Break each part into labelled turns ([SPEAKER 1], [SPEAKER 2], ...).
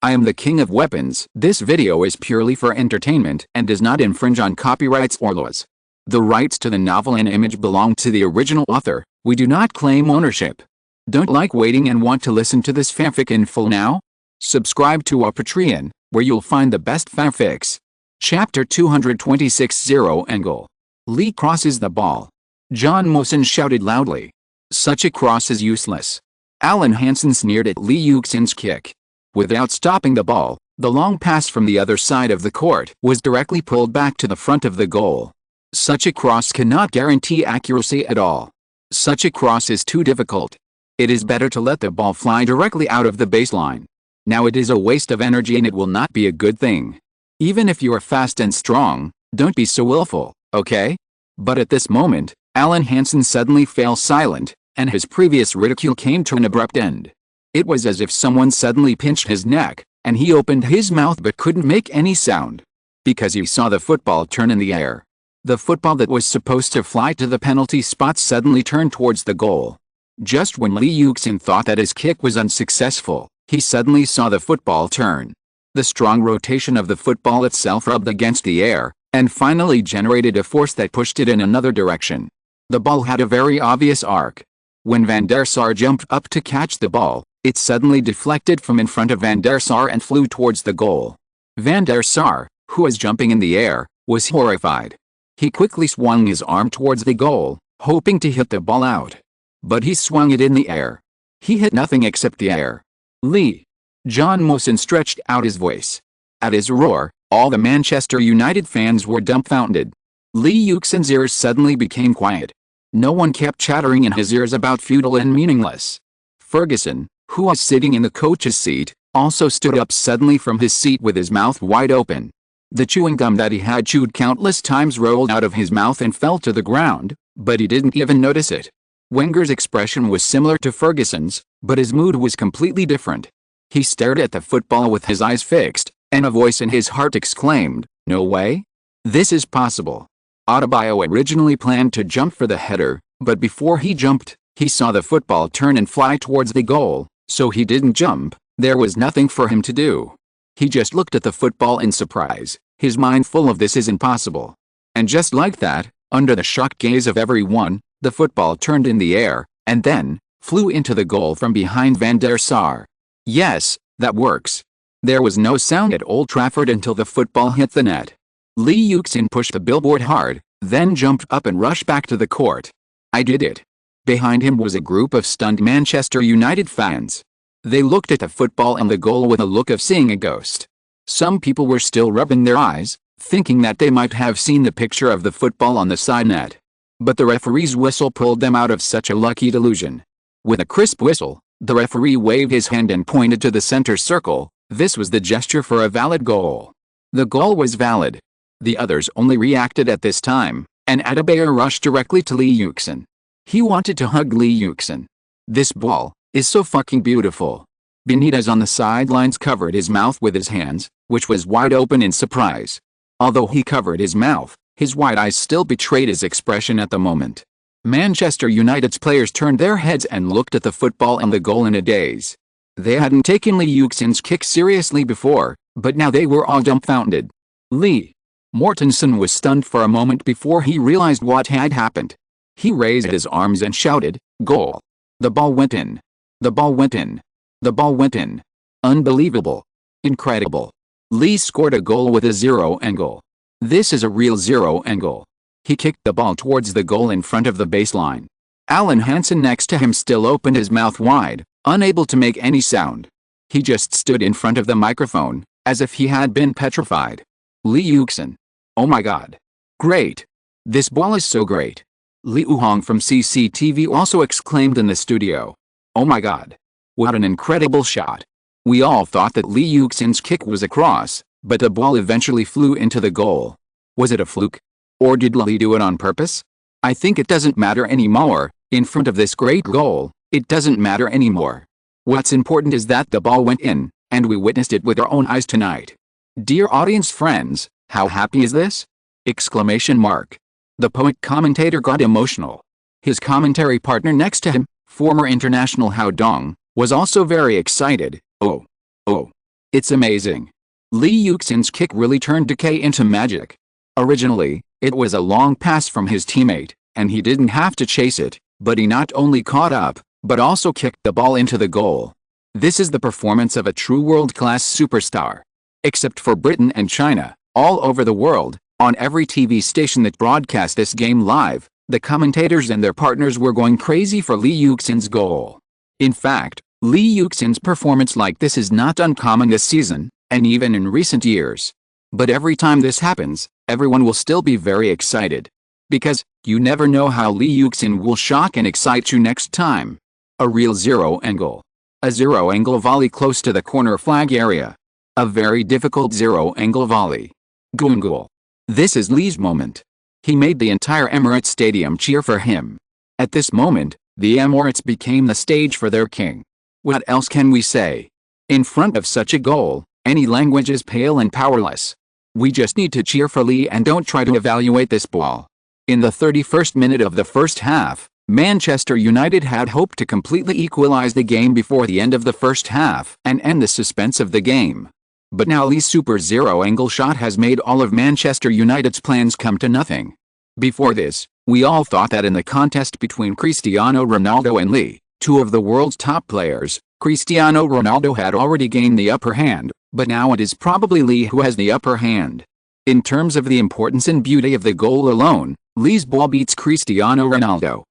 [SPEAKER 1] I am the king of weapons. This video is purely for entertainment and does not infringe on copyrights or laws. The rights to the novel and image belong to the original author. We do not claim ownership. Don't like waiting and want to listen to this fanfic in full now? Subscribe to our Patreon, where you'll find the best fanfics. Chapter 226 Zero Angle. Lee crosses the ball. John Mosin shouted loudly. Such a cross is useless. Alan Hansen sneered at Lee Yuxin's kick. Without stopping the ball, the long pass from the other side of the court was directly pulled back to the front of the goal. Such a cross cannot guarantee accuracy at all. Such a cross is too difficult. It is better to let the ball fly directly out of the baseline. Now it is a waste of energy and it will not be a good thing. Even if you are fast and strong, don't be so willful, okay? But at this moment, Alan Hansen suddenly fell silent, and his previous ridicule came to an abrupt end. It was as if someone suddenly pinched his neck, and he opened his mouth but couldn't make any sound. Because he saw the football turn in the air. The football that was supposed to fly to the penalty spot suddenly turned towards the goal. Just when Lee Yuxin thought that his kick was unsuccessful, he suddenly saw the football turn. The strong rotation of the football itself rubbed against the air, and finally generated a force that pushed it in another direction. The ball had a very obvious arc. When Van der Sar jumped up to catch the ball, it suddenly deflected from in front of Van der Sar and flew towards the goal. Van der Sar, who was jumping in the air, was horrified. He quickly swung his arm towards the goal, hoping to hit the ball out. But he swung it in the air. He hit nothing except the air. Lee. John Mosin stretched out his voice. At his roar, all the Manchester United fans were dumbfounded. Lee Yuxin's ears suddenly became quiet. No one kept chattering in his ears about futile and meaningless. Ferguson, who was sitting in the coach's seat, also stood up suddenly from his seat with his mouth wide open. The chewing gum that he had chewed countless times rolled out of his mouth and fell to the ground, but he didn't even notice it. Wenger's expression was similar to Ferguson's, but his mood was completely different. He stared at the football with his eyes fixed, and a voice in his heart exclaimed, "No way? This is possible." Adebayo originally planned to jump for the header, but before he jumped, he saw the football turn and fly towards the goal, so he didn't jump. There was nothing for him to do. He just looked at the football in surprise, his mind full of "this is impossible." And just like that, under the shocked gaze of everyone, the football turned in the air, and then flew into the goal from behind Van der Sar. Yes, that works. There was no sound at Old Trafford until the football hit the net. Lee Yuxin pushed the billboard hard, then jumped up and rushed back to the court. "I did it." Behind him was a group of stunned Manchester United fans. They looked at the football and the goal with a look of seeing a ghost. Some people were still rubbing their eyes, thinking that they might have seen the picture of the football on the side net. But the referee's whistle pulled them out of such a lucky delusion. With a crisp whistle, the referee waved his hand and pointed to the center circle. This was the gesture for a valid goal. The goal was valid. The others only reacted at this time, and Adebayo rushed directly to Lee Yuxin. He wanted to hug Lee Yuxin. "This ball is so fucking beautiful." Benitez on the sidelines covered his mouth with his hands, which was wide open in surprise. Although he covered his mouth, his wide eyes still betrayed his expression at the moment. Manchester United's players turned their heads and looked at the football and the goal in a daze. They hadn't taken Lee Yuxin's kick seriously before, but now they were all dumbfounded. Lee Mortensen was stunned for a moment before he realized what had happened. He raised his arms and shouted, "Goal! The ball went in! The ball went in! The ball went in! Unbelievable! Incredible! Lee scored a goal with a zero angle. This is a real zero angle." He kicked the ball towards the goal in front of the baseline. Alan Hansen next to him still opened his mouth wide, unable to make any sound. He just stood in front of the microphone, as if he had been petrified. Lee Yuxin. "Oh my god. Great. This ball is so great." Li Uhong from CCTV also exclaimed in the studio. "Oh my god. What an incredible shot." We all thought that Lee Yuxin's kick was a cross, but the ball eventually flew into the goal. Was it a fluke? Or did Lee do it on purpose? I think it doesn't matter anymore. In front of this great goal, it doesn't matter anymore. What's important is that the ball went in, and we witnessed it with our own eyes tonight. Dear audience friends, how happy is this? Exclamation mark. The poet commentator got emotional. His commentary partner next to him, former international Hao Dong, was also very excited. "Oh. Oh. It's amazing. Lee Yuxin's kick really turned decay into magic. Originally, it was a long pass from his teammate, and he didn't have to chase it, but he not only caught up, but also kicked the ball into the goal. This is the performance of a true world-class superstar. Except for Britain and China, all over the world, on every TV station that broadcast this game live, the commentators and their partners were going crazy for Lee Yuxin's goal. In fact, Lee Yuxin's performance like this is not uncommon this season, and even in recent years. But every time this happens, everyone will still be very excited. Because, you never know how Lee Yuxin will shock and excite you next time. A real zero angle. A zero angle volley close to the corner flag area. A very difficult zero angle volley. Goal. This is Lee's moment. He made the entire Emirates Stadium cheer for him. At this moment, the Emirates became the stage for their king. What else can we say? In front of such a goal, any language is pale and powerless. We just need to cheer for Lee and don't try to evaluate this ball. In the 31st minute of the first half, Manchester United had hoped to completely equalize the game before the end of the first half and end the suspense of the game. But now Lee's super zero-angle shot has made all of Manchester United's plans come to nothing. Before this, we all thought that in the contest between Cristiano Ronaldo and Lee, two of the world's top players, Cristiano Ronaldo had already gained the upper hand, but now it is probably Lee who has the upper hand. In terms of the importance and beauty of the goal alone, Lee's ball beats Cristiano Ronaldo.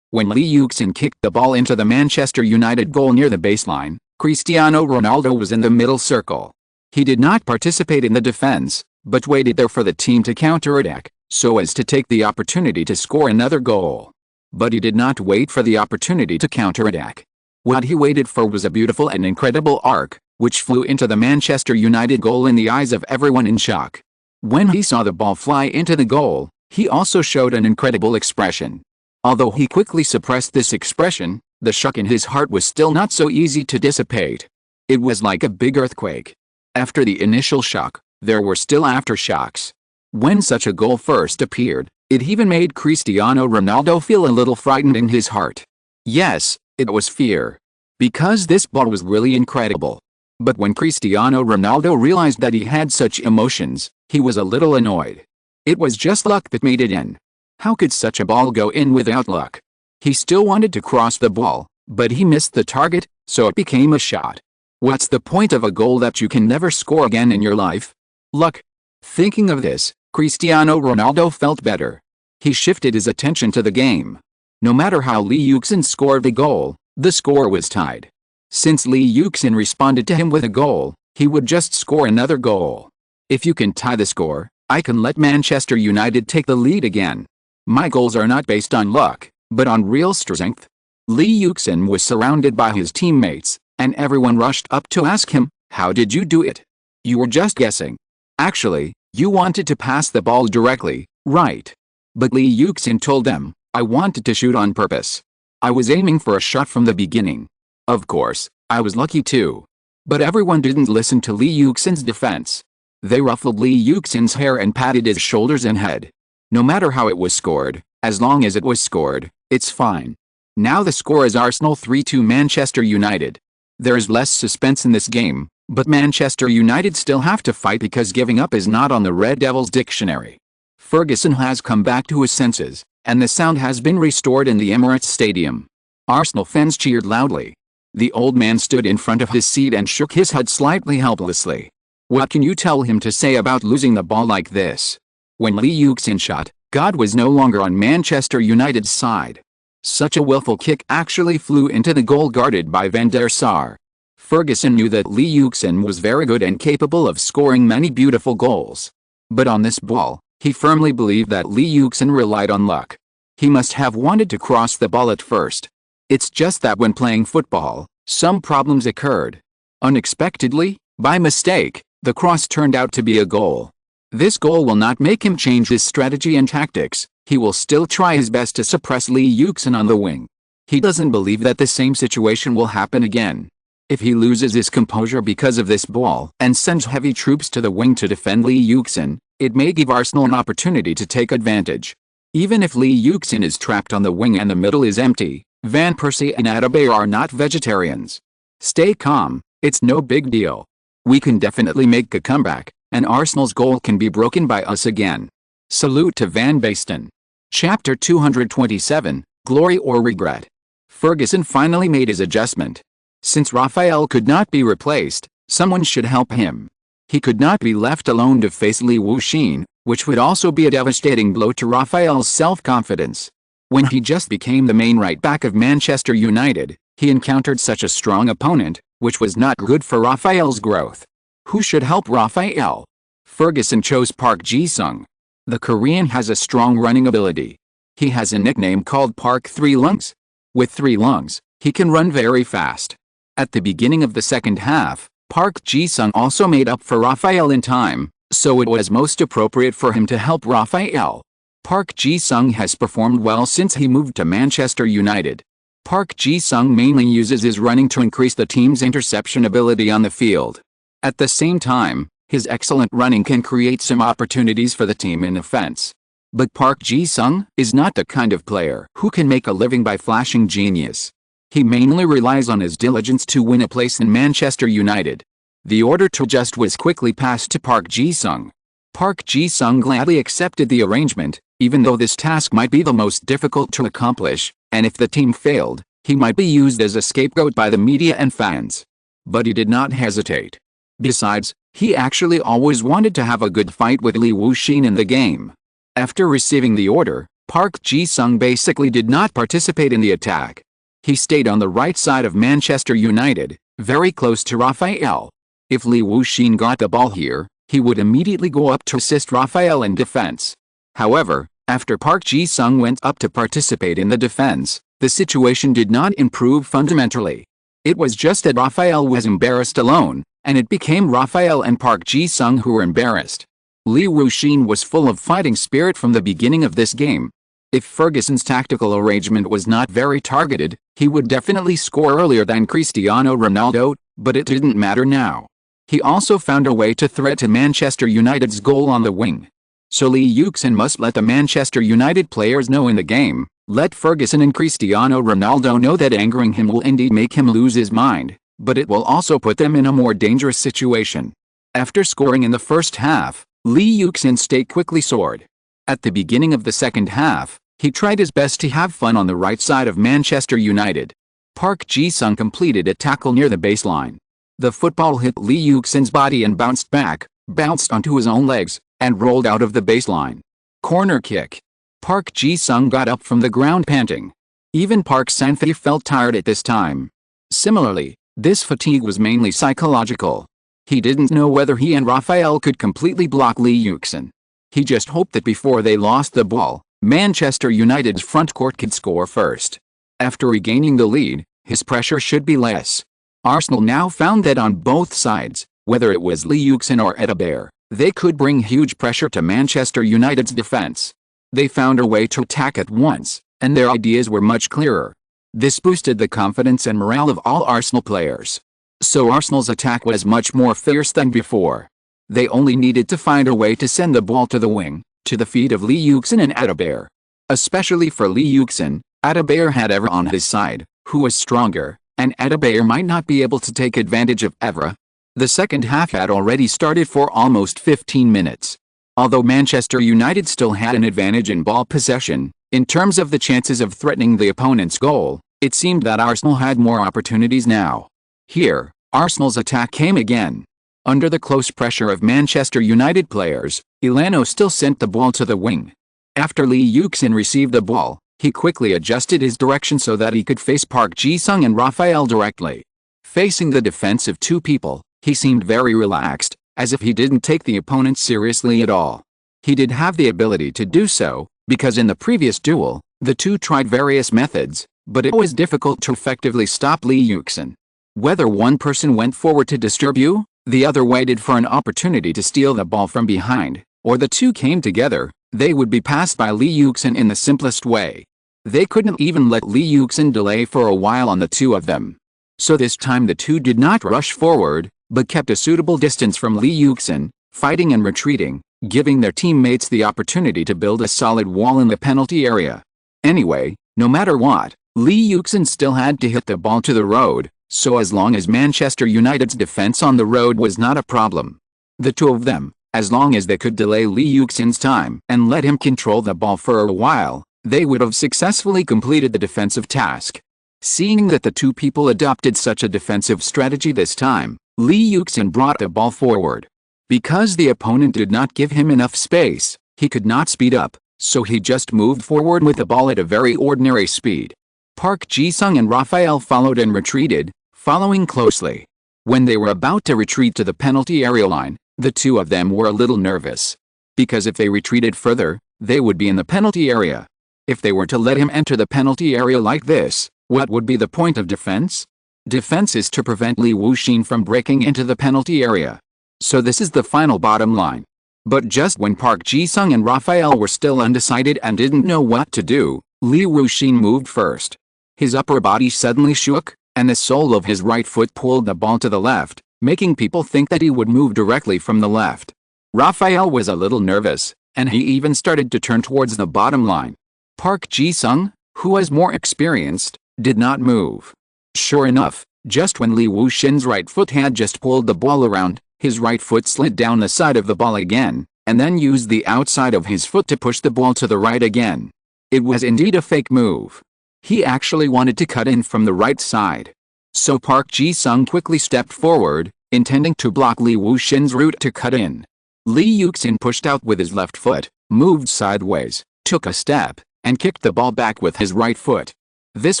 [SPEAKER 1] When Lee Yuxin kicked the ball into the Manchester United goal near the baseline, Cristiano Ronaldo was in the middle circle. He did not participate in the defense, but waited there for the team to counterattack, so as to take the opportunity to score another goal. But he did not wait for the opportunity to counterattack. What he waited for was a beautiful and incredible arc, which flew into the Manchester United goal in the eyes of everyone in shock. When he saw the ball fly into the goal, he also showed an incredible expression. Although he quickly suppressed this expression, the shock in his heart was still not so easy to dissipate. It was like a big earthquake. After the initial shock, there were still aftershocks. When such a goal first appeared, it even made Cristiano Ronaldo feel a little frightened in his heart. Yes, it was fear. Because this ball was really incredible. But when Cristiano Ronaldo realized that he had such emotions, he was a little annoyed. It was just luck that made it in. How could such a ball go in without luck? He still wanted to cross the ball, but he missed the target, so it became a shot. What's the point of a goal that you can never score again in your life? Luck. Thinking of this, Cristiano Ronaldo felt better. He shifted his attention to the game. No matter how Lee Yuxin scored the goal, the score was tied. Since Lee Yuxin responded to him with a goal, he would just score another goal. If you can tie the score, I can let Manchester United take the lead again. My goals are not based on luck, but on real strength. Lee Yuxin was surrounded by his teammates, and everyone rushed up to ask him, "How did you do it? You were just guessing. Actually, you wanted to pass the ball directly, right?" But Lee Yuxin told them, "I wanted to shoot on purpose. I was aiming for a shot from the beginning. Of course, I was lucky too." But everyone didn't listen to Lee Yuxin's defense. They ruffled Lee Yuxin's hair and patted his shoulders and head. No matter how it was scored, as long as it was scored, it's fine. Now the score is Arsenal 3-2 Manchester United. There is less suspense in this game, but Manchester United still have to fight because giving up is not on the Red Devils dictionary. Ferguson has come back to his senses, and the sound has been restored in the Emirates Stadium. Arsenal fans cheered loudly. The old man stood in front of his seat and shook his head slightly helplessly. What can you tell him to say about losing the ball like this? When Lee Yuxin shot, God was no longer on Manchester United's side. Such a willful kick actually flew into the goal guarded by Van der Sar. Ferguson knew that Lee Yuxin was very good and capable of scoring many beautiful goals. But on this ball, he firmly believed that Lee Yuxin relied on luck. He must have wanted to cross the ball at first. It's just that when playing football, some problems occurred. Unexpectedly, by mistake, the cross turned out to be a goal. This goal will not make him change his strategy and tactics. He will still try his best to suppress Lee Yuxin on the wing. He doesn't believe that the same situation will happen again. If he loses his composure because of this ball and sends heavy troops to the wing to defend Lee Yuxin, it may give Arsenal an opportunity to take advantage. Even if Lee Yuxin is trapped on the wing and the middle is empty, Van Persie and Adebayor are not vegetarians. Stay calm, it's no big deal. We can definitely make a comeback, and Arsenal's goal can be broken by us again. Salute to Van Basten. Chapter 227, Glory or Regret. Ferguson finally made his adjustment. Since Raphael could not be replaced, someone should help him. He could not be left alone to face Yuxin, which would also be a devastating blow to Raphael's self-confidence. When he just became the main right-back of Manchester United, he encountered such a strong opponent, which was not good for Raphael's growth. Who should help Raphael? Ferguson chose Park Ji-sung. The Korean has a strong running ability. He has a nickname called Park 3 Lungs. With 3 lungs, he can run very fast. At the beginning of the second half, Park Ji-sung also made up for Raphael in time, so it was most appropriate for him to help Raphael. Park Ji-sung has performed well since he moved to Manchester United. Park Ji-sung mainly uses his running to increase the team's interception ability on the field. At the same time, his excellent running can create some opportunities for the team in offense. But Park Ji-sung is not the kind of player who can make a living by flashing genius. He mainly relies on his diligence to win a place in Manchester United. The order to adjust was quickly passed to Park Ji-sung. Park Ji-sung gladly accepted the arrangement, even though this task might be the most difficult to accomplish, and if the team failed, he might be used as a scapegoat by the media and fans. But he did not hesitate. Besides, he actually always wanted to have a good fight with Yuxin in the game. After receiving the order, Park Ji-sung basically did not participate in the attack. He stayed on the right side of Manchester United, very close to Raphael. If Yuxin got the ball here, he would immediately go up to assist Raphael in defense. However, after Park Ji-sung went up to participate in the defense, the situation did not improve fundamentally. It was just that Raphael was embarrassed alone, and it became Raphael and Park Ji-sung who were embarrassed. Yuxin was full of fighting spirit from the beginning of this game. If Ferguson's tactical arrangement was not very targeted, he would definitely score earlier than Cristiano Ronaldo, but it didn't matter now. He also found a way to threaten Manchester United's goal on the wing. So Yuxin must let the Manchester United players know in the game, let Ferguson and Cristiano Ronaldo know that angering him will indeed make him lose his mind, but it will also put them in a more dangerous situation. After scoring in the first half, Yuxin's stake quickly soared. At the beginning of the second half, he tried his best to have fun on the right side of Manchester United. Park Ji-sung completed a tackle near the baseline. The football hit Yuxin's body and bounced back, bounced onto his own legs, and rolled out of the baseline. Corner kick. Park Ji-sung got up from the ground panting. Even Park Sang-tae felt tired at this time. Similarly, this fatigue was mainly psychological. He didn't know whether he and Raphael could completely block Yuxin. He just hoped that before they lost the ball, Manchester United's front court could score first. After regaining the lead, his pressure should be less. Arsenal now found that on both sides, whether it was Yuxin or Etched, they could bring huge pressure to Manchester United's defense. They found a way to attack at once, and their ideas were much clearer. This boosted the confidence and morale of all Arsenal players. So Arsenal's attack was much more fierce than before. They only needed to find a way to send the ball to the wing, to the feet of Yuxin and Etched. Especially for Yuxin, Etched had Evra on his side, who was stronger, and Etched might not be able to take advantage of Evra. The second half had already started for almost 15 minutes. Although Manchester United still had an advantage in ball possession, in terms of the chances of threatening the opponent's goal, it seemed that Arsenal had more opportunities now. Here, Arsenal's attack came again. Under the close pressure of Manchester United players, Elano still sent the ball to the wing. After Yuxin received the ball, he quickly adjusted his direction so that he could face Park Ji-sung and Raphael directly. Facing the defense of two people, he seemed very relaxed, as if he didn't take the opponent seriously at all. He did have the ability to do so, because in the previous duel, the two tried various methods, but it was difficult to effectively stop Yuxin. Whether one person went forward to disturb you, the other waited for an opportunity to steal the ball from behind, or the two came together, they would be passed by Yuxin in the simplest way. They couldn't even let Yuxin delay for a while on the two of them. So this time the two did not rush forward, but kept a suitable distance from Yuxin, fighting and retreating, giving their teammates the opportunity to build a solid wall in the penalty area. Anyway, no matter what, Yuxin still had to hit the ball to the road, so as long as Manchester United's defence on the road was not a problem. The two of them, as long as they could delay Lee Yuxin's time and let him control the ball for a while, they would have successfully completed the defensive task. Seeing that the two people adopted such a defensive strategy this time, Lee Yuxin brought the ball forward. Because the opponent did not give him enough space, he could not speed up, so he just moved forward with the ball at a very ordinary speed. Park Ji-sung and Raphael followed and retreated, following closely. When they were about to retreat to the penalty area line, the two of them were a little nervous. Because if they retreated further, they would be in the penalty area. If they were to let him enter the penalty area like this, what would be the point of defense? Defense is to prevent Lee Yuxin from breaking into the penalty area. So this is the final bottom line. But just when Park Ji-sung and Raphael were still undecided and didn't know what to do, Lee Yuxin moved first. His upper body suddenly shook, and the sole of his right foot pulled the ball to the left, making people think that he would move directly from the left. Raphael was a little nervous, and he even started to turn towards the bottom line. Park Ji-sung, who was more experienced, did not move. Sure enough, just when Lee Yuxin's right foot had just pulled the ball around, his right foot slid down the side of the ball again, and then used the outside of his foot to push the ball to the right again. It was indeed a fake move. He actually wanted to cut in from the right side. So Park Ji-sung quickly stepped forward, intending to block Lee Yuxin's route to cut in. Lee Yuxin pushed out with his left foot, moved sideways, took a step, and kicked the ball back with his right foot. This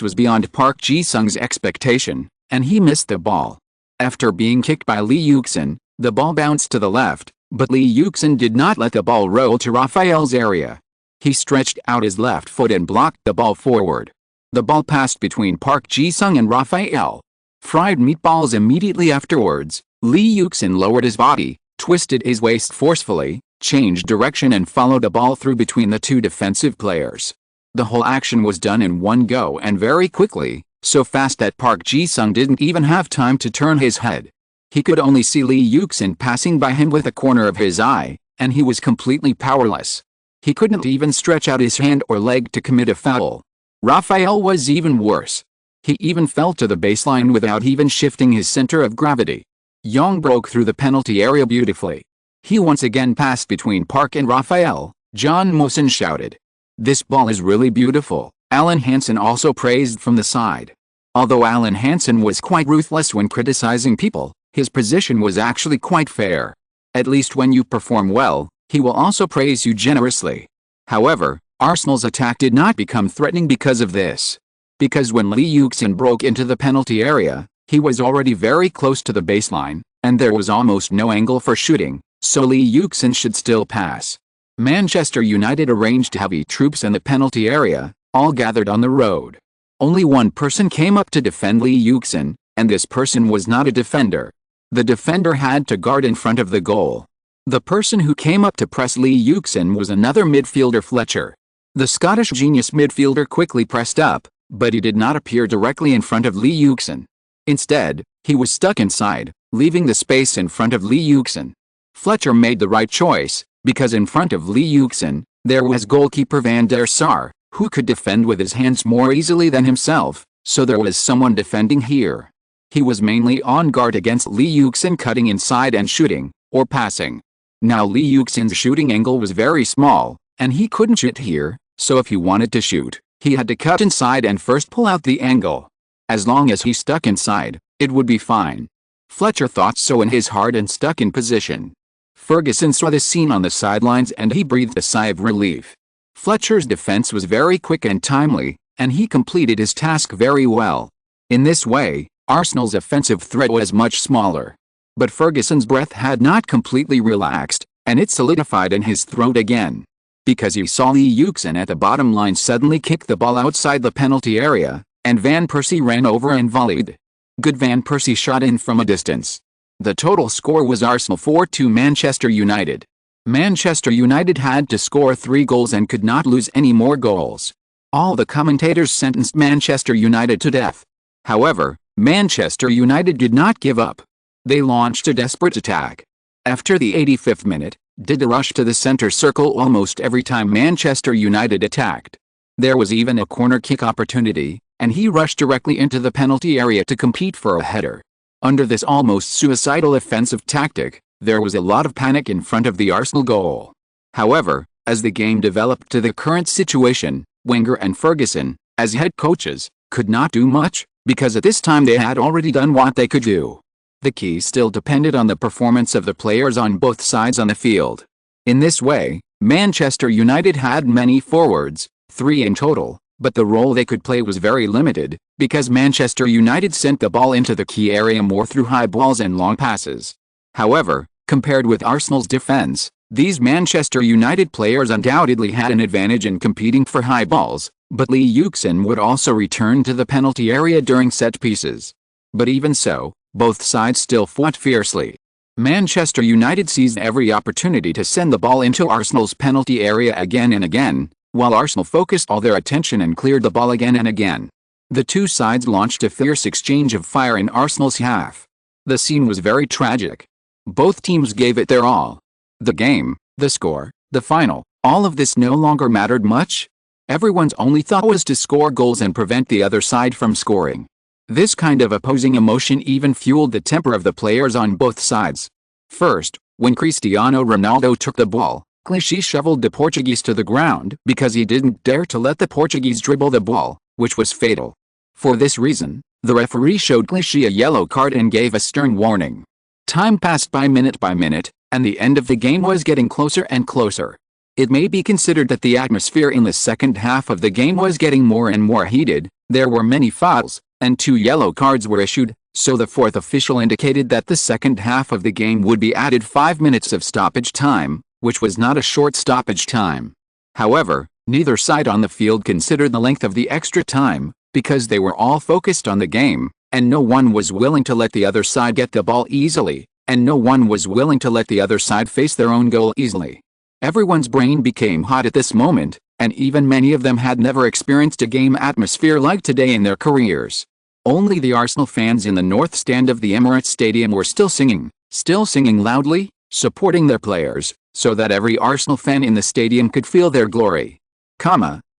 [SPEAKER 1] was beyond Park Ji-sung's expectation, and he missed the ball. After being kicked by Lee Yuxin, the ball bounced to the left, but Lee Yuxin did not let the ball roll to Raphael's area. He stretched out his left foot and blocked the ball forward. The ball passed between Park Ji-sung and Raphael. Fried meatballs. Immediately afterwards, Lee Yuxin lowered his body, twisted his waist forcefully, changed direction and followed the ball through between the two defensive players. The whole action was done in one go and very quickly, so fast that Park Ji-sung didn't even have time to turn his head. He could only see Lee Yuxin passing by him with a corner of his eye, and he was completely powerless. He couldn't even stretch out his hand or leg to commit a foul. Raphael was even worse. He even fell to the baseline without even shifting his center of gravity. Young broke through the penalty area beautifully. He once again passed between Park and Raphael. John Mosen shouted, "This ball is really beautiful." Alan Hansen also praised from the side. Although Alan Hansen was quite ruthless when criticizing people, his position was actually quite fair. At least when you perform well, he will also praise you generously. However, Arsenal's attack did not become threatening because of this. Because when Lee Yuxin broke into the penalty area, he was already very close to the baseline, and there was almost no angle for shooting, so Lee Yuxin should still pass. Manchester United arranged heavy troops in the penalty area, all gathered on the road. Only one person came up to defend Lee Yuxin, and this person was not a defender. The defender had to guard in front of the goal. The person who came up to press Lee Yuxin was another midfielder, Fletcher. The Scottish genius midfielder quickly pressed up, but he did not appear directly in front of Lee Yuxin. Instead, he was stuck inside, leaving the space in front of Lee Yuxin. Fletcher made the right choice, because in front of Lee Yuxin, there was goalkeeper Van der Sar, who could defend with his hands more easily than himself, so there was someone defending here. He was mainly on guard against Lee Yuxin cutting inside and shooting, or passing. Now Lee Yuxin's shooting angle was very small, and he couldn't shoot here, so if he wanted to shoot, he had to cut inside and first pull out the angle. As long as he stuck inside, it would be fine. Fletcher thought so in his heart and stuck in position. Ferguson saw the scene on the sidelines and he breathed a sigh of relief. Fletcher's defense was very quick and timely, and he completed his task very well. In this way, Arsenal's offensive threat was much smaller. But Ferguson's breath had not completely relaxed, and it solidified in his throat again. Because he saw Lee Yuxin at the bottom line suddenly kick the ball outside the penalty area, and Van Persie ran over and volleyed. Good Van Persie shot in from a distance. The total score was Arsenal 4-2 Manchester United. Manchester United had to score 3 goals and could not lose any more goals. All the commentators sentenced Manchester United to death. However, Manchester United did not give up. They launched a desperate attack. After the 85th minute, did a rush to the center circle almost every time Manchester United attacked. There was even a corner kick opportunity, and he rushed directly into the penalty area to compete for a header. Under this almost suicidal offensive tactic, there was a lot of panic in front of the Arsenal goal. However, as the game developed to the current situation, Wenger and Ferguson, as head coaches, could not do much, because at this time they had already done what they could do. The key still depended on the performance of the players on both sides on the field. In this way, Manchester United had many forwards, 3 in total, but the role they could play was very limited, because Manchester United sent the ball into the key area more through high balls and long passes. However, compared with Arsenal's defense, these Manchester United players undoubtedly had an advantage in competing for high balls, but Lee Yuxin would also return to the penalty area during set pieces. But even so, both sides still fought fiercely. Manchester United seized every opportunity to send the ball into Arsenal's penalty area again and again, while Arsenal focused all their attention and cleared the ball again and again. The two sides launched a fierce exchange of fire in Arsenal's half. The scene was very tragic. Both teams gave it their all. The game, the score, the final, all of this no longer mattered much. Everyone's only thought was to score goals and prevent the other side from scoring. This kind of opposing emotion even fueled the temper of the players on both sides. First, when Cristiano Ronaldo took the ball, Clichy shoveled the Portuguese to the ground because he didn't dare to let the Portuguese dribble the ball, which was fatal. For this reason, the referee showed Clichy a yellow card and gave a stern warning. Time passed by minute, and the end of the game was getting closer and closer. It may be considered that the atmosphere in the second half of the game was getting more and more heated. There were many fouls, and 2 yellow cards were issued, so the fourth official indicated that the second half of the game would be added 5 minutes of stoppage time, which was not a short stoppage time. However, neither side on the field considered the length of the extra time, because they were all focused on the game, and no one was willing to let the other side get the ball easily, and no one was willing to let the other side face their own goal easily. Everyone's brain became hot at this moment, and even many of them had never experienced a game atmosphere like today in their careers. Only the Arsenal fans in the north stand of the Emirates Stadium were still singing loudly, supporting their players, so that every Arsenal fan in the stadium could feel their glory.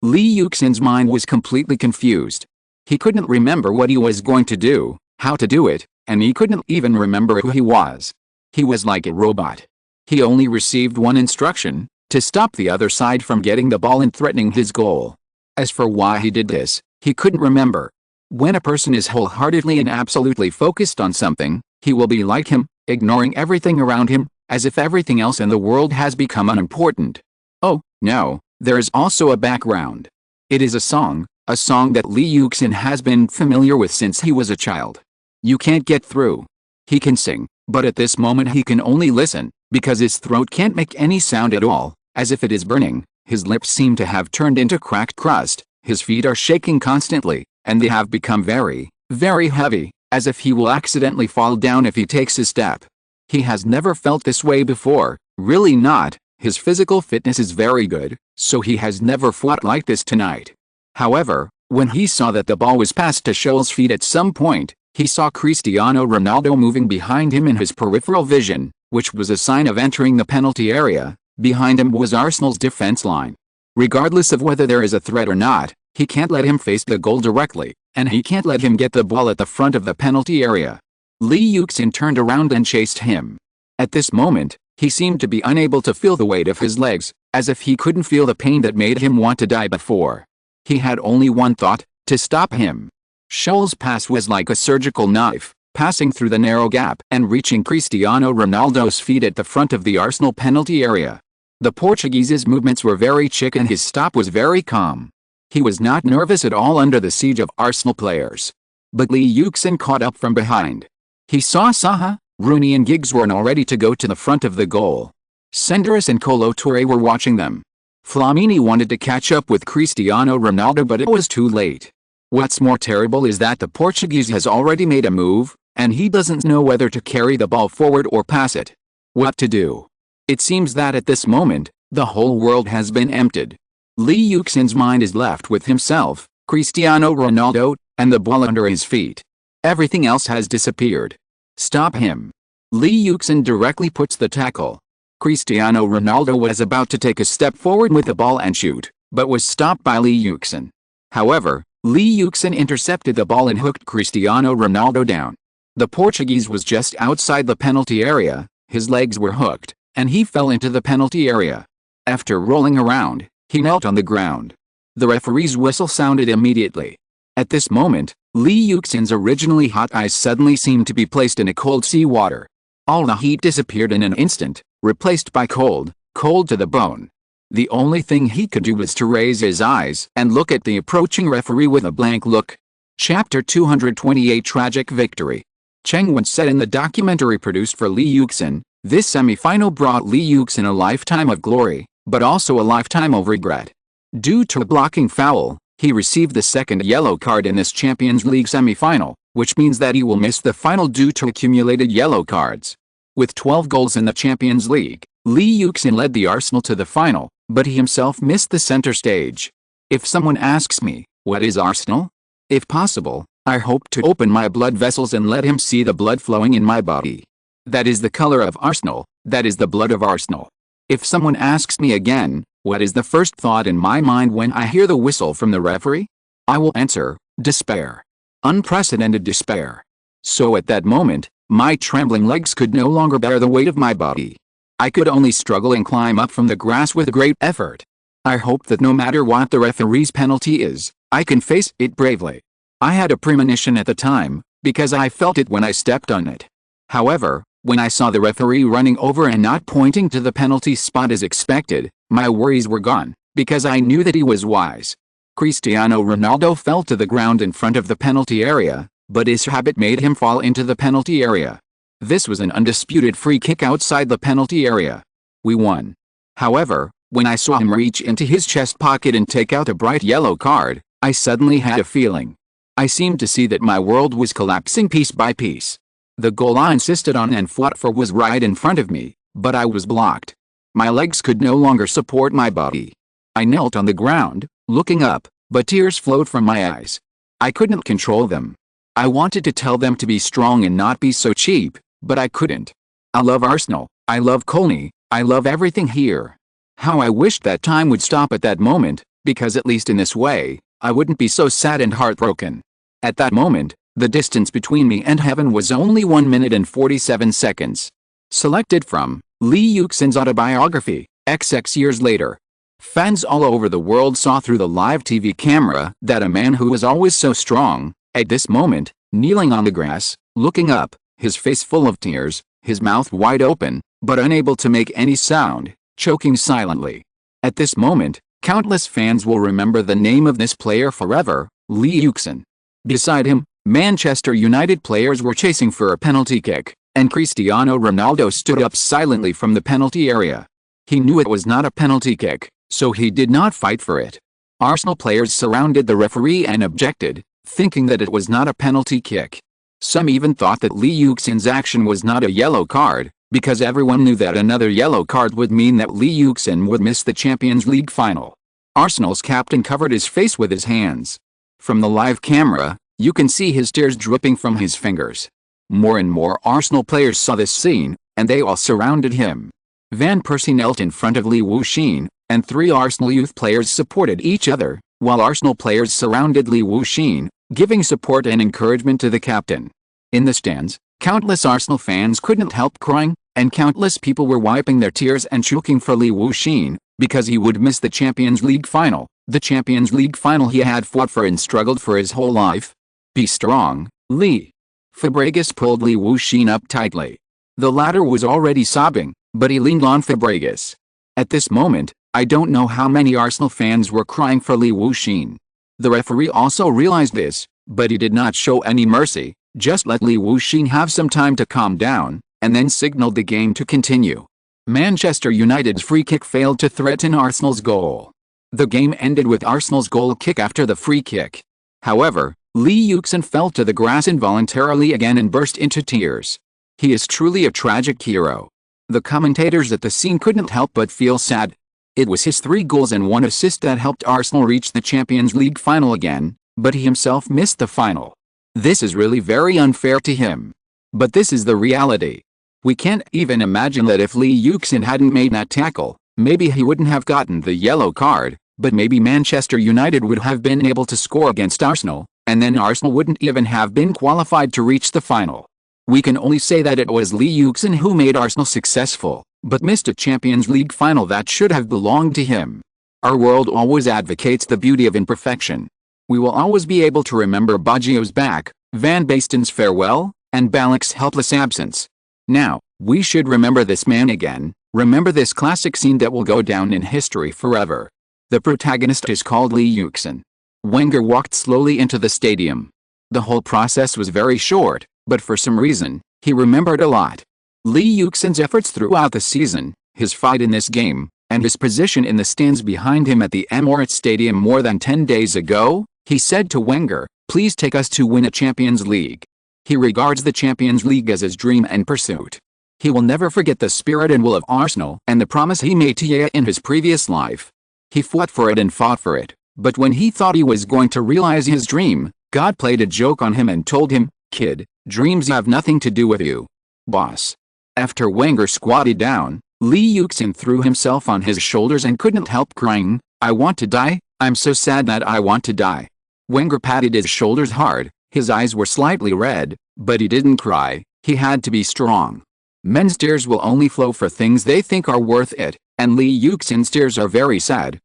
[SPEAKER 1] Lee Yuxin's mind was completely confused. He couldn't remember what he was going to do, how to do it, and he couldn't even remember who he was. He was like a robot. He only received one instruction: to stop the other side from getting the ball and threatening his goal. As for why he did this, he couldn't remember. When a person is wholeheartedly and absolutely focused on something, he will be like him, ignoring everything around him, as if everything else in the world has become unimportant. Oh, no, there is also a background. It is a song that Lee Yuxin has been familiar with since he was a child. You can't get through. He can sing, but at this moment he can only listen, because his throat can't make any sound at all, as if it is burning. His lips seem to have turned into cracked crust, his feet are shaking constantly, and they have become very, very heavy, as if he will accidentally fall down if he takes a step. He has never felt this way before, really not. His physical fitness is very good, so he has never fought like this tonight. However, when he saw that the ball was passed to Scholl's feet at some point, he saw Cristiano Ronaldo moving behind him in his peripheral vision, which was a sign of entering the penalty area. Behind him was Arsenal's defense line. Regardless of whether there is a threat or not, he can't let him face the goal directly, and he can't let him get the ball at the front of the penalty area. Lee Yuxin turned around and chased him. At this moment, he seemed to be unable to feel the weight of his legs, as if he couldn't feel the pain that made him want to die before. He had only one thought: to stop him. Scholl's pass was like a surgical knife, passing through the narrow gap and reaching Cristiano Ronaldo's feet at the front of the Arsenal penalty area. The Portuguese's movements were very quick and his stop was very calm. He was not nervous at all under the siege of Arsenal players. But Lee Yuxin caught up from behind. He saw Saha, Rooney and Giggs were now ready to go to the front of the goal. Senderos and Kolo Touré were watching them. Flamini wanted to catch up with Cristiano Ronaldo, but it was too late. What's more terrible is that the Portuguese has already made a move, and he doesn't know whether to carry the ball forward or pass it. What to do? It seems that at this moment, the whole world has been emptied. Lee Yuxin's mind is left with himself, Cristiano Ronaldo, and the ball under his feet. Everything else has disappeared. Stop him. Lee Yuxin directly puts the tackle. Cristiano Ronaldo was about to take a step forward with the ball and shoot, but was stopped by Lee Yuxin. However, Lee Yuxin intercepted the ball and hooked Cristiano Ronaldo down. The Portuguese was just outside the penalty area, his legs were hooked, and he fell into the penalty area. After rolling around, he knelt on the ground. The referee's whistle sounded immediately. At this moment, Lee Yuxin's originally hot eyes suddenly seemed to be placed in a cold sea water. All the heat disappeared in an instant, replaced by cold to the bone. The only thing he could do was to raise his eyes and look at the approaching referee with a blank look. Chapter 228 Tragic Victory. Cheng once said in the documentary produced for Lee Yuxin, "This semi-final brought Lee Yuxin a lifetime of glory, but also a lifetime of regret." Due to a blocking foul, he received the second yellow card in this Champions League semi-final, which means that he will miss the final due to accumulated yellow cards. With 12 goals in the Champions League, Lee Yuxin led the Arsenal to the final, but he himself missed the center stage. If someone asks me, what is Arsenal? If possible, I hope to open my blood vessels and let him see the blood flowing in my body. That is the color of Arsenal, that is the blood of Arsenal. If someone asks me again, what is the first thought in my mind when I hear the whistle from the referee? I will answer, despair. Unprecedented despair. So at that moment, my trembling legs could no longer bear the weight of my body. I could only struggle and climb up from the grass with great effort. I hope that no matter what the referee's penalty is, I can face it bravely. I had a premonition at the time, because I felt it when I stepped on it. However, when I saw the referee running over and not pointing to the penalty spot as expected, my worries were gone, because I knew that he was wise. Cristiano Ronaldo fell to the ground in front of the penalty area, but his habit made him fall into the penalty area. This was an undisputed free kick outside the penalty area. We won. However, when I saw him reach into his chest pocket and take out a bright yellow card, I suddenly had a feeling. I seemed to see that my world was collapsing piece by piece. The goal I insisted on and fought for was right in front of me, but I was blocked. My legs could no longer support my body. I knelt on the ground, looking up, but tears flowed from my eyes. I couldn't control them. I wanted to tell them to be strong and not be so cheap, but I couldn't. I love Arsenal, I love Colney, I love everything here. How I wished that time would stop at that moment, because at least in this way, I wouldn't be so sad and heartbroken. At that moment, the distance between me and heaven was only 1 minute and 47 seconds. Selected from Lee Yuxin's autobiography, XX Years Later. Fans all over the world saw through the live TV camera that a man who was always so strong, at this moment, kneeling on the grass, looking up, his face full of tears, his mouth wide open, but unable to make any sound, choking silently. At this moment, countless fans will remember the name of this player forever, Lee Yuxin. Beside him, Manchester United players were chasing for a penalty kick, and Cristiano Ronaldo stood up silently from the penalty area. He knew it was not a penalty kick, so he did not fight for it. Arsenal players surrounded the referee and objected, thinking that it was not a penalty kick. Some even thought that Lee Yuxin's action was not a yellow card, because everyone knew that another yellow card would mean that Lee Yuxin would miss the Champions League final. Arsenal's captain covered his face with his hands. From the live camera, you can see his tears dripping from his fingers. More and more Arsenal players saw this scene, and they all surrounded him. Van Persie knelt in front of Lee Yuxin, and 3 Arsenal youth players supported each other, while Arsenal players surrounded Lee Yuxin, giving support and encouragement to the captain. In the stands, countless Arsenal fans couldn't help crying, and countless people were wiping their tears and choking for Lee Yuxin, because he would miss the Champions League final, the Champions League final he had fought for and struggled for his whole life. Be strong, Lee. Fabregas pulled Lee Yuxin up tightly. The latter was already sobbing, but he leaned on Fabregas. At this moment, I don't know how many Arsenal fans were crying for Lee Yuxin. The referee also realized this, but he did not show any mercy, just let Lee Yuxin have some time to calm down, and then signaled the game to continue. Manchester United's free kick failed to threaten Arsenal's goal. The game ended with Arsenal's goal kick after the free kick. However, Lee Yuxin fell to the grass involuntarily again and burst into tears. He is truly a tragic hero. The commentators at the scene couldn't help but feel sad. It was his 3 goals and 1 assist that helped Arsenal reach the Champions League final again, but he himself missed the final. This is really very unfair to him. But this is the reality. We can't even imagine that if Lee Yuxin hadn't made that tackle, maybe he wouldn't have gotten the yellow card, but maybe Manchester United would have been able to score against Arsenal, and then Arsenal wouldn't even have been qualified to reach the final. We can only say that it was Lee Yuxin who made Arsenal successful, but missed a Champions League final that should have belonged to him. Our world always advocates the beauty of imperfection. We will always be able to remember Baggio's back, Van Basten's farewell, and Balak's helpless absence. Now, we should remember this man again, remember this classic scene that will go down in history forever. The protagonist is called Lee Yuxin. Wenger walked slowly into the stadium. The whole process was very short, but for some reason, he remembered a lot. Lee Yuxin's efforts throughout the season, his fight in this game, and his position in the stands behind him at the Emirates Stadium more than 10 days ago. He said to Wenger, "Please take us to win a Champions League." He regards the Champions League as his dream and pursuit. He will never forget the spirit and will of Arsenal and the promise he made to Yaya in his previous life. He fought for it and fought for it, but when he thought he was going to realize his dream, God played a joke on him and told him, "Kid, dreams have nothing to do with you, boss." After Wenger squatted down, Lee Yuxin threw himself on his shoulders and couldn't help crying, "I want to die, I'm so sad that I want to die." Wenger patted his shoulders hard, his eyes were slightly red, but he didn't cry. He had to be strong. Men's tears will only flow for things they think are worth it, and Lee Yuxin's tears are very sad,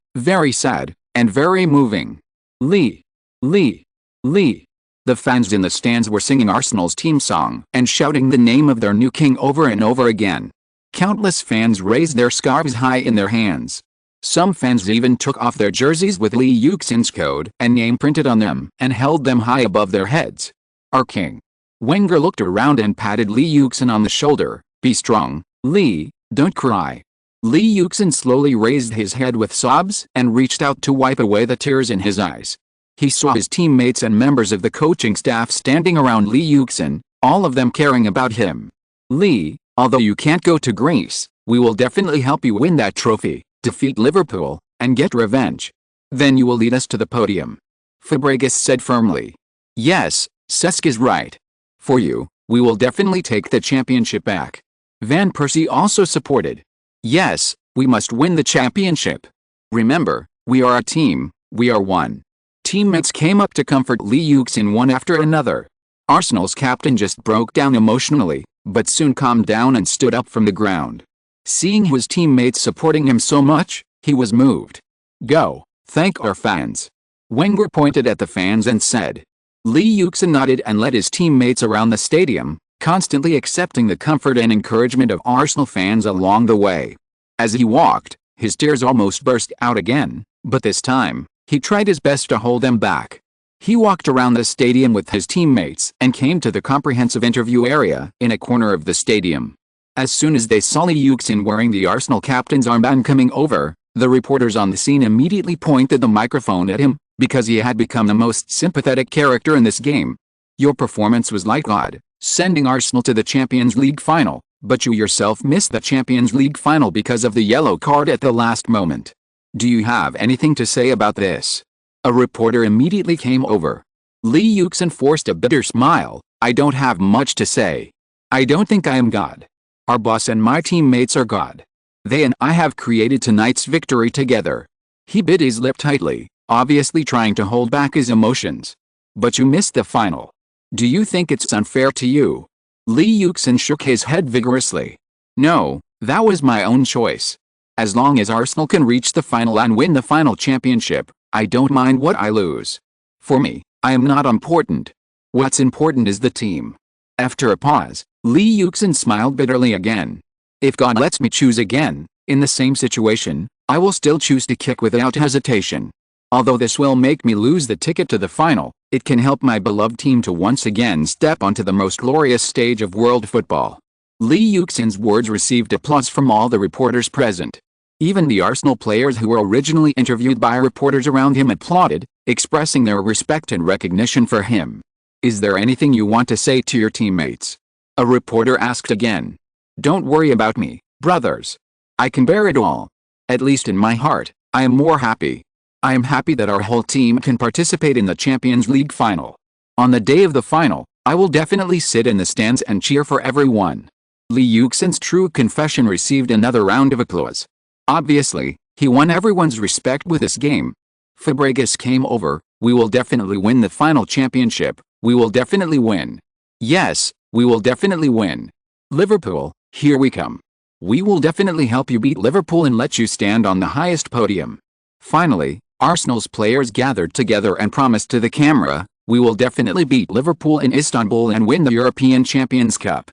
[SPEAKER 1] and very moving. Lee. Lee. Lee. The fans in the stands were singing Arsenal's team song and shouting the name of their new king over and over again. Countless fans raised their scarves high in their hands. Some fans even took off their jerseys with Lee Yuxin's code and name printed on them and held them high above their heads. "Our king." Wenger looked around and patted Lee Yuxin on the shoulder. "Be strong, Lee, don't cry." Lee Yuxin slowly raised his head with sobs and reached out to wipe away the tears in his eyes. He saw his teammates and members of the coaching staff standing around Lee Yuxin, all of them caring about him. "Lee, although you can't go to Greece, we will definitely help you win that trophy, defeat Liverpool, and get revenge. Then you will lead us to the podium." Fabregas said firmly. "Yes, Cesc is right. For you, we will definitely take the championship back." Van Persie also supported. "Yes, we must win the championship. Remember, we are a team, we are one." Teammates came up to comfort Lee Yuxin one after another. Arsenal's captain just broke down emotionally, but soon calmed down and stood up from the ground. Seeing his teammates supporting him so much, he was moved. "Go, thank our fans." Wenger pointed at the fans and said. Lee Yuxin nodded and led his teammates around the stadium, constantly accepting the comfort and encouragement of Arsenal fans along the way. As he walked, his tears almost burst out again, but this time, he tried his best to hold them back. He walked around the stadium with his teammates and came to the comprehensive interview area in a corner of the stadium. As soon as they saw Lee Yuxin wearing the Arsenal captain's armband coming over, the reporters on the scene immediately pointed the microphone at him, because he had become the most sympathetic character in this game. "Your performance was like God, sending Arsenal to the Champions League final, but you yourself missed the Champions League final because of the yellow card at the last moment. Do you have anything to say about this?" A reporter immediately came over. Lee Yuxin forced a bitter smile. "I don't have much to say. I don't think I am God. Our boss and my teammates are God. They and I have created tonight's victory together." He bit his lip tightly, obviously trying to hold back his emotions. "But you missed the final. Do you think it's unfair to you?" Lee Yuxin shook his head vigorously. "No, that was my own choice. As long as Arsenal can reach the final and win the final championship, I don't mind what I lose. For me, I am not important. What's important is the team." After a pause, Lee Yuxin smiled bitterly again. "If God lets me choose again, in the same situation, I will still choose to kick without hesitation. Although this will make me lose the ticket to the final, it can help my beloved team to once again step onto the most glorious stage of world football." Lee Yuxin's words received applause from all the reporters present. Even the Arsenal players who were originally interviewed by reporters around him applauded, expressing their respect and recognition for him. "Is there anything you want to say to your teammates?" a reporter asked again. "Don't worry about me, brothers. I can bear it all. At least in my heart, I am more happy. I am happy that our whole team can participate in the Champions League final. On the day of the final, I will definitely sit in the stands and cheer for everyone." Lee Yuxin's true confession received another round of applause. Obviously, He won everyone's respect with this game. Fabregas came over. We will definitely win the final championship. We will definitely win. Yes, we will definitely win. Liverpool, here we come. We will definitely help you beat Liverpool and let you stand on the highest podium. Finally, Arsenal's players gathered together and promised to the camera, we will definitely beat Liverpool in Istanbul and win the European Champions Cup.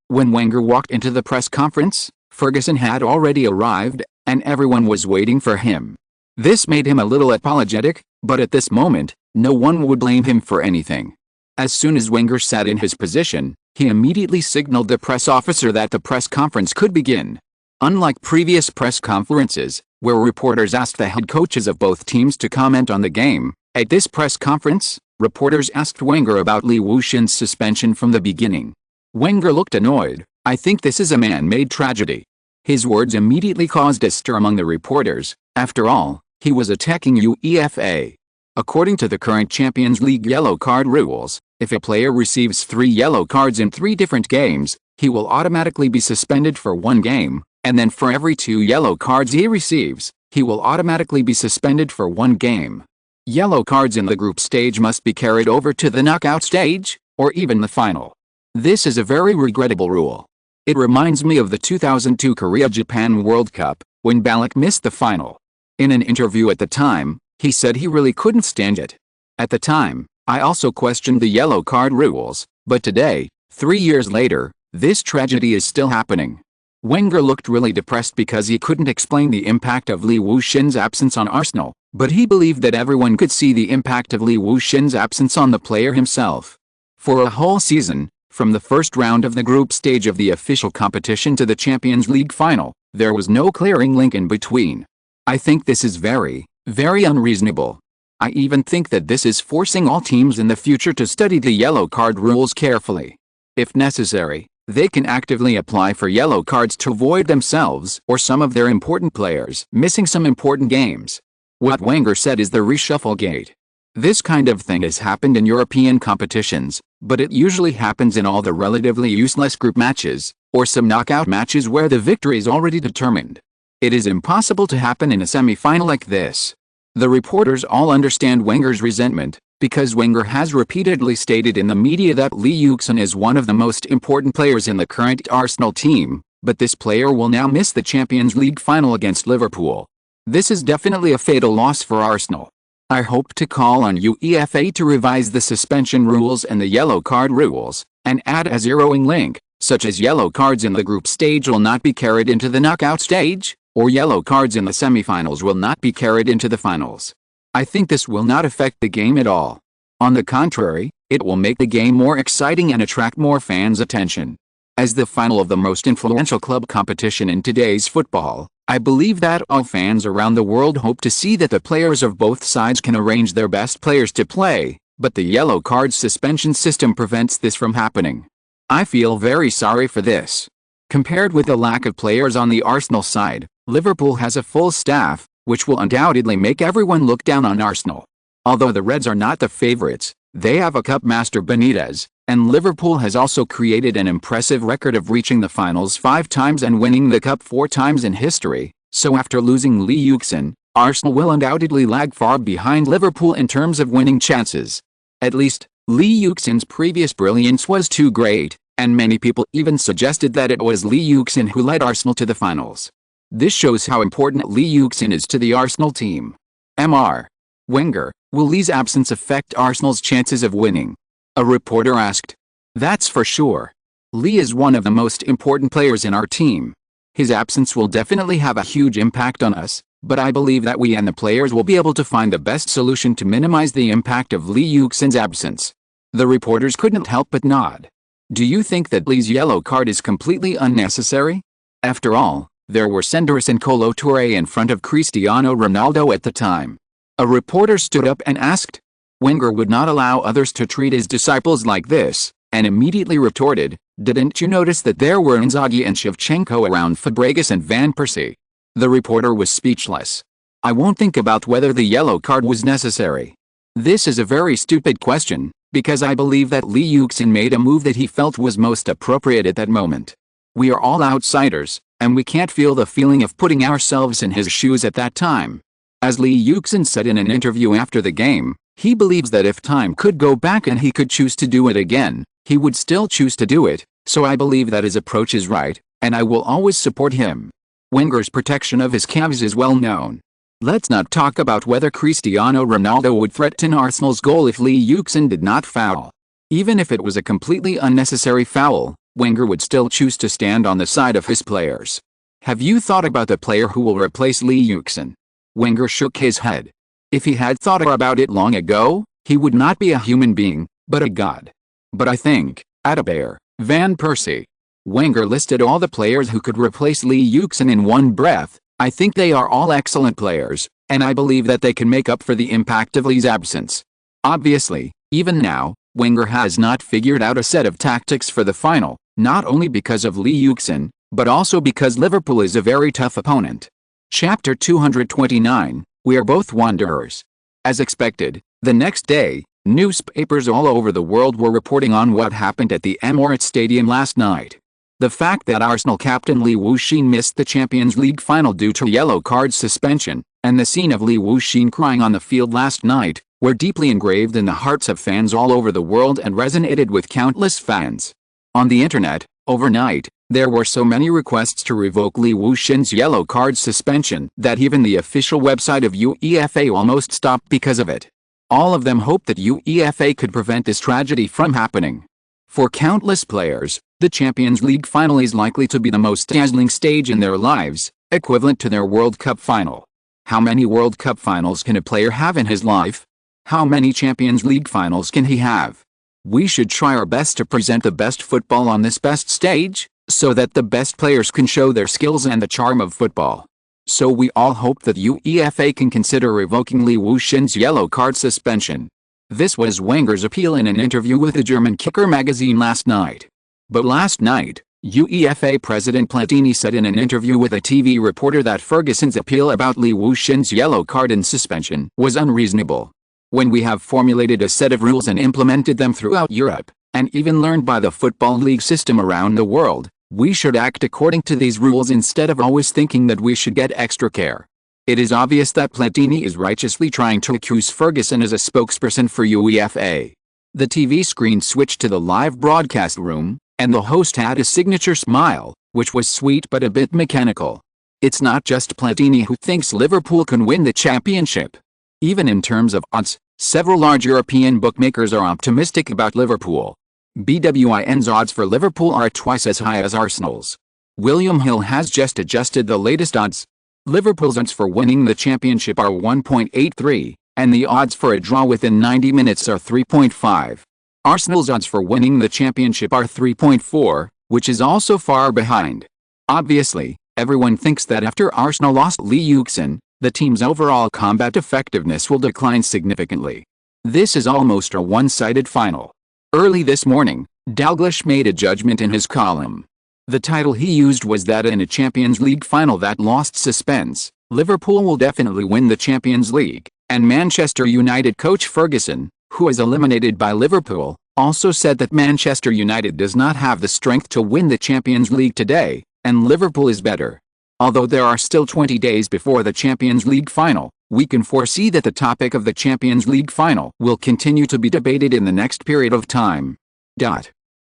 [SPEAKER 1] When Wenger walked into the press conference, Ferguson had already arrived, and everyone was waiting for him. This made him a little apologetic, but at this moment, no one would blame him for anything. As soon as Wenger sat in his position, he immediately signaled the press officer that the press conference could begin. Unlike previous press conferences, where reporters asked the head coaches of both teams to comment on the game, at this press conference, reporters asked Wenger about Li Wuxin's suspension from the beginning. Wenger looked annoyed. I think this is a man-made tragedy. His words immediately caused a stir among the reporters. After all, he was attacking UEFA. According to the current Champions League yellow card rules, if a player receives 3 yellow cards in 3 different games, he will automatically be suspended for 1 game, and then for every 2 yellow cards he receives, he will automatically be suspended for 1 game. Yellow cards in the group stage must be carried over to the knockout stage, or even the final. This is a very regrettable rule. It reminds me of the 2002 Korea-Japan World Cup, when Ballack missed the final. In an interview at the time, he said he really couldn't stand it. At the time, I also questioned the yellow card rules, but today, 3 years later, this tragedy is still happening. Wenger looked really depressed because he couldn't explain the impact of Li Wuxin's absence on Arsenal, but he believed that everyone could see the impact of Li Wuxin's absence on the player himself. For a whole season, from the first round of the group stage of the official competition to the Champions League final, there was no clearing link in between. I think this is very, very unreasonable. I even think that this is forcing all teams in the future to study the yellow card rules carefully. If necessary, they can actively apply for yellow cards to avoid themselves or some of their important players missing some important games. What Wenger said is the reshuffle gate. This kind of thing has happened in European competitions, but it usually happens in all the relatively useless group matches, or some knockout matches where the victory is already determined. It is impossible to happen in a semi-final like this. The reporters all understand Wenger's resentment, because Wenger has repeatedly stated in the media that Li Yuxin is one of the most important players in the current Arsenal team, but this player will now miss the Champions League final against Liverpool. This is definitely a fatal loss for Arsenal. I hope to call on UEFA to revise the suspension rules and the yellow card rules, and add a zeroing link, such as yellow cards in the group stage will not be carried into the knockout stage, or yellow cards in the semifinals will not be carried into the finals. I think this will not affect the game at all. On the contrary, it will make the game more exciting and attract more fans' attention. As the final of the most influential club competition in today's football, I believe that all fans around the world hope to see that the players of both sides can arrange their best players to play, but the yellow card suspension system prevents this from happening. I feel very sorry for this. Compared with the lack of players on the Arsenal side, Liverpool has a full staff, which will undoubtedly make everyone look down on Arsenal. Although the Reds are not the favorites, they have a cup master Benitez, and Liverpool has also created an impressive record of reaching the finals 5 times and winning the cup 4 times in history, so after losing Li Yuxin, Arsenal will undoubtedly lag far behind Liverpool in terms of winning chances. At least, Li Yuxin's previous brilliance was too great, and many people even suggested that it was Li Yuxin who led Arsenal to the finals. This shows how important Li Yuxin is to the Arsenal team. Mr. Wenger, will Li's absence affect Arsenal's chances of winning? A reporter asked. That's for sure. Li is one of the most important players in our team. His absence will definitely have a huge impact on us, but I believe that we and the players will be able to find the best solution to minimize the impact of Li Yuxin's absence. The reporters couldn't help but nod. Do you think that Li's yellow card is completely unnecessary? After all, there were Senderos and Kolo Touré in front of Cristiano Ronaldo at the time. A reporter stood up and asked. Wenger would not allow others to treat his disciples like this, and immediately retorted, didn't you notice that there were Inzaghi and Shevchenko around Fabregas and Van Persie? The reporter was speechless. I won't think about whether the yellow card was necessary. This is a very stupid question, because I believe that Li Yuxin made a move that he felt was most appropriate at that moment. We are all outsiders, and we can't feel the feeling of putting ourselves in his shoes at that time. As Lee Yuxin said in an interview after the game, he believes that if time could go back and he could choose to do it again, he would still choose to do it, so I believe that his approach is right, and I will always support him. Wenger's protection of his calves is well known. Let's not talk about whether Cristiano Ronaldo would threaten Arsenal's goal if Lee Yuxin did not foul. Even if it was a completely unnecessary foul, Wenger would still choose to stand on the side of his players. Have you thought about the player who will replace Lee Yuxin? Wenger shook his head. If he had thought about it long ago, he would not be a human being, but a god. But I think, Adebayor, Van Persie. Wenger listed all the players who could replace Lee Yuxin in one breath. I think they are all excellent players, and I believe that they can make up for the impact of Lee's absence. Obviously, even now, Wenger has not figured out a set of tactics for the final, not only because of Lee Yuxin, but also because Liverpool is a very tough opponent. Chapter 229, We Are Both Wanderers. As expected, the next day, newspapers all over the world were reporting on what happened at the Emirates Stadium last night. The fact that Arsenal captain Lee Yuxin missed the Champions League final due to yellow card suspension, and the scene of Lee Yuxin crying on the field last night, were deeply engraved in the hearts of fans all over the world and resonated with countless fans. On the internet, overnight, there were so many requests to revoke Lee Yuxin's yellow card suspension that even the official website of UEFA almost stopped because of it. All of them hoped that UEFA could prevent this tragedy from happening. For countless players, the Champions League final is likely to be the most dazzling stage in their lives, equivalent to their World Cup final. How many World Cup finals can a player have in his life? How many Champions League finals can he have? We should try our best to present the best football on this best stage, so that the best players can show their skills and the charm of football. So we all hope that UEFA can consider revoking Lee Yuxin's yellow card suspension. This was Wenger's appeal in an interview with the German Kicker magazine last night. But last night, UEFA President Platini said in an interview with a TV reporter that Ferguson's appeal about Lee Yuxin's yellow card and suspension was unreasonable. When we have formulated a set of rules and implemented them throughout Europe, and even learned by the Football League system around the world, we should act according to these rules instead of always thinking that we should get extra care. It is obvious that Platini is righteously trying to accuse Ferguson as a spokesperson for UEFA. The TV screen switched to the live broadcast room, and the host had a signature smile, which was sweet but a bit mechanical. It's not just Platini who thinks Liverpool can win the championship. Even in terms of odds, several large European bookmakers are optimistic about Liverpool. BWIN's odds for Liverpool are twice as high as Arsenal's. William Hill has just adjusted the latest odds. Liverpool's odds for winning the championship are 1.83, and the odds for a draw within 90 minutes are 3.5. Arsenal's odds for winning the championship are 3.4, which is also far behind. Obviously, everyone thinks that after Arsenal lost Lee Yuxin, the team's overall combat effectiveness will decline significantly. This is almost a one-sided final. Early this morning, Dalglish made a judgment in his column. The title he used was that in a Champions League final that lost suspense, Liverpool will definitely win the Champions League, and Manchester United coach Ferguson, who was eliminated by Liverpool, also said that Manchester United does not have the strength to win the Champions League today, and Liverpool is better. Although there are still 20 days before the Champions League final, we can foresee that the topic of the Champions League final will continue to be debated in the next period of time.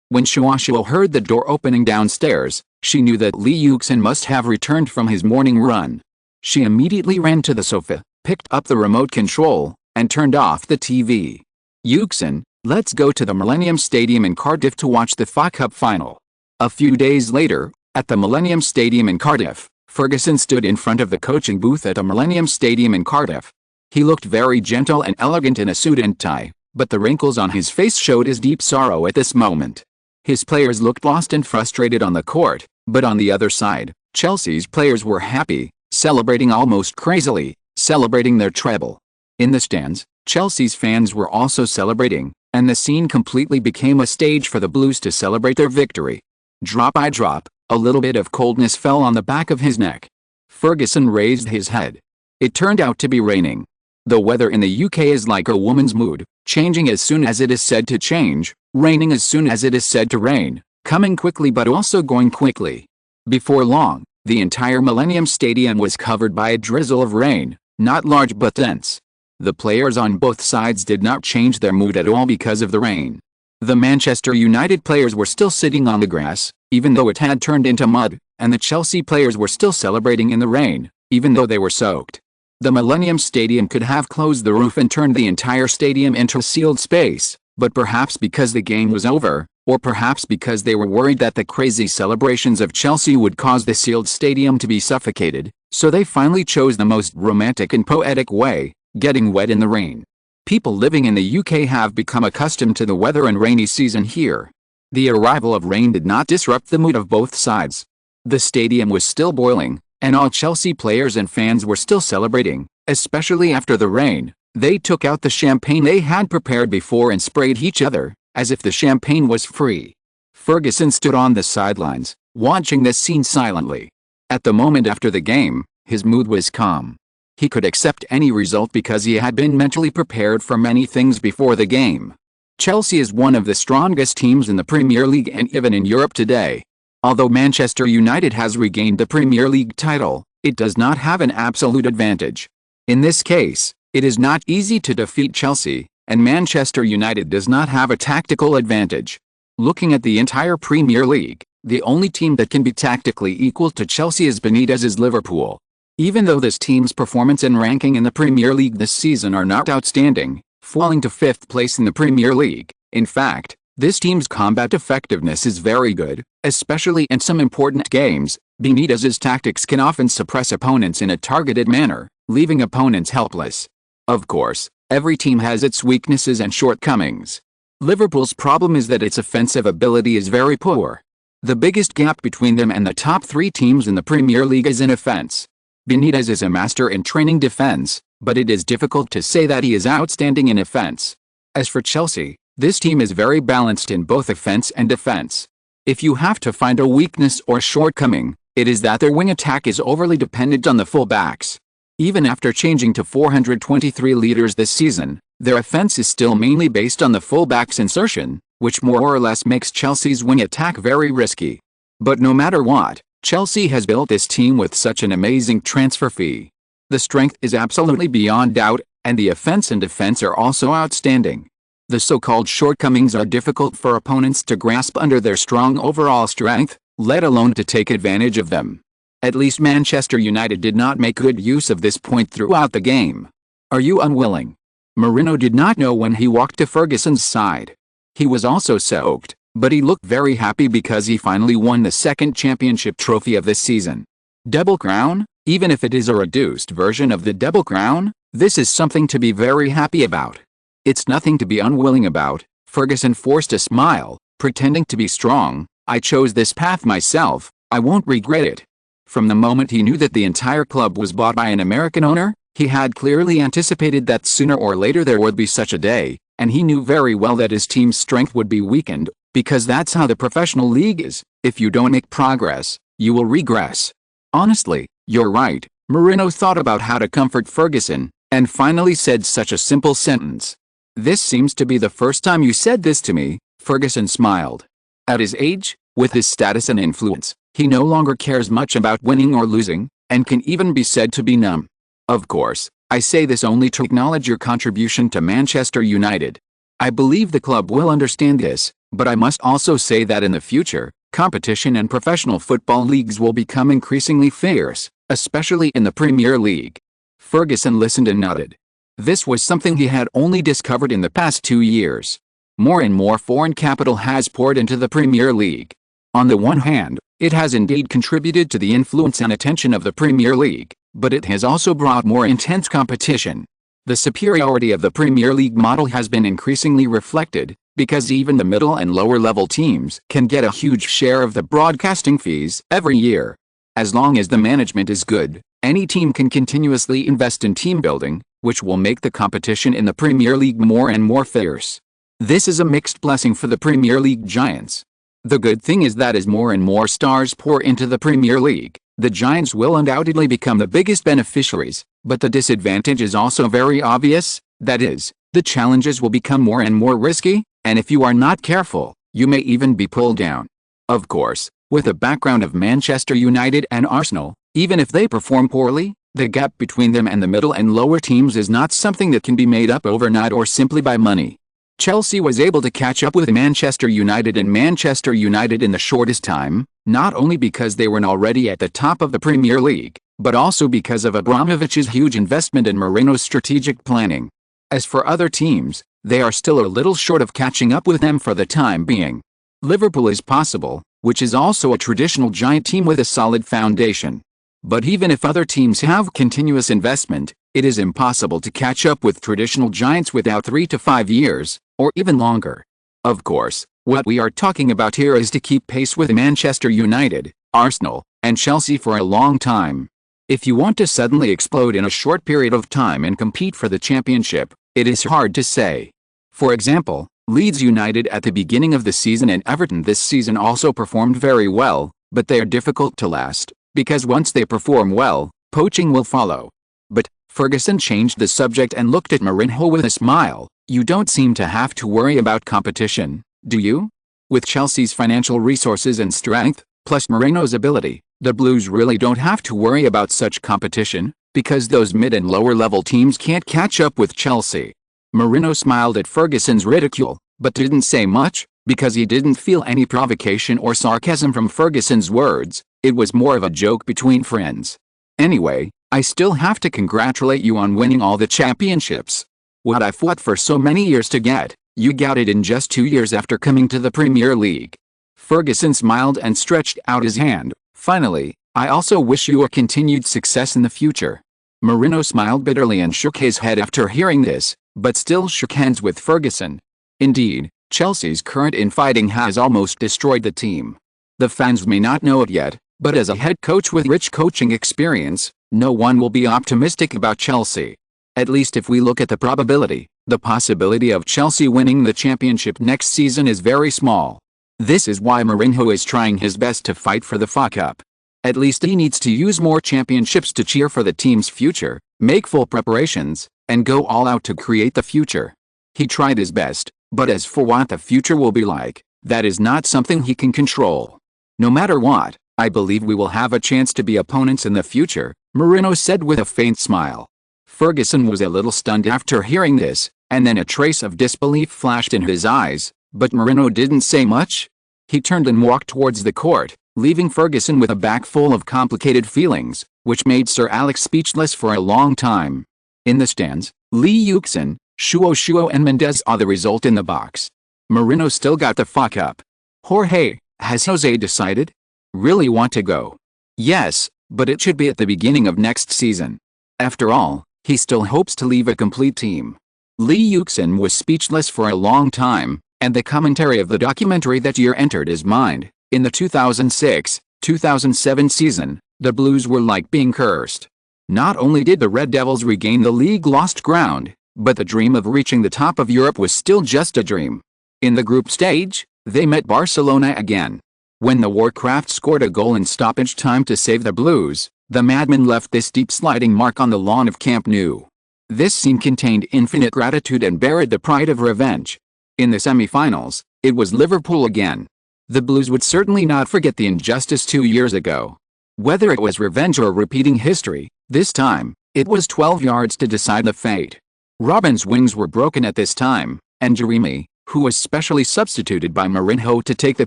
[SPEAKER 1] When Shuashuo heard the door opening downstairs, she knew that Lee Yuxin must have returned from his morning run. She immediately ran to the sofa, picked up the remote control, and turned off the TV. Yuxin, let's go to the Millennium Stadium in Cardiff to watch the FA Cup final. A few days later, at the Millennium Stadium in Cardiff, Ferguson stood in front of the coaching booth at a Millennium Stadium in Cardiff. He looked very gentle and elegant in a suit and tie, but the wrinkles on his face showed his deep sorrow at this moment. His players looked lost and frustrated on the court, but on the other side, Chelsea's players were happy, celebrating almost crazily, celebrating their treble. In the stands, Chelsea's fans were also celebrating, and the scene completely became a stage for the Blues to celebrate their victory. Drop by drop, a little bit of coldness fell on the back of his neck. Ferguson raised his head. It turned out to be raining. The weather in the UK is like a woman's mood, changing as soon as it is said to change, raining as soon as it is said to rain, coming quickly but also going quickly. Before long, The entire Millennium Stadium was covered by a drizzle of rain, not large but dense. The players on both sides did not change their mood at all because of the rain. The Manchester United players were still sitting on the grass, even though it had turned into mud, and the Chelsea players were still celebrating in the rain, even though they were soaked. The Millennium Stadium could have closed the roof and turned the entire stadium into a sealed space, but perhaps because the game was over, or perhaps because they were worried that the crazy celebrations of Chelsea would cause the sealed stadium to be suffocated, so they finally chose the most romantic and poetic way, getting wet in the rain. People living in the UK have become accustomed to the weather and rainy season here. The arrival of rain did not disrupt the mood of both sides. The stadium was still boiling, and all Chelsea players and fans were still celebrating, especially after the rain. They took out the champagne they had prepared before and sprayed each other, as if the champagne was free. Ferguson stood on the sidelines, watching this scene silently. At the moment after the game, his mood was calm. He could accept any result because he had been mentally prepared for many things before the game. Chelsea is one of the strongest teams in the Premier League and even in Europe today. Although Manchester United has regained the Premier League title, it does not have an absolute advantage. In this case, it is not easy to defeat Chelsea, and Manchester United does not have a tactical advantage. Looking at the entire Premier League, the only team that can be tactically equal to Chelsea is Benitez's Liverpool. Even though this team's performance and ranking in the Premier League this season are not outstanding, falling to 5th place in the Premier League, in fact, this team's combat effectiveness is very good, especially in some important games. Benitez's tactics can often suppress opponents in a targeted manner, leaving opponents helpless. Of course, every team has its weaknesses and shortcomings. Liverpool's problem is that its offensive ability is very poor. The biggest gap between them and the top 3 teams in the Premier League is in offense. Benitez is a master in training defense, but it is difficult to say that he is outstanding in offense. As for Chelsea, this team is very balanced in both offense and defense. If you have to find a weakness or shortcoming, it is that their wing attack is overly dependent on the fullbacks. Even after changing to 423 liters this season, their offense is still mainly based on the fullback's insertion, which more or less makes Chelsea's wing attack very risky. But no matter what, Chelsea has built this team with such an amazing transfer fee. The strength is absolutely beyond doubt, and the offense and defense are also outstanding. The so-called shortcomings are difficult for opponents to grasp under their strong overall strength, let alone to take advantage of them. At least Manchester United did not make good use of this point throughout the game. Are you unwilling? Mourinho did not know when he walked to Ferguson's side. He was also soaked, but he looked very happy because he finally won the 2nd championship trophy of this season. Double crown? Even if it is a reduced version of the double crown, this is something to be very happy about. It's nothing to be unwilling about. Ferguson forced a smile, pretending to be strong. I chose this path myself, I won't regret it. From the moment he knew that the entire club was bought by an American owner, he had clearly anticipated that sooner or later there would be such a day, and he knew very well that his team's strength would be weakened, because that's how the professional league is. If you don't make progress, you will regress. Honestly, you're right. Mourinho thought about how to comfort Ferguson, and finally said such a simple sentence. This seems to be the first time you said this to me. Ferguson smiled. At his age, with his status and influence, he no longer cares much about winning or losing, and can even be said to be numb. Of course, I say this only to acknowledge your contribution to Manchester United. I believe the club will understand this, but I must also say that in the future, competition and professional football leagues will become increasingly fierce, especially in the Premier League. Ferguson listened and nodded. This was something he had only discovered in the past 2 years. More and more foreign capital has poured into the Premier League. On the one hand, it has indeed contributed to the influence and attention of the Premier League, but it has also brought more intense competition. The superiority of the Premier League model has been increasingly reflected, because even the middle and lower level teams can get a huge share of the broadcasting fees every year. As long as the management is good, any team can continuously invest in team building, which will make the competition in the Premier League more and more fierce. This is a mixed blessing for the Premier League giants. The good thing is that as more and more stars pour into the Premier League, the giants will undoubtedly become the biggest beneficiaries, but the disadvantage is also very obvious, that is, the challenges will become more and more risky, and if you are not careful, you may even be pulled down. Of course, With a background of Manchester United and Arsenal, even if they perform poorly, the gap between them and the middle and lower teams is not something that can be made up overnight or simply by money. Chelsea was able to catch up with Manchester United in the shortest time, not only because they were already at the top of the Premier League, but also because of Abramovich's huge investment and Mourinho's strategic planning. As for other teams, they are still a little short of catching up with them for the time being. Liverpool is possible, which is also a traditional giant team with a solid foundation. But even if other teams have continuous investment, it is impossible to catch up with traditional giants without 3 to 5 years, or even longer. Of course, what we are talking about here is to keep pace with Manchester United, Arsenal, and Chelsea for a long time. If you want to suddenly explode in a short period of time and compete for the championship, it is hard to say. For example, Leeds United at the beginning of the season and Everton this season also performed very well, but they are difficult to last, because once they perform well, poaching will follow. But Ferguson changed the subject and looked at Mourinho with a smile. You don't seem to have to worry about competition, do you? With Chelsea's financial resources and strength, plus Mourinho's ability, the Blues really don't have to worry about such competition, because those mid and lower level teams can't catch up with Chelsea. Mourinho smiled at Ferguson's ridicule, but didn't say much, because he didn't feel any provocation or sarcasm from Ferguson's words. It was more of a joke between friends. Anyway, I still have to congratulate you on winning all the championships. What I fought for so many years to get, you got it in just 2 years after coming to the Premier League. Ferguson smiled and stretched out his hand. Finally, I also wish you a continued success in the future. Mourinho smiled bitterly and shook his head after hearing this, but still shook hands with Ferguson. Indeed, Chelsea's current infighting has almost destroyed the team. The fans may not know it yet, but as a head coach with rich coaching experience, no one will be optimistic about Chelsea. At least if we look at the probability, the possibility of Chelsea winning the championship next season is very small. This is why Mourinho is trying his best to fight for the FA Cup. At least he needs to use more championships to cheer for the team's future, make full preparations, and go all out to create the future. He tried his best, but as for what the future will be like, that is not something he can control. No matter what, I believe we will have a chance to be opponents in the future, Mourinho said with a faint smile. Ferguson was a little stunned after hearing this, and then a trace of disbelief flashed in his eyes, but Mourinho didn't say much. He turned and walked towards the court, leaving Ferguson with a back full of complicated feelings, which made Sir Alex speechless for a long time. In the stands, Lee Yuxin, Shuo and Mendes are the result in the box. Mourinho still got the FA Cup. Jorge, has Jose decided? Really want to go? Yes, but it should be at the beginning of next season. After all, he still hopes to leave a complete team. Lee Yuxin was speechless for a long time, and the commentary of the documentary that year entered his mind. In the 2006-2007 season, the Blues were like being cursed. Not only did the Red Devils regain the league lost ground, but the dream of reaching the top of Europe was still just a dream. In the group stage, they met Barcelona again. When the Warcraft scored a goal in stoppage time to save the Blues, the madman left this deep sliding mark on the lawn of Camp Nou. This scene contained infinite gratitude and buried the pride of revenge. In the semi-finals, it was Liverpool again. The Blues would certainly not forget the injustice 2 years ago. Whether it was revenge or repeating history, this time, it was 12 yards to decide the fate. Robben's wings were broken at this time, and Jeremy, who was specially substituted by Mourinho to take the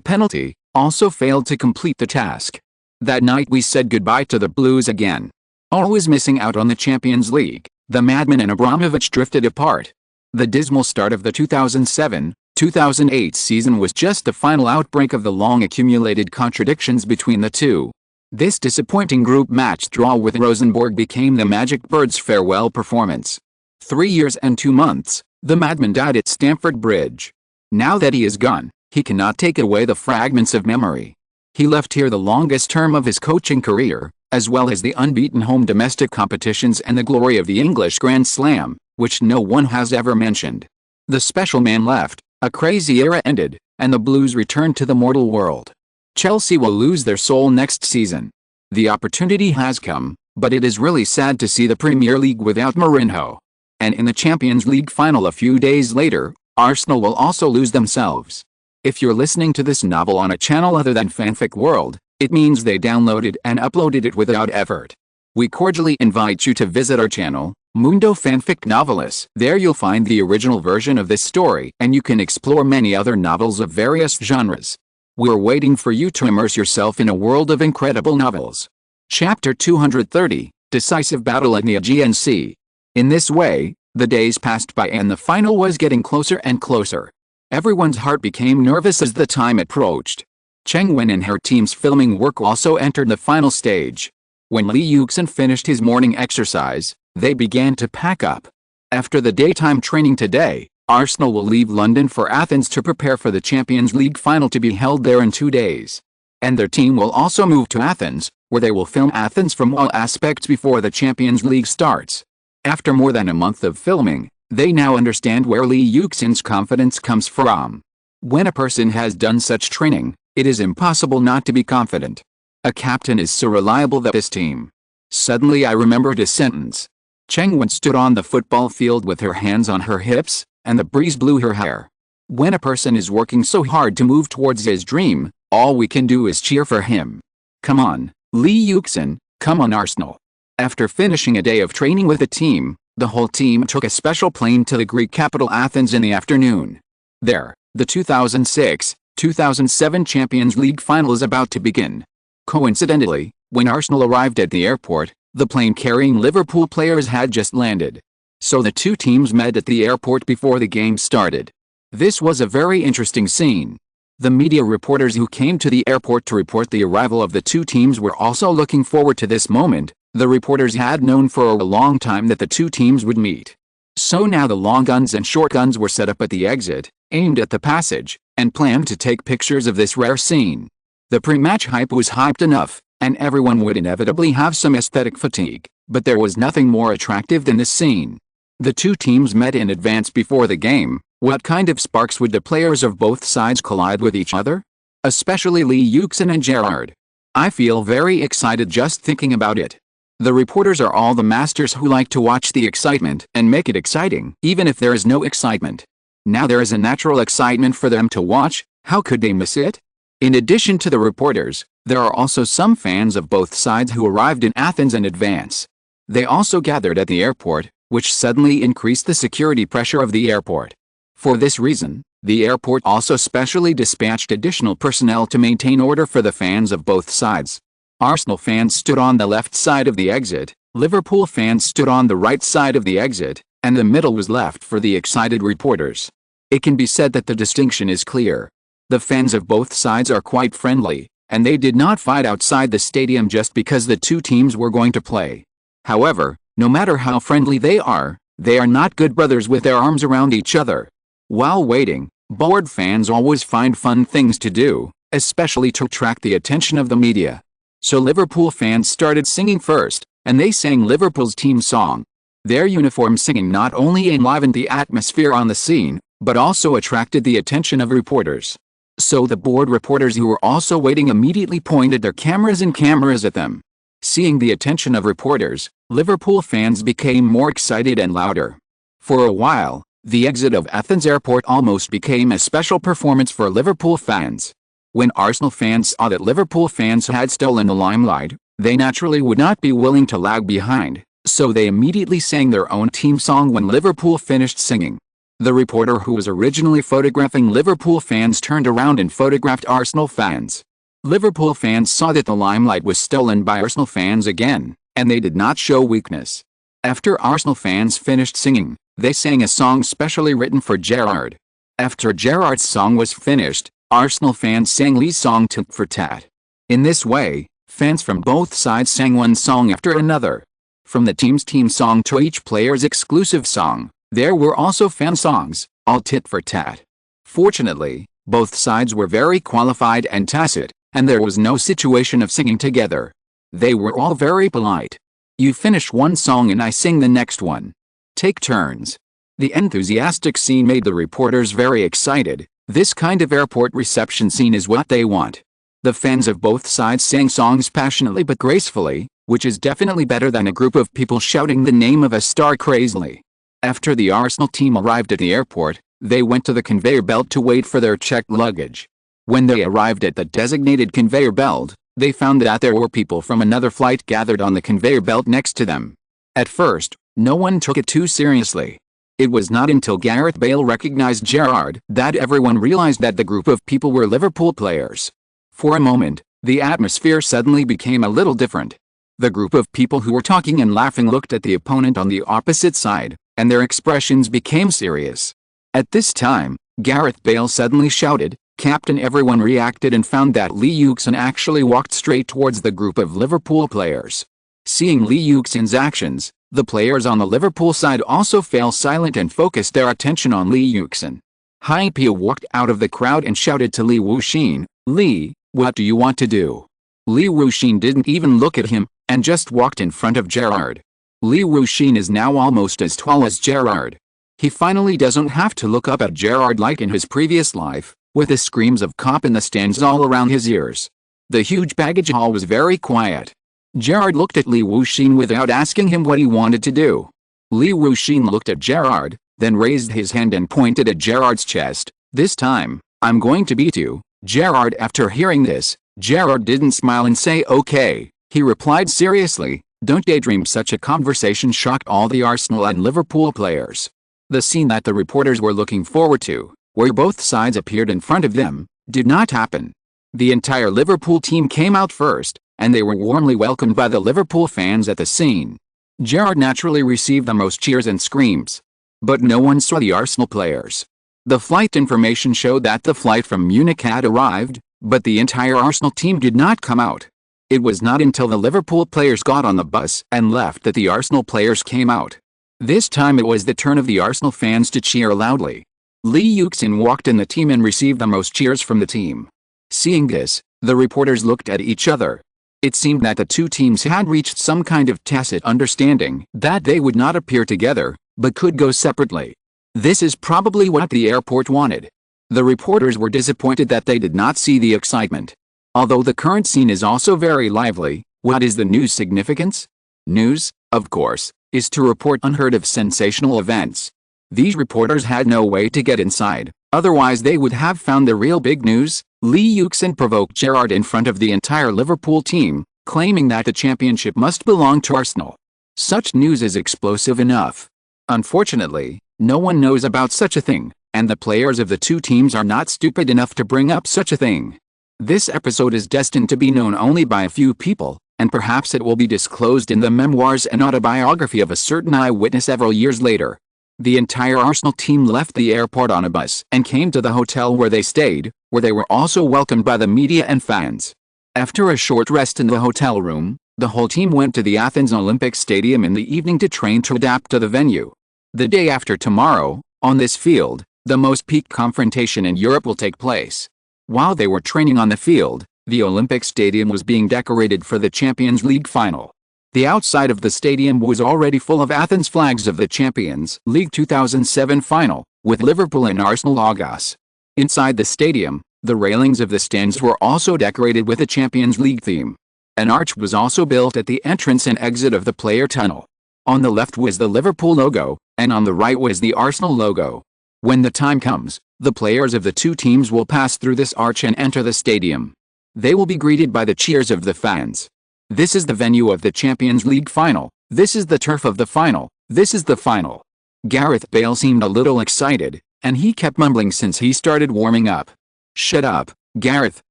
[SPEAKER 1] penalty, also failed to complete the task. That night we said goodbye to the Blues again. Always missing out on the Champions League, the madman and Abramovich drifted apart. The dismal start of the 2007-2008 season was just the final outbreak of the long-accumulated contradictions between the two. This disappointing group match draw with Rosenborg became the Magic Birds' farewell performance. 3 years and 2 months, the madman died at Stamford Bridge. Now that he is gone, he cannot take away the fragments of memory. He left here the longest term of his coaching career, as well as the unbeaten home domestic competitions and the glory of the English Grand Slam, which no one has ever mentioned. The special man left, a crazy era ended, and the Blues returned to the mortal world. Chelsea will lose their soul next season. The opportunity has come, but it is really sad to see the Premier League without Mourinho. And in the Champions League final a few days later, Arsenal will also lose themselves. If you're listening to this novel on a channel other than Fanfic World, it means they downloaded and uploaded it without effort. We cordially invite you to visit our channel, Mundo Fanfic Novelis. There you'll find the original version of this story, and you can explore many other novels of various genres. We're waiting for you to immerse yourself in a world of incredible novels. Chapter 230, Decisive Battle in the Aegean Sea. In this way, the days passed by and the final was getting closer and closer. Everyone's heart became nervous as the time approached. Cheng Wen and her team's filming work also entered the final stage. When Li Yuxin finished his morning exercise, they began to pack up. After the daytime training today, Arsenal will leave London for Athens to prepare for the Champions League final to be held there in 2 days. And their team will also move to Athens, where they will film Athens from all aspects before the Champions League starts. After more than a month of filming, they now understand where Li Yuxin's confidence comes from. When a person has done such training, it is impossible not to be confident. A captain is so reliable that this team. Suddenly I remembered a sentence. Cheng Wen stood on the football field with her hands on her hips, and the breeze blew her hair. When a person is working so hard to move towards his dream, all we can do is cheer for him. Come on, Li Yuxin, come on Arsenal. After finishing a day of training with the team, the whole team took a special plane to the Greek capital Athens in the afternoon. There, the 2006-2007 Champions League final is about to begin. Coincidentally, when Arsenal arrived at the airport, the plane carrying Liverpool players had just landed. So the two teams met at the airport before the game started. This was a very interesting scene. The media reporters who came to the airport to report the arrival of the two teams were also looking forward to this moment. The reporters had known for a long time that the two teams would meet. So now the long guns and short guns were set up at the exit, aimed at the passage, and planned to take pictures of this rare scene. The pre-match hype was hyped enough, and everyone would inevitably have some aesthetic fatigue, but there was nothing more attractive than this scene. The two teams met in advance before the game. What kind of sparks would the players of both sides collide with each other? Especially Li Yuxin and Gerard. I feel very excited just thinking about it. The reporters are all the masters who like to watch the excitement and make it exciting, even if there is no excitement. Now there is a natural excitement for them to watch. How could they miss it? In addition to the reporters, there are also some fans of both sides who arrived in Athens in advance. They also gathered at the airport, which suddenly increased the security pressure of the airport. For this reason, the airport also specially dispatched additional personnel to maintain order for the fans of both sides. Arsenal fans stood on the left side of the exit, Liverpool fans stood on the right side of the exit, and the middle was left for the excited reporters. It can be said that the distinction is clear. The fans of both sides are quite friendly, and they did not fight outside the stadium just because the two teams were going to play. However, no matter how friendly they are not good brothers with their arms around each other. While waiting, bored fans always find fun things to do, especially to attract the attention of the media. So Liverpool fans started singing first, and they sang Liverpool's team song. Their uniform singing not only enlivened the atmosphere on the scene, but also attracted the attention of reporters. So the bored reporters who were also waiting immediately pointed their cameras at them. Seeing the attention of reporters, Liverpool fans became more excited and louder. For a while, the exit of Athens airport almost became a special performance for Liverpool fans. When Arsenal fans saw that Liverpool fans had stolen the limelight, they naturally would not be willing to lag behind, so they immediately sang their own team song when Liverpool finished singing. The reporter who was originally photographing Liverpool fans turned around and photographed Arsenal fans. Liverpool fans saw that the limelight was stolen by Arsenal fans again, and they did not show weakness. After Arsenal fans finished singing, they sang a song specially written for Gerard. After Gerard's song was finished, Arsenal fans sang Li's song tit for tat. In this way, fans from both sides sang one song after another. From the team's team song to each player's exclusive song, there were also fan songs, all tit for tat. Fortunately, both sides were very qualified and tacit, and there was no situation of singing together. They were all very polite. You finish one song and I sing the next one. Take turns. The enthusiastic scene made the reporters very excited. This kind of airport reception scene is what they want. The fans of both sides sang songs passionately but gracefully, which is definitely better than a group of people shouting the name of a star crazily. After the Arsenal team arrived at the airport, They went to the conveyor belt to wait for their checked luggage. When they arrived at the designated conveyor belt, they found that there were people from another flight gathered on the conveyor belt next to them. At first, no one took it too seriously. It was not until Gareth Bale recognized Gerrard that everyone realized that the group of people were Liverpool players. For a moment, the atmosphere suddenly became a little different. The group of people who were talking and laughing looked at the opponent on the opposite side, and their expressions became serious. At this time, Gareth Bale suddenly shouted, "Captain!" Everyone reacted and found that Lee Yuxin actually walked straight towards the group of Liverpool players. Seeing Lee Yuxin's actions, the players on the Liverpool side also fell silent and focused their attention on Lee Yuxin. Hypia walked out of the crowd and shouted to Lee Wuxin, "Lee, what do you want to do?" Lee Wuxin didn't even look at him, and just walked in front of Gerrard. Lee Wuxin is now almost as tall as Gerrard. He finally doesn't have to look up at Gerrard like in his previous life, with the screams of "cop" in the stands all around his ears. The huge baggage hall was very quiet. Gerrard looked at Lee Wuxin without asking him what he wanted to do. Lee Wuxin looked at Gerrard, then raised his hand and pointed at Gerrard's chest. "This time, I'm going to beat you, Gerrard." After hearing this, Gerrard didn't smile and say okay. He replied seriously, "Don't daydream." Such a conversation shocked all the Arsenal and Liverpool players. The scene that the reporters were looking forward to, where both sides appeared in front of them, did not happen. The entire Liverpool team came out first, and they were warmly welcomed by the Liverpool fans at the scene. Gerrard naturally received the most cheers and screams. But no one saw the Arsenal players. The flight information showed that the flight from Munich had arrived, but the entire Arsenal team did not come out. It was not until the Liverpool players got on the bus and left that the Arsenal players came out. This time it was the turn of the Arsenal fans to cheer loudly. Lee Yuxin walked in the team and received the most cheers from the team. Seeing this, the reporters looked at each other. It seemed that the two teams had reached some kind of tacit understanding that they would not appear together, but could go separately. This is probably what the airport wanted. The reporters were disappointed that they did not see the excitement. Although the current scene is also very lively, what is the news significance? News, of course, is to report unheard of sensational events. These reporters had no way to get inside, otherwise they would have found the real big news. Lee Yuxin provoked Gerrard in front of the entire Liverpool team, claiming that the championship must belong to Arsenal. Such news is explosive enough. Unfortunately, no one knows about such a thing, and the players of the two teams are not stupid enough to bring up such a thing. This episode is destined to be known only by a few people, and perhaps it will be disclosed in the memoirs and autobiography of a certain eyewitness several years later. The entire Arsenal team left the airport on a bus and came to the hotel where they stayed, where they were also welcomed by the media and fans. After a short rest in the hotel room, the whole team went to the Athens Olympic Stadium in the evening to train to adapt to the venue. The day after tomorrow, on this field, the most peak confrontation in Europe will take place. While they were training on the field, the Olympic Stadium was being decorated for the Champions League final. The outside of the stadium was already full of Athens flags of the Champions League 2007 final, with Liverpool and Arsenal logos. Inside the stadium, the railings of the stands were also decorated with a Champions League theme. An arch was also built at the entrance and exit of the player tunnel. On the left was the Liverpool logo, and on the right was the Arsenal logo. When the time comes, the players of the two teams will pass through this arch and enter the stadium. They will be greeted by the cheers of the fans. This is the venue of the Champions League final. This is the turf of the final. This is the final. Gareth Bale seemed a little excited, and he kept mumbling since he started warming up. "Shut up, Gareth,"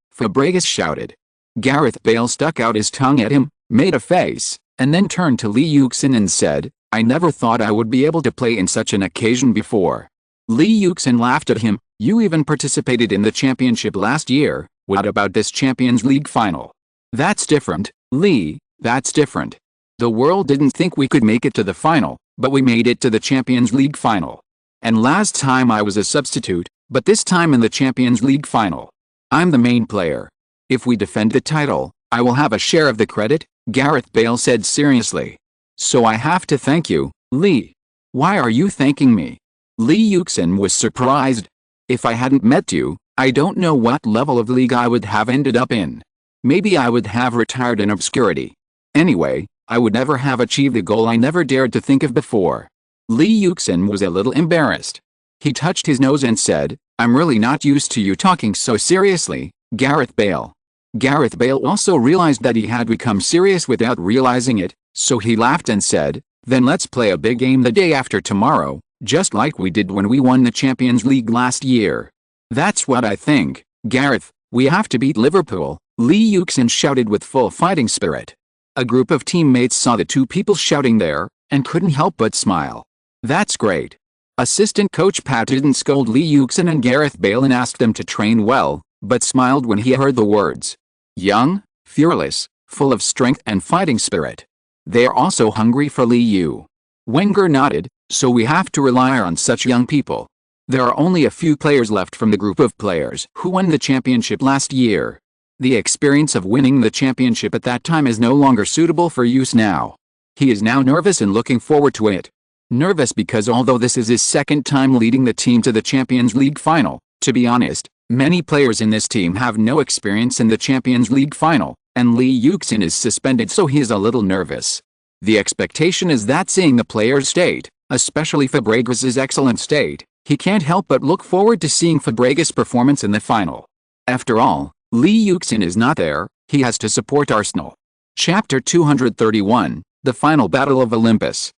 [SPEAKER 1] Fabregas shouted. Gareth Bale stuck out his tongue at him, made a face, and then turned to Lee Yuxin and said, "I never thought I would be able to play in such an occasion before." Lee Yuxin laughed at him. "You even participated in the championship last year. What about this Champions League final?" "That's different, Lee, that's different. The world didn't think we could make it to the final, but we made it to the Champions League final. And last time I was a substitute, but this time in the Champions League final, I'm the main player. If we defend the title, I will have a share of the credit," Gareth Bale said seriously. "So I have to thank you, Lee." "Why are you thanking me?" Lee Yuxin was surprised. "If I hadn't met you, I don't know what level of league I would have ended up in. Maybe I would have retired in obscurity. Anyway, I would never have achieved a goal I never dared to think of before." Lee Yuxin was a little embarrassed. He touched his nose and said, "I'm really not used to you talking so seriously, Gareth Bale." Gareth Bale also realized that he had become serious without realizing it, so he laughed and said, "Then let's play a big game the day after tomorrow, just like we did when we won the Champions League last year." "That's what I think, Gareth. We have to beat Liverpool," Lee Yuxin shouted with full fighting spirit. A group of teammates saw the two people shouting there, and couldn't help but smile. "That's great." Assistant coach Pat didn't scold Lee Yuxin and Gareth Bale and asked them to train well, but smiled when he heard the words. Young, fearless, full of strength and fighting spirit. They are also hungry for Lee Yu. Wenger nodded, "So we have to rely on such young people. There are only a few players left from the group of players who won the championship last year. The experience of winning the championship at that time is no longer suitable for use now. He is now nervous and looking forward to it. Nervous because although this is his second time leading the team to the Champions League final, to be honest, many players in this team have no experience in the Champions League final, and Lee Yuxin is suspended, so he is a little nervous. The expectation is that seeing the players' state, especially Fabregas's excellent state, he can't help but look forward to seeing Fabregas' performance in the final. After all, Lee Yuxin is not there, he has to support Arsenal." Chapter 231, The Final Battle of Olympus.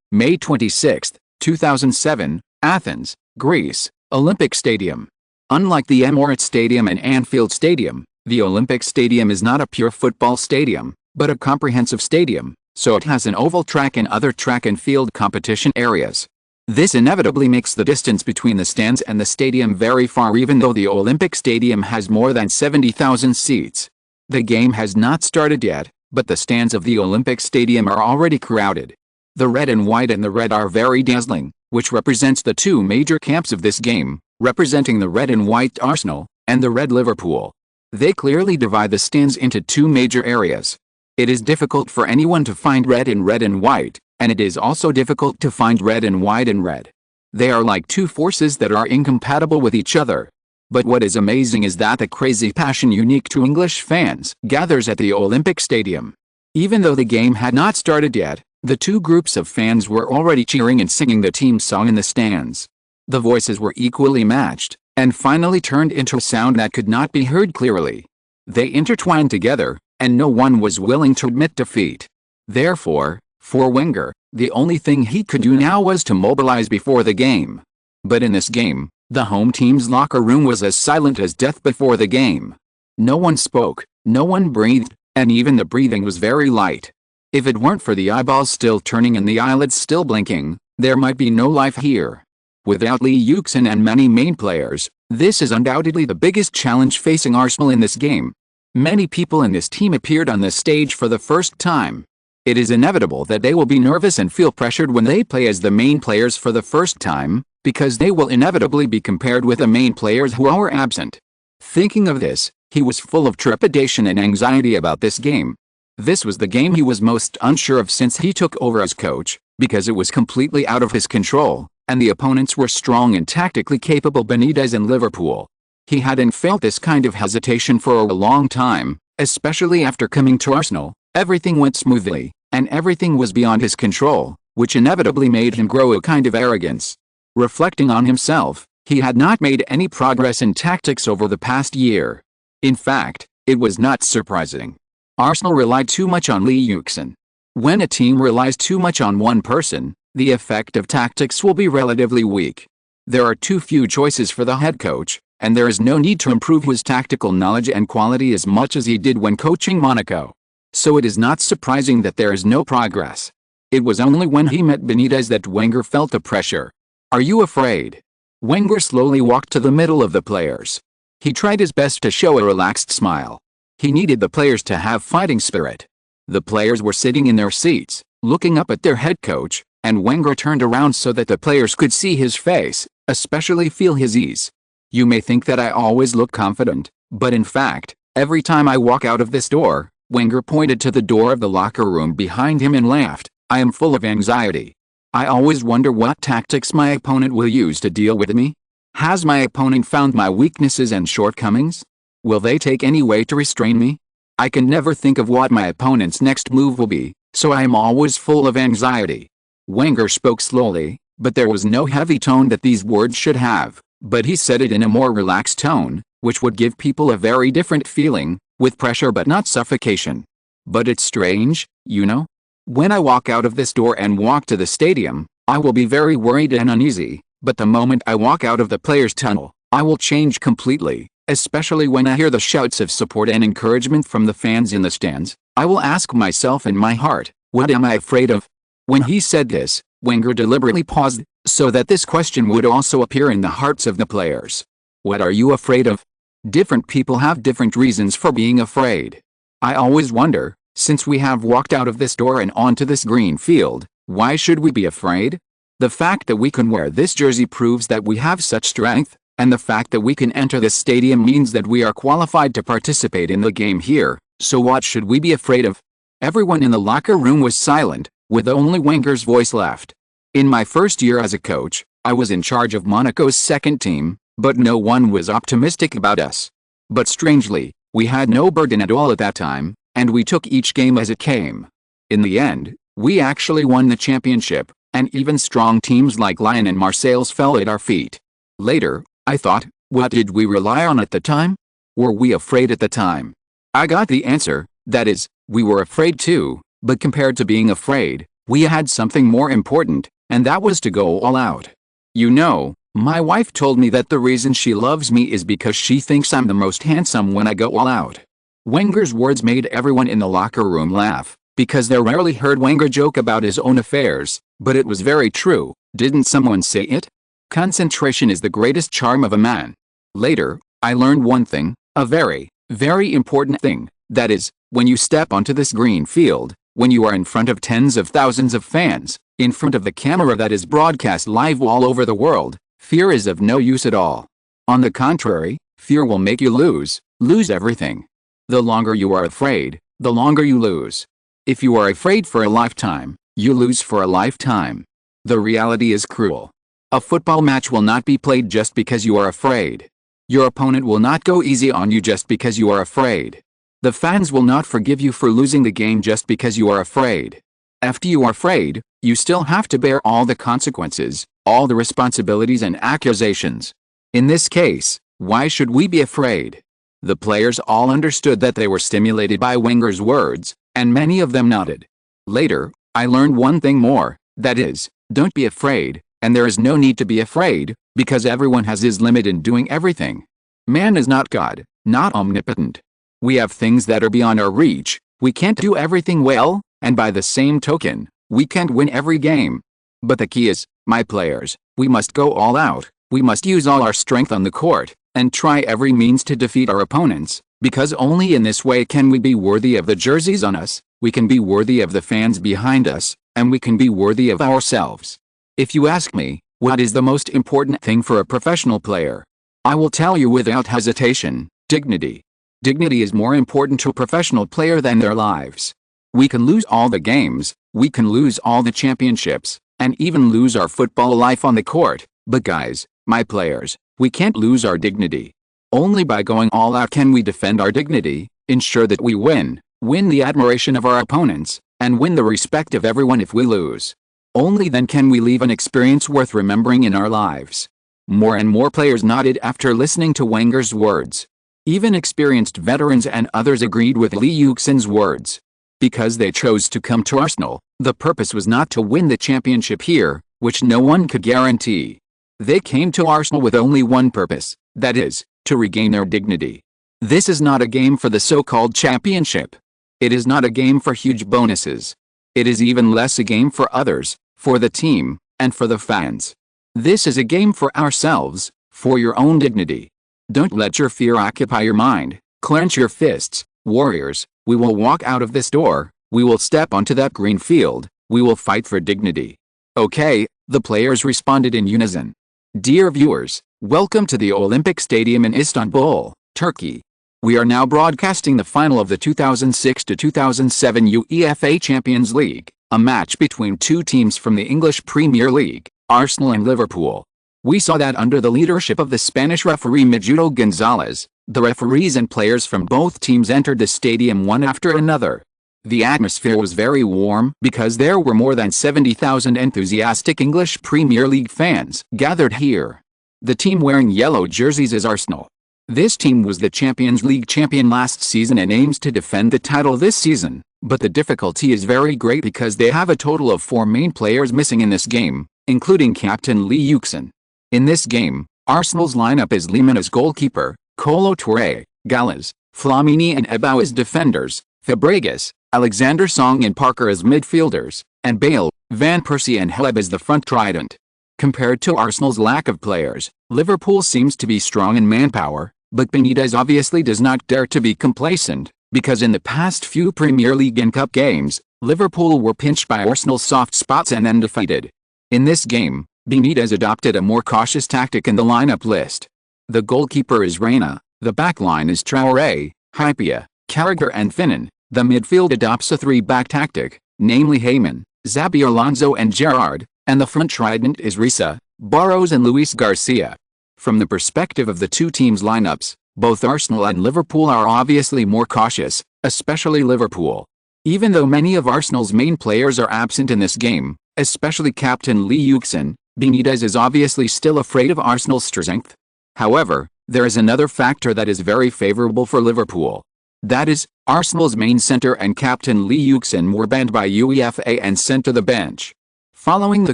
[SPEAKER 1] May 26, 2007, Athens, Greece, Olympic Stadium. Unlike the Emirates Stadium and Anfield Stadium, the Olympic Stadium is not a pure football stadium, but a comprehensive stadium, so it has an oval track and other track and field competition areas. This inevitably makes the distance between the stands and the stadium very far, even though the Olympic Stadium has more than 70,000 seats. The game has not started yet, but the stands of the Olympic Stadium are already crowded. The red and white and the red are very dazzling, which represents the two major camps of this game, representing the red and white Arsenal, and the red Liverpool. They clearly divide the stands into two major areas. It is difficult for anyone to find red and white, and it is also difficult to find red and white and red. They are like two forces that are incompatible with each other. But what is amazing is that the crazy passion unique to English fans gathers at the Olympic Stadium. Even though the game had not started yet, the two groups of fans were already cheering and singing the team song in the stands. The voices were equally matched, and finally turned into a sound that could not be heard clearly. They intertwined together, and no one was willing to admit defeat. Therefore, for Wenger, the only thing he could do now was to mobilize before the game. But in this game, the home team's locker room was as silent as death before the game. No one spoke, no one breathed, and even the breathing was very light. If it weren't for the eyeballs still turning and the eyelids still blinking, there might be no life here. Without Lee Yuxin and many main players, this is undoubtedly the biggest challenge facing Arsenal in this game. Many people in this team appeared on this stage for the first time. It is inevitable that they will be nervous and feel pressured when they play as the main players for the first time, because they will inevitably be compared with the main players who are absent. Thinking of this, he was full of trepidation and anxiety about this game. This was the game he was most unsure of since he took over as coach, because it was completely out of his control, and the opponents were strong and tactically capable Benitez and Liverpool. He hadn't felt this kind of hesitation for a long time, especially after coming to Arsenal. Everything went smoothly, and everything was beyond his control, which inevitably made him grow a kind of arrogance. Reflecting on himself, he had not made any progress in tactics over the past year. In fact, it was not surprising. Arsenal relied too much on Lee Yuxin. When a team relies too much on one person, the effect of tactics will be relatively weak. There are too few choices for the head coach, and there is no need to improve his tactical knowledge and quality as much as he did when coaching Monaco. So it is not surprising that there is no progress. It was only when he met Benitez that Wenger felt the pressure. "Are you afraid?" Wenger slowly walked to the middle of the players. He tried his best to show a relaxed smile. He needed the players to have fighting spirit. The players were sitting in their seats, looking up at their head coach, and Wenger turned around so that the players could see his face, especially feel his ease. "You may think that I always look confident, but in fact, every time I walk out of this door," Wenger pointed to the door of the locker room behind him and laughed, "I am full of anxiety. I always wonder what tactics my opponent will use to deal with me. Has my opponent found my weaknesses and shortcomings? Will they take any way to restrain me? I can never think of what my opponent's next move will be, so I am always full of anxiety." Wenger spoke slowly, But there was no heavy tone that these words should have, but he said it in a more relaxed tone, which would give people a very different feeling, with pressure but not suffocation. But it's strange, you know? When I walk out of this door and walk to the stadium, I will be very worried and uneasy, but the moment I walk out of the players' tunnel, I will change completely, especially when I hear the shouts of support and encouragement from the fans in the stands. I will ask myself in my heart, what am I afraid of? When he said this, Wenger deliberately paused, so that this question would also appear in the hearts of the players. What are you afraid of? Different people have different reasons for being afraid. I always wonder, since we have walked out of this door and onto this green field, why should we be afraid? The fact that we can wear this jersey proves that we have such strength, and the fact that we can enter this stadium means that we are qualified to participate in the game here, so what should we be afraid of? Everyone in the locker room was silent, with only Wenger's voice left. In my first year as a coach, I was in charge of Monaco's second team, but no one was optimistic about us. But strangely, we had no burden at all at that time, and we took each game as it came. In the end, we actually won the championship, and even strong teams like Lyon and Marseille fell at our feet. Later, I thought, what did we rely on at the time? Were we afraid at the time? I got the answer, that is, we were afraid too, but compared to being afraid, we had something more important, and that was to go all out. You know, my wife told me that the reason she loves me is because she thinks I'm the most handsome when I go all out. Wenger's words made everyone in the locker room laugh, because they rarely heard Wenger joke about his own affairs, but it was very true. Didn't someone say it? Concentration is the greatest charm of a man. Later, I learned one thing, a very, very important thing, that is, when you step onto this green field, when you are in front of tens of thousands of fans, in front of the camera that is broadcast live all over the world, fear is of no use at all. On the contrary, fear will make you lose everything. The longer you are afraid, the longer you lose. If you are afraid for a lifetime, you lose for a lifetime. The reality is cruel. A football match will not be played just because you are afraid. Your opponent will not go easy on you just because you are afraid. The fans will not forgive you for losing the game just because you are afraid. After you are afraid, you still have to bear all the consequences, all the responsibilities and accusations. In this case, why should we be afraid? The players all understood that they were stimulated by Wenger's words, and many of them nodded. Later, I learned one thing more, that is, don't be afraid, and there is no need to be afraid, because everyone has his limit in doing everything. Man is not God, not omnipotent. We have things that are beyond our reach, we can't do everything well, and by the same token, we can't win every game. But the key is, my players, we must go all out, we must use all our strength on the court, and try every means to defeat our opponents, because only in this way can we be worthy of the jerseys on us, we can be worthy of the fans behind us, and we can be worthy of ourselves. If you ask me, what is the most important thing for a professional player? I will tell you without hesitation, dignity. Dignity is more important to a professional player than their lives. We can lose all the games, we can lose all the championships, and even lose our football life on the court, but guys, my players, we can't lose our dignity. Only by going all out can we defend our dignity, ensure that we win the admiration of our opponents, and win the respect of everyone if we lose. Only then can we leave an experience worth remembering in our lives. More and more players nodded after listening to Wenger's words. Even experienced veterans and others agreed with Lee Yuxin's words. Because they chose to come to Arsenal, the purpose was not to win the championship here, which no one could guarantee. They came to Arsenal with only one purpose, that is, to regain their dignity. This is not a game for the so-called championship. It is not a game for huge bonuses. It is even less a game for others, for the team, and for the fans. This is a game for ourselves, for your own dignity. Don't let your fear occupy your mind, clench your fists, warriors, we will walk out of this door, we will step onto that green field, we will fight for dignity. Okay, the players responded in unison. Dear viewers, welcome to the Olympic Stadium in Istanbul, Turkey. We are now broadcasting the final of the 2006 to 2007 UEFA Champions League, a match between two teams from the English Premier League, Arsenal and Liverpool. We saw that under the leadership of the Spanish referee Miguel Gonzalez, the referees and players from both teams entered the stadium one after another. The atmosphere was very warm because there were more than 70,000 enthusiastic English Premier League fans gathered here. The team wearing yellow jerseys is Arsenal. This team was the Champions League champion last season and aims to defend the title this season, but the difficulty is very great because they have a total of 4 main players missing in this game, including captain Lee Yuxin. In this game, Arsenal's lineup is Lehmann as goalkeeper, Kolo Touré, Gallas, Flamini and Ebou as defenders, Fabregas, Alexander Song and Parker as midfielders, and Bale, Van Persie and Hleb as the front trident. Compared to Arsenal's lack of players, Liverpool seems to be strong in manpower, but Benitez obviously does not dare to be complacent, because in the past few Premier League and Cup games, Liverpool were pinched by Arsenal's soft spots and then defeated. In this game, Benitez adopted a more cautious tactic in the lineup list. The goalkeeper is Reina, the backline is Traoré, Hypia, Carragher and Finnan. The midfield adopts a 3-back tactic, namely Heyman, Xabi Alonso and Gerrard, and the front trident is Risa, Barros and Luis Garcia. From the perspective of the two teams' lineups, both Arsenal and Liverpool are obviously more cautious, especially Liverpool. Even though many of Arsenal's main players are absent in this game, especially captain Lee Yuxin, Benitez is obviously still afraid of Arsenal's strength. However, there is another factor that is very favorable for Liverpool. That is, Arsenal's main centre and captain Lee Yuxin were banned by UEFA and sent to the bench. Following the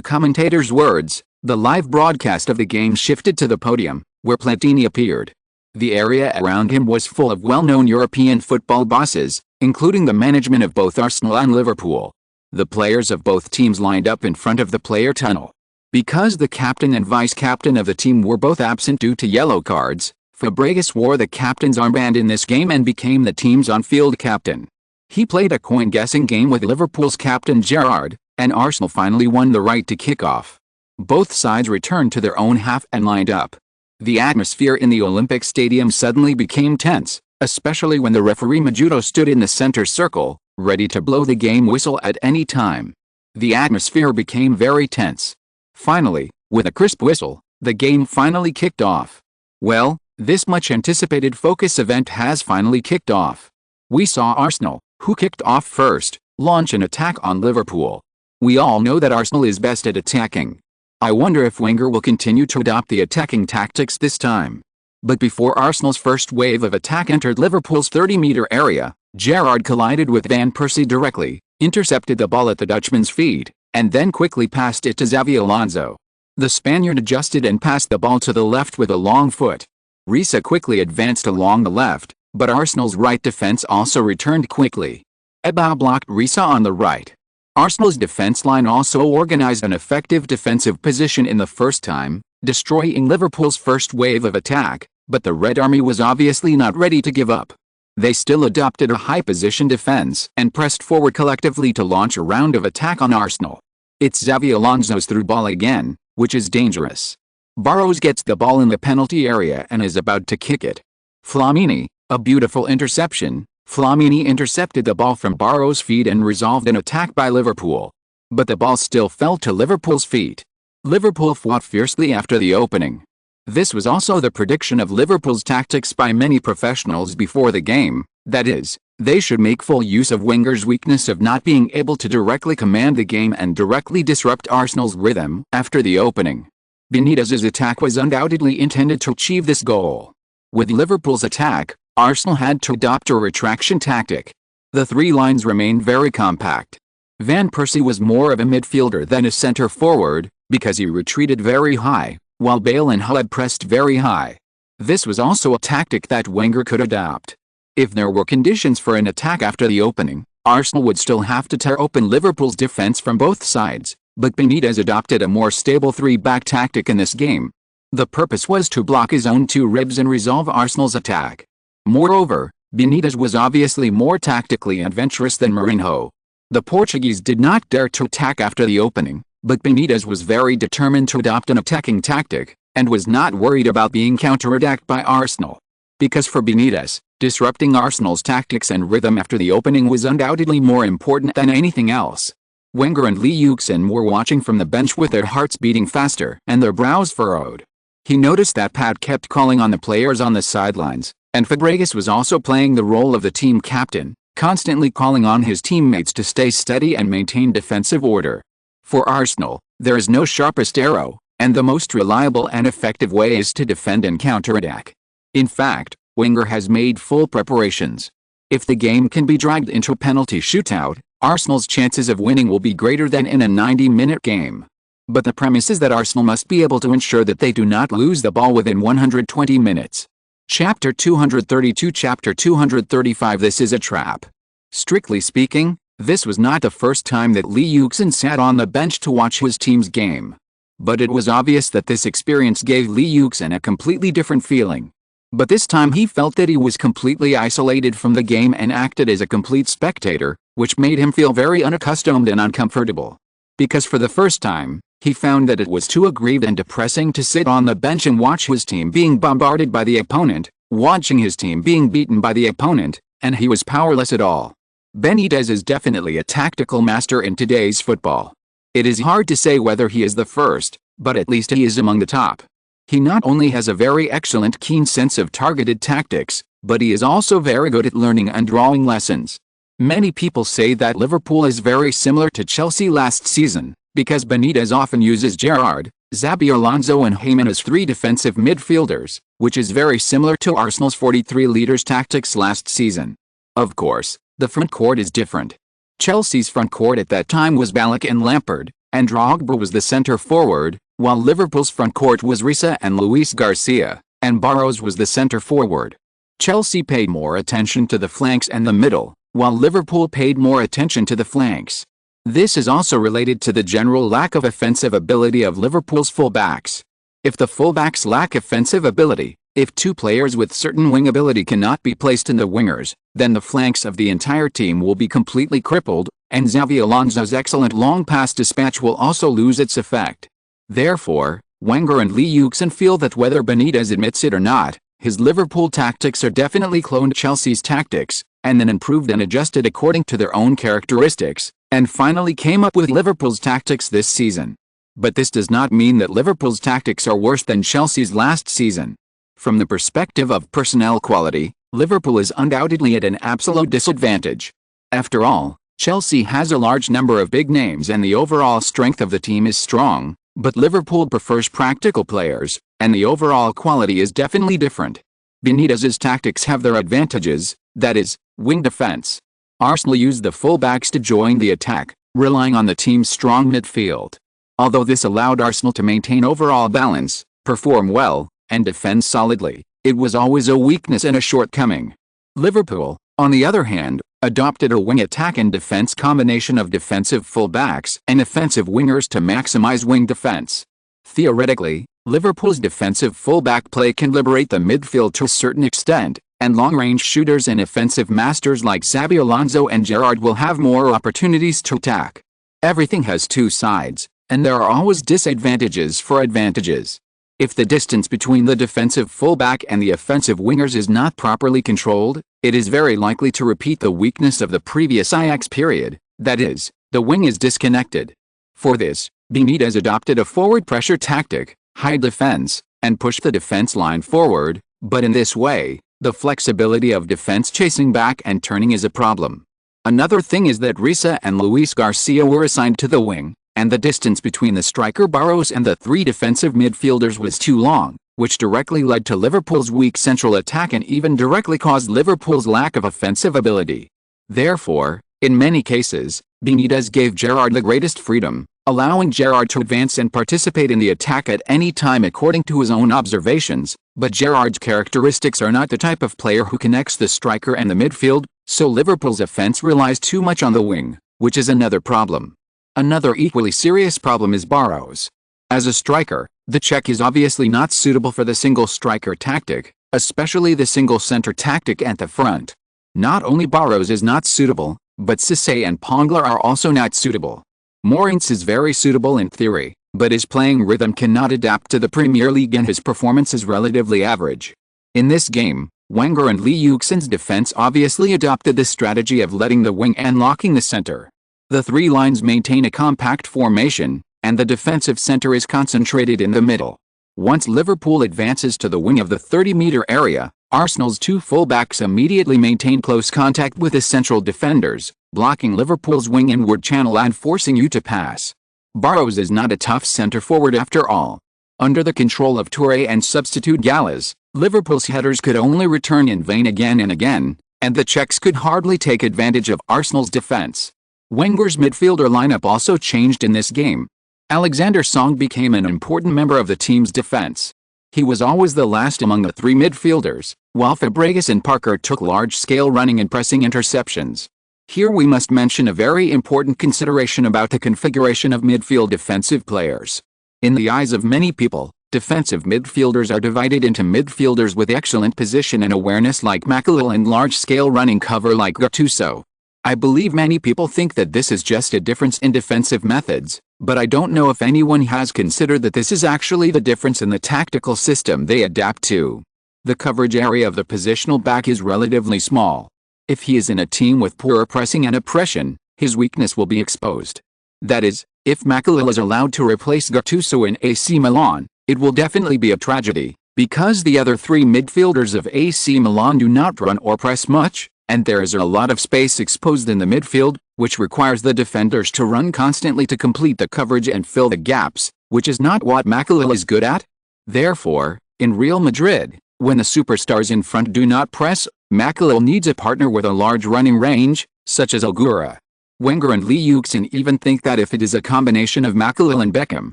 [SPEAKER 1] commentator's words, the live broadcast of the game shifted to the podium, where Platini appeared. The area around him was full of well-known European football bosses, including the management of both Arsenal and Liverpool. The players of both teams lined up in front of the player tunnel. Because the captain and vice-captain of the team were both absent due to yellow cards, Fabregas wore the captain's armband in this game and became the team's on-field captain. He played a coin-guessing game with Liverpool's captain Gerrard, and Arsenal finally won the right to kick off. Both sides returned to their own half and lined up. The atmosphere in the Olympic Stadium suddenly became tense, especially when the referee Majuto stood in the center circle, ready to blow the game whistle at any time. The atmosphere became very tense. Finally, with a crisp whistle, the game finally kicked off. Well, this much anticipated focus event has finally kicked off. We saw Arsenal, who kicked off first, launch an attack on Liverpool. We all know that Arsenal is best at attacking. I wonder if Wenger will continue to adopt the attacking tactics this time. But before Arsenal's first wave of attack entered Liverpool's 30-meter area, Gerrard collided with Van Persie directly, intercepted the ball at the Dutchman's feet, and then quickly passed it to Xabi Alonso. The Spaniard adjusted and passed the ball to the left with a long foot. Risa quickly advanced along the left, but Arsenal's right defense also returned quickly. Ebou blocked Risa on the right. Arsenal's defense line also organized an effective defensive position in the first time, destroying Liverpool's first wave of attack, but the Red Army was obviously not ready to give up. They still adopted a high-position defense and pressed forward collectively to launch a round of attack on Arsenal. It's Xabi Alonso's through ball again, which is dangerous. Barros gets the ball in the penalty area and is about to kick it. Flamini, a beautiful interception. Flamini intercepted the ball from Barros' feet and resolved an attack by Liverpool. But the ball still fell to Liverpool's feet. Liverpool fought fiercely after the opening. This was also the prediction of Liverpool's tactics by many professionals before the game, that is, they should make full use of Wenger's weakness of not being able to directly command the game and directly disrupt Arsenal's rhythm after the opening. Benitez's attack was undoubtedly intended to achieve this goal. With Liverpool's attack, Arsenal had to adopt a retraction tactic. The three lines remained very compact. Van Persie was more of a midfielder than a centre forward, because he retreated very high, while Bale and Hleb pressed very high. This was also a tactic that Wenger could adopt. If there were conditions for an attack after the opening, Arsenal would still have to tear open Liverpool's defense from both sides, but Benitez adopted a more stable 3-back tactic in this game. The purpose was to block his own two ribs and resolve Arsenal's attack. Moreover, Benitez was obviously more tactically adventurous than Mourinho. The Portuguese did not dare to attack after the opening, but Benitez was very determined to adopt an attacking tactic, and was not worried about being counterattacked by Arsenal. Because for Benitez, disrupting Arsenal's tactics and rhythm after the opening was undoubtedly more important than anything else. Wenger and Lee Yuxin were watching from the bench with their hearts beating faster and their brows furrowed. He noticed that Pat kept calling on the players on the sidelines, and Fabregas was also playing the role of the team captain, constantly calling on his teammates to stay steady and maintain defensive order. For Arsenal, there is no sharpest arrow, and the most reliable and effective way is to defend and counterattack. In fact, Wenger has made full preparations. If the game can be dragged into a penalty shootout, Arsenal's chances of winning will be greater than in a 90-minute game. But the premise is that Arsenal must be able to ensure that they do not lose the ball within 120 minutes. Chapter 232 Chapter 235 This is a trap. Strictly speaking, this was not the first time that Lee Yuxin sat on the bench to watch his team's game. But it was obvious that this experience gave Lee Yuxin a completely different feeling. But this time he felt that he was completely isolated from the game and acted as a complete spectator, which made him feel very unaccustomed and uncomfortable. Because for the first time, he found that it was too aggrieved and depressing to sit on the bench and watch his team being bombarded by the opponent, watching his team being beaten by the opponent, and he was powerless at all. Benitez is definitely a tactical master in today's football. It is hard to say whether he is the first, but at least he is among the top. He not only has a very excellent keen sense of targeted tactics, but he is also very good at learning and drawing lessons. Many people say that Liverpool is very similar to Chelsea last season, because Benitez often uses Gerrard, Xabi Alonso and Heyman as three defensive midfielders, which is very similar to Arsenal's 43 leaders tactics last season. Of course, the front court is different. Chelsea's front court at that time was Ballack and Lampard, and Drogba was the centre forward, while Liverpool's front court was Risa and Luis Garcia, and Barros was the centre forward. Chelsea paid more attention to the flanks and the middle, while Liverpool paid more attention to the flanks. This is also related to the general lack of offensive ability of Liverpool's fullbacks. If the fullbacks lack offensive ability, if two players with certain wing ability cannot be placed in the wingers, then the flanks of the entire team will be completely crippled, and Xabi Alonso's excellent long pass dispatch will also lose its effect. Therefore, Wenger and Lee Yuxin feel that whether Benitez admits it or not, his Liverpool tactics are definitely cloned Chelsea's tactics, and then improved and adjusted according to their own characteristics, and finally came up with Liverpool's tactics this season. But this does not mean that Liverpool's tactics are worse than Chelsea's last season. From the perspective of personnel quality, Liverpool is undoubtedly at an absolute disadvantage. After all, Chelsea has a large number of big names and the overall strength of the team is strong, but Liverpool prefers practical players, and the overall quality is definitely different. Benitez's tactics have their advantages, that is, wing defense. Arsenal used the fullbacks to join the attack, relying on the team's strong midfield. Although this allowed Arsenal to maintain overall balance, perform well, and defend solidly, it was always a weakness and a shortcoming. Liverpool, on the other hand, adopted a wing attack and defense combination of defensive fullbacks and offensive wingers to maximize wing defense. Theoretically, Liverpool's defensive fullback play can liberate the midfield to a certain extent, and long-range shooters and offensive masters like Xabi Alonso and Gerrard will have more opportunities to attack. Everything has two sides, and there are always disadvantages for advantages. If the distance between the defensive fullback and the offensive wingers is not properly controlled, it is very likely to repeat the weakness of the previous Ajax period, that is, the wing is disconnected. For this, Benitez adopted a forward pressure tactic, high defense, and push the defense line forward, but in this way, the flexibility of defense chasing back and turning is a problem. Another thing is that Risa and Luis Garcia were assigned to the wing, and the distance between the striker Barros and the three defensive midfielders was too long, which directly led to Liverpool's weak central attack and even directly caused Liverpool's lack of offensive ability. Therefore, in many cases, Benitez gave Gerrard the greatest freedom, allowing Gerrard to advance and participate in the attack at any time according to his own observations, but Gerrard's characteristics are not the type of player who connects the striker and the midfield, so Liverpool's offense relies too much on the wing, which is another problem. Another equally serious problem is Barros. As a striker, the Czech is obviously not suitable for the single striker tactic, especially the single center tactic at the front. Not only Barros is not suitable, but Cisse and Pongler are also not suitable. Moritz is very suitable in theory, but his playing rhythm cannot adapt to the Premier League and his performance is relatively average. In this game, Wenger and Lee Yuxin's defense obviously adopted the strategy of letting the wing and locking the center. The three lines maintain a compact formation, and the defensive center is concentrated in the middle. Once Liverpool advances to the wing of the 30-meter area, Arsenal's two fullbacks immediately maintained close contact with the central defenders, blocking Liverpool's wing inward channel and forcing you to pass. Barrows is not a tough centre-forward after all. Under the control of Toure and substitute Gallas, Liverpool's headers could only return in vain again and again, and the Czechs could hardly take advantage of Arsenal's defence. Wenger's midfielder lineup also changed in this game. Alexander Song became an important member of the team's defence. He was always the last among the three midfielders, while Fabregas and Parker took large-scale running and pressing interceptions. Here we must mention a very important consideration about the configuration of midfield defensive players. In the eyes of many people, defensive midfielders are divided into midfielders with excellent position and awareness like Makalil and large-scale running cover like Gattuso. I believe many people think that this is just a difference in defensive methods, but I don't know if anyone has considered that this is actually the difference in the tactical system they adapt to. The coverage area of the positional back is relatively small. If he is in a team with poor pressing and oppression, his weakness will be exposed. That is, if Makalil is allowed to replace Gattuso in AC Milan, it will definitely be a tragedy, because the other three midfielders of AC Milan do not run or press much, and there is a lot of space exposed in the midfield, which requires the defenders to run constantly to complete the coverage and fill the gaps, which is not what Makalil is good at. Therefore, in Real Madrid, when the superstars in front do not press, Makalil needs a partner with a large running range, such as Algura. Wenger and Lee Yuxin even think that if it is a combination of Makalil and Beckham,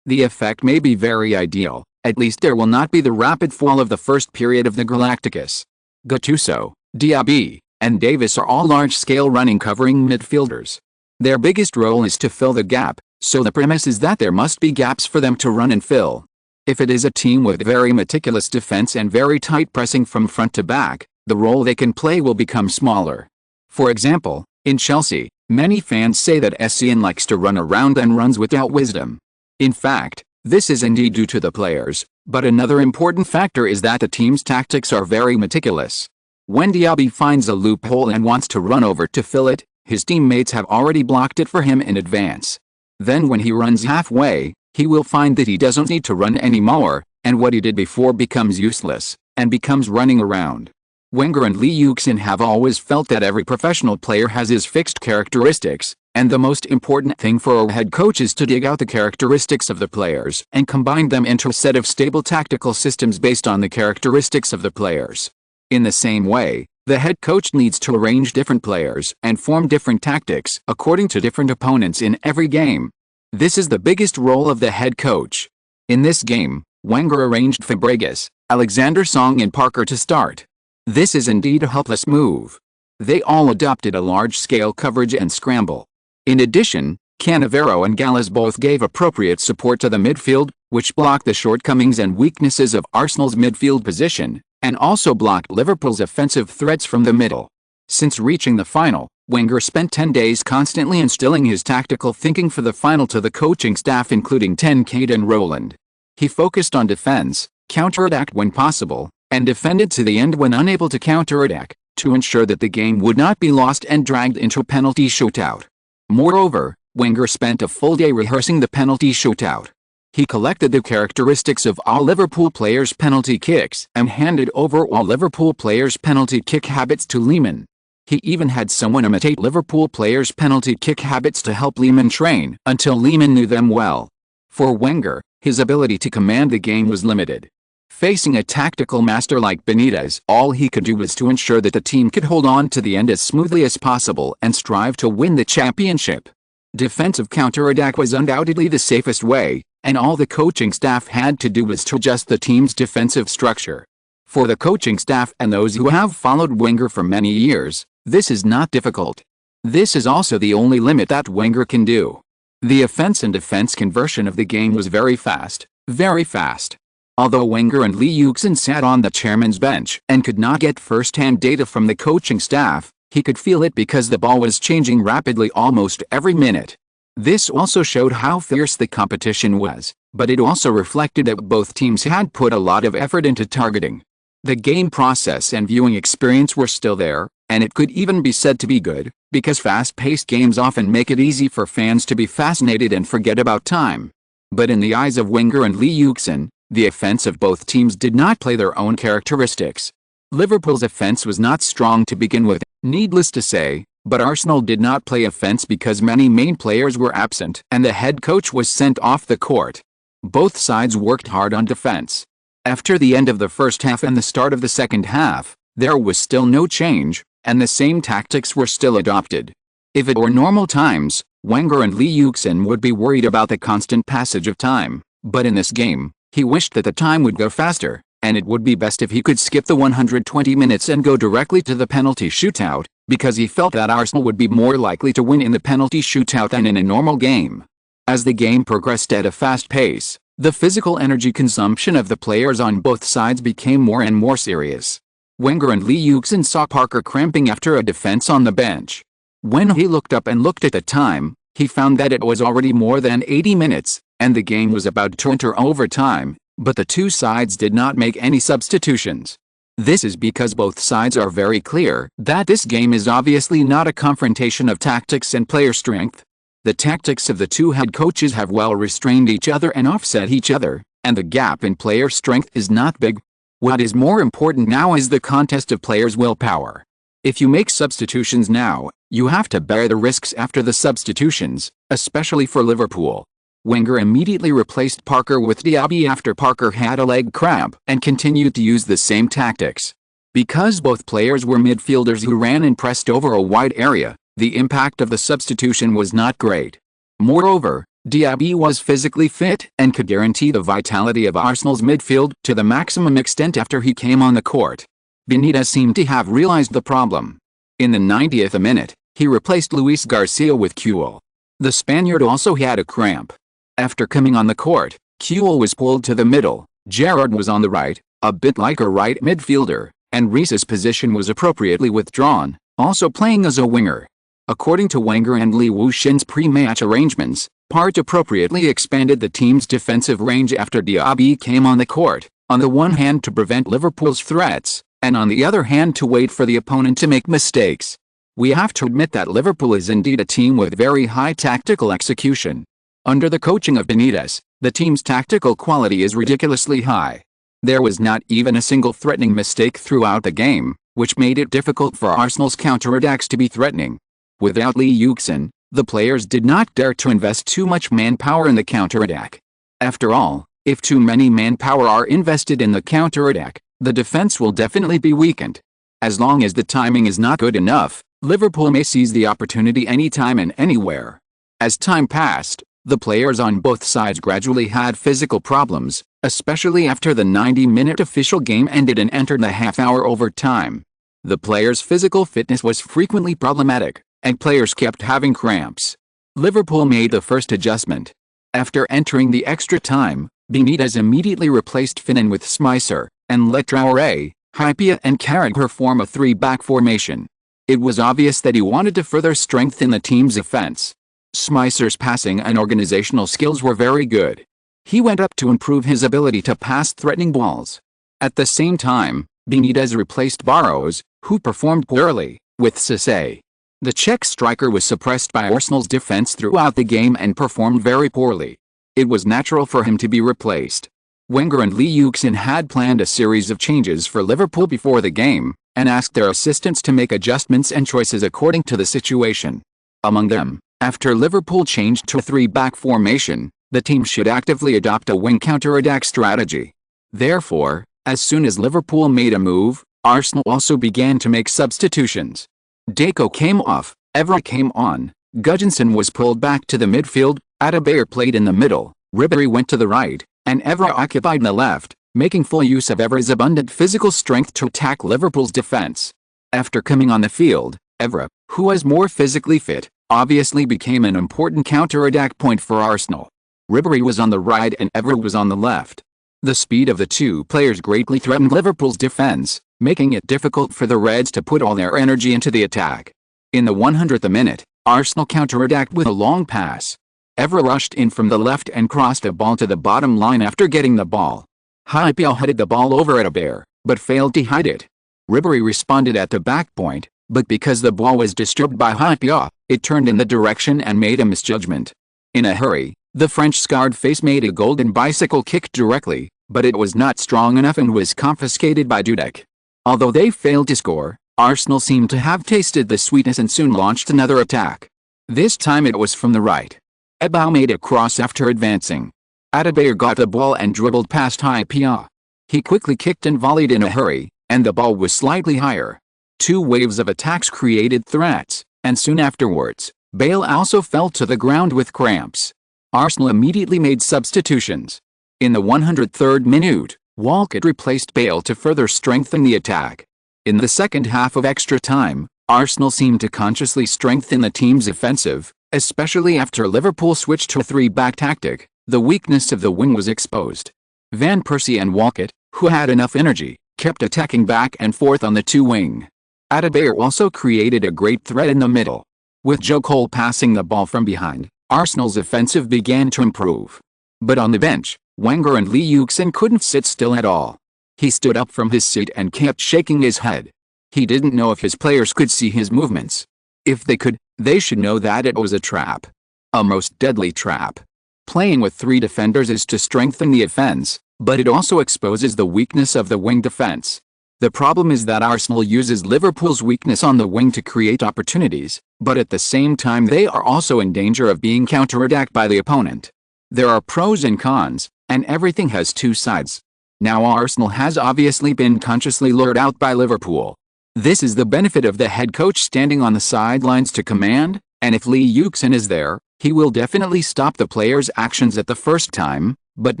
[SPEAKER 1] the effect may be very ideal. At least there will not be the rapid fall of the first period of the Galacticos. Gattuso, Diaby, and Davis are all large-scale running covering midfielders. Their biggest role is to fill the gap, so the premise is that there must be gaps for them to run and fill. If it is a team with very meticulous defense and very tight pressing from front to back, the role they can play will become smaller. For example, in Chelsea, many fans say that SYN likes to run around and runs without wisdom. In fact, this is indeed due to the players, but another important factor is that the team's tactics are very meticulous. When Diaby finds a loophole and wants to run over to fill it, his teammates have already blocked it for him in advance. Then when he runs halfway, he will find that he doesn't need to run anymore, and what he did before becomes useless, and becomes running around. Wenger and Lee Yuxin have always felt that every professional player has his fixed characteristics, and the most important thing for a head coach is to dig out the characteristics of the players and combine them into a set of stable tactical systems based on the characteristics of the players. In the same way, the head coach needs to arrange different players and form different tactics according to different opponents in every game. This is the biggest role of the head coach. In this game, Wenger arranged Fabregas, Alexander Song and Parker to start. This is indeed a helpless move. They all adopted a large-scale coverage and scramble. In addition, Cannavaro and Gallas both gave appropriate support to the midfield, which blocked the shortcomings and weaknesses of Arsenal's midfield position, and also blocked Liverpool's offensive threats from the middle. Since reaching the final, Wenger spent 10 days constantly instilling his tactical thinking for the final to the coaching staff including Ten Cate and Roland. He focused on defense, counterattack when possible, and defended to the end when unable to counterattack, to ensure that the game would not be lost and dragged into a penalty shootout. Moreover, Wenger spent a full day rehearsing the penalty shootout. He collected the characteristics of all Liverpool players' penalty kicks and handed over all Liverpool players' penalty kick habits to Lehmann. He even had someone imitate Liverpool players' penalty kick habits to help Lehmann train until Lehmann knew them well. For Wenger, his ability to command the game was limited. Facing a tactical master like Benitez, all he could do was to ensure that the team could hold on to the end as smoothly as possible and strive to win the championship. Defensive counterattack was undoubtedly the safest way, and all the coaching staff had to do was to adjust the team's defensive structure. For the coaching staff and those who have followed Wenger for many years, this is not difficult. This is also the only limit that Wenger can do. The offense and defense conversion of the game was very fast, very fast. Although Wenger and Lee Yuxin sat on the chairman's bench and could not get first-hand data from the coaching staff, he could feel it because the ball was changing rapidly almost every minute. This also showed how fierce the competition was, but it also reflected that both teams had put a lot of effort into targeting. The game process and viewing experience were still there, and it could even be said to be good, because fast-paced games often make it easy for fans to be fascinated and forget about time. But in the eyes of Wenger and Lee Yuxin, the offense of both teams did not play their own characteristics. Liverpool's offence was not strong to begin with, needless to say, but Arsenal did not play offence because many main players were absent and the head coach was sent off the court. Both sides worked hard on defence. After the end of the first half and the start of the second half, there was still no change, and the same tactics were still adopted. If it were normal times, Wenger and Lee Yuxin would be worried about the constant passage of time, but in this game, he wished that the time would go faster, and it would be best if he could skip the 120 minutes and go directly to the penalty shootout, because he felt that Arsenal would be more likely to win in the penalty shootout than in a normal game. As the game progressed at a fast pace, the physical energy consumption of the players on both sides became more and more serious. Wenger and Lee Yuxin saw Parker cramping after a defense on the bench. When he looked up and looked at the time, he found that it was already more than 80 minutes, and the game was about to enter overtime, but the two sides did not make any substitutions. This is because both sides are very clear that this game is obviously not a confrontation of tactics and player strength. The tactics of the two head coaches have well restrained each other and offset each other, and the gap in player strength is not big. What is more important now is the contest of players' willpower. If you make substitutions now, you have to bear the risks after the substitutions, especially for Liverpool. Wenger immediately replaced Parker with Diaby after Parker had a leg cramp and continued to use the same tactics. Because both players were midfielders who ran and pressed over a wide area, the impact of the substitution was not great. Moreover, Diaby was physically fit and could guarantee the vitality of Arsenal's midfield to the maximum extent after he came on the court. Benitez seemed to have realized the problem. In the 90th minute, he replaced Luis Garcia with Kuhl. The Spaniard also had a cramp. After coming on the court, Kuhl was pulled to the middle, Gerrard was on the right, a bit like a right midfielder, and Reese's position was appropriately withdrawn, also playing as a winger. According to Wenger and Lee Yuxin's pre-match arrangements, Part appropriately expanded the team's defensive range after Diaby came on the court, on the one hand to prevent Liverpool's threats, and on the other hand to wait for the opponent to make mistakes. We have to admit that Liverpool is indeed a team with very high tactical execution. Under the coaching of Benitez, the team's tactical quality is ridiculously high. There was not even a single threatening mistake throughout the game, which made it difficult for Arsenal's counterattacks to be threatening. Without Lee Yuxin, the players did not dare to invest too much manpower in the counterattack. After all, if too many manpower are invested in the counterattack, the defense will definitely be weakened. As long as the timing is not good enough, Liverpool may seize the opportunity anytime and anywhere. As time passed, the players on both sides gradually had physical problems, especially after the 90-minute official game ended and entered the half-hour overtime. The players' physical fitness was frequently problematic, and players kept having cramps. Liverpool made the first adjustment. After entering the extra time, Benitez immediately replaced Finan with Smicer, and let Traoré, Hypia and Carragher form a three-back formation. It was obvious that he wanted to further strengthen the team's offense. Smicer's passing and organizational skills were very good. He went up to improve his ability to pass threatening balls. At the same time, Benitez replaced Barros, who performed poorly, with Cisse. The Czech striker was suppressed by Arsenal's defense throughout the game and performed very poorly. It was natural for him to be replaced. Wenger and Lee Yuxin had planned a series of changes for Liverpool before the game, and asked their assistants to make adjustments and choices according to the situation. Among them, after Liverpool changed to a three-back formation, the team should actively adopt a wing counter-attack strategy. Therefore, as soon as Liverpool made a move, Arsenal also began to make substitutions. Deco came off, Evra came on, Gudjohnsen was pulled back to the midfield, Adebayor played in the middle, Ribéry went to the right, and Evra occupied the left, making full use of Evra's abundant physical strength to attack Liverpool's defense. After coming on the field, Evra, who was more physically fit, obviously became an important counter-attack point for Arsenal. Ribéry was on the right and Evra was on the left. The speed of the two players greatly threatened Liverpool's defense, making it difficult for the Reds to put all their energy into the attack. In the 100th minute, Arsenal counter-attacked with a long pass. Evra rushed in from the left and crossed a ball to the bottom line after getting the ball. Hypia headed the ball over Adebayor, but failed to hide it. Ribéry responded at the back point, but because the ball was disturbed by Hypia, it turned in the direction and made a misjudgment. In a hurry, the French scarred face made a golden bicycle kick directly, but it was not strong enough and was confiscated by Dudek. Although they failed to score, Arsenal seemed to have tasted the sweetness and soon launched another attack. This time it was from the right. Ebao made a cross after advancing. Adebayor got the ball and dribbled past Hypia. He quickly kicked and volleyed in a hurry, and the ball was slightly higher. Two waves of attacks created threats, and soon afterwards, Bale also fell to the ground with cramps. Arsenal immediately made substitutions. In the 103rd minute, Walcott replaced Bale to further strengthen the attack. In the second half of extra time, Arsenal seemed to consciously strengthen the team's offensive, especially after Liverpool switched to a three-back tactic. The weakness of the wing was exposed. Van Persie and Walcott, who had enough energy, kept attacking back and forth on the two-wing. Adebayor also created a great threat in the middle. With Joe Cole passing the ball from behind, Arsenal's offensive began to improve. But on the bench, Wenger and Lee Yuxin couldn't sit still at all. He stood up from his seat and kept shaking his head. He didn't know if his players could see his movements. If they could, they should know that it was a trap. A most deadly trap. Playing with three defenders is to strengthen the offense, but it also exposes the weakness of the wing defense. The problem is that Arsenal uses Liverpool's weakness on the wing to create opportunities, but at the same time they are also in danger of being counterattacked by the opponent. There are pros and cons, and everything has two sides. Now Arsenal has obviously been consciously lured out by Liverpool. This is the benefit of the head coach standing on the sidelines to command, and if Lee Yuxin is there, he will definitely stop the players' actions at the first time, but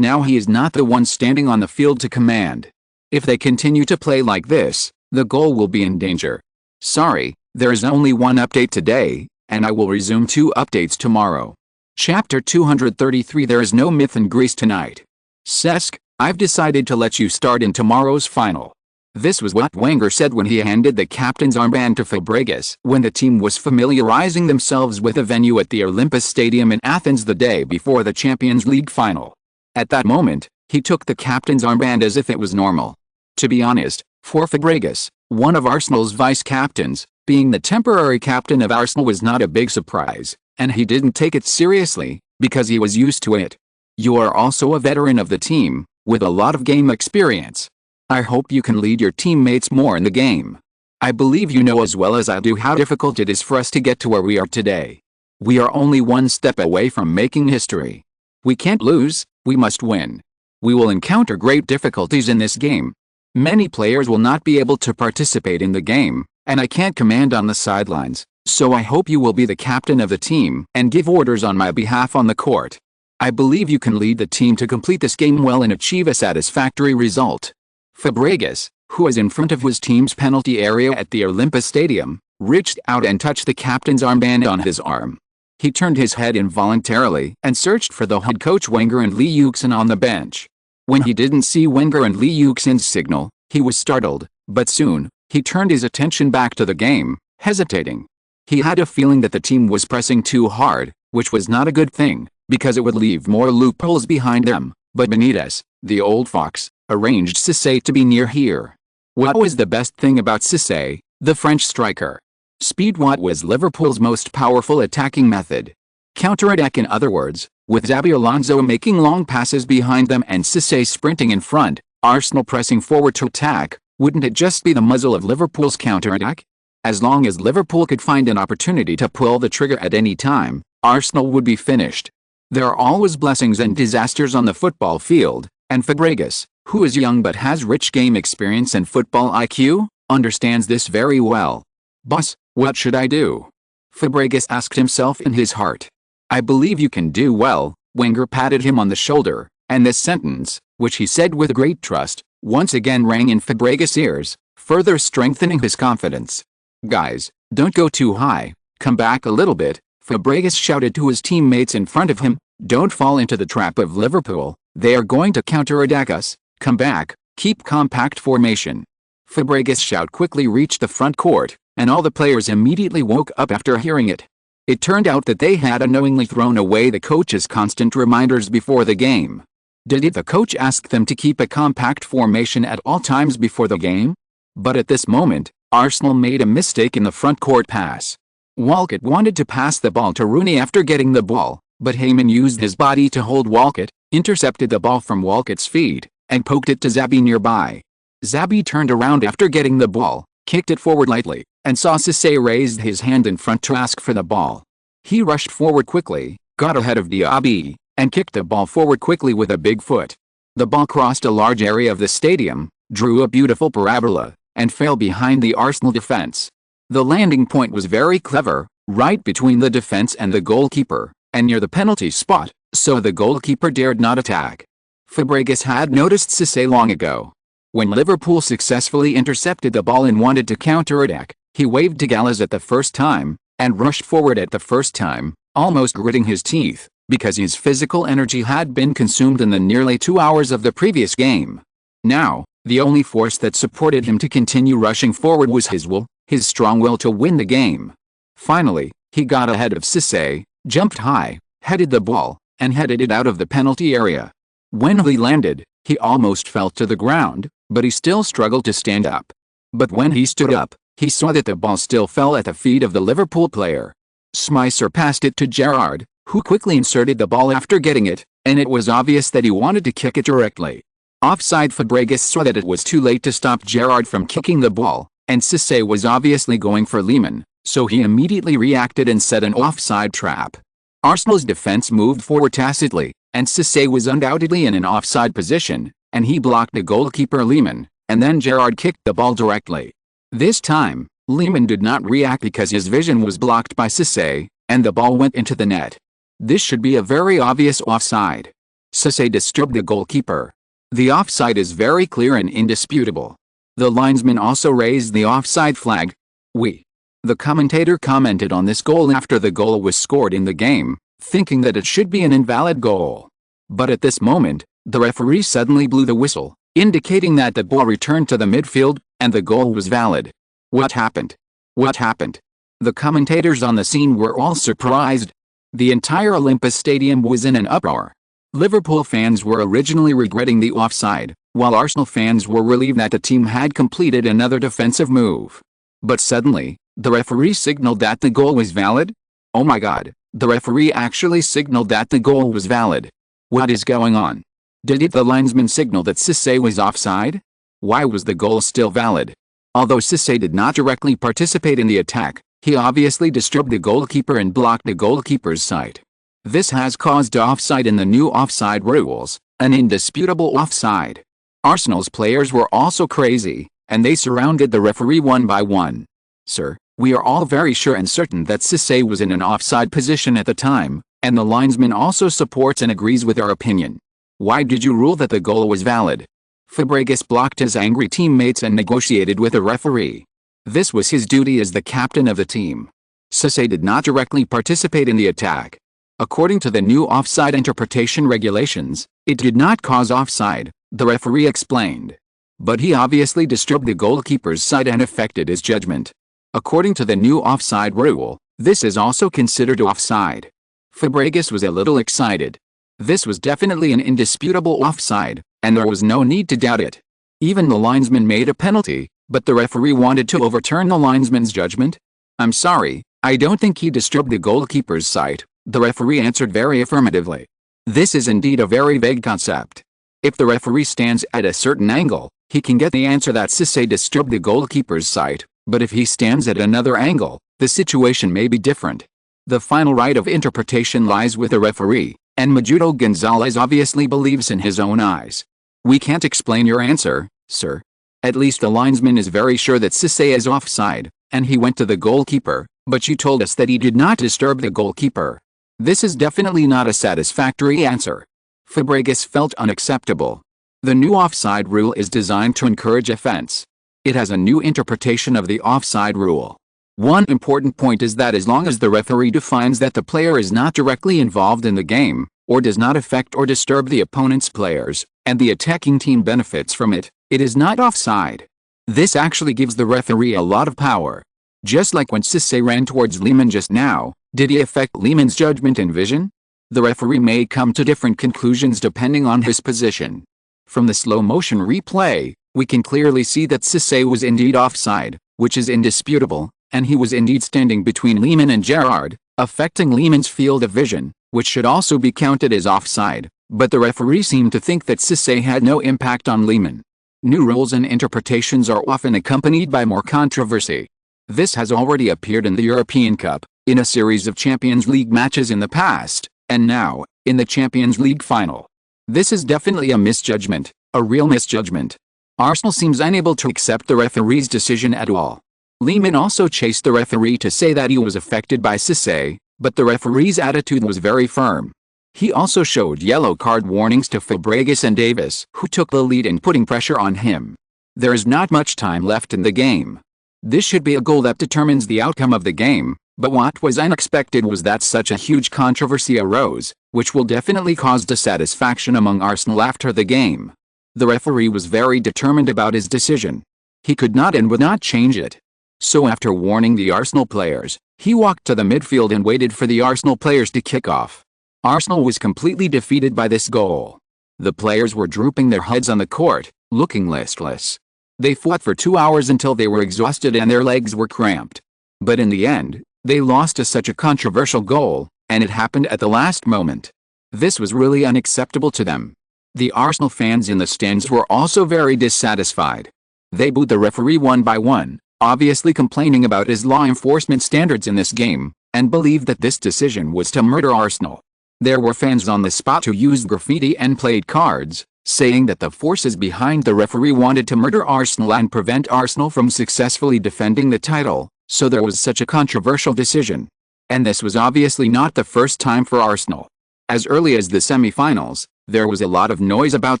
[SPEAKER 1] now he is not the one standing on the field to command. If they continue to play like this, the goal will be in danger. Sorry, there is only one update today, and I will resume 2 updates tomorrow. Chapter 233. There is no myth in Greece tonight. Cesc, I've decided to let you start in tomorrow's final. This was what Wenger said when he handed the captain's armband to Fabregas when the team was familiarizing themselves with the venue at the Olympus Stadium in Athens the day before the Champions League final. At that moment, he took the captain's armband as if it was normal. To be honest, for Fabregas, one of Arsenal's vice-captains, being the temporary captain of Arsenal was not a big surprise, and he didn't take it seriously, because he was used to it. You are also a veteran of the team, with a lot of game experience. I hope you can lead your teammates more in the game. I believe you know as well as I do how difficult it is for us to get to where we are today. We are only one step away from making history. We can't lose, we must win. We will encounter great difficulties in this game. Many players will not be able to participate in the game, and I can't command on the sidelines, so I hope you will be the captain of the team and give orders on my behalf on the court. I believe you can lead the team to complete this game well and achieve a satisfactory result. Fabregas, who was in front of his team's penalty area at the Olympus Stadium, reached out and touched the captain's armband on his arm. He turned his head involuntarily and searched for the head coach Wenger and Lee Yuxin on the bench. When he didn't see Wenger and Lee Yuxin's signal, he was startled, but soon, he turned his attention back to the game, hesitating. He had a feeling that the team was pressing too hard, which was not a good thing, because it would leave more loopholes behind them, but Benitez, the old fox, arranged Cisse to be near here. What was the best thing about Cisse, the French striker? Speed. What was Liverpool's most powerful attacking method? Counterattack. In other words, with Xabi Alonso making long passes behind them and Cisse sprinting in front, Arsenal pressing forward to attack, wouldn't it just be the muzzle of Liverpool's counterattack? As long as Liverpool could find an opportunity to pull the trigger at any time, Arsenal would be finished. There are always blessings and disasters on the football field, and Fabregas, who is young but has rich game experience and football IQ, understands this very well. Boss, what should I do? Fabregas asked himself in his heart. I believe you can do well. Wenger patted him on the shoulder, and this sentence, which he said with great trust, once again rang in Fabregas' ears, further strengthening his confidence. Guys, don't go too high, come back a little bit, Fabregas shouted to his teammates in front of him. Don't fall into the trap of Liverpool, they are going to counterattack us. Come back, keep compact formation. Fabregas' shout quickly reached the front court, and all the players immediately woke up after hearing it. It turned out that they had unknowingly thrown away the coach's constant reminders before the game. Did the coach ask them to keep a compact formation at all times before the game? But at this moment, Arsenal made a mistake in the front court pass. Walcott wanted to pass the ball to Rooney after getting the ball, but Heyman used his body to hold Walcott, intercepted the ball from Walcott's feet, and poked it to Xabi nearby. Zabi turned around after getting the ball, kicked it forward lightly, and saw Sisse raise his hand in front to ask for the ball. He rushed forward quickly, got ahead of Diaby, and kicked the ball forward quickly with a big foot. The ball crossed a large area of the stadium, drew a beautiful parabola, and fell behind the Arsenal defense. The landing point was very clever, right between the defense and the goalkeeper, and near the penalty spot, so the goalkeeper dared not attack. Fabregas had noticed Sisse long ago. When Liverpool successfully intercepted the ball and wanted to counter-attack, he waved to Gallas at the first time, and rushed forward at the first time, almost gritting his teeth, because his physical energy had been consumed in the nearly 2 hours of the previous game. Now, the only force that supported him to continue rushing forward was his will, his strong will to win the game. Finally, he got ahead of Sisse, jumped high, headed the ball, and headed it out of the penalty area. When he landed, he almost fell to the ground, but he still struggled to stand up. But when he stood up, he saw that the ball still fell at the feet of the Liverpool player. Smicer passed it to Gerrard, who quickly inserted the ball after getting it, and it was obvious that he wanted to kick it directly. Offside. Fabregas saw that it was too late to stop Gerrard from kicking the ball, and Sisse was obviously going for Lehmann, so he immediately reacted and set an offside trap. Arsenal's defense moved forward tacitly, and Sisse was undoubtedly in an offside position, and he blocked the goalkeeper Lehmann, and then Gerrard kicked the ball directly. This time, Lehmann did not react because his vision was blocked by Sisse, and the ball went into the net. This should be a very obvious offside. Sisse disturbed the goalkeeper. The offside is very clear and indisputable. The linesman also raised the offside flag. The commentator commented on this goal after the goal was scored in the game, thinking that it should be an invalid goal. But at this moment, the referee suddenly blew the whistle, indicating that the ball returned to the midfield, and the goal was valid. What happened? What happened? The commentators on the scene were all surprised. The entire Olympus Stadium was in an uproar. Liverpool fans were originally regretting the offside, while Arsenal fans were relieved that the team had completed another defensive move. But suddenly, the referee signaled that the goal was valid? Oh my god, the referee actually signaled that the goal was valid. What is going on? Did the linesman signal that Sisse was offside? Why was the goal still valid? Although Sisse did not directly participate in the attack, he obviously disturbed the goalkeeper and blocked the goalkeeper's sight. This has caused offside in the new offside rules, an indisputable offside. Arsenal's players were also crazy, and they surrounded the referee one by one. Sir, we are all very sure and certain that Sisse was in an offside position at the time, and the linesman also supports and agrees with our opinion. Why did you rule that the goal was valid? Fabregas blocked his angry teammates and negotiated with the referee. This was his duty as the captain of the team. Sisse did not directly participate in the attack. According to the new offside interpretation regulations, it did not cause offside, the referee explained. But he obviously disturbed the goalkeeper's sight and affected his judgment. According to the new offside rule, this is also considered offside. Fabregas was a little excited. This was definitely an indisputable offside, and there was no need to doubt it. Even the linesman made a penalty, but the referee wanted to overturn the linesman's judgment. I'm sorry, I don't think he disturbed the goalkeeper's sight, the referee answered very affirmatively. This is indeed a very vague concept. If the referee stands at a certain angle, he can get the answer that Sisse disturbed the goalkeeper's sight, but if he stands at another angle, the situation may be different. The final right of interpretation lies with the referee, and Majudo Gonzalez obviously believes in his own eyes. We can't explain your answer, sir. At least the linesman is very sure that Sisse is offside, and he went to the goalkeeper, but you told us that he did not disturb the goalkeeper. This is definitely not a satisfactory answer. Fabregas felt unacceptable. The new offside rule is designed to encourage offense. It has a new interpretation of the offside rule. One important point is that as long as the referee defines that the player is not directly involved in the game, or does not affect or disturb the opponent's players, and the attacking team benefits from it, it is not offside. This actually gives the referee a lot of power. Just like when Sisse ran towards Lehmann just now, did he affect Lehmann's judgment and vision? The referee may come to different conclusions depending on his position. From the slow-motion replay, we can clearly see that Sisse was indeed offside, which is indisputable, and he was indeed standing between Lehmann and Gerrard, affecting Lehmann's field of vision, which should also be counted as offside, but the referee seemed to think that Sisse had no impact on Lehmann. New rules and interpretations are often accompanied by more controversy. This has already appeared in the European Cup, in a series of Champions League matches in the past, and now, in the Champions League final. This is definitely a misjudgment, a real misjudgment. Arsenal seems unable to accept the referee's decision at all. Lehmann also chased the referee to say that he was affected by Cisse, but the referee's attitude was very firm. He also showed yellow card warnings to Fabregas and Davis, who took the lead in putting pressure on him. There is not much time left in the game. This should be a goal that determines the outcome of the game, but what was unexpected was that such a huge controversy arose, which will definitely cause dissatisfaction among Arsenal after the game. The referee was very determined about his decision. He could not and would not change it. So after warning the Arsenal players, he walked to the midfield and waited for the Arsenal players to kick off. Arsenal was completely defeated by this goal. The players were drooping their heads on the court, looking listless. They fought for 2 hours until they were exhausted and their legs were cramped. But in the end, they lost to such a controversial goal, and it happened at the last moment. This was really unacceptable to them. The Arsenal fans in the stands were also very dissatisfied. They booed the referee one by one, obviously complaining about his law enforcement standards in this game, and believed that this decision was to murder Arsenal. There were fans on the spot who used graffiti and played cards, saying that the forces behind the referee wanted to murder Arsenal and prevent Arsenal from successfully defending the title, so there was such a controversial decision. And this was obviously not the first time for Arsenal. As early as the semi-finals, there was a lot of noise about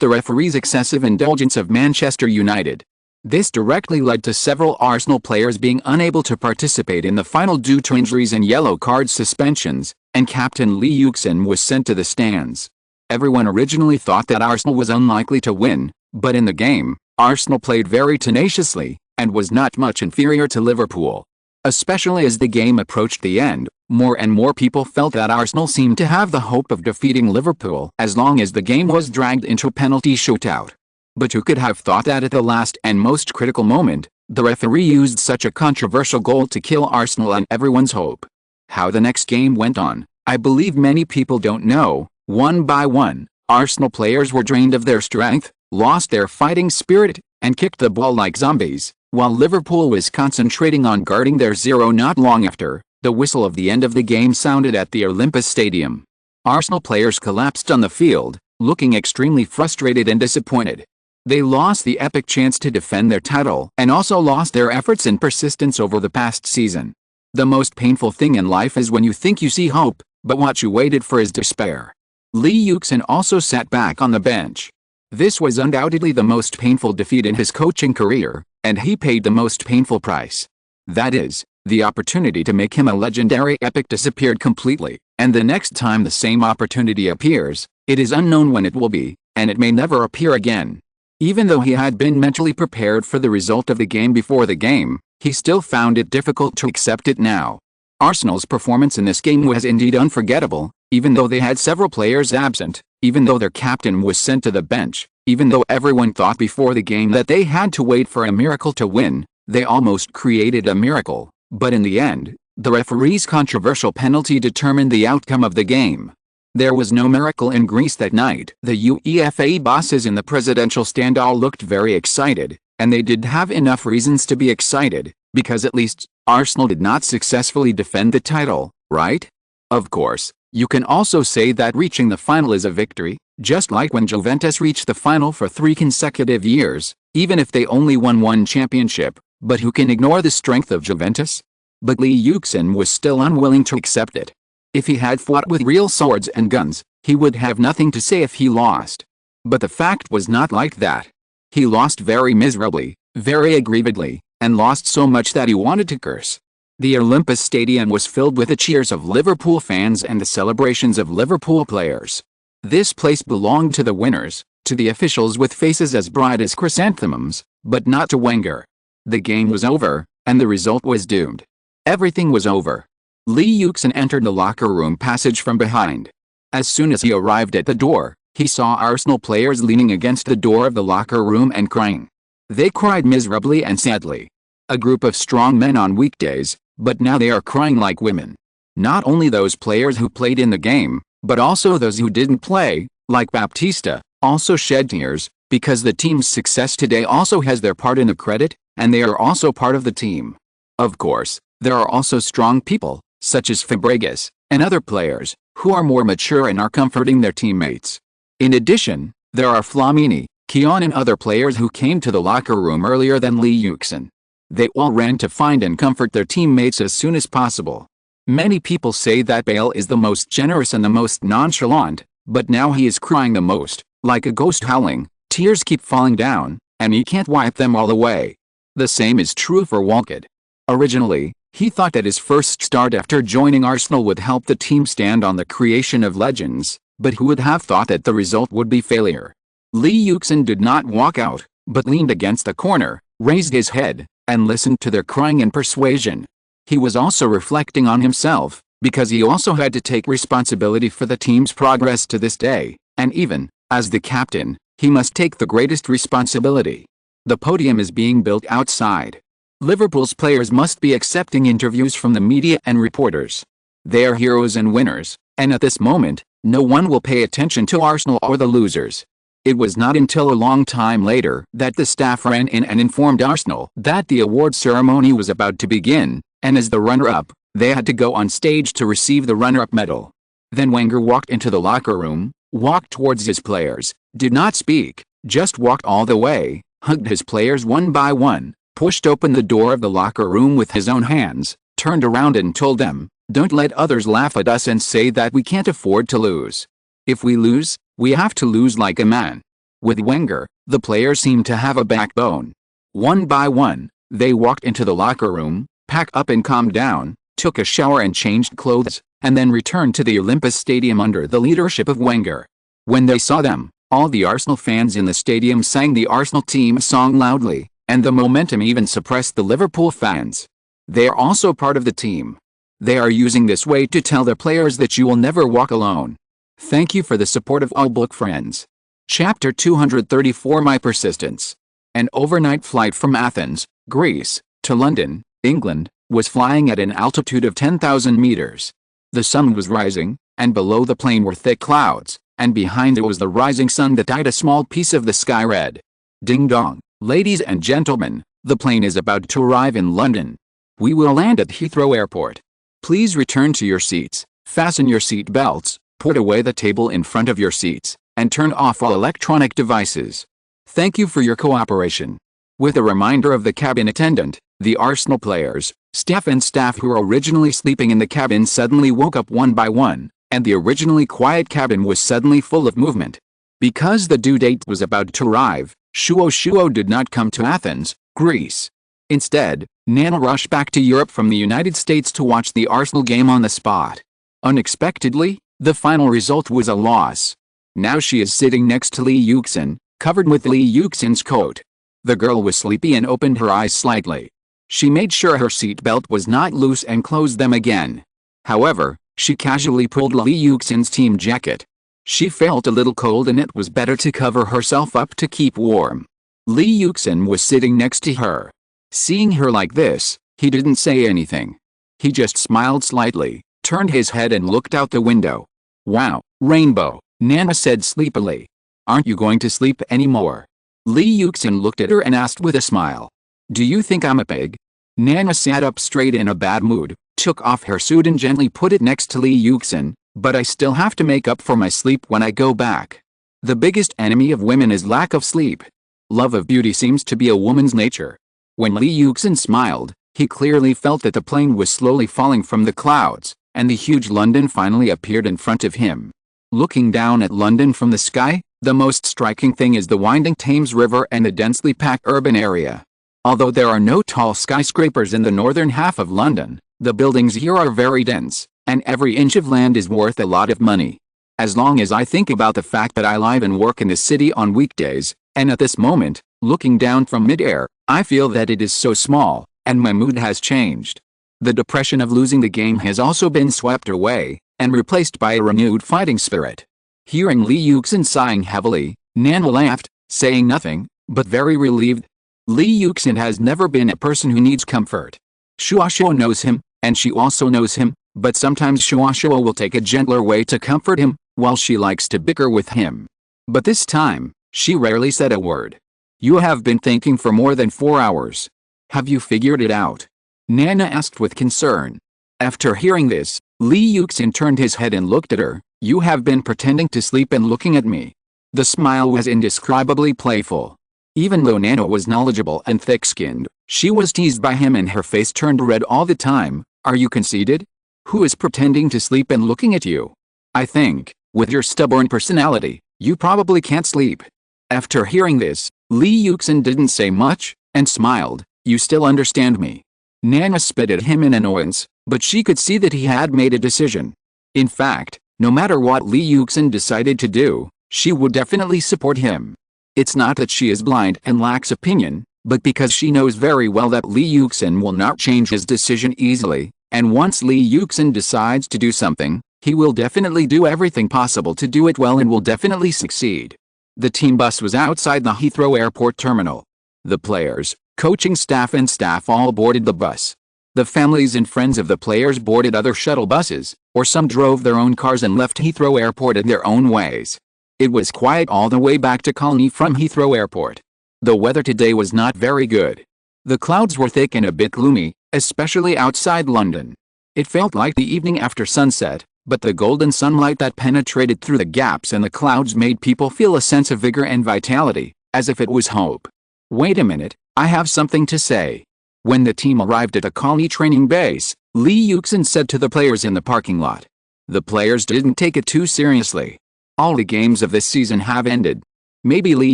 [SPEAKER 1] the referee's excessive indulgence of Manchester United. This directly led to several Arsenal players being unable to participate in the final due to injuries and yellow card suspensions, and captain Lee Yuxin was sent to the stands. Everyone originally thought that Arsenal was unlikely to win, but in the game, Arsenal played very tenaciously, and was not much inferior to Liverpool. Especially as the game approached the end, more and more people felt that Arsenal seemed to have the hope of defeating Liverpool as long as the game was dragged into a penalty shootout. But who could have thought that at the last and most critical moment, the referee used such a controversial goal to kill Arsenal and everyone's hope? How the next game went on, I believe many people don't know. One by one, Arsenal players were drained of their strength, lost their fighting spirit, and kicked the ball like zombies, while Liverpool was concentrating on guarding their zero. Not long after, the whistle of the end of the game sounded at the Olympus Stadium. Arsenal players collapsed on the field, looking extremely frustrated and disappointed. They lost the epic chance to defend their title and also lost their efforts and persistence over the past season. The most painful thing in life is when you think you see hope, but what you waited for is despair. Lee Yuxin also sat back on the bench. This was undoubtedly the most painful defeat in his coaching career, and he paid the most painful price. That is, the opportunity to make him a legendary epic disappeared completely, and the next time the same opportunity appears, it is unknown when it will be, and it may never appear again. Even though he had been mentally prepared for the result of the game before the game, he still found it difficult to accept it now. Arsenal's performance in this game was indeed unforgettable, even though they had several players absent, even though their captain was sent to the bench, even though everyone thought before the game that they had to wait for a miracle to win. They almost created a miracle, but in the end, the referee's controversial penalty determined the outcome of the game. There was no miracle in Greece that night. The UEFA bosses in the presidential stand all looked very excited, and they did have enough reasons to be excited, because at least, Arsenal did not successfully defend the title, right? Of course, you can also say that reaching the final is a victory, just like when Juventus reached the final for 3 consecutive years, even if they only won one championship. But who can ignore the strength of Juventus? But Lee Yuxin was still unwilling to accept it. If he had fought with real swords and guns, he would have nothing to say if he lost. But the fact was not like that. He lost very miserably, very aggrievedly, and lost so much that he wanted to curse. The Olympus Stadium was filled with the cheers of Liverpool fans and the celebrations of Liverpool players. This place belonged to the winners, to the officials with faces as bright as chrysanthemums, but not to Wenger. The game was over, and the result was doomed. Everything was over. Lee Yuxin entered the locker room passage from behind. As soon as he arrived at the door, he saw Arsenal players leaning against the door of the locker room and crying. They cried miserably and sadly. A group of strong men on weekdays, but now they are crying like women. Not only those players who played in the game, but also those who didn't play, like Baptista, also shed tears, Because the team's success today also has their part in the credit, and they are also part of the team. Of course, there are also strong people, such as Fabregas, and other players, who are more mature and are comforting their teammates. In addition, there are Flamini, Keon and other players who came to the locker room earlier than Lee Yuxin. They all ran to find and comfort their teammates as soon as possible. Many people say that Bale is the most generous and the most nonchalant, but now he is crying the most, like a ghost howling, tears keep falling down, and he can't wipe them all away. The same is true for Walcott. Originally, he thought that his first start after joining Arsenal would help the team stand on the creation of legends, but who would have thought that the result would be failure? Lee Yuxin did not walk out, but leaned against the corner, raised his head, and listened to their crying and persuasion. He was also reflecting on himself, because he also had to take responsibility for the team's progress to this day, and even, as the captain, he must take the greatest responsibility. The podium is being built outside. Liverpool's players must be accepting interviews from the media and reporters. They are heroes and winners, and at this moment, no one will pay attention to Arsenal or the losers. It was not until a long time later that the staff ran in and informed Arsenal that the award ceremony was about to begin, and as the runner-up, they had to go on stage to receive the runner-up medal. Then Wenger walked into the locker room, walked towards his players, did not speak, just walked all the way, hugged his players one by one, pushed open the door of the locker room with his own hands, turned around and told them, "Don't let others laugh at us and say that we can't afford to lose. If we lose, we have to lose like a man." With Wenger, the players seemed to have a backbone. One by one, they walked into the locker room, packed up and calmed down, took a shower and changed clothes, and then returned to the Olympus Stadium under the leadership of Wenger. When they saw them, all the Arsenal fans in the stadium sang the Arsenal team song loudly, and the momentum even suppressed the Liverpool fans. They are also part of the team. They are using this way to tell their players that you will never walk alone. Thank you for the support of all book friends. Chapter 234 My Persistence. An overnight flight from Athens, Greece, to London, England, was flying at an altitude of 10,000 meters. The sun was rising, and below the plane were thick clouds, and behind it was the rising sun that dyed a small piece of the sky red. Ding dong, ladies and gentlemen, the plane is about to arrive in London. We will land at Heathrow Airport. Please return to your seats, fasten your seat belts, put away the table in front of your seats, and turn off all electronic devices. Thank you for your cooperation. With a reminder of the cabin attendant, the Arsenal players, staff who were originally sleeping in the cabin suddenly woke up one by one, and the originally quiet cabin was suddenly full of movement. Because the due date was about to arrive, Shuo did not come to Athens, Greece. Instead, Nana rushed back to Europe from the United States to watch the Arsenal game on the spot. Unexpectedly, the final result was a loss. Now she is sitting next to Lee Yuxin, covered with Lee Yuxin's coat. The girl was sleepy and opened her eyes slightly. She made sure her seatbelt was not loose and closed them again. However, she casually pulled Lee Yuxin's team jacket. She felt a little cold and it was better to cover herself up to keep warm. Lee Yuxin was sitting next to her. Seeing her like this, he didn't say anything. He just smiled slightly, turned his head and looked out the window. "Wow, rainbow," Nana said sleepily. "Aren't you going to sleep anymore?" Lee Yuxin looked at her and asked with a smile. "Do you think I'm a pig?" Nana sat up straight in a bad mood, took off her suit and gently put it next to Lee Yuxin. "But I still have to make up for my sleep when I go back. The biggest enemy of women is lack of sleep. Love of beauty seems to be a woman's nature." When Lee Yuxin smiled, he clearly felt that the plane was slowly falling from the clouds, and the huge London finally appeared in front of him. Looking down at London from the sky, the most striking thing is the winding Thames River and the densely packed urban area. Although there are no tall skyscrapers in the northern half of London, the buildings here are very dense, and every inch of land is worth a lot of money. As long as I think about the fact that I live and work in the city on weekdays, and at this moment, looking down from mid-air, I feel that it is so small, and my mood has changed. The depression of losing the game has also been swept away, and replaced by a renewed fighting spirit. Hearing Lee Yuxin sighing heavily, Nana laughed, saying nothing, but very relieved. Lee Yuxin has never been a person who needs comfort. Shuo knows him, and she also knows him, but sometimes Shuo will take a gentler way to comfort him, while she likes to bicker with him. But this time, She rarely said a word. You have been thinking for more than 4 hours. Have you figured it out? Nana asked with concern. After hearing this, Li Yuxin turned his head and looked at her. You have been pretending to sleep and looking at me. The smile was indescribably playful. Even though Nana was knowledgeable and thick-skinned, she was teased by him and her face turned red all the time. Are you conceited? Who is pretending to sleep and looking at you? I think, with your stubborn personality, you probably can't sleep. After hearing this, Li Yuxin didn't say much, and smiled. You still understand me. Nana spit at him in annoyance, but she could see that he had made a decision. In fact, no matter what Li Yuxin decided to do, she would definitely support him. It's not that she is blind and lacks opinion, but because she knows very well that Li Yuxin will not change his decision easily, and once Li Yuxin decides to do something, he will definitely do everything possible to do it well and will definitely succeed. The team bus was outside the Heathrow Airport terminal. The players, coaching staff and staff all boarded the bus. The families and friends of the players boarded other shuttle buses, or some drove their own cars and left Heathrow Airport in their own ways. It was quiet all the way back to Colony from Heathrow Airport. The weather today was not very good. The clouds were thick and a bit gloomy, especially outside London. It felt like the evening after sunset, but the golden sunlight that penetrated through the gaps in the clouds made people feel a sense of vigor and vitality, as if it was hope. Wait a minute, I have something to say. When the team arrived at a Colony training base, Li Yuxin said to the players in the parking lot. The players didn't take it too seriously. All the games of this season have ended. Maybe Li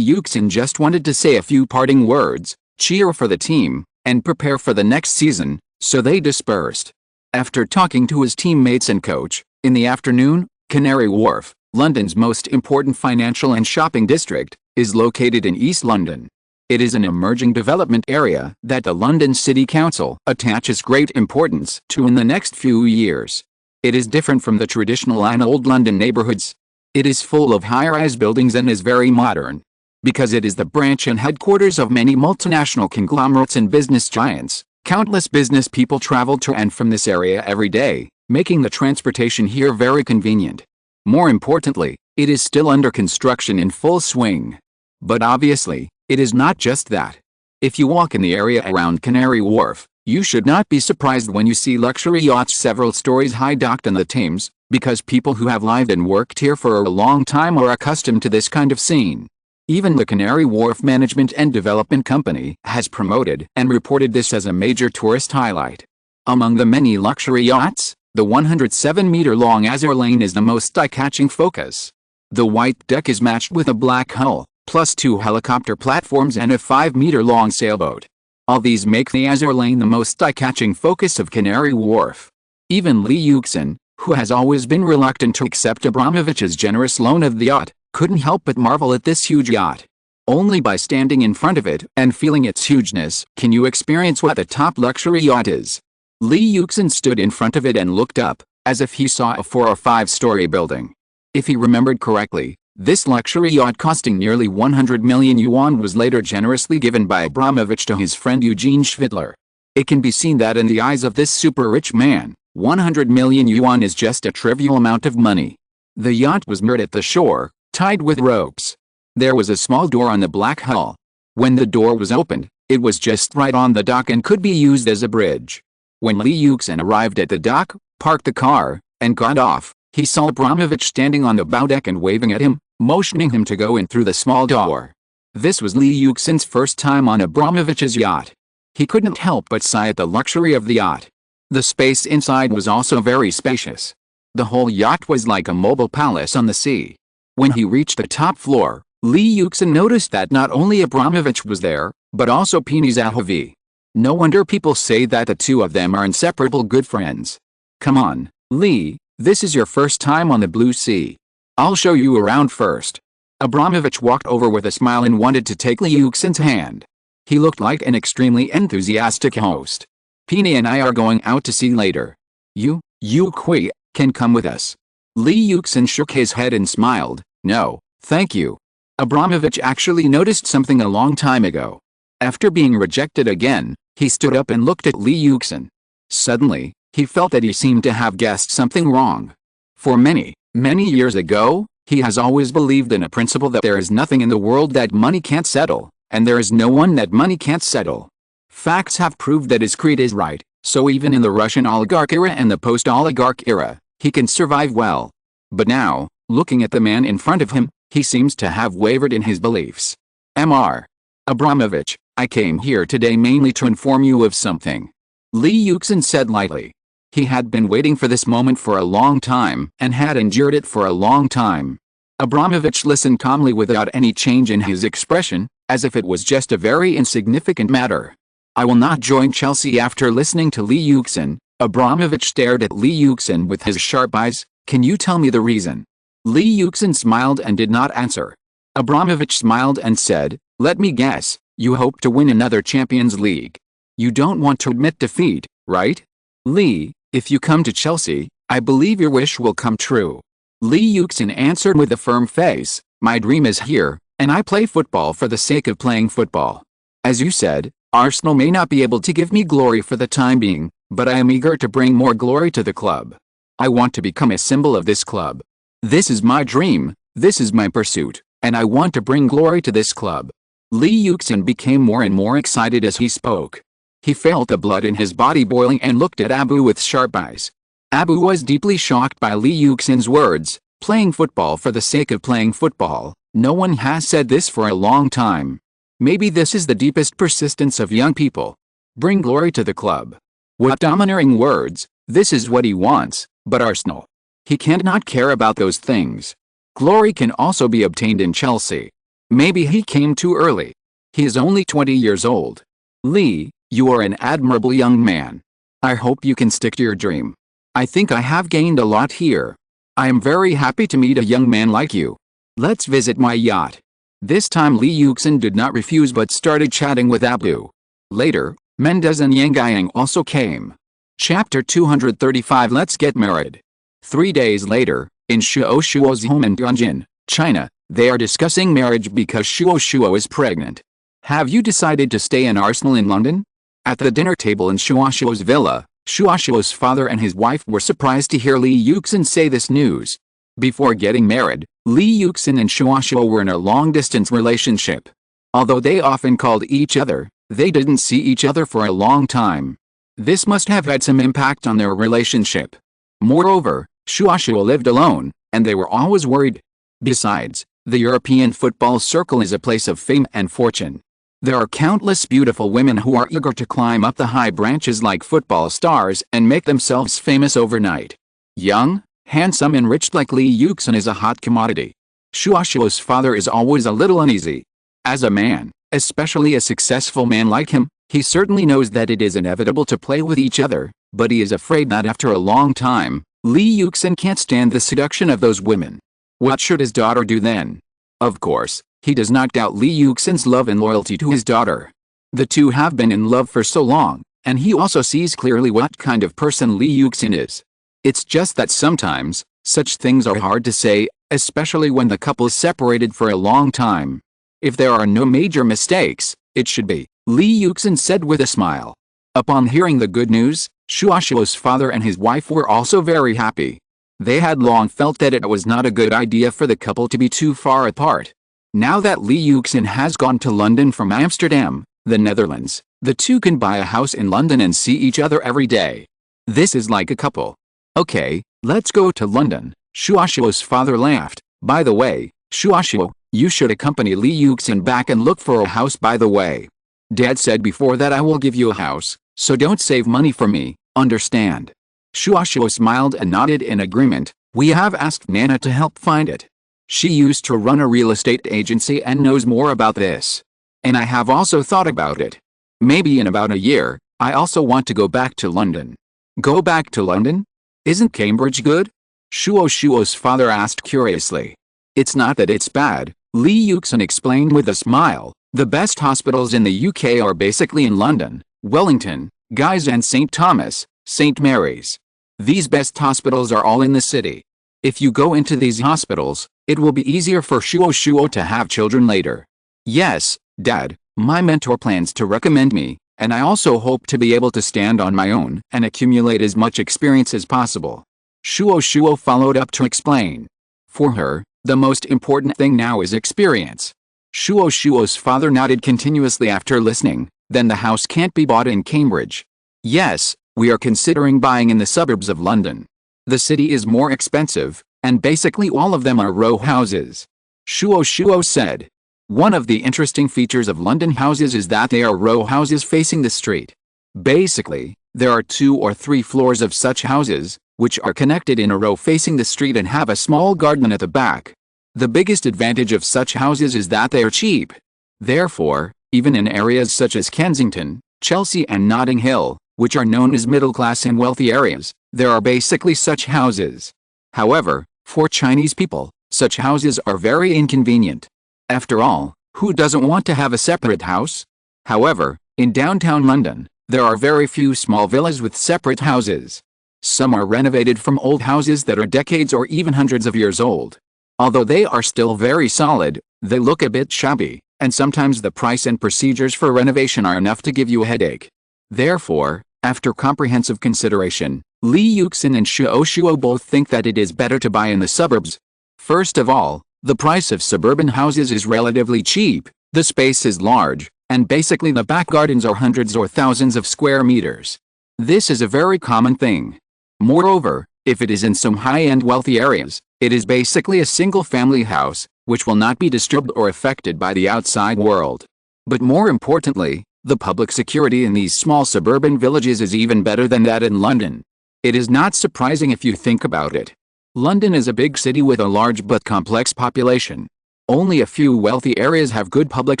[SPEAKER 1] Yuxin just wanted to say a few parting words, cheer for the team, and prepare for the next season, so they dispersed. After talking to his teammates and coach, in the afternoon, Canary Wharf, London's most important financial and shopping district, is located in East London. It is an emerging development area that the London City Council attaches great importance to in the next few years. It is different from the traditional and old London neighborhoods. It is full of high-rise buildings and is very modern. Because it is the branch and headquarters of many multinational conglomerates and business giants, countless business people travel to and from this area every day, making the transportation here very convenient. More importantly, it is still under construction in full swing. But obviously, it is not just that. If you walk in the area around Canary Wharf, you should not be surprised when you see luxury yachts several stories high docked on the Thames, because people who have lived and worked here for a long time are accustomed to this kind of scene. Even the Canary Wharf Management and Development Company has promoted and reported this as a major tourist highlight. Among the many luxury yachts, the 107-meter-long Azure Lane is the most eye-catching focus. The white deck is matched with a black hull, plus 2 helicopter platforms and a 5-meter-long sailboat. All these make the Azure Lane the most eye-catching focus of Canary Wharf. Even Li Yuxin, who has always been reluctant to accept Abramovich's generous loan of the yacht, couldn't help but marvel at this huge yacht. Only by standing in front of it and feeling its hugeness can you experience what the top luxury yacht is. Li Yuxin stood in front of it and looked up, as if he saw a 4- or 5-story building. If he remembered correctly, this luxury yacht costing nearly 100 million yuan was later generously given by Abramovich to his friend Eugene Schwidler. It can be seen that in the eyes of this super-rich man, 100 million yuan is just a trivial amount of money. The yacht was moored at the shore, tied with ropes. There was a small door on the black hull. When the door was opened, it was just right on the dock and could be used as a bridge. When Li Yuxin arrived at the dock, parked the car, and got off, he saw Abramovich standing on the bow deck and waving at him, motioning him to go in through the small door. This was Li Yuxin's first time on Abramovich's yacht. He couldn't help but sigh at the luxury of the yacht. The space inside was also very spacious. The whole yacht was like a mobile palace on the sea. When he reached the top floor, Li Yuxin noticed that not only Abramovich was there, but also Penny Zahavi. No wonder people say that the two of them are inseparable good friends. Come on, Li, this is your first time on the blue sea. I'll show you around first. Abramovich walked over with a smile and wanted to take Li Yuxin's hand. He looked like an extremely enthusiastic host. Penny and I are going out to sea later. You can come with us. Li Yuxin shook his head and smiled. No, thank you. Abramovich actually noticed something a long time ago. After being rejected again, he stood up and looked at Li Yuxin. Suddenly, he felt that he seemed to have guessed something wrong. For many years ago, He has always believed in a principle that there is nothing in the world that money can't settle, and there is no one that money can't settle. Facts have proved that his creed is right, so even in the Russian oligarch era and the post-oligarch era, he can survive well. But now, looking at the man in front of him, he seems to have wavered in his beliefs. Mr. Abramovich, I came here today mainly to inform you of something. Li Yuxin said lightly. He had been waiting for this moment for a long time and had endured it for a long time. Abramovich listened calmly without any change in his expression, as if it was just a very insignificant matter. I will not join Chelsea after listening to Li Yuxin. Abramovich stared at Li Yuxin with his sharp eyes. Can you tell me the reason? Li Yuxin smiled and did not answer. Abramovich smiled and said, let me guess, you hope to win another Champions League. You don't want to admit defeat, right? Li, if you come to Chelsea, I believe your wish will come true. Li Yuxin answered with a firm face, my dream is here, and I play football for the sake of playing football. As you said, Arsenal may not be able to give me glory for the time being, but I am eager to bring more glory to the club. I want to become a symbol of this club. This is my dream, this is my pursuit, and I want to bring glory to this club. Li Yuxin became more and more excited as he spoke. He felt the blood in his body boiling and looked at Abu with sharp eyes. Abu was deeply shocked by Li Yuxin's words, playing football for the sake of playing football. No one has said this for a long time. Maybe this is the deepest persistence of young people. Bring glory to the club. What domineering words, this is what he wants, but Arsenal. He cannot care about those things. Glory can also be obtained in Chelsea. Maybe he came too early. He is only 20 years old. Li, you are an admirable young man. I hope you can stick to your dream. I think I have gained a lot here. I am very happy to meet a young man like you. Let's visit my yacht. This time Li Yuxin did not refuse but started chatting with Abu. Later, Mendez and Yang Guiyang also came. Chapter 235 Let's get married. 3 days later, in Shuo Shuo's home in Tianjin, China, they are discussing marriage because Shuo Shuo is pregnant. Have you decided to stay in Arsenal in London? At the dinner table in Shuo Shuo's villa, Shuo Shuo's father and his wife were surprised to hear Li Yuxin say this news. Before getting married, Li Yuxin and Shuo Shuo were in a long-distance relationship. Although they often called each other, they didn't see each other for a long time. This must have had some impact on their relationship. Moreover, Shuo Shuo lived alone, and they were always worried. Besides, the European football circle is a place of fame and fortune. There are countless beautiful women who are eager to climb up the high branches like football stars and make themselves famous overnight. Young, handsome and rich like Li Yuxin is a hot commodity. Shuo Shuo's father is always a little uneasy. As a man, especially a successful man like him, he certainly knows that it is inevitable to play with each other, but he is afraid that after a long time, Li Yuxin can't stand the seduction of those women. What should his daughter do then? Of course, he does not doubt Li Yuxin's love and loyalty to his daughter. The two have been in love for so long, and he also sees clearly what kind of person Li Yuxin is. It's just that sometimes, such things are hard to say, especially when the couple is separated for a long time. If there are no major mistakes, it should be, Li Yuxin said with a smile. Upon hearing the good news, Shuo Shuo's father and his wife were also very happy. They had long felt that it was not a good idea for the couple to be too far apart. Now that Li Yuxin has gone to London from Amsterdam, the Netherlands, the two can buy a house in London and see each other every day. This is like a couple. Okay, let's go to London, Shuo Shuo's father laughed. By the way, Shuo Shuo, you should accompany Li Yuxin back and look for a house by the way. Dad said before that I will give you a house, so don't save money for me, understand? Shuo Shuo smiled and nodded in agreement. We have asked Nana to help find it. She used to run a real estate agency and knows more about this. And I have also thought about it. Maybe in about a year, I also want to go back to London. Go back to London? Isn't Cambridge good? Shuo Shuo's father asked curiously. It's not that it's bad, Li Yuxin explained with a smile. The best hospitals in the UK are basically in London, Wellington, Guy's and St. Thomas, St. Mary's. These best hospitals are all in the city. If you go into these hospitals, it will be easier for Shuo Shuo to have children later. Yes, Dad, my mentor plans to recommend me, and I also hope to be able to stand on my own and accumulate as much experience as possible. Shuo Shuo followed up to explain. For her, The most important thing now is experience. Shuo's father nodded continuously after listening. Then the house can't be bought in Cambridge. Yes, we are considering buying in the suburbs of London. The city is more expensive, and basically all of them are row houses. Shuo said. One of the interesting features of London houses is that they are row houses facing the street. Basically, there are 2 or 3 floors of such houses, which are connected in a row facing the street and have a small garden at the back. The biggest advantage of such houses is that they are cheap. Therefore, even in areas such as Kensington, Chelsea and Notting Hill, which are known as middle-class and wealthy areas, there are basically such houses. However, for Chinese people, such houses are very inconvenient. After all, who doesn't want to have a separate house? However, in downtown London, there are very few small villas with separate houses. Some are renovated from old houses that are decades or even hundreds of years old. Although they are still very solid, they look a bit shabby, and sometimes the price and procedures for renovation are enough to give you a headache. Therefore, after comprehensive consideration, Li Yuxin and Shuo both think that it is better to buy in the suburbs. First of all, the price of suburban houses is relatively cheap, the space is large, and basically the back gardens are hundreds or thousands of square meters. This is a very common thing. Moreover, if it is in some high-end wealthy areas, it is basically a single-family house, which will not be disturbed or affected by the outside world. But more importantly, the public security in these small suburban villages is even better than that in London. It is not surprising if you think about it. London is a big city with a large but complex population. Only a few wealthy areas have good public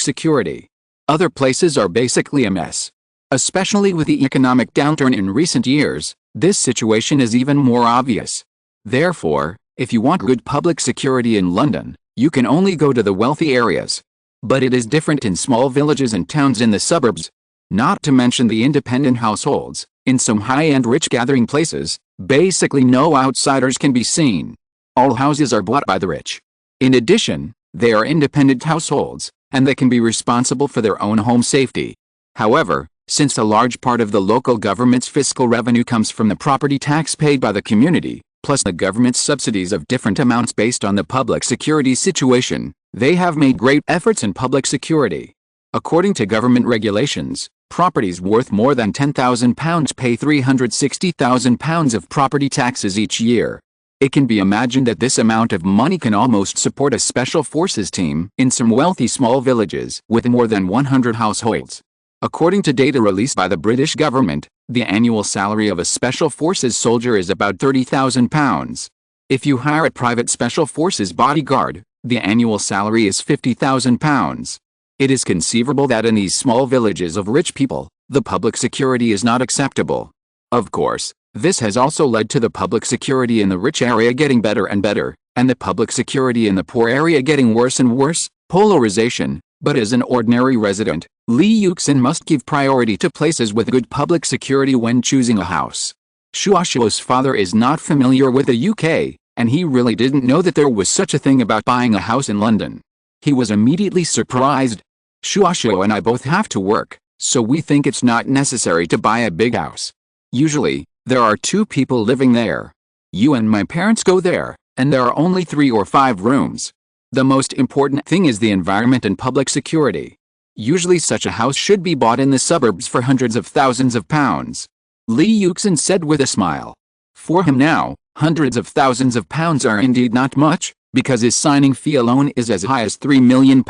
[SPEAKER 1] security. Other places are basically a mess. Especially with the economic downturn in recent years, this situation is even more obvious. Therefore, if you want good public security in London, you can only go to the wealthy areas. But it is different in small villages and towns in the suburbs. Not to mention the independent households. In some high-end rich gathering places, basically no outsiders can be seen. All houses are bought by the rich. In addition, they are independent households, and they can be responsible for their own home safety. However, since a large part of the local government's fiscal revenue comes from the property tax paid by the community, plus the government's subsidies of different amounts based on the public security situation, they have made great efforts in public security. According to government regulations, properties worth more than £10,000 pay £360,000 of property taxes each year. It can be imagined that this amount of money can almost support a special forces team in some wealthy small villages with more than 100 households. According to data released by the British government, the annual salary of a special forces soldier is about £30,000. If you hire a private special forces bodyguard, the annual salary is £50,000. It is conceivable that in these small villages of rich people, the public security is not acceptable. Of course, this has also led to the public security in the rich area getting better and better, and the public security in the poor area getting worse and worse. Polarization. But as an ordinary resident, Li Yuxin must give priority to places with good public security when choosing a house. Shuo's father is not familiar with the UK, and he really didn't know that there was such a thing about buying a house in London. He was immediately surprised. Shuo and I both have to work, so we think it's not necessary to buy a big house. Usually, there are 2 people living there. You and my parents go there, and there are only 3 or 5 rooms. The most important thing is the environment and public security. Usually such a house should be bought in the suburbs for hundreds of thousands of pounds. Li Yuxin said with a smile. For him now, hundreds of thousands of pounds are indeed not much, because his signing fee alone is as high as £3 million,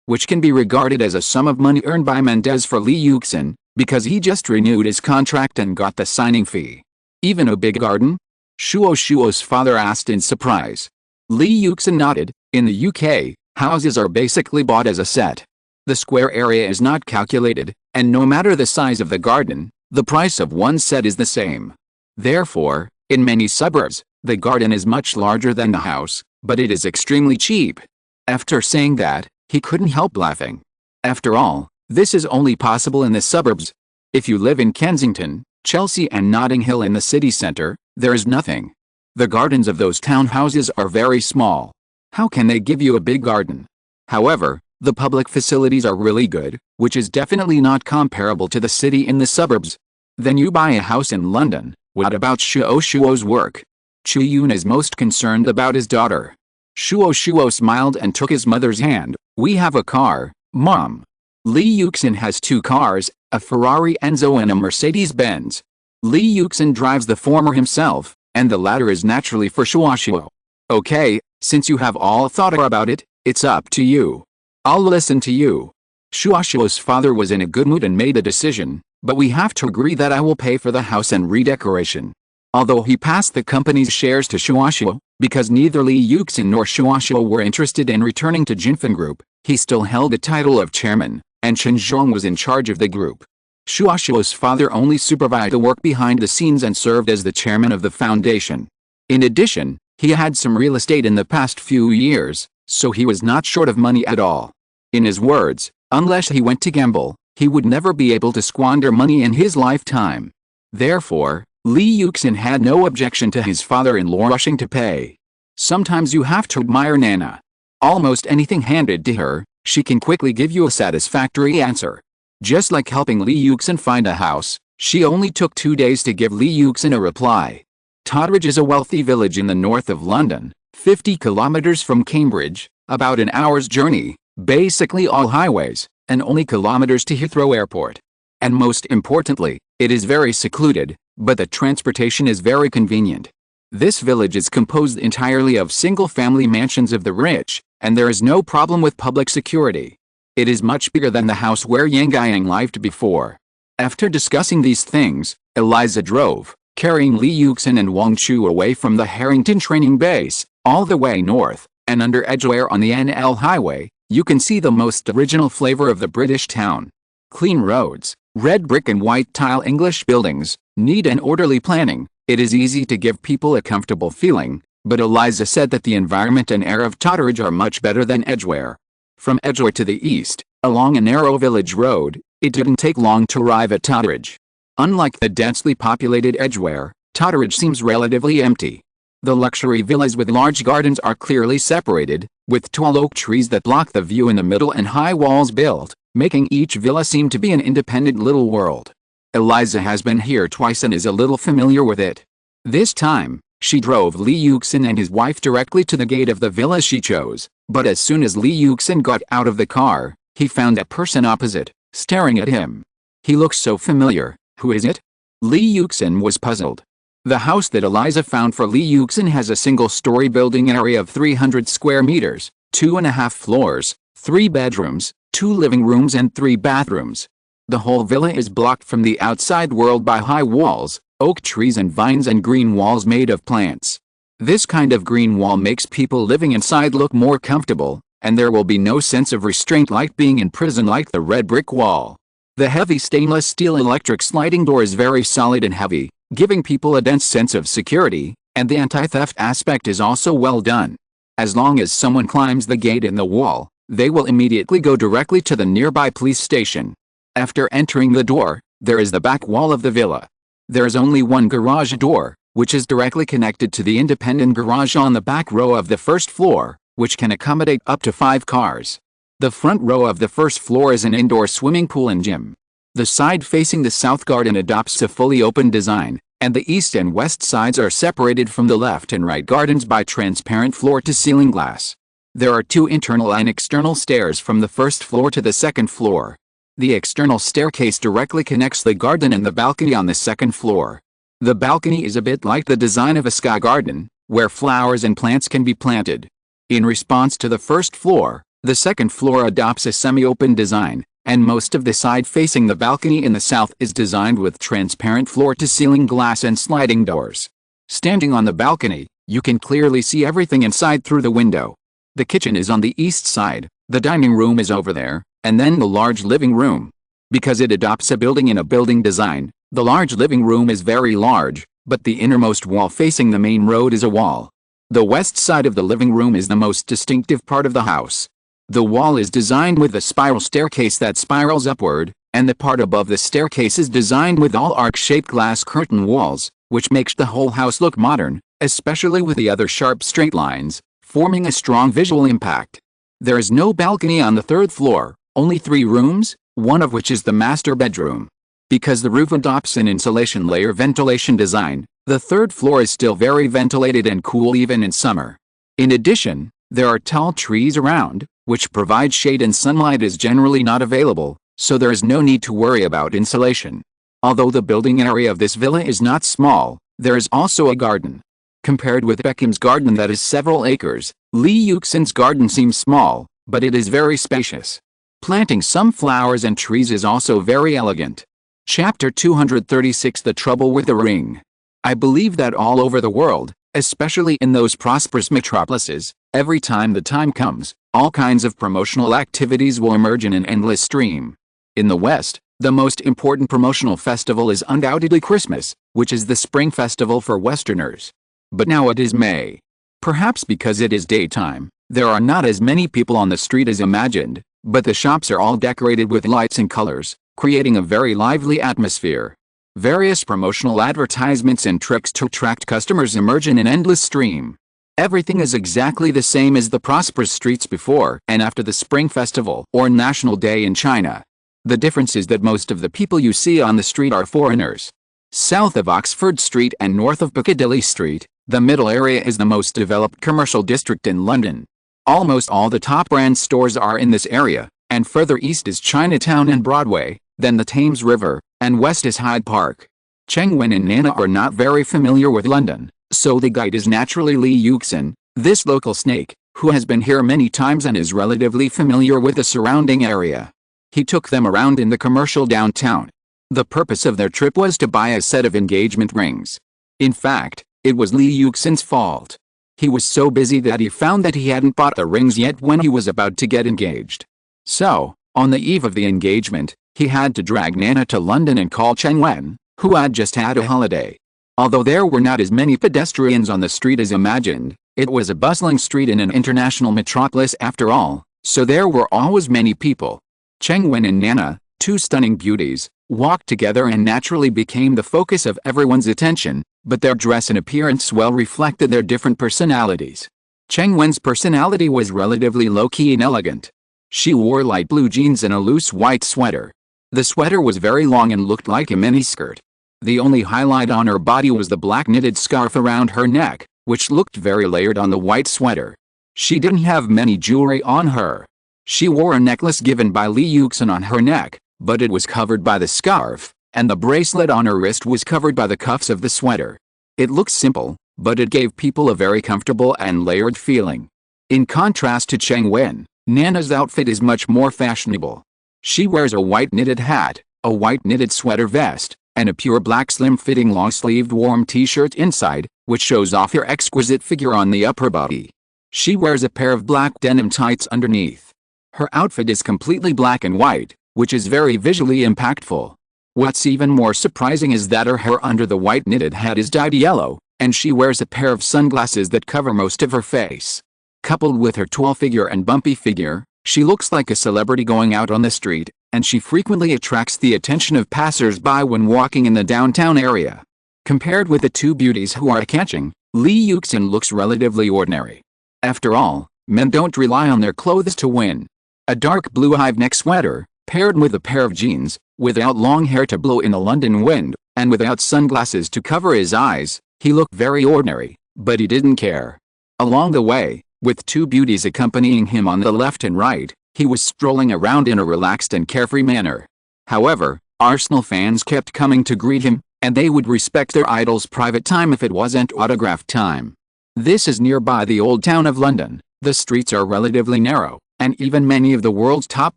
[SPEAKER 1] which can be regarded as a sum of money earned by Mendez for Li Yuxin, because he just renewed his contract and got the signing fee. Even a big garden? Shuo's father asked in surprise. Li Yuxin nodded. In the UK, houses are basically bought as a set. The square area is not calculated, and no matter the size of the garden, the price of one set is the same. Therefore, in many suburbs, the garden is much larger than the house, but it is extremely cheap. After saying that, he couldn't help laughing. After all, this is only possible in the suburbs. If you live in Kensington, Chelsea and Notting Hill in the city centre, there is nothing. The gardens of those townhouses are very small. How can they give you a big garden? However, the public facilities are really good, which is definitely not comparable to the city in the suburbs. Then you buy a house in London. What about Shuo's work? Chuyun is most concerned about his daughter. Shuo smiled and took his mother's hand. "We have a car, Mom." Li Yuxin has 2 cars, a Ferrari Enzo and a Mercedes-Benz. Li Yuxin drives the former himself, and the latter is naturally for Shuo. "Okay, since you have all thought about it, it's up to you. I'll listen to you." Shuo's father was in a good mood and made a decision, "But we have to agree that I will pay for the house and redecoration." Although he passed the company's shares to Shuo, because neither Li Yuxin nor Shuo were interested in returning to Jinfen Group, he still held the title of chairman, and Chen Zhong was in charge of the group. Shuo's father only supervised the work behind the scenes and served as the chairman of the foundation. In addition, he had some real estate in the past few years, so he was not short of money at all. In his words, unless he went to gamble, he would never be able to squander money in his lifetime. Therefore, Li Yuxin had no objection to his father-in-law rushing to pay. Sometimes you have to admire Nana. Almost anything handed to her, she can quickly give you a satisfactory answer. Just like helping Li Yuxin find a house, she only took 2 days to give Li Yuxin a reply. Totteridge is a wealthy village in the north of London, 50 kilometers from Cambridge, about an hour's journey, basically all highways, and only kilometers to Heathrow Airport. And most importantly, it is very secluded, but the transportation is very convenient. This village is composed entirely of single-family mansions of the rich, and there is no problem with public security. It is much bigger than the house where Yang Guiyang lived before. After discussing these things, Eliza drove, carrying Li Yuxin and Wang Chu away from the Harrington training base, all the way north, and under Edgware on the NL highway, you can see the most original flavor of the British town. Clean roads, red brick and white tile English buildings, neat and orderly planning. It is easy to give people a comfortable feeling, but Eliza said that the environment and air of Totteridge are much better than Edgware. From Edgware to the east, along a narrow village road, it didn't take long to arrive at Totteridge. Unlike the densely populated Edgware, Totteridge seems relatively empty. The luxury villas with large gardens are clearly separated, with tall oak trees that block the view in the middle and high walls built, making each villa seem to be an independent little world. Eliza has been here twice and is a little familiar with it. This time, she drove Li Yuxin and his wife directly to the gate of the villa she chose, but as soon as Li Yuxin got out of the car, he found a person opposite, staring at him. He looks so familiar. Who is it? Li Yuxin was puzzled. The house that Eliza found for Li Yuxin has a single-story building area of 300 square meters, 2.5 floors, 3 bedrooms, 2 living rooms and 3 bathrooms. The whole villa is blocked from the outside world by high walls, oak trees and vines and green walls made of plants. This kind of green wall makes people living inside look more comfortable, and there will be no sense of restraint like being in prison like the red brick wall. The heavy stainless steel electric sliding door is very solid and heavy, giving people a dense sense of security, and the anti-theft aspect is also well done. As long as someone climbs the gate in the wall, they will immediately go directly to the nearby police station. After entering the door, there is the back wall of the villa. There is only one garage door, which is directly connected to the independent garage on the back row of the first floor, which can accommodate up to 5 cars. The front row of the first floor is an indoor swimming pool and gym. The side facing the south garden adopts a fully open design, and the east and west sides are separated from the left and right gardens by transparent floor-to-ceiling glass. There are 2 internal and external stairs from the first floor to the second floor. The external staircase directly connects the garden and the balcony on the second floor. The balcony is a bit like the design of a sky garden, where flowers and plants can be planted. In response to the first floor, the second floor adopts a semi-open design, and most of the side facing the balcony in the south is designed with transparent floor-to-ceiling glass and sliding doors. Standing on the balcony, you can clearly see everything inside through the window. The kitchen is on the east side, the dining room is over there, and then the large living room. Because it adopts a building in a building design, the large living room is very large, but the innermost wall facing the main road is a wall. The west side of the living room is the most distinctive part of the house. The wall is designed with a spiral staircase that spirals upward, and the part above the staircase is designed with all arc-shaped glass curtain walls, which makes the whole house look modern, especially with the other sharp straight lines, forming a strong visual impact. There is no balcony on the third floor, only 3 rooms, one of which is the master bedroom. Because the roof adopts an insulation layer ventilation design, the third floor is still very ventilated and cool even in summer. In addition, There are tall trees around, which provide shade, and sunlight is generally not available, so there is no need to worry about insulation. Although the building area of this villa is not small, there is also a garden. Compared with Beckham's garden that is several acres, Li Yuxin's garden seems small, but it is very spacious. Planting some flowers and trees is also very elegant. Chapter 236 The Trouble with the Ring. I believe that all over the world, especially in those prosperous metropolises, every time the time comes, all kinds of promotional activities will emerge in an endless stream. In the West, the most important promotional festival is undoubtedly Christmas, which is the spring festival for Westerners. But now it is May. Perhaps because it is daytime, there are not as many people on the street as imagined, but the shops are all decorated with lights and colors, creating a very lively atmosphere. Various promotional advertisements and tricks to attract customers emerge in an endless stream. Everything is exactly the same as the prosperous streets before and after the Spring Festival or National Day in China. The difference is that most of the people you see on the street are foreigners. South of Oxford Street and north of Piccadilly Street, the middle area is the most developed commercial district in London. Almost all the top brand stores are in this area, and further east is Chinatown and Broadway, then the Thames River, and west is Hyde Park. Cheng Wen and Nana are not very familiar with London, so the guide is naturally Li Yuxin, this local snake, who has been here many times and is relatively familiar with the surrounding area. He took them around in the commercial downtown. The purpose of their trip was to buy a set of engagement rings. In fact, it was Li Yuxin's fault. He was so busy that he found that he hadn't bought the rings yet when he was about to get engaged. So, on the eve of the engagement, he had to drag Nana to London and call Cheng Wen, who had just had a holiday. Although there were not as many pedestrians on the street as imagined, it was a bustling street in an international metropolis after all, so there were always many people. Cheng Wen and Nana, two stunning beauties, walked together and naturally became the focus of everyone's attention, but their dress and appearance well reflected their different personalities. Cheng Wen's personality was relatively low-key and elegant. She wore light blue jeans and a loose white sweater. The sweater was very long and looked like a miniskirt. The only highlight on her body was the black knitted scarf around her neck, which looked very layered on the white sweater. She didn't have many jewelry on her. She wore a necklace given by Li Yuxin on her neck, but it was covered by the scarf, and the bracelet on her wrist was covered by the cuffs of the sweater. It looked simple, but it gave people a very comfortable and layered feeling. In contrast to Cheng Wen, Nana's outfit is much more fashionable. She wears a white knitted hat, a white knitted sweater vest, and a pure black slim-fitting long-sleeved warm t-shirt inside, which shows off her exquisite figure on the upper body. She wears a pair of black denim tights underneath. Her outfit is completely black and white, which is very visually impactful. What's even more surprising is that her hair under the white knitted hat is dyed yellow, and she wears a pair of sunglasses that cover most of her face. Coupled with her tall figure and bumpy figure, she looks like a celebrity going out on the street, and she frequently attracts the attention of passers-by when walking in the downtown area. Compared with the two beauties who are eye-catching, Li Yuxin looks relatively ordinary. After all, men don't rely on their clothes to win. A dark blue hive-neck sweater, paired with a pair of jeans, without long hair to blow in the London wind, and without sunglasses to cover his eyes, he looked very ordinary, but he didn't care. Along the way, with two beauties accompanying him on the left and right, he was strolling around in a relaxed and carefree manner. However, Arsenal fans kept coming to greet him, and they would respect their idol's private time if it wasn't autograph time. This is nearby the Old Town of London. The streets are relatively narrow, and even many of the world's top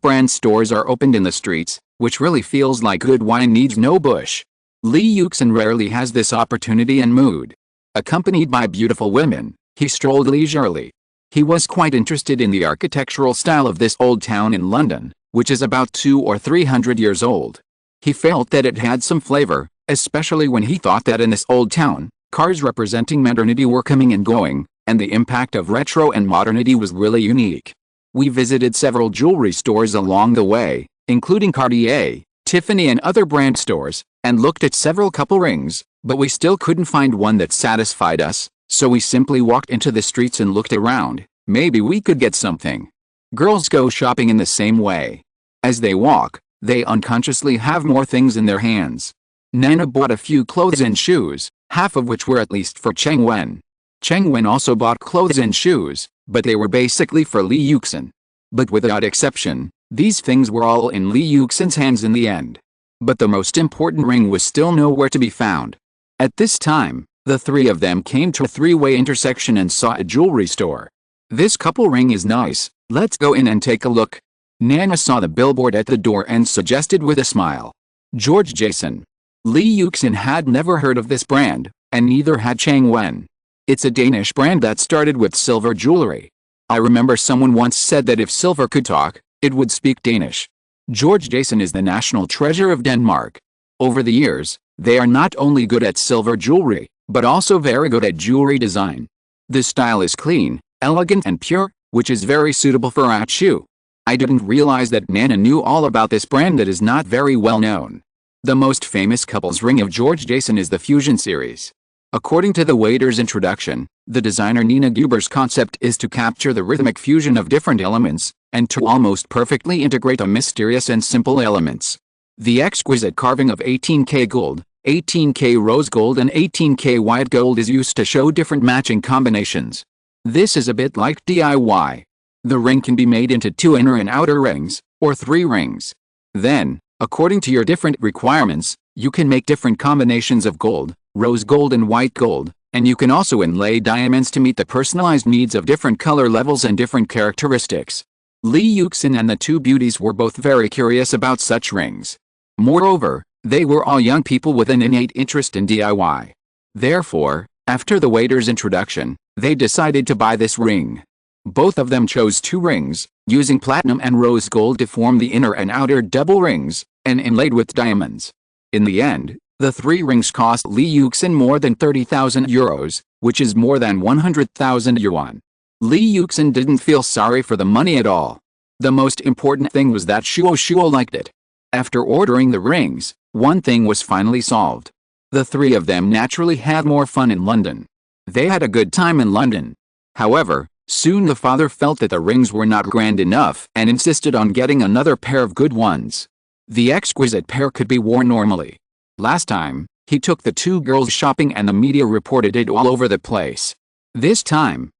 [SPEAKER 1] brand stores are opened in the streets, which really feels like good wine needs no bush. Li Yuxin rarely has this opportunity and mood. Accompanied by beautiful women, he strolled leisurely. He was quite interested in the architectural style of this old town in London, which is about 200 or 300 years old. He felt that it had some flavor, especially when he thought that in this old town, cars representing modernity were coming and going, and the impact of retro and modernity was really unique. We visited several jewelry stores along the way, including Cartier, Tiffany and other brand stores, and looked at several couple rings, but we still couldn't find one that satisfied us, so we simply walked into the streets and looked around. Maybe we could get something. Girls go shopping in the same way. As they walk, they unconsciously have more things in their hands. Nana bought a few clothes and shoes, half of which were at least for Cheng Wen. Cheng Wen also bought clothes and shoes, but they were basically for Li Yuxin. But without exception, these things were all in Li Yuxin's hands in the end. But the most important ring was still nowhere to be found. At this time, the three of them came to a three-way intersection and saw a jewelry store. "This couple ring is nice, let's go in and take a look." Nana saw the billboard at the door and suggested with a smile. George Jason. Li Yuxin had never heard of this brand, and neither had Chang Wen. It's a Danish brand that started with silver jewelry. I remember someone once said that if silver could talk, it would speak Danish. George Jason is the national treasure of Denmark. Over the years, they are not only good at silver jewelry, but also very good at jewelry design. The style is clean, elegant and pure, which is very suitable for etched. I didn't realize that Nana knew all about this brand that is not very well known. The most famous couple's ring of George Jason is the Fusion series. According to the waiter's introduction, the designer Nina Guber's concept is to capture the rhythmic fusion of different elements, and to almost perfectly integrate the mysterious and simple elements. The exquisite carving of 18K gold, 18K rose gold and 18K white gold is used to show different matching combinations. This is a bit like DIY. The ring can be made into 2 inner and outer rings, or 3 rings. Then, according to your different requirements, you can make different combinations of gold, rose gold and white gold, and you can also inlay diamonds to meet the personalized needs of different color levels and different characteristics. Li Yuxin and the two beauties were both very curious about such rings. Moreover, they were all young people with an innate interest in DIY. Therefore, after the waiter's introduction, they decided to buy this ring. Both of them chose 2 rings, using platinum and rose gold to form the inner and outer double rings, and inlaid with diamonds. In the end, the 3 rings cost Li Yuxin more than 30,000 euros, which is more than 100,000 yuan. Li Yuxin didn't feel sorry for the money at all. The most important thing was that Shuo liked it. After ordering the rings, one thing was finally solved. The 3 of them naturally had more fun in London. They had a good time in London. However, soon the father felt that the rings were not grand enough and insisted on getting another pair of good ones. The exquisite pair could be worn normally. Last time, he took the 2 girls shopping and the media reported it all over the place. This time,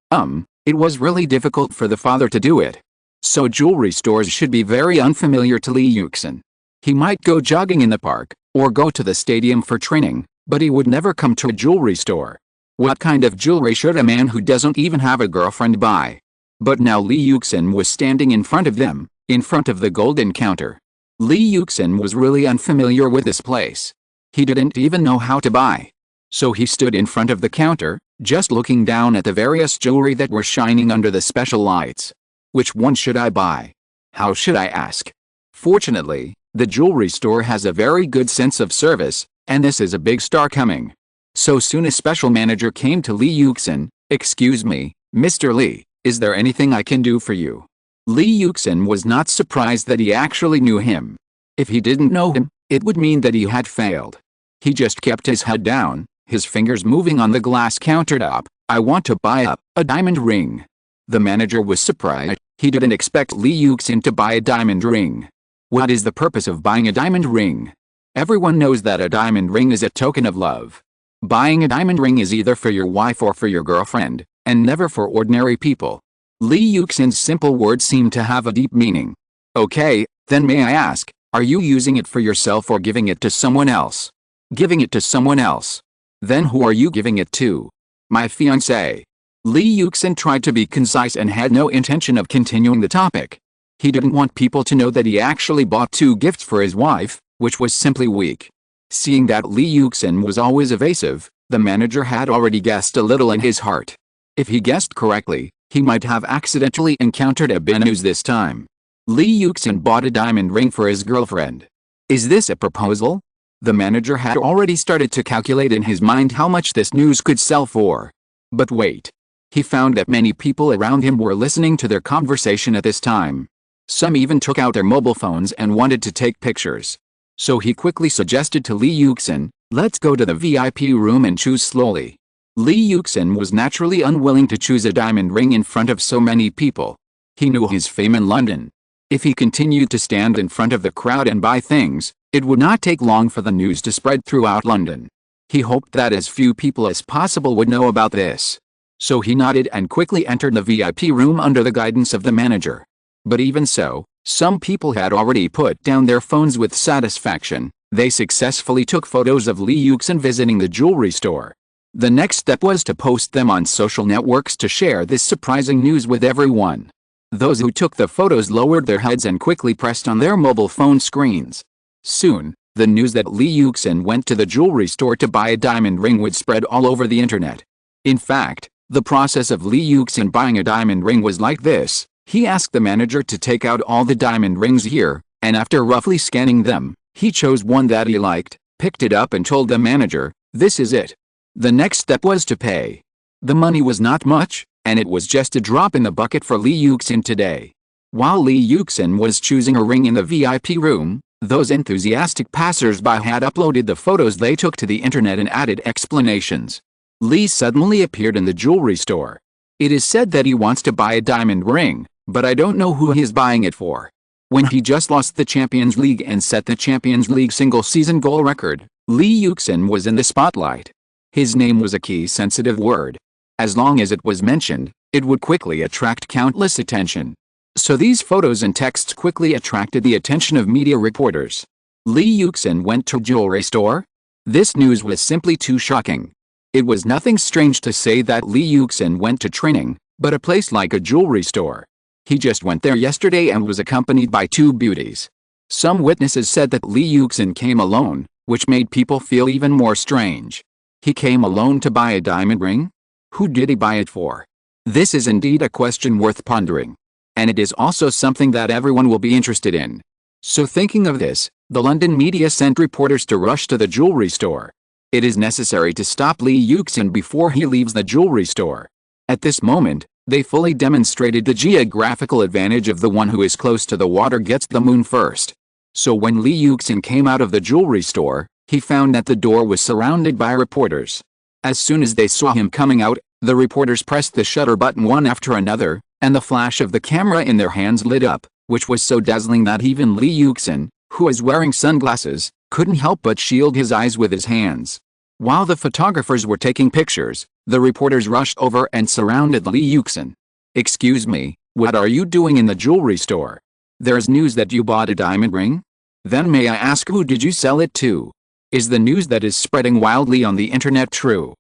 [SPEAKER 1] it was really difficult for the father to do it. So jewelry stores should be very unfamiliar to Li Yuxin. He might go jogging in the park, or go to the stadium for training, but he would never come to a jewelry store. What kind of jewelry should a man who doesn't even have a girlfriend buy? But now Li Yuxin was standing in front of them, in front of the golden counter. Li Yuxin was really unfamiliar with this place. He didn't even know how to buy. So he stood in front of the counter, just looking down at the various jewelry that were shining under the special lights. Which one should I buy? How should I ask? Fortunately, the jewelry store has a very good sense of service, and this is a big star coming. So soon a special manager came to Li Yuxin. "Excuse me, Mr. Li, is there anything I can do for you?" Li Yuxin was not surprised that he actually knew him. If he didn't know him, it would mean that he had failed. He just kept his head down, his fingers moving on the glass countertop. "I want to buy a diamond ring." The manager was surprised. He didn't expect Li Yuxin to buy a diamond ring. What is the purpose of buying a diamond ring? Everyone knows that a diamond ring is a token of love. Buying a diamond ring is either for your wife or for your girlfriend, and never for ordinary people. Li Yuxin's simple words seemed to have a deep meaning. "Okay, then may I ask, are you using it for yourself or giving it to someone else?" "Giving it to someone else." "Then who are you giving it to?" "My fiancé." Li Yuxin tried to be concise and had no intention of continuing the topic. He didn't want people to know that he actually bought 2 gifts for his wife, which was simply weak. Seeing that Li Yuxin was always evasive, the manager had already guessed a little in his heart. If he guessed correctly, he might have accidentally encountered a bad news this time. Li Yuxin bought a diamond ring for his girlfriend. Is this a proposal? The manager had already started to calculate in his mind how much this news could sell for. But wait. He found that many people around him were listening to their conversation at this time. Some even took out their mobile phones and wanted to take pictures. So he quickly suggested to Li Yuxin, "Let's go to the VIP room and choose slowly." Li Yuxin was naturally unwilling to choose a diamond ring in front of so many people. He knew his fame in London. If he continued to stand in front of the crowd and buy things, it would not take long for the news to spread throughout London. He hoped that as few people as possible would know about this. So he nodded and quickly entered the VIP room under the guidance of the manager. But even so, some people had already put down their phones with satisfaction. They successfully took photos of Lee Yuxin visiting the jewelry store. The next step was to post them on social networks to share this surprising news with everyone. Those who took the photos lowered their heads and quickly pressed on their mobile phone screens. Soon, the news that Lee Yuxin went to the jewelry store to buy a diamond ring would spread all over the internet. In fact, the process of Lee Yuxin buying a diamond ring was like this. He asked the manager to take out all the diamond rings here, and after roughly scanning them, he chose one that he liked, picked it up and told the manager, "This is it." The next step was to pay. The money was not much, and it was just a drop in the bucket for Lee Yuxin today. While Lee Yuxin was choosing a ring in the VIP room, those enthusiastic passers-by had uploaded the photos they took to the internet and added explanations. Lee suddenly appeared in the jewelry store. It is said that he wants to buy a diamond ring, but I don't know who he's buying it for. When he just lost the Champions League and set the Champions League single-season goal record, Lee Yuxin was in the spotlight. His name was a key sensitive word. As long as it was mentioned, it would quickly attract countless attention. So these photos and texts quickly attracted the attention of media reporters. Lee Yuxin went to a jewelry store? This news was simply too shocking. It was nothing strange to say that Lee Yuxin went to training, but a place like a jewelry store. He just went there yesterday and was accompanied by two beauties. Some witnesses said that Lee Yuxin came alone, which made people feel even more strange. He came alone to buy a diamond ring? Who did he buy it for? This is indeed a question worth pondering. And it is also something that everyone will be interested in. So thinking of this, the London media sent reporters to rush to the jewelry store. It is necessary to stop Lee Yuxin before he leaves the jewelry store. At this moment, they fully demonstrated the geographical advantage of the one who is close to the water gets the moon first. So when Lee Yuxin came out of the jewelry store, he found that the door was surrounded by reporters. As soon as they saw him coming out, the reporters pressed the shutter button one after another, and the flash of the camera in their hands lit up, which was so dazzling that even Lee Yuxin, who was wearing sunglasses, couldn't help but shield his eyes with his hands. While the photographers were taking pictures, the reporters rushed over and surrounded Lee Yuxin. "Excuse me, what are you doing in the jewelry store? There's news that you bought a diamond ring? Then may I ask who did you sell it to? Is the news that is spreading wildly on the internet true?"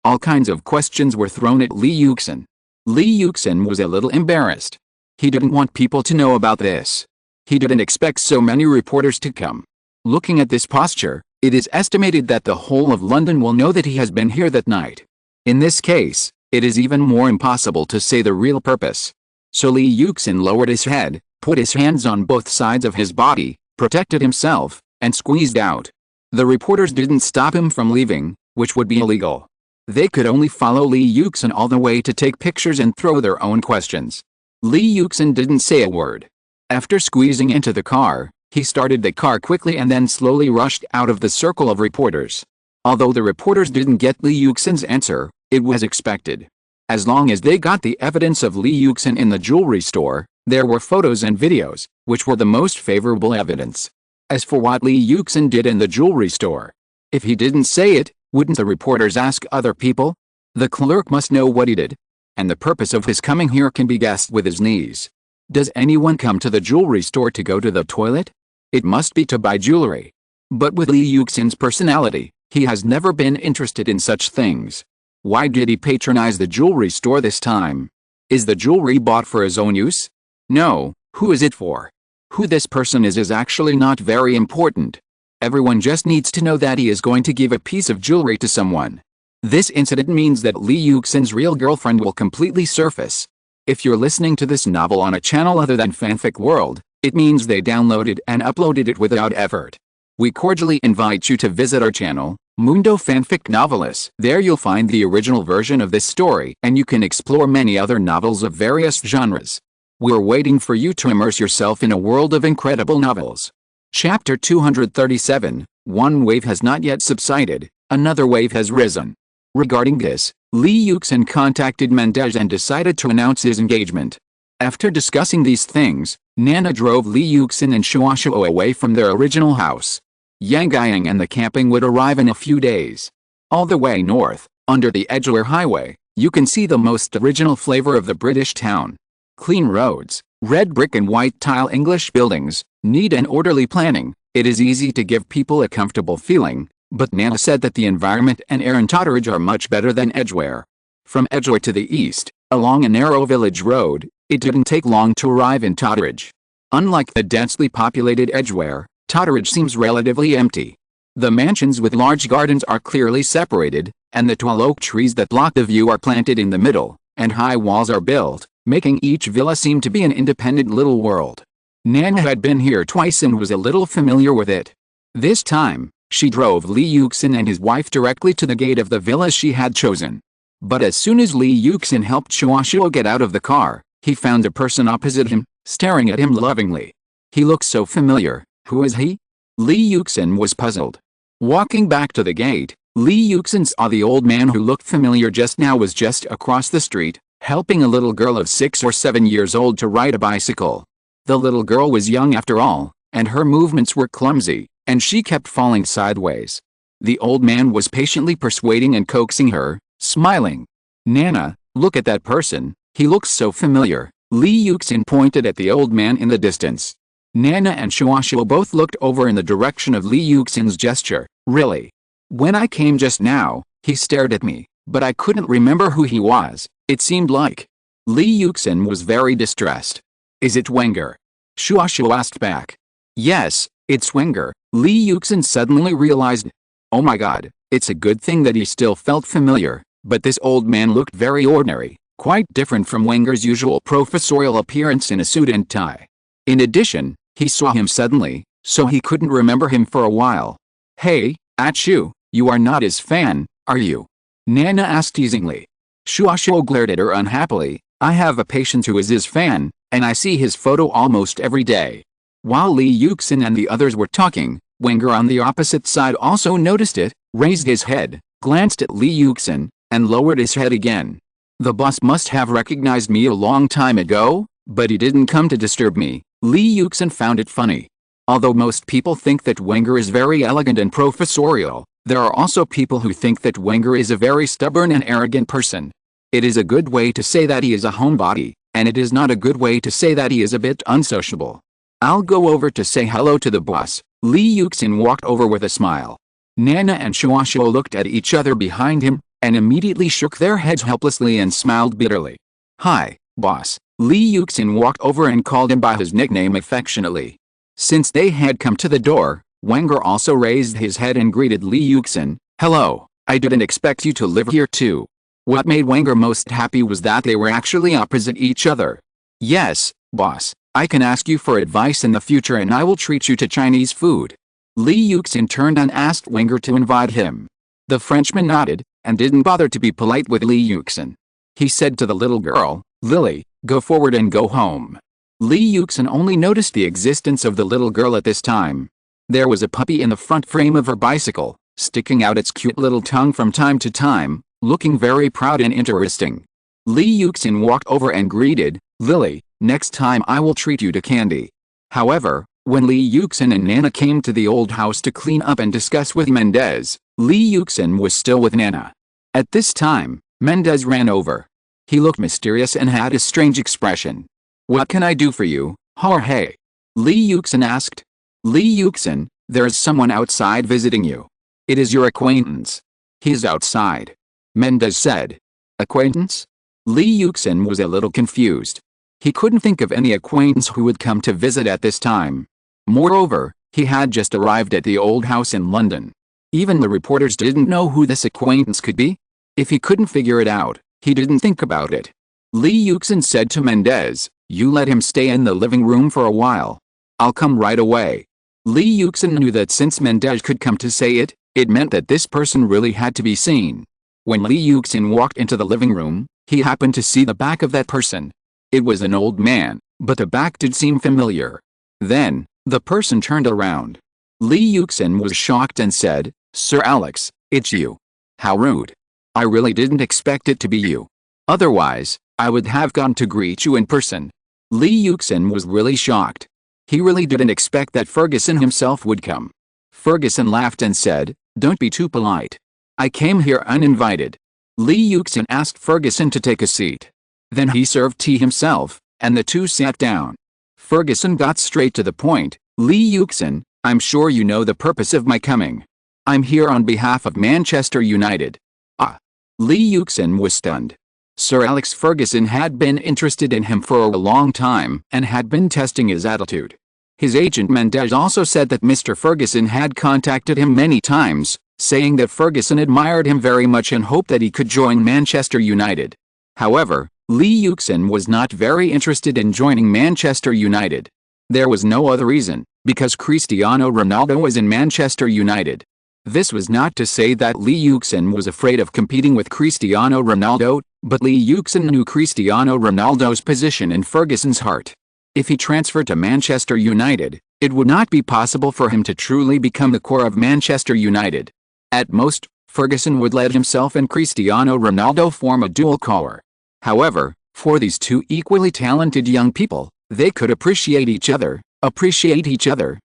[SPEAKER 1] All kinds of questions were thrown at Lee Yuxin. Lee Yuxin was a little embarrassed. He didn't want people to know about this. He didn't expect so many reporters to come. Looking at this posture, it is estimated that the whole of London will know that he has been here that night. In this case, it is even more impossible to say the real purpose. So Lee Yuxin lowered his head, put his hands on both sides of his body, protected himself, and squeezed out. The reporters didn't stop him from leaving, which would be illegal. They could only follow Lee Yuxin all the way to take pictures and throw their own questions. Lee Yuxin didn't say a word. After squeezing into the car, he started the car quickly and then slowly rushed out of the circle of reporters. Although the reporters didn't get Lee Yuxin's answer, it was expected. As long as they got the evidence of Lee Yuxin in the jewelry store, there were photos and videos, which were the most favorable evidence. As for what Lee Yuxin did in the jewelry store, if he didn't say it, wouldn't the reporters ask other people? The clerk must know what he did. And the purpose of his coming here can be guessed with his knees. Does anyone come to the jewelry store to go to the toilet? It must be to buy jewelry. But with Lee Yuxin's personality, he has never been interested in such things. Why did he patronize the jewelry store this time? Is the jewelry bought for his own use? No, who is it for? Who this person is actually not very important. Everyone just needs to know that he is going to give a piece of jewelry to someone. This incident means that Lee Yuxin's real girlfriend will completely surface. If you're listening to this novel on a channel other than Fanfic World, it means they downloaded and uploaded it without effort. We cordially invite you to visit our channel, Mundo Fanfic Novelis. There you'll find the original version of this story and you can explore many other novels of various genres. We're waiting for you to immerse yourself in a world of incredible novels. Chapter 237, One wave has not yet subsided, another wave has risen. Regarding this, Lee Yuxin contacted Mendez and decided to announce his engagement. After discussing these things, Nana drove Lee Yuxin and Shuashuo away from their original house. Yangyang and the camping would arrive in a few days. All the way north, under the Edgeware Highway, You can see the most original flavor of the British town. Clean roads, red brick and white tile English buildings, neat and orderly planning. It is easy to give people a comfortable feeling, but Nana said that the environment and air in Totteridge are much better than Edgware. From Edgware to the east, along a narrow village road, it didn't take long to arrive in Totteridge. Unlike the densely populated Edgware, Totteridge seems relatively empty. The mansions with large gardens are clearly separated, and the tall oak trees that block the view are planted in the middle, and high walls are built, making each villa seem to be an independent little world. Nana had been here twice and was a little familiar with it. This time, she drove Li Yuxin and his wife directly to the gate of the villa she had chosen. But as soon as Li Yuxin helped Shuashuo get out of the car, he found a person opposite him, staring at him lovingly. He looked so familiar. Who is he? Li Yuxin was puzzled. Walking back to the gate, Li Yuxin saw the old man who looked familiar just now was just across the street, helping a little girl of 6 or 7 years old to ride a bicycle. The little girl was young after all, and her movements were clumsy, and she kept falling sideways. The old man was patiently persuading and coaxing her, smiling. Nana, look at that person, he looks so familiar. Li Yuxin pointed at the old man in the distance. Nana and Shuashuo both looked over in the direction of Li Yuxin's gesture. Really? When I came just now, he stared at me, but I couldn't remember who he was, it seemed like. Li Yuxin was very distressed. Is it Wenger? Shuashuo asked back. Yes, it's Wenger, Li Yuxin suddenly realized. Oh my god, it's a good thing that he still felt familiar, but this old man looked very ordinary, quite different from Wenger's usual professorial appearance in a suit and tie. In addition, he saw him suddenly, so he couldn't remember him for a while. Hey, Achu, you are not his fan, are you? Nana asked teasingly. Shuashuo glared at her unhappily. I have a patient who is his fan, and I see his photo almost every day. While Li Yuxin and the others were talking, Wenger on the opposite side also noticed it, raised his head, glanced at Li Yuxin, and lowered his head again. The boss must have recognized me a long time ago, but he didn't come to disturb me. Li Yuxin found it funny. Although most people think that Wenger is very elegant and professorial, there are also people who think that Wenger is a very stubborn and arrogant person. It is a good way to say that he is a homebody, and it is not a good way to say that he is a bit unsociable. I'll go over to say hello to the boss. Li Yuxin walked over with a smile. Nana and Shuashuo looked at each other behind him, and immediately shook their heads helplessly and smiled bitterly. Hi, boss. Li Yuxin walked over and called him by his nickname affectionately. Since they had come to the door, Wenger also raised his head and greeted Li Yuxin. Hello, I didn't expect you to live here too. What made Wenger most happy was that they were actually opposite each other. Yes, boss, I can ask you for advice in the future and I will treat you to Chinese food. Li Yuxin turned and asked Wenger to invite him. The Frenchman nodded, and didn't bother to be polite with Li Yuxin. He said to the little girl, Lily, go forward and go home. Li Yuxin only noticed the existence of the little girl at this time. There was a puppy in the front frame of her bicycle, sticking out its cute little tongue from time to time, looking very proud and interesting. Li Yuxin walked over and greeted, Lily, next time I will treat you to candy. However, when Li Yuxin and Nana came to the old house to clean up and discuss with Mendez, Li Yuxin was still with Nana. At this time, Mendez ran over. He looked mysterious and had a strange expression. What can I do for you, Jorge? Li Yuxin asked. Li Yuxin, there is someone outside visiting you. It is your acquaintance. He's outside. Mendez said. Acquaintance? Li Yuxin was a little confused. He couldn't think of any acquaintance who would come to visit at this time. Moreover, he had just arrived at the old house in London. Even the reporters didn't know who this acquaintance could be. If he couldn't figure it out, he didn't think about it. Li Yuxin said to Mendez, you let him stay in the living room for a while. I'll come right away. Li Yuxin knew that since Mendez could come to say it, it meant that this person really had to be seen. When Li Yuxin walked into the living room, he happened to see the back of that person. It was an old man, but the back did seem familiar. Then, the person turned around. Li Yuxin was shocked and said, Sir Alex, it's you. How rude. I really didn't expect it to be you. Otherwise, I would have gone to greet you in person. Li Yuxin was really shocked. He really didn't expect that Ferguson himself would come. Ferguson laughed and said, don't be too polite. I came here uninvited. Lee Yuxin asked Ferguson to take a seat. Then he served tea himself, and the two sat down. Ferguson got straight to the point. Lee Yuxin, I'm sure you know the purpose of my coming. I'm here on behalf of Manchester United. Ah. Lee Yuxin was stunned. Sir Alex Ferguson had been interested in him for a long time and had been testing his attitude. His agent Mendes also said that Mr. Ferguson had contacted him many times, saying that Ferguson admired him very much and hoped that he could join Manchester United. However, Lee Yuxin was not very interested in joining Manchester United. There was no other reason, because Cristiano Ronaldo was in Manchester United. This was not to say that Lee Yuxin was afraid of competing with Cristiano Ronaldo, but Lee Yuxin knew Cristiano Ronaldo's position in Ferguson's heart. If he transferred to Manchester United, it would not be possible for him to truly become the core of Manchester United. At most, Ferguson would let himself and Cristiano Ronaldo form a dual core. However, for these two equally talented young people, they could appreciate each other,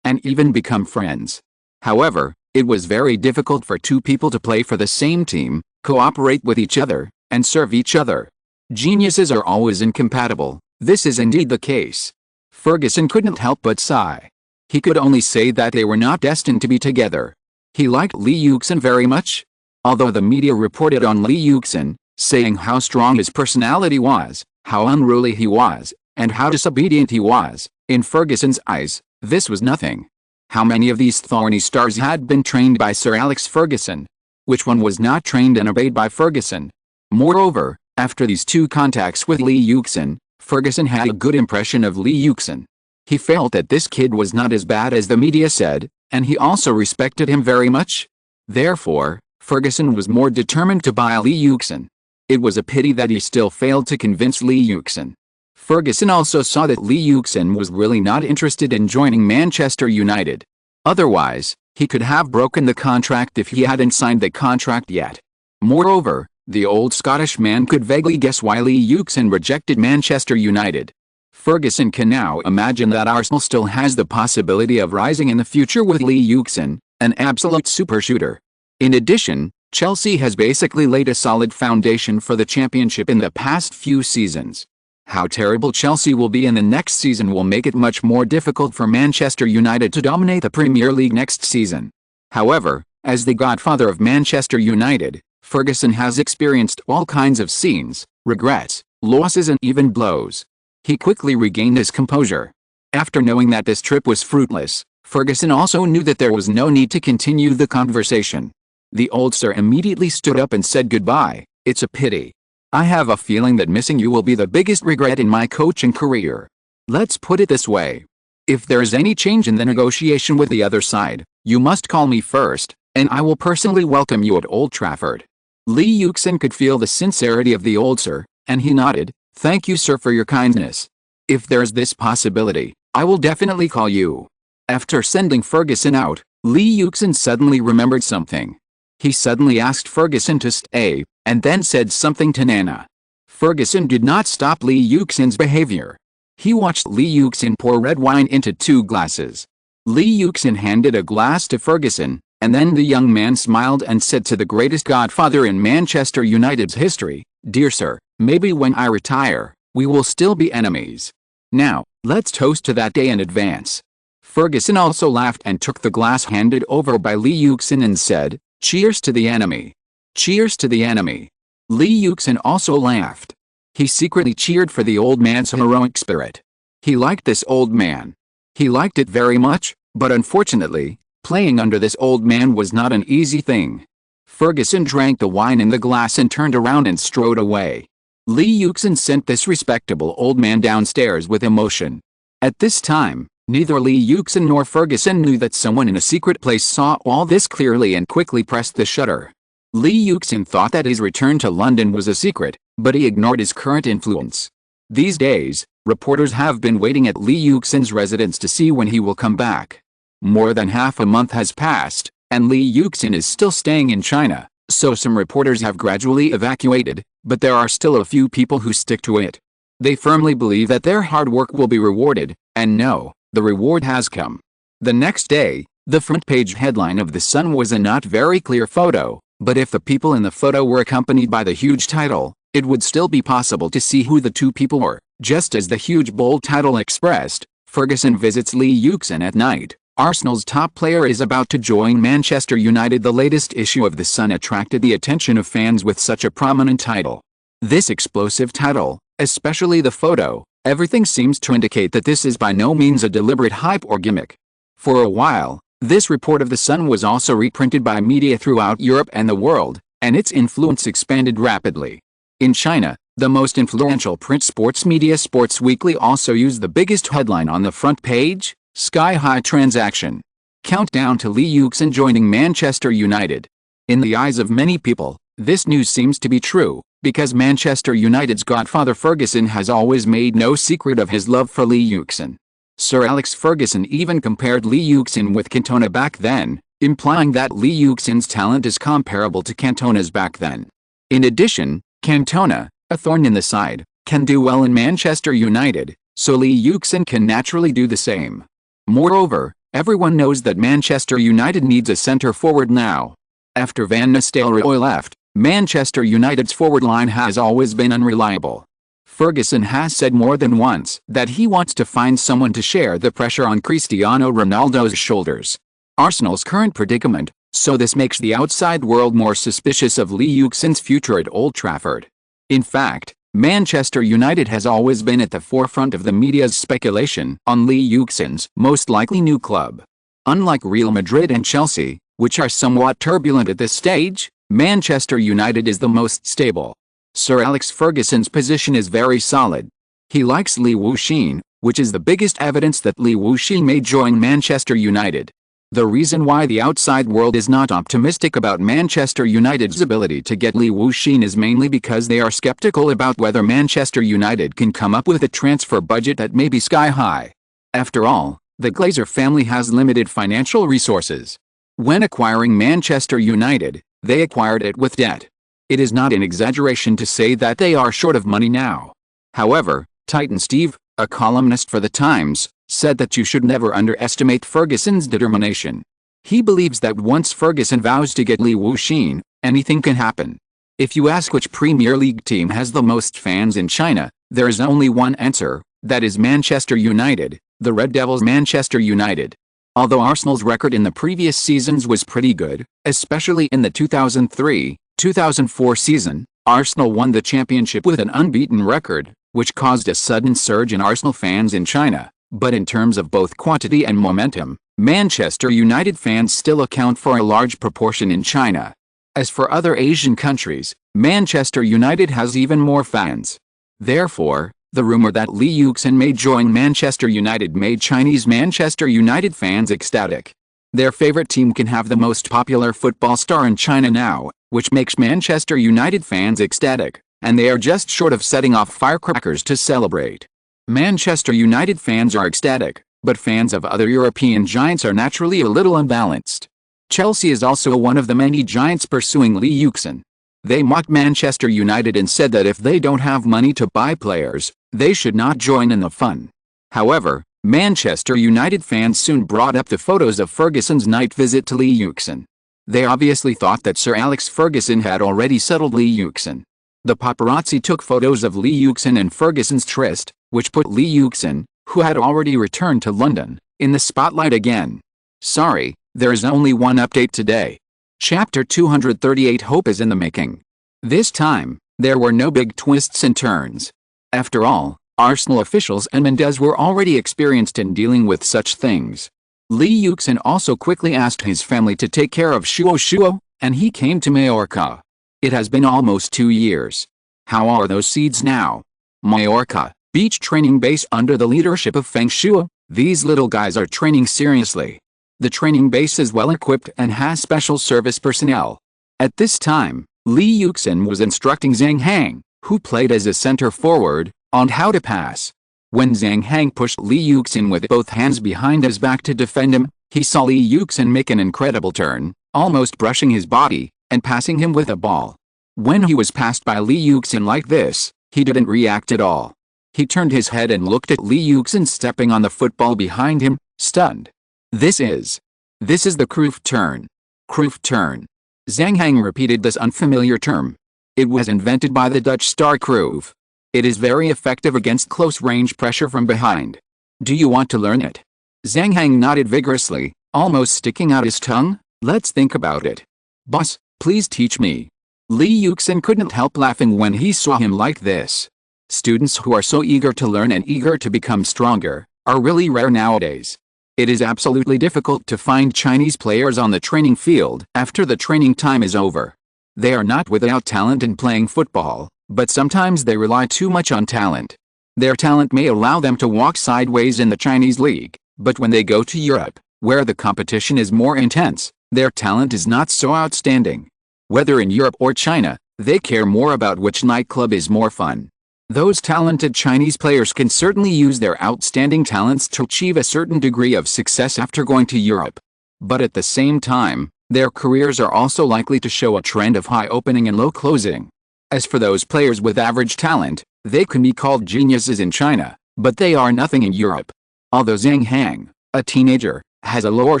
[SPEAKER 1] and even become friends. However, it was very difficult for two people to play for the same team, cooperate with each other, and serve each other. Geniuses are always incompatible. This is indeed the case. Ferguson couldn't help but sigh. He could only say that they were not destined to be together. He liked Lee Yuxin very much. Although the media reported on Lee Yuxin, saying how strong his personality was, how unruly he was, and how disobedient he was, in Ferguson's eyes, this was nothing. How many of these thorny stars had been trained by Sir Alex Ferguson? Which one was not trained and obeyed by Ferguson? Moreover, after these two contacts with Lee Yuxin, Ferguson had a good impression of Lee Yuxin. He felt that this kid was not as bad as the media said, and he also respected him very much. Therefore, Ferguson was more determined to buy Lee Yuxin. It was a pity that he still failed to convince Lee Yuxin. Ferguson also saw that Lee Yuxin was really not interested in joining Manchester United. Otherwise, he could have broken the contract if he hadn't signed the contract yet. Moreover, the old Scottish man could vaguely guess why Lee Yuxin rejected Manchester United. Ferguson can now imagine that Arsenal still has the possibility of rising in the future with Lee Yuxin, an absolute super shooter. In addition, Chelsea has basically laid a solid foundation for the championship in the past few seasons. How terrible Chelsea will be in the next season will make it much more difficult for Manchester United to dominate the Premier League next season. However, as the godfather of Manchester United, Ferguson has experienced all kinds of scenes, regrets, losses and even blows. He quickly regained his composure. After knowing that this trip was fruitless, Ferguson also knew that there was no need to continue the conversation. The old sir immediately stood up and said goodbye. It's a pity. I have a feeling that missing you will be the biggest regret in my coaching career. Let's put it this way. If there is any change in the negotiation with the other side, you must call me first, and I will personally welcome you at Old Trafford. Lee Yuxin could feel the sincerity of the old sir, and he nodded. Thank you, sir, for your kindness. If there's this possibility, I will definitely call you. After sending Ferguson out, Lee Yuxin suddenly remembered something. He suddenly asked Ferguson to stay, and then said something to Nana. Ferguson did not stop Lee Yuxin's behavior. He watched Lee Yuxin pour red wine into 2 glasses. Lee Yuxin handed a glass to Ferguson, and then the young man smiled and said to the greatest godfather in Manchester United's history, "Dear sir, maybe when I retire, we will still be enemies. Now, let's toast to that day in advance." Ferguson also laughed and took the glass handed over by Lee Yuxin and said, "Cheers to the enemy. Cheers to the enemy." Lee Yuxin also laughed. He secretly cheered for the old man's heroic spirit. He liked this old man. He liked it very much, but unfortunately, playing under this old man was not an easy thing. Ferguson drank the wine in the glass and turned around and strode away. Lee Yuxin sent this respectable old man downstairs with emotion. At this time, neither Lee Yuxin nor Ferguson knew that someone in a secret place saw all this clearly and quickly pressed the shutter. Lee Yuxin thought that his return to London was a secret, but he ignored his current influence. These days, reporters have been waiting at Lee Yuxin's residence to see when he will come back. More than half a month has passed, and Lee Yuxin is still staying in China, so some reporters have gradually evacuated, but there are still a few people who stick to it. They firmly believe that their hard work will be rewarded, and no, the reward has come. The next day, the front page headline of The Sun was a not very clear photo, But if the people in the photo were accompanied by the huge title, it would still be possible to see who the two people were. Just as the huge bold title expressed, Ferguson visits Lee Yuxin at night. Arsenal's top player is about to join Manchester United. The latest issue of The Sun attracted the attention of fans with such a prominent title. This explosive title, especially the photo, everything seems to indicate that this is by no means a deliberate hype or gimmick. For a while, this report of The Sun was also reprinted by media throughout Europe and the world, and its influence expanded rapidly. In China, the most influential print sports media Sports Weekly also used the biggest headline on the front page: sky-high transaction. Countdown to Lee Yuxin joining Manchester United. In the eyes of many people, this news seems to be true, because Manchester United's godfather Ferguson has always made no secret of his love for Lee Yuxin. Sir Alex Ferguson even compared Lee Yuxin with Cantona back then, implying that Lee Yuxin's talent is comparable to Cantona's back then. In addition, Cantona, a thorn in the side, can do well in Manchester United, so Lee Yuxin can naturally do the same. Moreover, everyone knows that Manchester United needs a centre-forward now. After Van Nistelrooy left, Manchester United's forward line has always been unreliable. Ferguson has said more than once that he wants to find someone to share the pressure on Cristiano Ronaldo's shoulders. Arsenal's current predicament, so this makes the outside world more suspicious of Lee Yuxin's future at Old Trafford. In fact, Manchester United has always been at the forefront of the media's speculation on Lee Yuxin's most likely new club. Unlike Real Madrid and Chelsea, which are somewhat turbulent at this stage, Manchester United is the most stable. Sir Alex Ferguson's position is very solid. He likes Lee Yuxin, which is the biggest evidence that Lee Yuxin may join Manchester United. The reason why the outside world is not optimistic about Manchester United's ability to get Lee Yuxin is mainly because they are skeptical about whether Manchester United can come up with a transfer budget that may be sky-high. After all, the Glazer family has limited financial resources. When acquiring Manchester United, they acquired it with debt. It is not an exaggeration to say that they are short of money now. However, Titan Steve, a columnist for The Times, said that you should never underestimate Ferguson's determination. He believes that once Ferguson vows to get Lee Yuxin, anything can happen. If you ask which Premier League team has the most fans in China, there is only one answer, that is Manchester United, the Red Devils. Manchester United. Although Arsenal's record in the previous seasons was pretty good, especially in the 2003-2004 season, Arsenal won the championship with an unbeaten record, which caused a sudden surge in Arsenal fans in China. But in terms of both quantity and momentum, Manchester United fans still account for a large proportion in China. As for other Asian countries, Manchester United has even more fans. Therefore, the rumor that Lee Yuxin may join Manchester United made Chinese Manchester United fans ecstatic. Their favorite team can have the most popular football star in China now, which makes Manchester United fans ecstatic, and they are just short of setting off firecrackers to celebrate. Manchester United fans are ecstatic, but fans of other European giants are naturally a little unbalanced. Chelsea is also one of the many giants pursuing Lee Yuxin. They mocked Manchester United and said that if they don't have money to buy players, they should not join in the fun. However, Manchester United fans soon brought up the photos of Ferguson's night visit to Lee Yuxin. They obviously thought that Sir Alex Ferguson had already settled Lee Yuxin. The paparazzi took photos of Lee Yuxin and Ferguson's tryst, which put Lee Yuxin, who had already returned to London, in the spotlight again. Sorry, there is only one update today. Chapter 238 Hope is in the making. This time, there were no big twists and turns. After all, Arsenal officials and Mendes were already experienced in dealing with such things. Lee Yuxin also quickly asked his family to take care of Shuo, and he came to Majorca. It has been almost 2 years. How are those seeds now? Majorca, beach training base under the leadership of Feng Shuo. These little guys are training seriously. The training base is well equipped and has special service personnel. At this time, Lee Yuxin was instructing Zhang Hang, who played as a center forward, on how to pass. When Zhang Hang pushed Lee Yuxin with both hands behind his back to defend him, he saw Lee Yuxin make an incredible turn, almost brushing his body, and passing him with a ball. When he was passed by Lee Yuxin like this, he didn't react at all. He turned his head and looked at Lee Yuxin stepping on the football behind him, stunned. This is the Cruyff turn. Cruyff turn. Zhang Hang repeated this unfamiliar term. It was invented by the Dutch star Cruyff. It is very effective against close-range pressure from behind. Do you want to learn it? Zhang Hang nodded vigorously, almost sticking out his tongue. Let's think about it. Boss, please teach me. Li Yuxin couldn't help laughing when he saw him like this. Students who are so eager to learn and eager to become stronger are really rare nowadays. It is absolutely difficult to find Chinese players on the training field after the training time is over. They are not without talent in playing football, but sometimes they rely too much on talent. Their talent may allow them to walk sideways in the Chinese league, but when they go to Europe, where the competition is more intense, their talent is not so outstanding. Whether in Europe or China, they care more about which nightclub is more fun. Those talented Chinese players can certainly use their outstanding talents to achieve a certain degree of success after going to Europe. But at the same time, their careers are also likely to show a trend of high opening and low closing. As for those players with average talent, they can be called geniuses in China, but they are nothing in Europe. Although Zhang Hang, a teenager, has a lower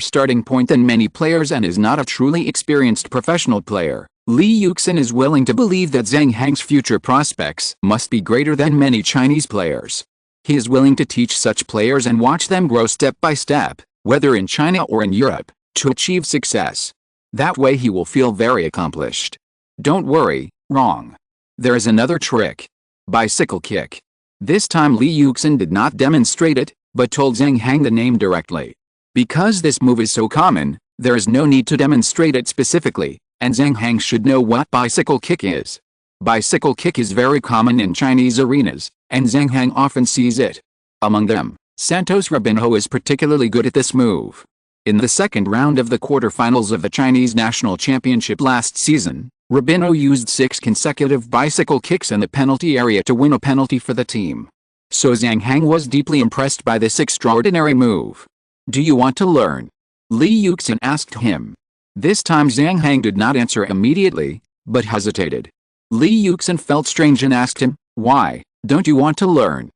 [SPEAKER 1] starting point than many players and is not a truly experienced professional player, Li Yuxin is willing to believe that Zhang Hang's future prospects must be greater than many Chinese players. He is willing to teach such players and watch them grow step by step, whether in China or in Europe, to achieve success. That way he will feel very accomplished. Don't worry, wrong. There is another trick. Bicycle kick. This time Li Yuxin did not demonstrate it, but told Zhang Hang the name directly. Because this move is so common, there is no need to demonstrate it specifically, and Zhang Hang should know what bicycle kick is. Bicycle kick is very common in Chinese arenas, and Zhang Hang often sees it. Among them, Santos Robinho is particularly good at this move. In the second round of the quarterfinals of the Chinese National Championship last season, Robinho used 6 consecutive bicycle kicks in the penalty area to win a penalty for the team. So Zhang Hang was deeply impressed by this extraordinary move. Do you want to learn? Li Yuxin asked him. This time Zhang Hang did not answer immediately, but hesitated. Li Yuxin felt strange and asked him, why, don't you want to learn?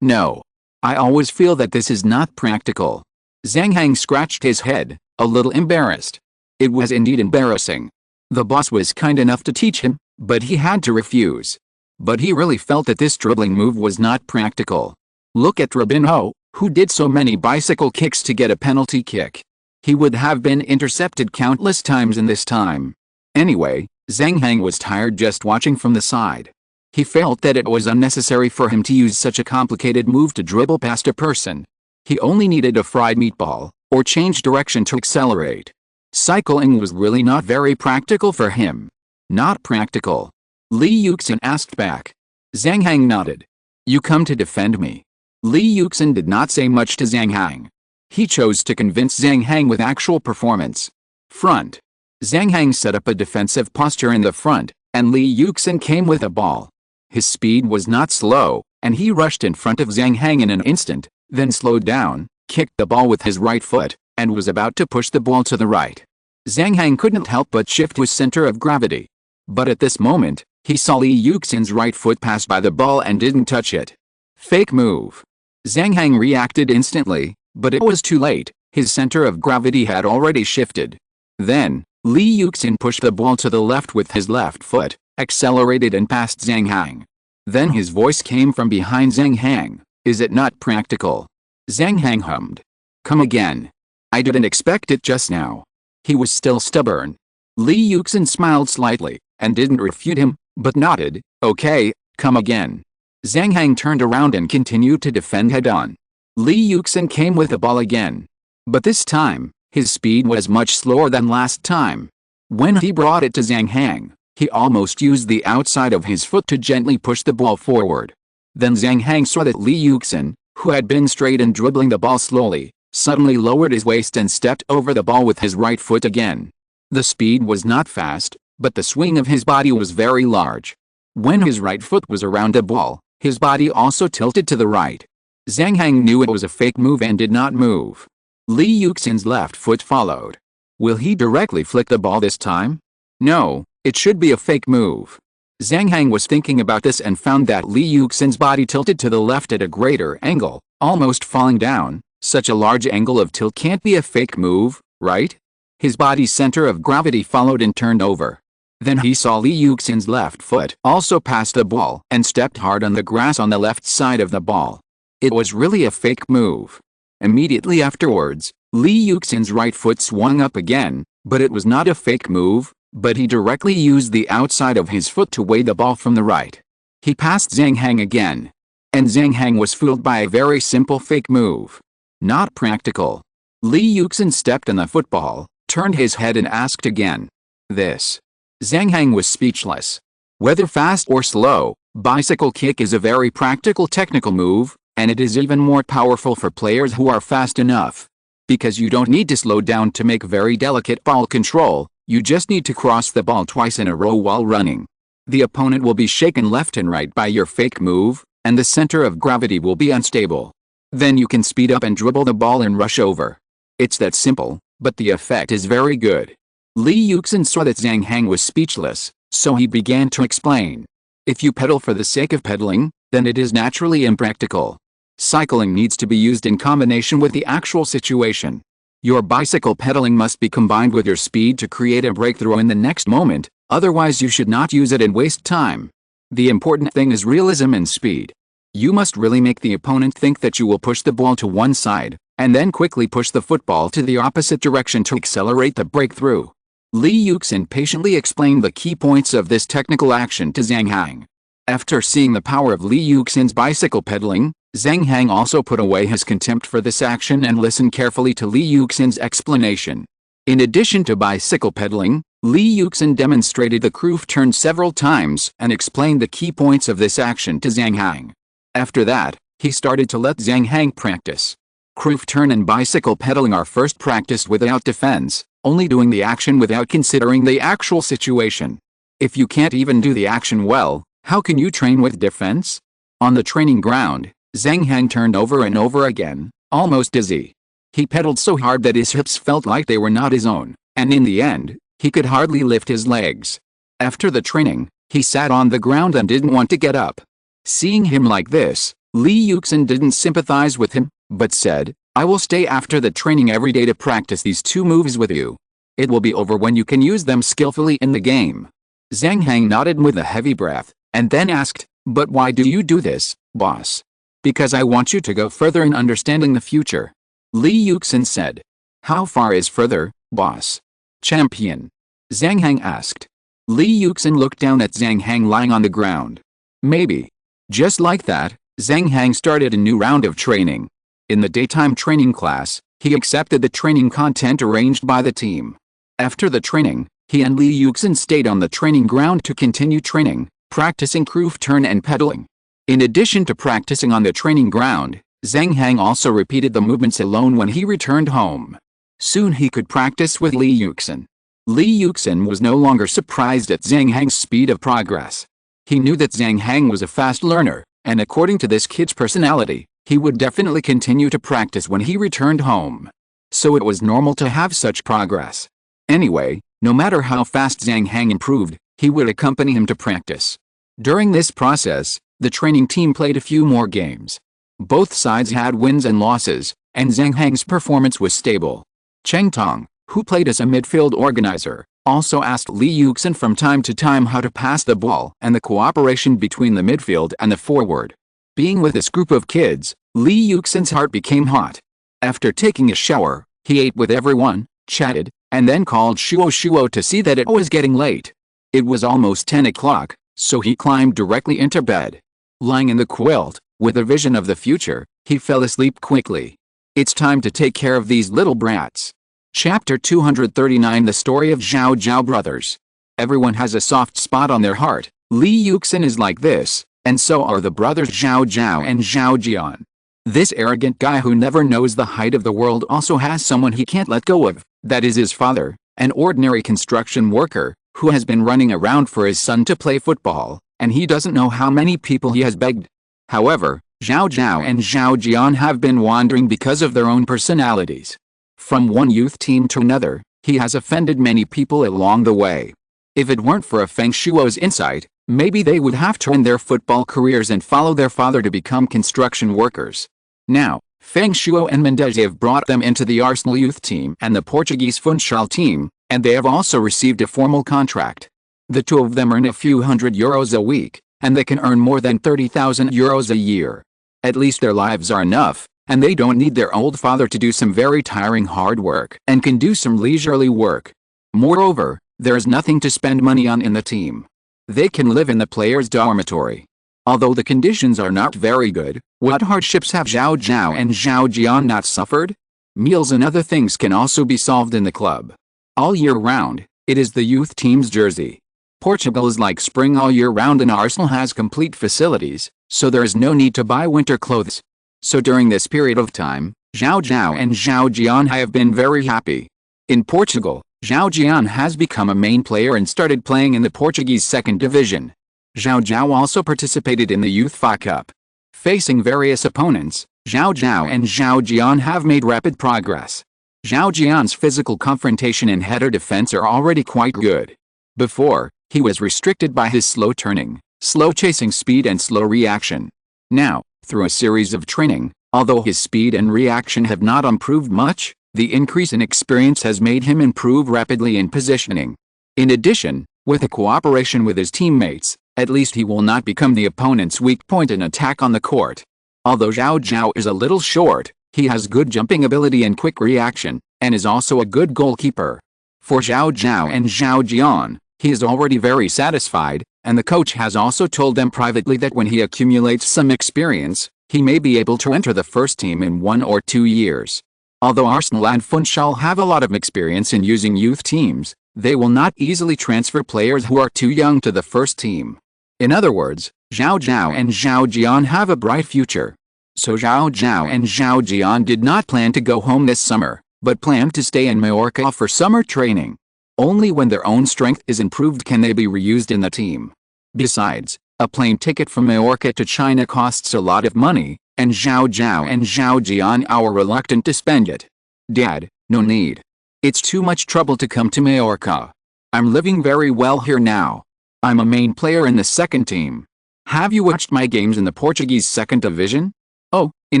[SPEAKER 1] No. I always feel that this is not practical. Zhang Hang scratched his head, a little embarrassed. It was indeed embarrassing. The boss was kind enough to teach him, but he had to refuse. But he really felt that this dribbling move was not practical. Look at Robinho, who did so many bicycle kicks to get a penalty kick. He would have been intercepted countless times in this time. Anyway, Zhang Hang was tired just watching from the side. He felt that it was unnecessary for him to use such a complicated move to dribble past a person. He only needed a fried meatball, or change direction to accelerate. Cycling was really not very practical for him. Not practical? Li Yuxin asked back. Zhang Hang nodded. You come to defend me. Li Yuxin did not say much to Zhang Hang. He chose to convince Zhang Hang with actual performance. Front. Zhang Hang set up a defensive posture in the front, and Li Yuxin came with a ball. His speed was not slow, and he rushed in front of Zhang Hang in an instant, then slowed down, kicked the ball with his right foot, and was about to push the ball to the right. Zhang Hang couldn't help but shift his center of gravity. But at this moment, he saw Li Yuxin's right foot pass by the ball and didn't touch it. Fake move. Zhang Hang reacted instantly, but it was too late. His center of gravity had already shifted. Then, Li Yuxin pushed the ball to the left with his left foot, accelerated and passed Zhang Hang. Then his voice came from behind Zhang Hang. Is it not practical? Zhang Hang hummed. Come again. I didn't expect it just now. He was still stubborn. Li Yuxin smiled slightly, and didn't refute him, but nodded. Okay, come again. Zhang Hang turned around and continued to defend head-on. Li Yuxin came with the ball again. But this time, his speed was much slower than last time. When he brought it to Zhang Hang, he almost used the outside of his foot to gently push the ball forward. Then Zhang Hang saw that Li Yuxin, who had been straight and dribbling the ball slowly, suddenly lowered his waist and stepped over the ball with his right foot again. The speed was not fast, but the swing of his body was very large. When his right foot was around the ball, his body also tilted to the right. Zhang Hang knew it was a fake move and did not move. Li Yuxin's left foot followed. Will he directly flick the ball this time? No, it should be a fake move. Zhang Hang was thinking about this and found that Li Yuxin's body tilted to the left at a greater angle, almost falling down. Such a large angle of tilt can't be a fake move, right? His body's center of gravity followed and turned over. Then he saw Li Yuxin's left foot also pass the ball and stepped hard on the grass on the left side of the ball. It was really a fake move. Immediately afterwards, Li Yuxin's right foot swung up again, but it was not a fake move, but he directly used the outside of his foot to weigh the ball from the right. He passed Zhang Hang again. And Zhang Hang was fooled by a very simple fake move. Not practical. Li Yuxin stepped on the football, turned his head and asked again. This. Zhang Hang was speechless. Whether fast or slow, bicycle kick is a very practical technical move, and it is even more powerful for players who are fast enough. Because you don't need to slow down to make very delicate ball control, you just need to cross the ball twice in a row while running. The opponent will be shaken left and right by your fake move, and the center of gravity will be unstable. Then you can speed up and dribble the ball and rush over. It's that simple, but the effect is very good. Li Yuxin saw that Zhang Hang was speechless, so he began to explain. If you pedal for the sake of pedaling, then it is naturally impractical. Cycling needs to be used in combination with the actual situation. Your bicycle pedaling must be combined with your speed to create a breakthrough in the next moment, otherwise you should not use it and waste time. The important thing is realism and speed. You must really make the opponent think that you will push the ball to one side, and then quickly push the football to the opposite direction to accelerate the breakthrough. Li Yuxin patiently explained the key points of this technical action to Zhang Hang. After seeing the power of Li Yuxin's bicycle pedaling, Zhang Hang also put away his contempt for this action and listened carefully to Li Yuxin's explanation. In addition to bicycle pedaling, Li Yuxin demonstrated the groove turn several times and explained the key points of this action to Zhang Hang. After that, he started to let Zhang Hang practice. Groove turn and bicycle pedaling are first practiced without defense, only doing the action without considering the actual situation. If you can't even do the action well, how can you train with defense? On the training ground, Zhang Hang turned over and over again, almost dizzy. He pedaled so hard that his hips felt like they were not his own, and in the end, he could hardly lift his legs. After the training, he sat on the ground and didn't want to get up. Seeing him like this, Li Yuxin didn't sympathize with him, but said, I will stay after the training every day to practice these two moves with you. It will be over when you can use them skillfully in the game. Zhang Hang nodded with a heavy breath, and then asked, but why do you do this, boss? Because I want you to go further in understanding the future. Li Yuxin said. How far is further, boss? Champion. Zhang Hang asked. Li Yuxin looked down at Zhang Hang lying on the ground. Maybe. Just like that, Zhang Hang started a new round of training. In the daytime training class, he accepted the training content arranged by the team. After the training, he and Li Yuxin stayed on the training ground to continue training, practicing groove turn and pedaling. In addition to practicing on the training ground, Zhang Hang also repeated the movements alone when he returned home. Soon he could practice with Li Yuxin. Li Yuxin was no longer surprised at Zhang Hang's speed of progress. He knew that Zhang Hang was a fast learner, and according to this kid's personality, he would definitely continue to practice when he returned home. So it was normal to have such progress. Anyway, no matter how fast Zhang Hang improved, he would accompany him to practice. During this process, the training team played a few more games. Both sides had wins and losses, and Zhang Hang's performance was stable. Cheng Tong, who played as a midfield organizer, also asked Li Yuxin from time to time how to pass the ball and the cooperation between the midfield and the forward. Being with this group of kids, Li Yuxin's heart became hot. After taking a shower, he ate with everyone, chatted, and then called Shuo to see that it was getting late. It was almost 10 o'clock, so he climbed directly into bed. Lying in the quilt, with a vision of the future, he fell asleep quickly. It's time to take care of these little brats. Chapter 239 The Story of Zhao Zhao Brothers. Everyone has a soft spot on their heart. Li Yuxin is like this, and so are the brothers Zhao Zhao and Zhao Jian. This arrogant guy who never knows the height of the world also has someone he can't let go of, that is his father, an ordinary construction worker, who has been running around for his son to play football, and he doesn't know how many people he has begged. However, Zhao Zhao and Zhao Jian have been wandering because of their own personalities. From one youth team to another, he has offended many people along the way. If it weren't for Feng Shuo's insight, maybe they would have turned their football careers and follow their father to become construction workers. Now, Feng Shuo and Mendes have brought them into the Arsenal youth team and the Portuguese Funchal team, and they have also received a formal contract. The two of them earn a few €100 a week, and they can earn more than €30,000 a year. At least their lives are enough, and they don't need their old father to do some very tiring hard work and can do some leisurely work. Moreover, there is nothing to spend money on in the team. They can live in the players' dormitory. Although the conditions are not very good, what hardships have Zhao Zhao and Zhao Jian not suffered? Meals and other things can also be solved in the club. All year round, it is the youth team's jersey. Portugal is like spring all year round and Arsenal has complete facilities, so there is no need to buy winter clothes. So during this period of time, Zhao Zhao and Zhao Jian have been very happy. In Portugal, Zhao Jian has become a main player and started playing in the Portuguese second division. Zhao Zhao also participated in the Youth FA Cup. Facing various opponents, Zhao Zhao and Zhao Jian have made rapid progress. Zhao Jian's physical confrontation and header defense are already quite good. Before, he was restricted by his slow turning, slow chasing speed and slow reaction. Now, through a series of training, although his speed and reaction have not improved much, the increase in experience has made him improve rapidly in positioning. In addition, with a cooperation with his teammates, at least he will not become the opponent's weak point in attack on the court. Although Zhao Zhao is a little short, he has good jumping ability and quick reaction, and is also a good goalkeeper. For Zhao Zhao and Zhao Jian, he is already very satisfied, and the coach has also told them privately that when he accumulates some experience, he may be able to enter the first team in 1 or 2 years. Although Arsenal and Funchal have a lot of experience in using youth teams, they will not easily transfer players who are too young to the first team. In other words, Zhao Zhao and Zhao Jian have a bright future. So Zhao Zhao and Zhao Jian did not plan to go home this summer, but planned to stay in Mallorca for summer training. Only when their own strength is improved can they be reused in the team. Besides, a plane ticket from Mallorca to China costs a lot of money, and Zhao Zhao and Zhao Jian are reluctant to spend it. Dad, no need. It's too much trouble to come to Mallorca. I'm living very well here now. I'm a main player in the second team. Have you watched my games in the Portuguese second division? Oh, in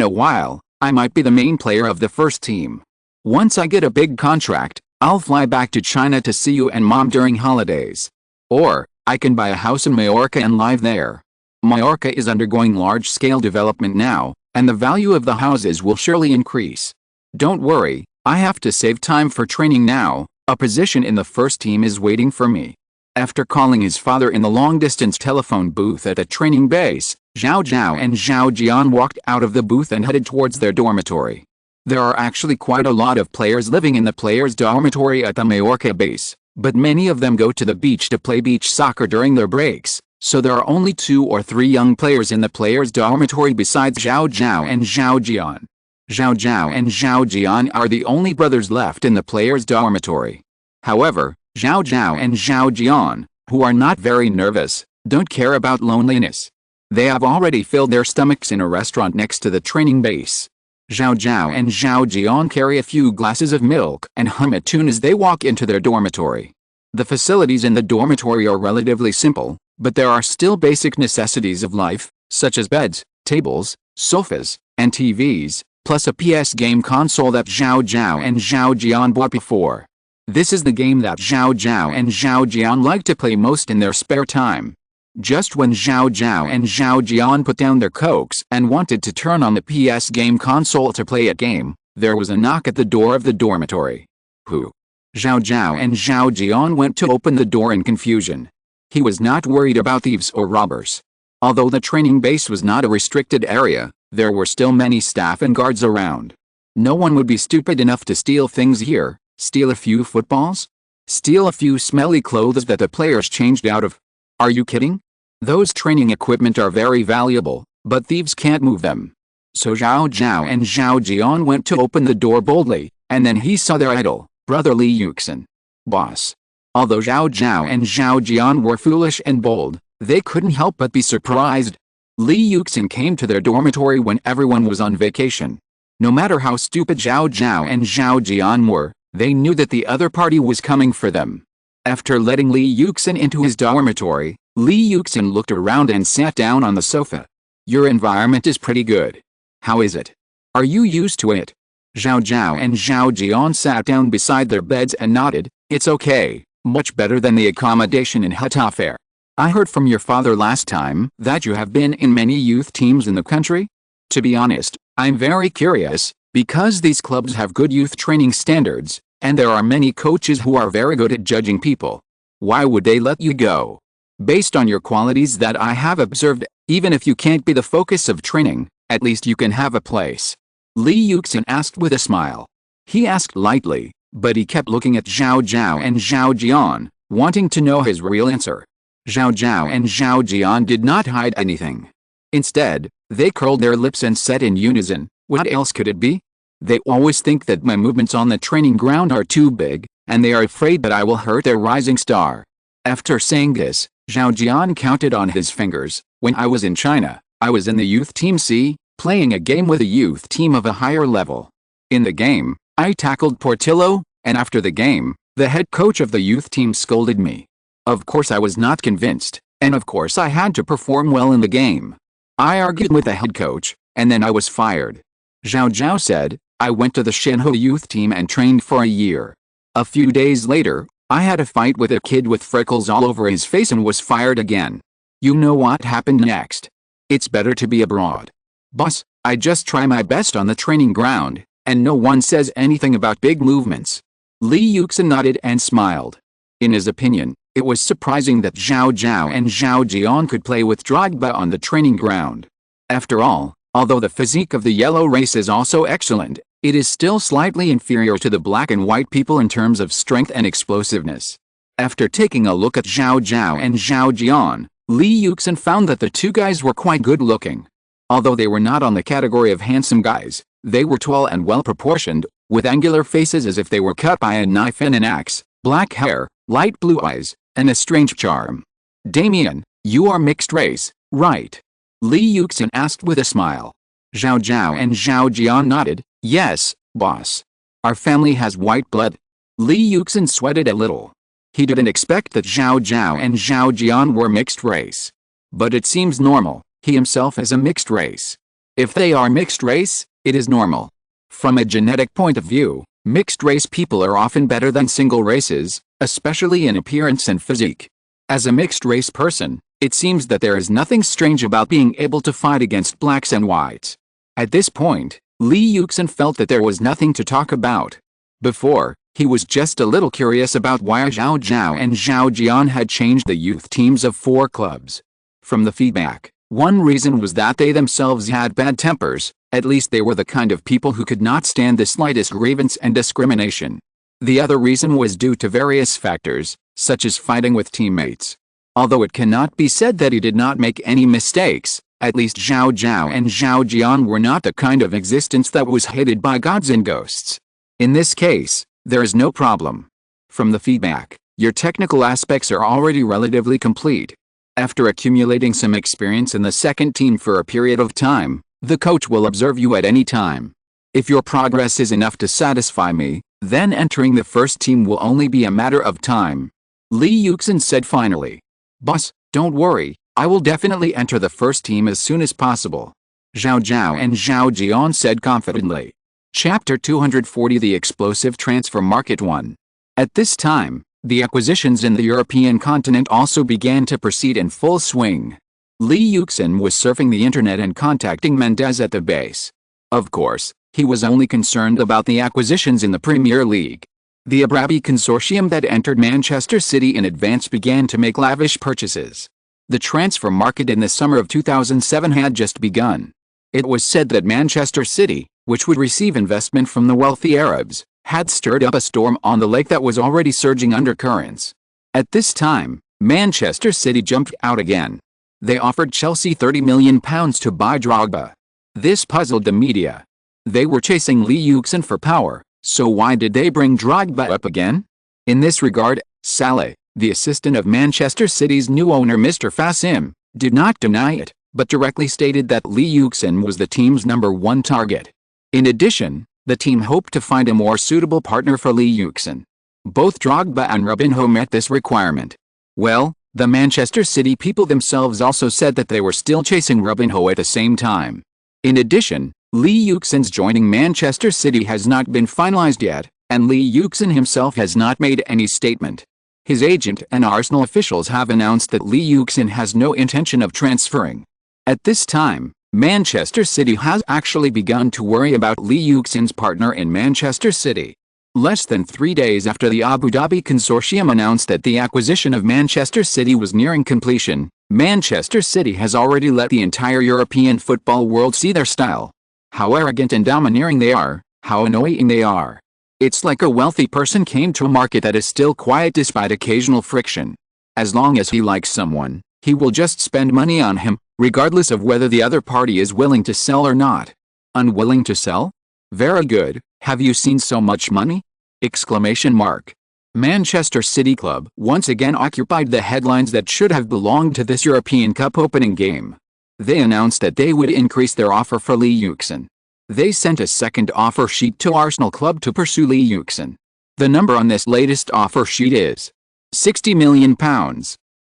[SPEAKER 1] a while, I might be the main player of the first team. Once I get a big contract, I'll fly back to China to see you and Mom during holidays. Or, I can buy a house in Mallorca and live there. Mallorca is undergoing large-scale development now, and the value of the houses will surely increase. Don't worry, I have to save time for training now. A position in the first team is waiting for me. After calling his father in the long-distance telephone booth at a training base, Zhao Zhao and Zhao Jian walked out of the booth and headed towards their dormitory. There are actually quite a lot of players living in the players' dormitory at the Mallorca base, but many of them go to the beach to play beach soccer during their breaks, so there are only 2 or 3 young players in the players' dormitory besides Zhao Zhao and Zhao Jian. Zhao Zhao and Zhao Jian are the only brothers left in the players' dormitory. However, Zhao Zhao and Zhao Jian, who are not very nervous, don't care about loneliness. They have already filled their stomachs in a restaurant next to the training base. Zhao Zhao and Zhao Jian carry a few glasses of milk and hum a tune as they walk into their dormitory. The facilities in the dormitory are relatively simple, but there are still basic necessities of life, such as beds, tables, sofas, and TVs, plus a PS game console that Zhao Zhao and Zhao Jian bought before. This is the game that Zhao Zhao and Zhao Jian like to play most in their spare time. Just when Zhao Zhao and Zhao Jian put down their cokes and wanted to turn on the PS game console to play a game, there was a knock at the door of the dormitory. Who? Zhao Zhao and Zhao Jian went to open the door in confusion. He was not worried about thieves or robbers. Although the training base was not a restricted area, there were still many staff and guards around. No one would be stupid enough to steal things here. Steal a few footballs? Steal a few smelly clothes that the players changed out of? Are you kidding? Those training equipment are very valuable, but thieves can't move them. So Zhao Zhao and Zhao Jian went to open the door boldly, and then he saw their idol, brother Li Yuxin. Boss. Although Zhao Zhao and Zhao Jian were foolish and bold, they couldn't help but be surprised. Li Yuxin came to their dormitory when everyone was on vacation. No matter how stupid Zhao Zhao and Zhao Jian were, they knew that the other party was coming for them. After letting Li Yuxin into his dormitory, Li Yuxin looked around and sat down on the sofa. Your environment is pretty good. How is it? Are you used to it? Zhao Zhao and Zhao Jian sat down beside their beds and nodded. It's okay, much better than the accommodation in Hetafe. I heard from your father last time that you have been in many youth teams in the country? To be honest, I'm very curious, because these clubs have good youth training standards, and there are many coaches who are very good at judging people. Why would they let you go? Based on your qualities that I have observed, even if you can't be the focus of training, at least you can have a place. Li Yuxin asked with a smile. He asked lightly, but he kept looking at Zhao Zhao and Zhao Jian, wanting to know his real answer. Zhao Zhao and Zhao Jian did not hide anything. Instead, they curled their lips and said in unison, what else could it be? They always think that my movements on the training ground are too big, and they are afraid that I will hurt their rising star. After saying this, Zhao Jian counted on his fingers. When I was in China, I was in the youth team C, playing a game with a youth team of a higher level. In the game, I tackled Portillo, and after the game, the head coach of the youth team scolded me. Of course I was not convinced, and of course I had to perform well in the game. I argued with the head coach, and then I was fired. Zhao Zhao said, I went to the Shenhe youth team and trained for a year. A few days later, I had a fight with a kid with freckles all over his face and was fired again. You know what happened next? It's better to be abroad. Boss, I just try my best on the training ground, and no one says anything about big movements. Li Yuxin nodded and smiled. In his opinion, it was surprising that Zhao Zhao and Zhao Jian could play with Drogba on the training ground. After all, although the physique of the yellow race is also excellent, it is still slightly inferior to the black and white people in terms of strength and explosiveness. After taking a look at Zhao Zhao and Zhao Jian, Li Yuxin found that the two guys were quite good looking. Although they were not on the category of handsome guys, they were tall and well proportioned, with angular faces as if they were cut by a knife and an axe, black hair, light blue eyes, and a strange charm. Damien, you are mixed race, right? Li Yuxin asked with a smile. Zhao Zhao and Zhao Jian nodded. Yes, boss. Our family has white blood. Li Yuxin sweated a little. He didn't expect that Zhao Zhao and Zhao Jian were mixed race. But it seems normal, he himself is a mixed race. If they are mixed race, it is normal. From a genetic point of view, mixed race people are often better than single races, especially in appearance and physique. As a mixed race person, it seems that there is nothing strange about being able to fight against blacks and whites. At this point, Li Yuxin felt that there was nothing to talk about. Before, he was just a little curious about why Zhao Zhao and Zhao Jian had changed the youth teams of 4 clubs. From the feedback, one reason was that they themselves had bad tempers, at least they were the kind of people who could not stand the slightest grievance and discrimination. The other reason was due to various factors, such as fighting with teammates. Although it cannot be said that he did not make any mistakes, at least Zhao Zhao and Zhao Jian were not the kind of existence that was hated by gods and ghosts. In this case, there is no problem. From the feedback, your technical aspects are already relatively complete. After accumulating some experience in the second team for a period of time, the coach will observe you at any time. If your progress is enough to satisfy me, then entering the first team will only be a matter of time. Li Yuxin said finally. Boss, don't worry, I will definitely enter the first team as soon as possible. Zhao Zhao and Zhao Jian said confidently. Chapter 240 The Explosive Transfer Market 1. At this time, the acquisitions in the European continent also began to proceed in full swing. Li Yuxin was surfing the internet and contacting Mendez at the base. Of course, he was only concerned about the acquisitions in the Premier League. The Abrabi consortium that entered Manchester City in advance began to make lavish purchases. The transfer market in the summer of 2007 had just begun. It was said that Manchester City, which would receive investment from the wealthy Arabs, had stirred up a storm on the lake that was already surging undercurrents. At this time, Manchester City jumped out again. They offered Chelsea £30 million to buy Drogba. This puzzled the media. They were chasing Li Yuxin for power, so why did they bring Drogba up again? In this regard, Saleh, the assistant of Manchester City's new owner Mr. Fassim, did not deny it, but directly stated that Li Yuxin was the team's #1 target. In addition, the team hoped to find a more suitable partner for Li Yuxin. Both Drogba and Robinho met this requirement. Well, the Manchester City people themselves also said that they were still chasing Robinho at the same time. In addition, Lee Yuxin's joining Manchester City has not been finalized yet, and Lee Yuxin himself has not made any statement. His agent and Arsenal officials have announced that Lee Yuxin has no intention of transferring. At this time, Manchester City has actually begun to worry about Lee Yuxin's partner in Manchester City. Less than 3 days after the Abu Dhabi consortium announced that the acquisition of Manchester City was nearing completion, Manchester City has already let the entire European football world see their style. How arrogant and domineering they are, how annoying they are. It's like a wealthy person came to a market that is still quiet despite occasional friction. As long as he likes someone, he will just spend money on him, regardless of whether the other party is willing to sell or not. Unwilling to sell? Very good. Have you seen so much money? Exclamation mark. Manchester City Club once again occupied the headlines that should have belonged to this European Cup opening game. They announced that they would increase their offer for Lee Yuxin. They sent a second offer sheet to Arsenal Club to pursue Lee Yuxin. The number on this latest offer sheet is £60 million.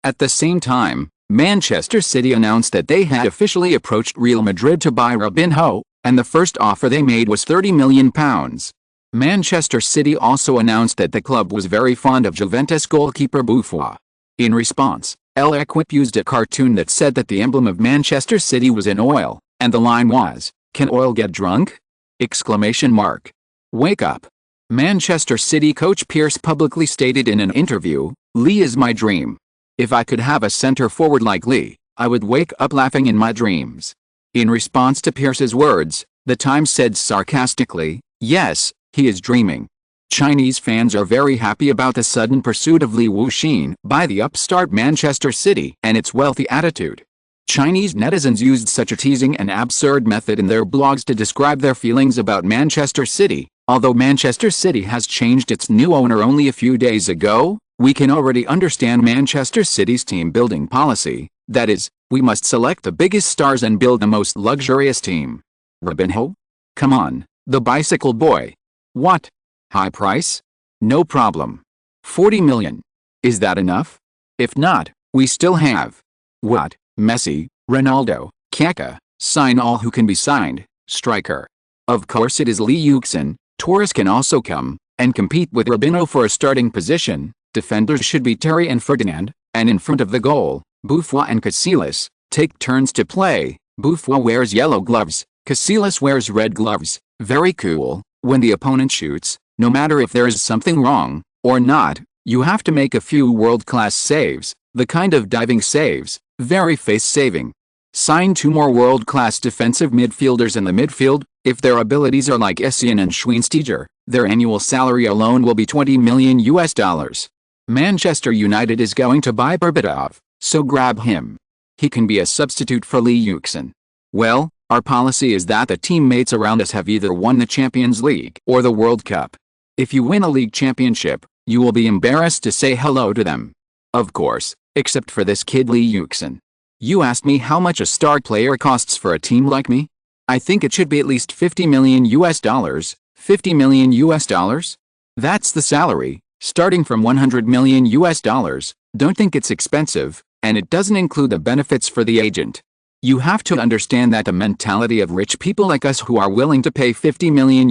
[SPEAKER 1] At the same time, Manchester City announced that they had officially approached Real Madrid to buy Robinho, and the first offer they made was £30 million. Manchester City also announced that the club was very fond of Juventus goalkeeper Buffon. In response, L'Equipe used a cartoon that said that the emblem of Manchester City was in oil, and the line was, "Can oil get drunk?" Exclamation mark. Wake up. Manchester City coach Pearce publicly stated in an interview, "Lee is my dream. If I could have a center forward like Lee, I would wake up laughing in my dreams." In response to Pearce's words, the Times said sarcastically, "Yes, he is dreaming." Chinese fans are very happy about the sudden pursuit of Lee Yuxin by the upstart Manchester City and its wealthy attitude. Chinese netizens used such a teasing and absurd method in their blogs to describe their feelings about Manchester City. Although Manchester City has changed its new owner only a few days ago, we can already understand Manchester City's team-building policy. That is, we must select the biggest stars and build the most luxurious team. Robinho? Come on, the bicycle boy. What? High price? No problem. 40 million. Is that enough? If not, we still have. What? Messi, Ronaldo, Kaká, sign all who can be signed, striker. Of course it is Lee Yuxin. Torres can also come and compete with Robinho for a starting position. Defenders should be Terry and Ferdinand, and in front of the goal, Buffon and Casillas take turns to play. Buffon wears yellow gloves, Casillas wears red gloves. Very cool. When the opponent shoots, no matter if there is something wrong or not, you have to make a few world-class saves, the kind of diving saves, very face-saving. Sign 2 more world-class defensive midfielders in the midfield. If their abilities are like Essien and Schweinsteiger, their annual salary alone will be $20 million. Manchester United is going to buy Berbatov, so grab him. He can be a substitute for Lee Yuxin. Well, our policy is that the teammates around us have either won the Champions League or the World Cup. If you win a league championship, you will be embarrassed to say hello to them. Of course, except for this kid Lee Yuxin. You asked me how much a star player costs for a team like me? I think it should be at least $50 million. $50 million? That's the salary, starting from $100 million. Don't think it's expensive, and it doesn't include the benefits for the agent. You have to understand that the mentality of rich people like us who are willing to pay $50 million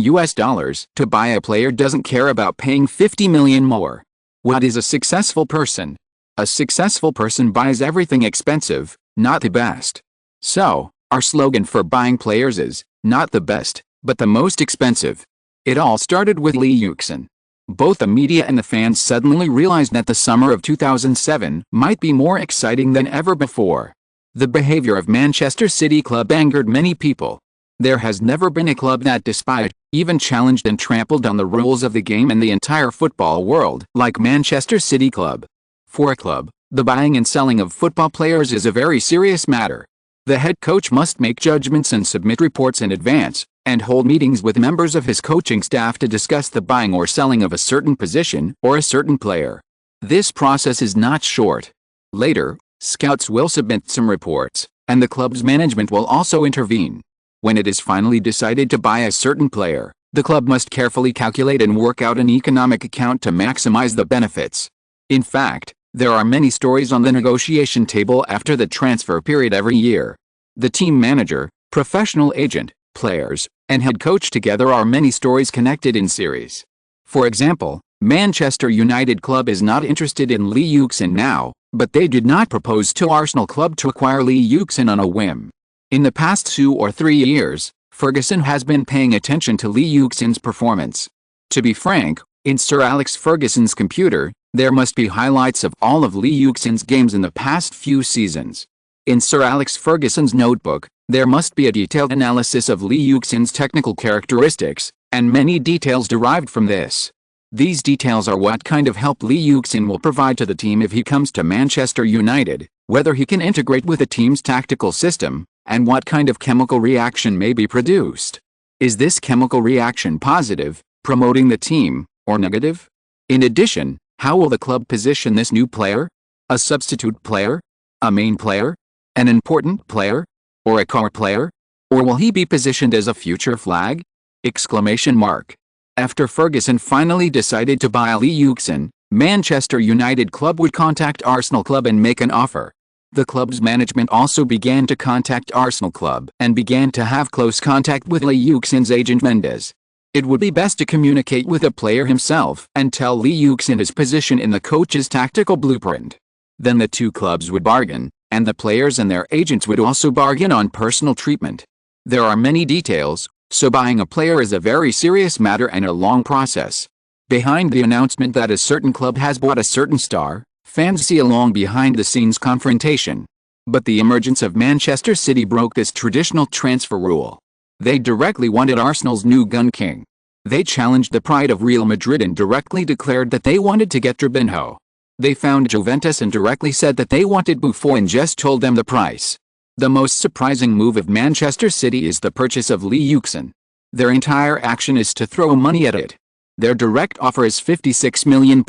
[SPEAKER 1] to buy a player doesn't care about paying $50 million more. What is a successful person? A successful person buys everything expensive, not the best. So, our slogan for buying players is, not the best, but the most expensive. It all started with Lee Yuxin. Both the media and the fans suddenly realized that the summer of 2007 might be more exciting than ever before. The behavior of Manchester City Club angered many people. There has never been a club that despised, even challenged and trampled on the rules of the game in the entire football world like Manchester City Club. For a club, the buying and selling of football players is a very serious matter. The head coach must make judgments and submit reports in advance, and hold meetings with members of his coaching staff to discuss the buying or selling of a certain position or a certain player. This process is not short. Later, scouts will submit some reports, and the club's management will also intervene. When it is finally decided to buy a certain player, the club must carefully calculate and work out an economic account to maximize the benefits. In fact, there are many stories on the negotiation table after the transfer period every year. The team manager, professional agent, players, and head coach together are many stories connected in series. For example, Manchester United club is not interested in Lee Yuxin now, but they did not propose to Arsenal club to acquire Lee Yuxin on a whim. In the past 2 or 3 years, Ferguson has been paying attention to Lee Yuxin's performance. To be frank, in Sir Alex Ferguson's computer, there must be highlights of all of Lee Yuxin's games in the past few seasons. In Sir Alex Ferguson's notebook, there must be a detailed analysis of Lee Yuxin's technical characteristics, and many details derived from this. These details are what kind of help Lee Yuxin will provide to the team if he comes to Manchester United, whether he can integrate with the team's tactical system, and what kind of chemical reaction may be produced. Is this chemical reaction positive, promoting the team, or negative? In addition, how will the club position this new player? A substitute player? A main player? An important player? Or a core player? Or will he be positioned as a future flag? Exclamation mark. After Ferguson finally decided to buy Lee Yuxin, Manchester United club would contact Arsenal club and make an offer. The club's management also began to contact Arsenal club and began to have close contact with Lee Yuxin's agent Mendes. It would be best to communicate with the player himself and tell Lee Yuxin his position in the coach's tactical blueprint. Then the two clubs would bargain, and the players and their agents would also bargain on personal treatment. There are many details, so buying a player is a very serious matter and a long process. Behind the announcement that a certain club has bought a certain star, fans see a long behind-the-scenes confrontation. But the emergence of Manchester City broke this traditional transfer rule. They directly wanted Arsenal's new gun king. They challenged the pride of Real Madrid and directly declared that they wanted to get Robinho. They found Juventus and directly said that they wanted Buffon and just told them the price. The most surprising move of Manchester City is the purchase of Lee Yuxin. Their entire action is to throw money at it. Their direct offer is £56 million.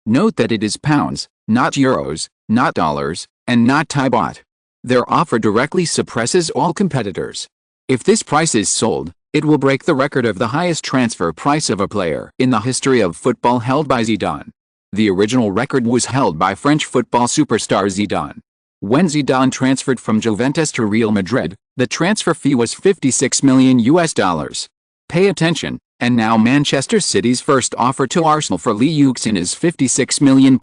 [SPEAKER 1] Note that it is pounds, not euros, not dollars, and not Thai baht. Their offer directly suppresses all competitors. If this price is sold, it will break the record of the highest transfer price of a player in the history of football held by Zidane. The original record was held by French football superstar Zidane. When Zidane transferred from Juventus to Real Madrid, the transfer fee was $56 million. Pay attention, and now Manchester City's first offer to Arsenal for Lee Yuxin is £56 million,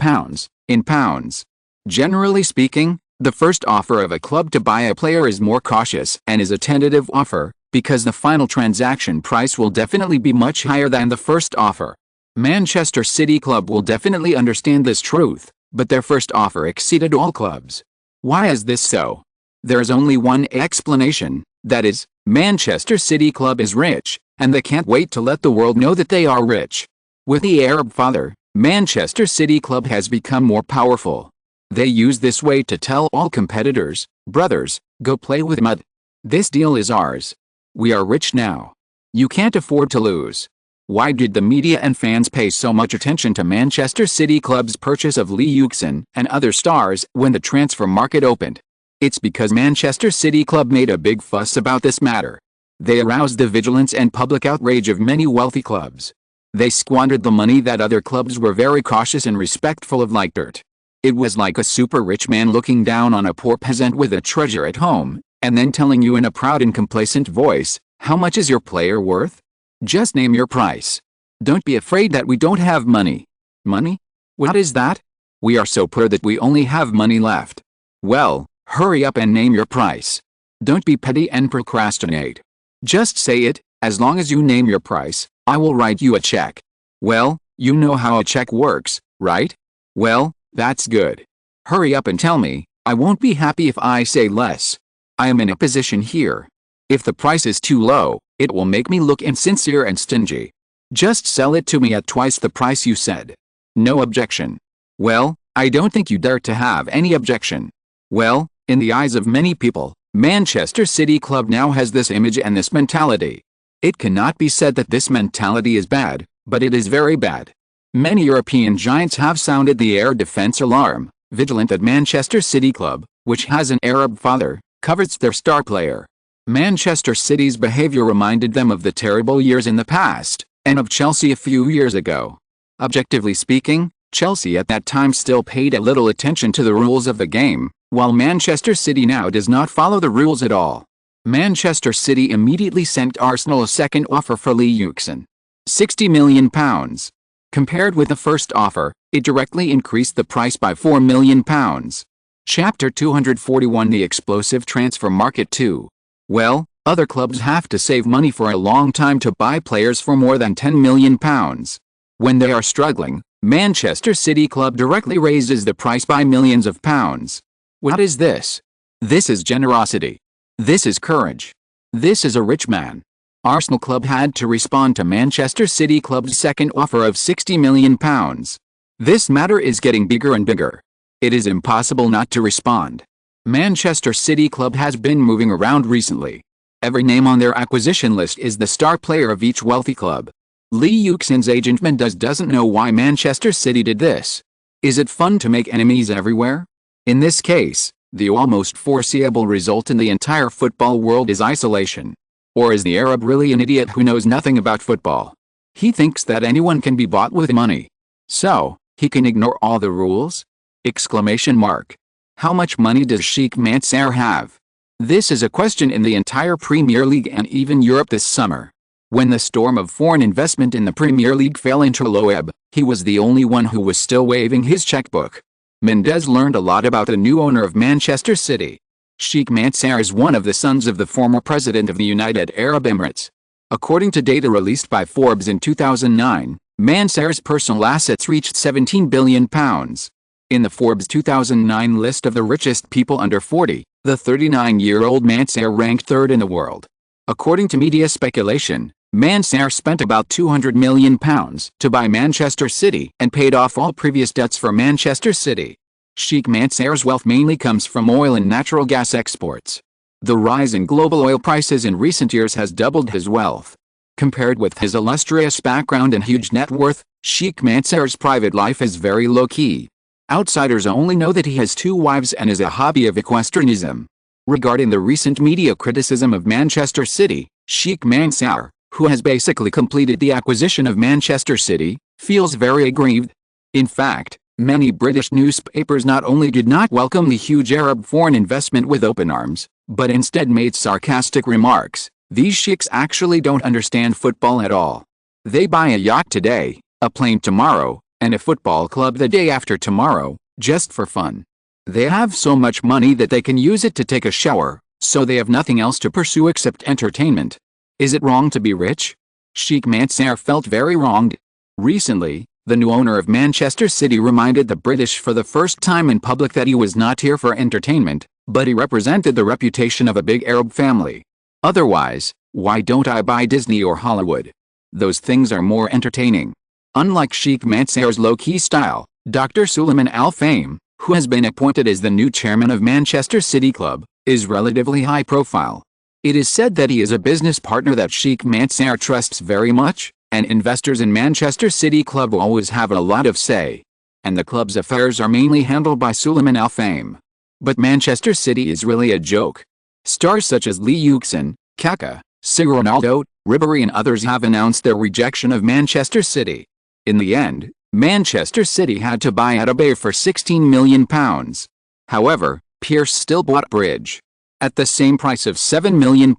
[SPEAKER 1] in pounds. Generally speaking, the first offer of a club to buy a player is more cautious and is a tentative offer, because the final transaction price will definitely be much higher than the first offer. Manchester City club will definitely understand this truth, but their first offer exceeded all clubs. Why is this so? There is only one explanation, that is, Manchester City club is rich, and they can't wait to let the world know that they are rich. With the Arab father, Manchester City club has become more powerful. They use this way to tell all competitors, brothers, go play with mud. This deal is ours. We are rich now. You can't afford to lose. Why did the media and fans pay so much attention to Manchester City club's purchase of Lee Yuxin and other stars when the transfer market opened? It's because Manchester City club made a big fuss about this matter. They aroused the vigilance and public outrage of many wealthy clubs. They squandered the money that other clubs were very cautious and respectful of like dirt. It was like a super rich man looking down on a poor peasant with a treasure at home, and then telling you in a proud and complacent voice, how much is your player worth? Just name your price. Don't be afraid that we don't have money. Money? What is that? We are so poor that we only have money left. Well, hurry up and name your price. Don't be petty and procrastinate. Just say it. As long as you name your price, I will write you a check. Well, you know how a check works, right? Well, that's good. Hurry up and tell me. I won't be happy if I say less. I am in a position here. If the price is too low, it will make me look insincere and stingy. Just sell it to me at twice the price you said. No objection. Well, I don't think you dare to have any objection. Well, in the eyes of many people, Manchester City club now has this image and this mentality. It cannot be said that this mentality is bad, but it is very bad. Many European giants have sounded the air defense alarm, vigilant that Manchester City club, which has an Arab father, covets their star player. Manchester City's behavior reminded them of the terrible years in the past, and of Chelsea a few years ago. Objectively speaking, Chelsea at that time still paid a little attention to the rules of the game, while Manchester City now does not follow the rules at all. Manchester City immediately sent Arsenal a second offer for Lee Yuxin. £60 million. Compared with the first offer, it directly increased the price by £4 million. Chapter 241 The Explosive Transfer Market 2. Well, other clubs have to save money for a long time to buy players for more than £10 million. When they are struggling, Manchester City club directly raises the price by millions of pounds. What is this? This is generosity. This is courage. This is a rich man. Arsenal club had to respond to Manchester City club's second offer of £60 million. This matter is getting bigger and bigger. It is impossible not to respond. Manchester City club has been moving around recently. Every name on their acquisition list is the star player of each wealthy club. Lee Yuxin's agent doesn't know why Manchester City did this. Is it fun to make enemies everywhere? In this case, the almost foreseeable result in the entire football world is isolation. Or is the Arab really an idiot who knows nothing about football? He thinks that anyone can be bought with money. So, he can ignore all the rules? Exclamation mark. How much money does Sheikh Mansour have? This is a question in the entire Premier League and even Europe this summer. When the storm of foreign investment in the Premier League fell into low ebb, he was the only one who was still waving his checkbook. Mendes learned a lot about the new owner of Manchester City. Sheikh Mansour is one of the sons of the former president of the United Arab Emirates. According to data released by Forbes in 2009, Mansour's personal assets reached £17 billion. In the Forbes 2009 list of the richest people under 40, the 39-year-old Mansour ranked third in the world. According to media speculation, Mansour spent about £200 million to buy Manchester City and paid off all previous debts for Manchester City. Sheikh Mansour's wealth mainly comes from oil and natural gas exports. The rise in global oil prices in recent years has doubled his wealth. Compared with his illustrious background and huge net worth, Sheikh Mansour's private life is very low-key. Outsiders only know that he has 2 wives and is a hobby of equestrianism. Regarding the recent media criticism of Manchester City, Sheikh Mansour, who has basically completed the acquisition of Manchester City, feels very aggrieved. In fact, many British newspapers not only did not welcome the huge Arab foreign investment with open arms, but instead made sarcastic remarks. These sheiks actually don't understand football at all. They buy a yacht today, a plane tomorrow, and a football club the day after tomorrow, just for fun. They have so much money that they can use it to take a shower, so they have nothing else to pursue except entertainment. Is it wrong to be rich? Sheikh Mansour felt very wronged. Recently, the new owner of Manchester City reminded the British for the first time in public that he was not here for entertainment, but he represented the reputation of a big Arab family. Otherwise, why don't I buy Disney or Hollywood? Those things are more entertaining. Unlike Sheikh Mansour's low-key style, Dr. Suleiman Al Fahim, who has been appointed as the new chairman of Manchester City Club, is relatively high profile. It is said that he is a business partner that Sheikh Mansour trusts very much, and investors in Manchester City Club always have a lot of say. And the club's affairs are mainly handled by Suleiman Al Fahim. But Manchester City is really a joke. Stars such as Lee Yuxin, Kaka, Ronaldo, Ribery and others have announced their rejection of Manchester City. In the end, Manchester City had to buy Adebayor for £16 million. However, Pierce still bought Bridge. At the same price of £7 million,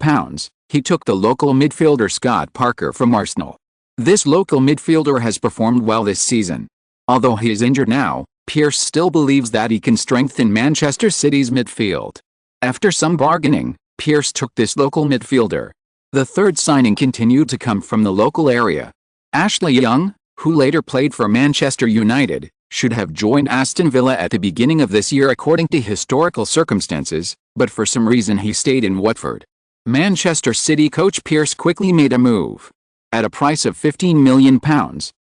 [SPEAKER 1] he took the local midfielder Scott Parker from Arsenal. This local midfielder has performed well this season. Although he is injured now, Pierce still believes that he can strengthen Manchester City's midfield. After some bargaining, Pierce took this local midfielder. The third signing continued to come from the local area. Ashley Young, who later played for Manchester United, should have joined Aston Villa at the beginning of this year according to historical circumstances, but for some reason he stayed in Watford. Manchester City coach Pierce quickly made a move. At a price of £15 million,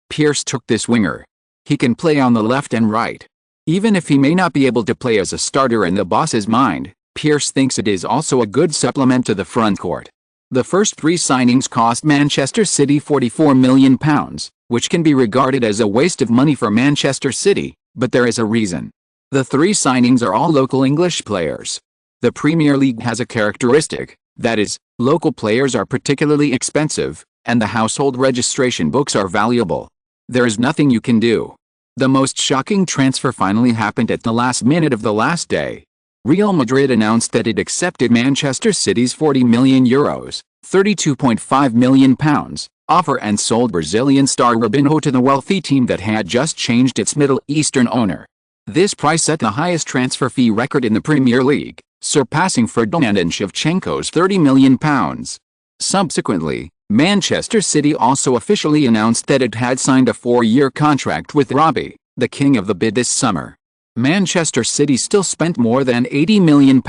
[SPEAKER 1] Pierce took this winger. He can play on the left and right. Even if he may not be able to play as a starter in the boss's mind, Pierce thinks it is also a good supplement to the front court. The first 3 signings cost Manchester City £44 million, which can be regarded as a waste of money for Manchester City, but there is a reason. The 3 signings are all local English players. The Premier League has a characteristic, that is, local players are particularly expensive, and the household registration books are valuable. There is nothing you can do. The most shocking transfer finally happened at the last minute of the last day. Real Madrid announced that it accepted Manchester City's €40 million, £32.5 million, offer and sold Brazilian star Robinho to the wealthy team that had just changed its Middle Eastern owner. This price set the highest transfer fee record in the Premier League, surpassing Ferdinand and Shevchenko's £30 million. Subsequently, Manchester City also officially announced that it had signed a 4-year contract with Robbie, the king of the bid this summer. Manchester City still spent more than £80 million,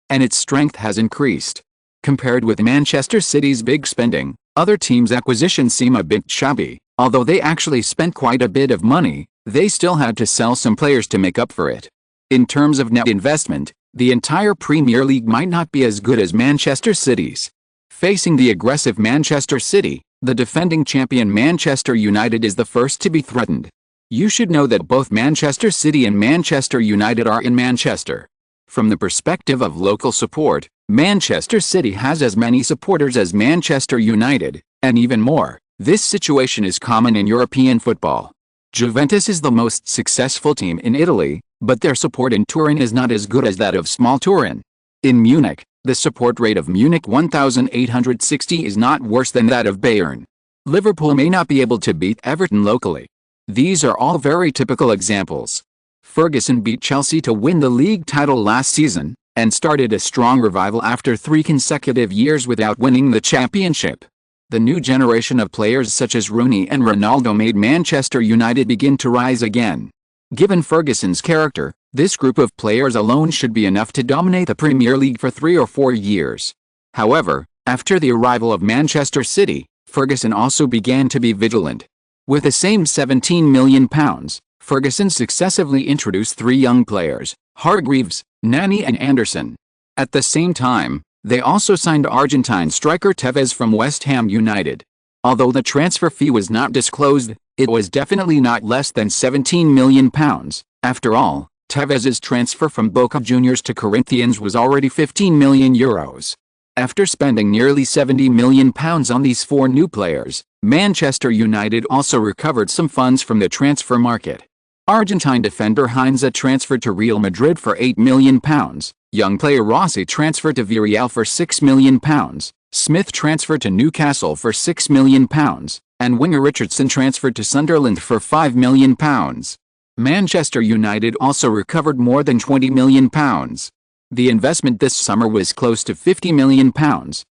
[SPEAKER 1] and its strength has increased. Compared with Manchester City's big spending, other teams' acquisitions seem a bit shabby. Although they actually spent quite a bit of money, they still had to sell some players to make up for it. In terms of net investment, the entire Premier League might not be as good as Manchester City's. Facing the aggressive Manchester City, the defending champion Manchester United is the first to be threatened. You should know that both Manchester City and Manchester United are in Manchester. From the perspective of local support, Manchester City has as many supporters as Manchester United, and even more. This situation is common in European football. Juventus is the most successful team in Italy, but their support in Turin is not as good as that of small Turin. In Munich, the support rate of Munich 1,860 is not worse than that of Bayern. Liverpool may not be able to beat Everton locally. These are all very typical examples. Ferguson beat Chelsea to win the league title last season, and started a strong revival after 3 consecutive years without winning the championship. The new generation of players such as Rooney and Ronaldo made Manchester United begin to rise again. Given Ferguson's character, this group of players alone should be enough to dominate the Premier League for 3 or 4 years. However, after the arrival of Manchester City, Ferguson also began to be vigilant. With the same £17 million, Ferguson successively introduced 3 young players, Hargreaves, Nani and Anderson. At the same time, they also signed Argentine striker Tevez from West Ham United. Although the transfer fee was not disclosed, it was definitely not less than £17 million. After all, Tevez's transfer from Boca Juniors to Corinthians was already €15 million. After spending nearly £70 million on these 4 new players, Manchester United also recovered some funds from the transfer market. Argentine defender Heinze transferred to Real Madrid for £8 million, young player Rossi transferred to Villarreal for £6 million, Smith transferred to Newcastle for £6 million, and winger Richardson transferred to Sunderland for £5 million. Manchester United also recovered more than £20 million. The investment this summer was close to £50 million,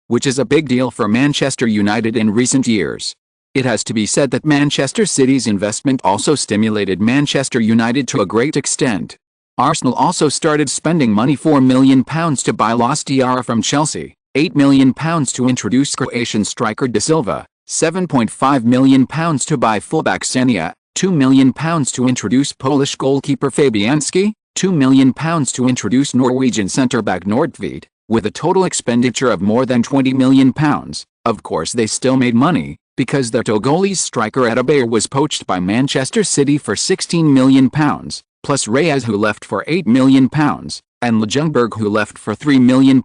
[SPEAKER 1] which is a big deal for Manchester United in recent years. It has to be said that Manchester City's investment also stimulated Manchester United to a great extent. Arsenal also started spending money £4 million to buy Loss Diarra from Chelsea, £8 million to introduce Croatian striker De Silva, £7.5 million to buy fullback Senia, £2 million to introduce Polish goalkeeper Fabianski, £2 million to introduce Norwegian centre-back Nordtveit, with a total expenditure of more than £20 million. Of course they still made money, because their Togolese striker Adebayor was poached by Manchester City for £16 million, plus Reyes who left for £8 million, and Ljungberg who left for £3 million.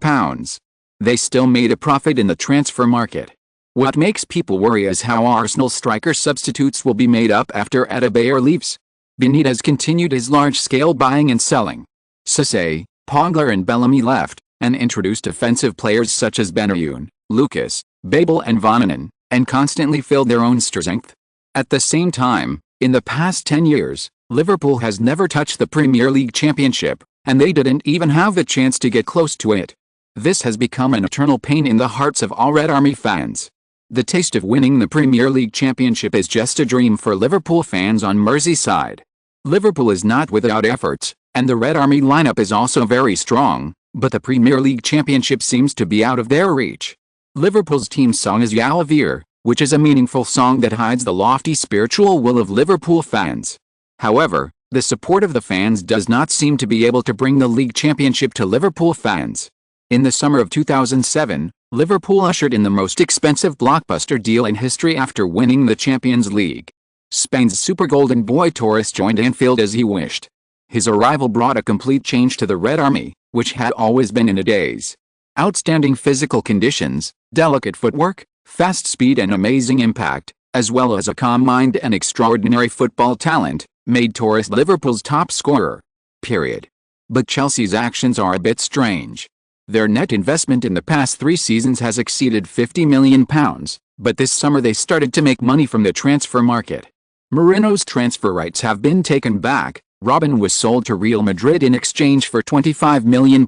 [SPEAKER 1] They still made a profit in the transfer market. What makes people worry is how Arsenal striker substitutes will be made up after Adebayor leaves. Benitez continued his large-scale buying and selling. Cisse, Pogler and Bellamy left, and introduced offensive players such as Benayoun, Lucas, Babel and Vananen, and constantly filled their own strength. At the same time, in the past 10 years, Liverpool has never touched the Premier League Championship, and they didn't even have the chance to get close to it. This has become an eternal pain in the hearts of all Red Army fans. The taste of winning the Premier League Championship is just a dream for Liverpool fans on Merseyside. Liverpool is not without efforts, and the Red Army lineup is also very strong, but the Premier League Championship seems to be out of their reach. Liverpool's team song is Yalavir, which is a meaningful song that hides the lofty spiritual will of Liverpool fans. However, the support of the fans does not seem to be able to bring the league championship to Liverpool fans. In the summer of 2007, Liverpool ushered in the most expensive blockbuster deal in history after winning the Champions League. Spain's super golden boy Torres joined Anfield as he wished. His arrival brought a complete change to the Red Army, which had always been in a daze. Outstanding physical conditions, delicate footwork, fast speed and amazing impact, as well as a calm mind and extraordinary football talent, made Torres Liverpool's top scorer. Period. But Chelsea's actions are a bit strange. Their net investment in the past 3 seasons has exceeded £50 million, but this summer they started to make money from the transfer market. Mourinho's transfer rights have been taken back. Robin was sold to Real Madrid in exchange for £25 million,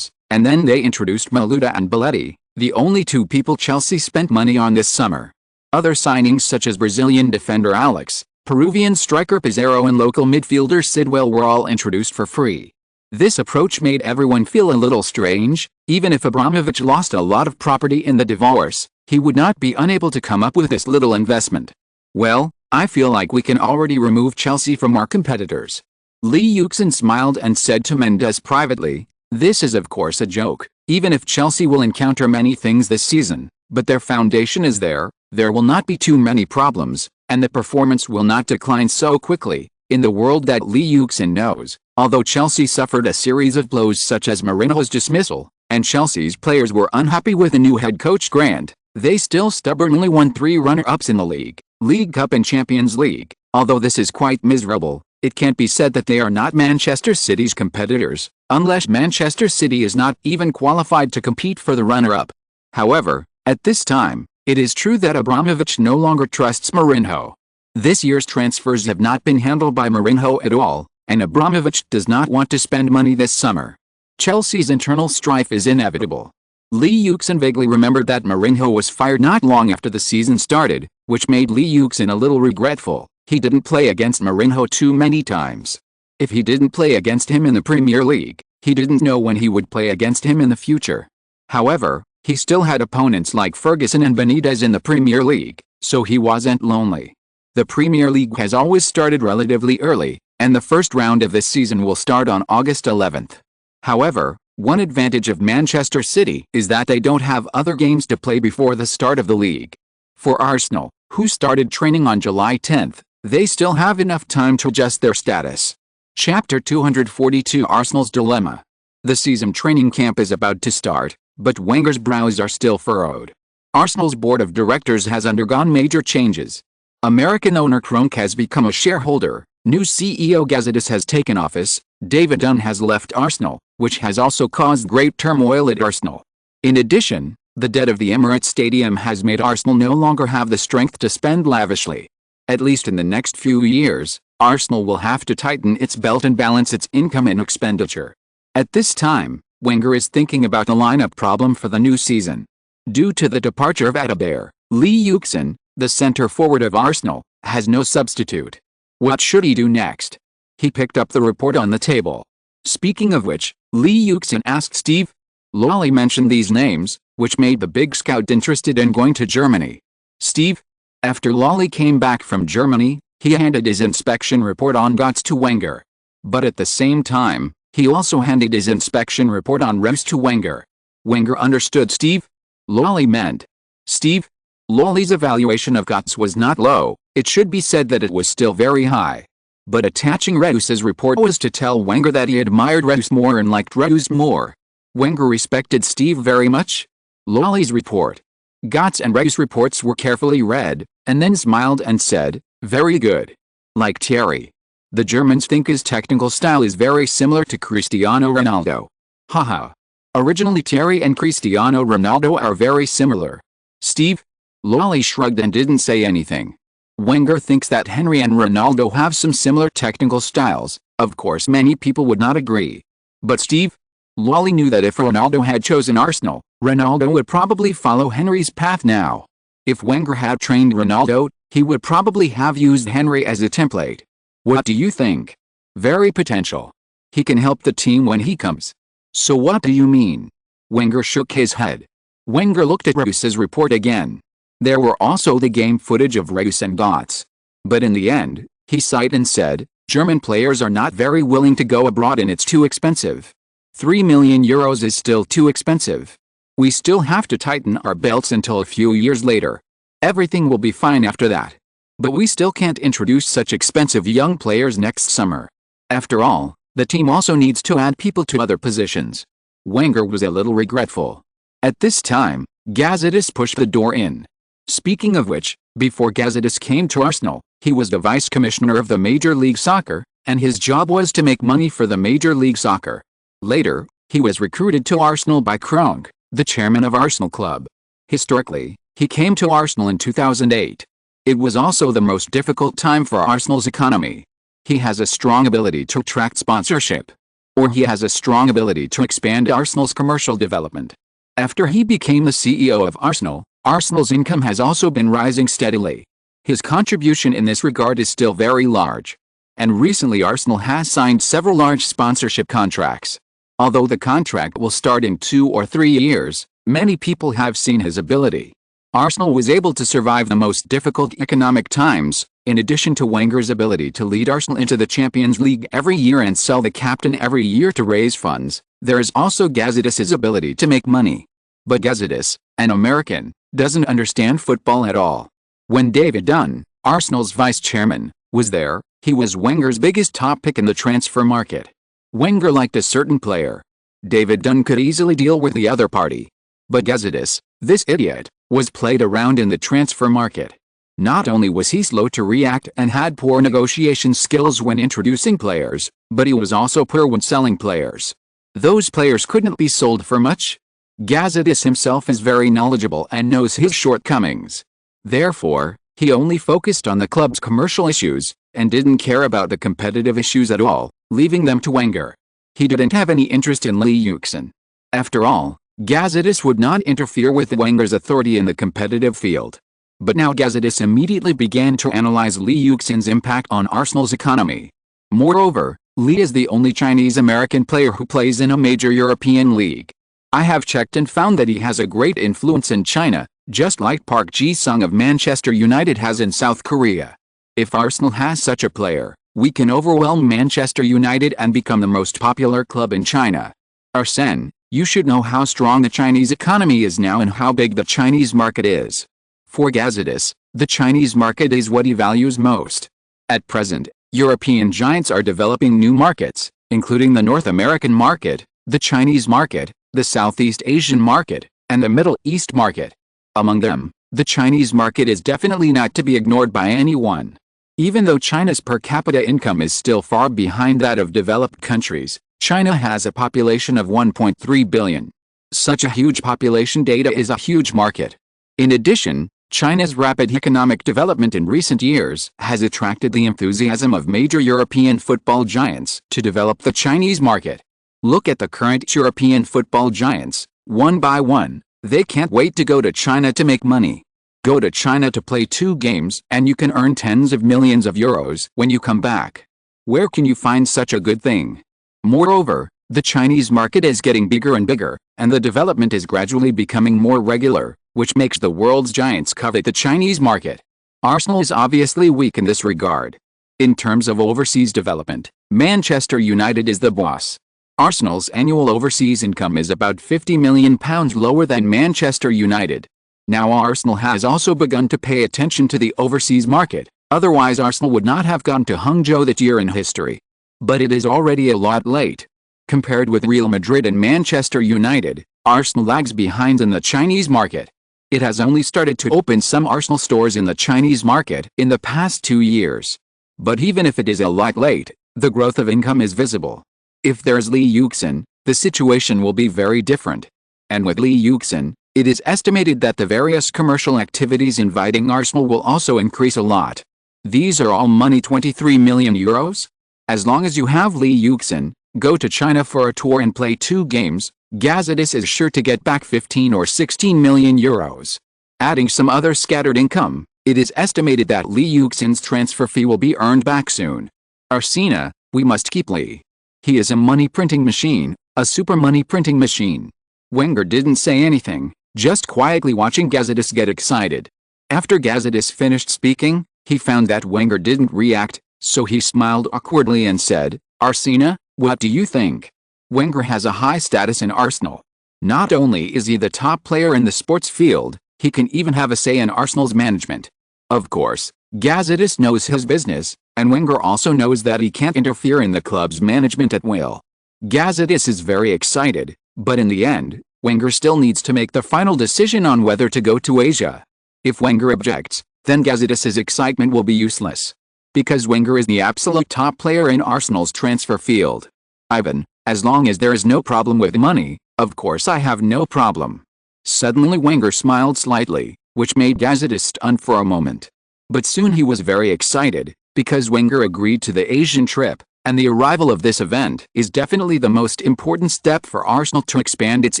[SPEAKER 1] and then they introduced Malouda and Belletti, the only 2 people Chelsea spent money on this summer. Other signings such as Brazilian defender Alex, Peruvian striker Pizarro and local midfielder Sidwell were all introduced for free. This approach made everyone feel a little strange. Even if Abramovich lost a lot of property in the divorce, he would not be unable to come up with this little investment. Well, I feel like we can already remove Chelsea from our competitors. Lee Yuxin smiled and said to Mendes privately, "This is of course a joke. Even if Chelsea will encounter many things this season, but their foundation is there will not be too many problems, and the performance will not decline so quickly." In the world that Lee Yuxin knows, although Chelsea suffered a series of blows such as Mourinho's dismissal, and Chelsea's players were unhappy with the new head coach Grant, they still stubbornly won 3 runner-ups in the League Cup and Champions League. Although this is quite miserable, it can't be said that they are not Manchester City's competitors, unless Manchester City is not even qualified to compete for the runner-up. However, at this time, it is true that Abramovich no longer trusts Mourinho. This year's transfers have not been handled by Mourinho at all, and Abramovich does not want to spend money this summer. Chelsea's internal strife is inevitable. Lee Yuxin vaguely remembered that Mourinho was fired not long after the season started, which made Lee Yuxin a little regretful. He didn't play against Mourinho too many times. If he didn't play against him in the Premier League, he didn't know when he would play against him in the future. However, he still had opponents like Ferguson and Benitez in the Premier League, so he wasn't lonely. The Premier League has always started relatively early, and the first round of this season will start on August 11th. However, one advantage of Manchester City is that they don't have other games to play before the start of the league. For Arsenal, who started training on July 10th, they still have enough time to adjust their status. Chapter 242 Arsenal's Dilemma. The season training camp is about to start, but Wenger's brows are still furrowed. Arsenal's board of directors has undergone major changes. American owner Kroenke has become a shareholder, new CEO Gazidis has taken office, David Dunn has left Arsenal, which has also caused great turmoil at Arsenal. In addition, the debt of the Emirates Stadium has made Arsenal no longer have the strength to spend lavishly. At least in the next few years, Arsenal will have to tighten its belt and balance its income and expenditure. At this time, Wenger is thinking about the lineup problem for the new season. Due to the departure of Adair, Lee Yuxin, the center forward of Arsenal, has no substitute. What should he do next? He picked up the report on the table. Speaking of which, Lee Yuxin asked Steve. Lolly mentioned these names, which made the big scout interested in going to Germany. Steve? After Lolly came back from Germany, he handed his inspection report on Götze to Wenger. But at the same time, he also handed his inspection report on Reus to Wenger. Wenger understood Steve. Lolly meant. Steve? Lolly's evaluation of Götze was not low, it should be said that it was still very high. But attaching Reus's report was to tell Wenger that he admired Reus more and liked Reus more. Wenger respected Steve very much. Lolly's report, Götze and Reus reports were carefully read, and then smiled and said, "Very good. Like Thierry. The Germans think his technical style is very similar to Cristiano Ronaldo. Haha. Originally Thierry and Cristiano Ronaldo are very similar." Steve? Lolly shrugged and didn't say anything. Wenger thinks that Henry and Ronaldo have some similar technical styles. Of course many people would not agree. But Steve? Lolly knew that if Ronaldo had chosen Arsenal, Ronaldo would probably follow Henry's path now. If Wenger had trained Ronaldo, he would probably have used Henry as a template. What do you think? Very potential. He can help the team when he comes. So what do you mean? Wenger shook his head. Wenger looked at Reus's report again. There were also the game footage of Reus and Götze. But in the end, he sighed and said, German players are not very willing to go abroad and it's too expensive. €3 million is still too expensive. We still have to tighten our belts until a few years later. Everything will be fine after that. But we still can't introduce such expensive young players next summer. After all, the team also needs to add people to other positions. Wenger was a little regretful. At this time, Gazidis pushed the door in. Speaking of which, before Gazidis came to Arsenal, he was the vice commissioner of the Major League Soccer, and his job was to make money for the Major League Soccer. Later, he was recruited to Arsenal by Kroenke, the chairman of Arsenal Club. Historically, he came to Arsenal in 2008. It was also the most difficult time for Arsenal's economy. He has a strong ability to attract sponsorship. Or he has a strong ability to expand Arsenal's commercial development. After he became the CEO of Arsenal, Arsenal's income has also been rising steadily. His contribution in this regard is still very large. And recently Arsenal has signed several large sponsorship contracts. Although the contract will start in 2 or 3 years, many people have seen his ability. Arsenal was able to survive the most difficult economic times, in addition to Wenger's ability to lead Arsenal into the Champions League every year and sell the captain every year to raise funds. There is also Gazidis' ability to make money. But Gazidis, an American, doesn't understand football at all. When David Dunn, Arsenal's vice chairman, was there, he was Wenger's biggest top pick in the transfer market. Wenger liked a certain player. David Dunn could easily deal with the other party. But Gazidis, this idiot, was played around in the transfer market. Not only was he slow to react and had poor negotiation skills when introducing players, but he was also poor when selling players. Those players couldn't be sold for much. Gazidis himself is very knowledgeable and knows his shortcomings. Therefore, he only focused on the club's commercial issues, and didn't care about the competitive issues at all, leaving them to Wenger. He didn't have any interest in Lee Yuxin. After all, Gazidis would not interfere with Wenger's authority in the competitive field. But now Gazidis immediately began to analyze Lee Yuxin's impact on Arsenal's economy. Moreover, Lee is the only Chinese-American player who plays in a major European league. I have checked and found that he has a great influence in China, just like Park Ji-sung of Manchester United has in South Korea. If Arsenal has such a player, we can overwhelm Manchester United and become the most popular club in China. Arsene, you should know how strong the Chinese economy is now and how big the Chinese market is. For Gazidis, the Chinese market is what he values most. At present, European giants are developing new markets, including the North American market, the Chinese market, the Southeast Asian market, and the Middle East market. Among them, the Chinese market is definitely not to be ignored by anyone. Even though China's per capita income is still far behind that of developed countries, China has a population of 1.3 billion. Such a huge population data is a huge market. In addition, China's rapid economic development in recent years has attracted the enthusiasm of major European football giants to develop the Chinese market. Look at the current European football giants, one by one. They can't wait to go to China to make money. Go to China to play 2 games and you can earn tens of millions of euros when you come back. Where can you find such a good thing? Moreover, the Chinese market is getting bigger and bigger, and the development is gradually becoming more regular, which makes the world's giants covet the Chinese market. Arsenal is obviously weak in this regard. In terms of overseas development, Manchester United is the boss. Arsenal's annual overseas income is about £50 million lower than Manchester United. Now Arsenal has also begun to pay attention to the overseas market, otherwise Arsenal would not have gone to Hangzhou that year in history. But it is already a lot late. Compared with Real Madrid and Manchester United, Arsenal lags behind in the Chinese market. It has only started to open some Arsenal stores in the Chinese market in the past 2 years. But even if it is a lot late, the growth of income is visible. If there's Lee Yuxin, the situation will be very different. And with Lee Yuxin, it is estimated that the various commercial activities inviting Arsenal will also increase a lot. These are all money, 23 million euros? As long as you have Lee Yuxin, go to China for a tour and play 2 games, Gazidis is sure to get back 15 or 16 million euros. Adding some other scattered income, it is estimated that Lee Yuxin's transfer fee will be earned back soon. Arsene, we must keep Lee. He is a money printing machine, a super money printing machine. Wenger didn't say anything, just quietly watching Gazidis get excited. After Gazidis finished speaking, he found that Wenger didn't react, so he smiled awkwardly and said, "Arsene, what do you think?" Wenger has a high status in Arsenal. Not only is he the top player in the sports field, he can even have a say in Arsenal's management. Of course, Gazidis knows his business, and Wenger also knows that he can't interfere in the club's management at will. Gazidis is very excited, but in the end, Wenger still needs to make the final decision on whether to go to Asia. If Wenger objects, then Gazidis' excitement will be useless. Because Wenger is the absolute top player in Arsenal's transfer field. Ivan, As long as there is no problem with money, of course I have no problem. Suddenly Wenger smiled slightly, which made Gazidis stunned for a moment. But soon he was very excited, because Wenger agreed to the Asian trip, and the arrival of this event is definitely the most important step for Arsenal to expand its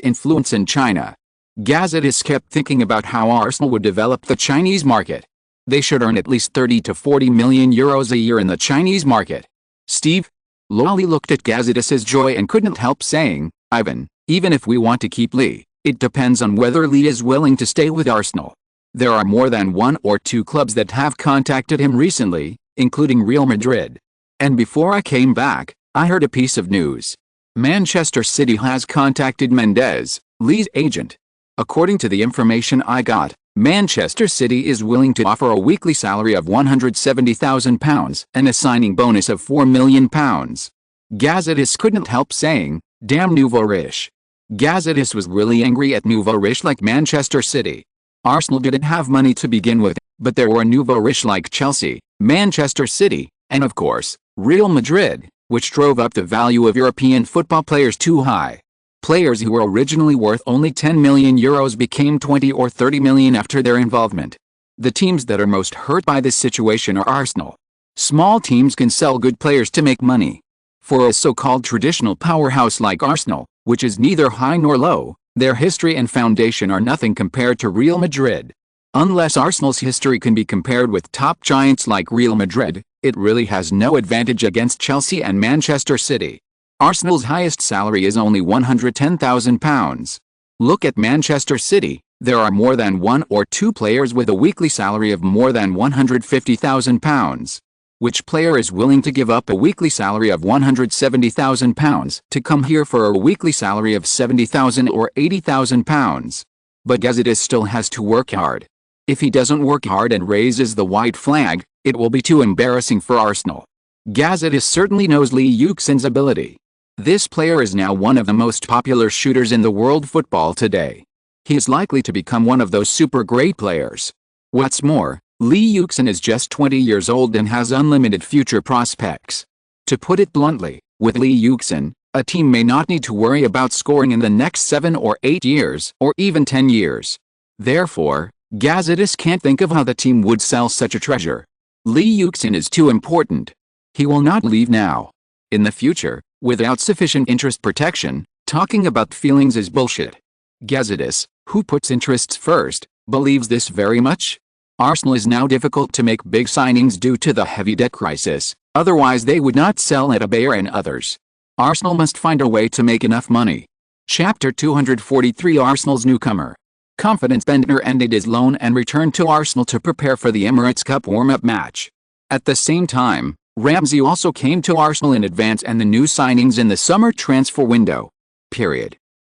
[SPEAKER 1] influence in China. Gazidis kept thinking about how Arsenal would develop the Chinese market. They should earn at least 30 to 40 million euros a year in the Chinese market. Steve? Lolly looked at Gazidis' joy and couldn't help saying, Ivan, even if we want to keep Lee, it depends on whether Lee is willing to stay with Arsenal. There are more than 1 or 2 clubs that have contacted him recently, including Real Madrid. And before I came back, I heard a piece of news. Manchester City has contacted Mendes, Lee's agent. According to the information I got, Manchester City is willing to offer a weekly salary of £170,000 and a signing bonus of £4 million. Gazidis couldn't help saying, damn nouveau riche. Gazidis was really angry at nouveau riche like Manchester City. Arsenal didn't have money to begin with, but there were nouveau riche like Chelsea, Manchester City, and of course, Real Madrid, which drove up the value of European football players too high. Players who were originally worth only 10 million euros became 20 or 30 million after their involvement. The teams that are most hurt by this situation are Arsenal. Small teams can sell good players to make money. For a so-called traditional powerhouse like Arsenal, which is neither high nor low, their history and foundation are nothing compared to Real Madrid. Unless Arsenal's history can be compared with top giants like Real Madrid, it really has no advantage against Chelsea and Manchester City. Arsenal's highest salary is only £110,000. Look at Manchester City, there are more than 1 or 2 players with a weekly salary of more than £150,000. Which player is willing to give up a weekly salary of £170,000 to come here for a weekly salary of £70,000 or £80,000? But Gazidis still has to work hard. If he doesn't work hard and raises the white flag, it will be too embarrassing for Arsenal. Gazidis certainly knows Lee Yuxin's ability. This player is now one of the most popular shooters in the world football today. He is likely to become one of those super great players. What's more, Lee Yuxin is just 20 years old and has unlimited future prospects. To put it bluntly, with Lee Yuxin, a team may not need to worry about scoring in the next 7 or 8 years or even 10 years. Therefore, Gazidis can't think of how the team would sell such a treasure. Lee Yuxin is too important. He will not leave now. In the future, without sufficient interest protection, talking about feelings is bullshit. Gazidis, who puts interests first, believes this very much. Arsenal is now difficult to make big signings due to the heavy debt crisis, otherwise they would not sell at Bayer and others. Arsenal must find a way to make enough money. Chapter 243 Arsenal's newcomer. Confidence Bendtner ended his loan and returned to Arsenal to prepare for the Emirates Cup warm-up match. At the same time, Ramsey also came to Arsenal in advance and the new signings in the summer transfer window.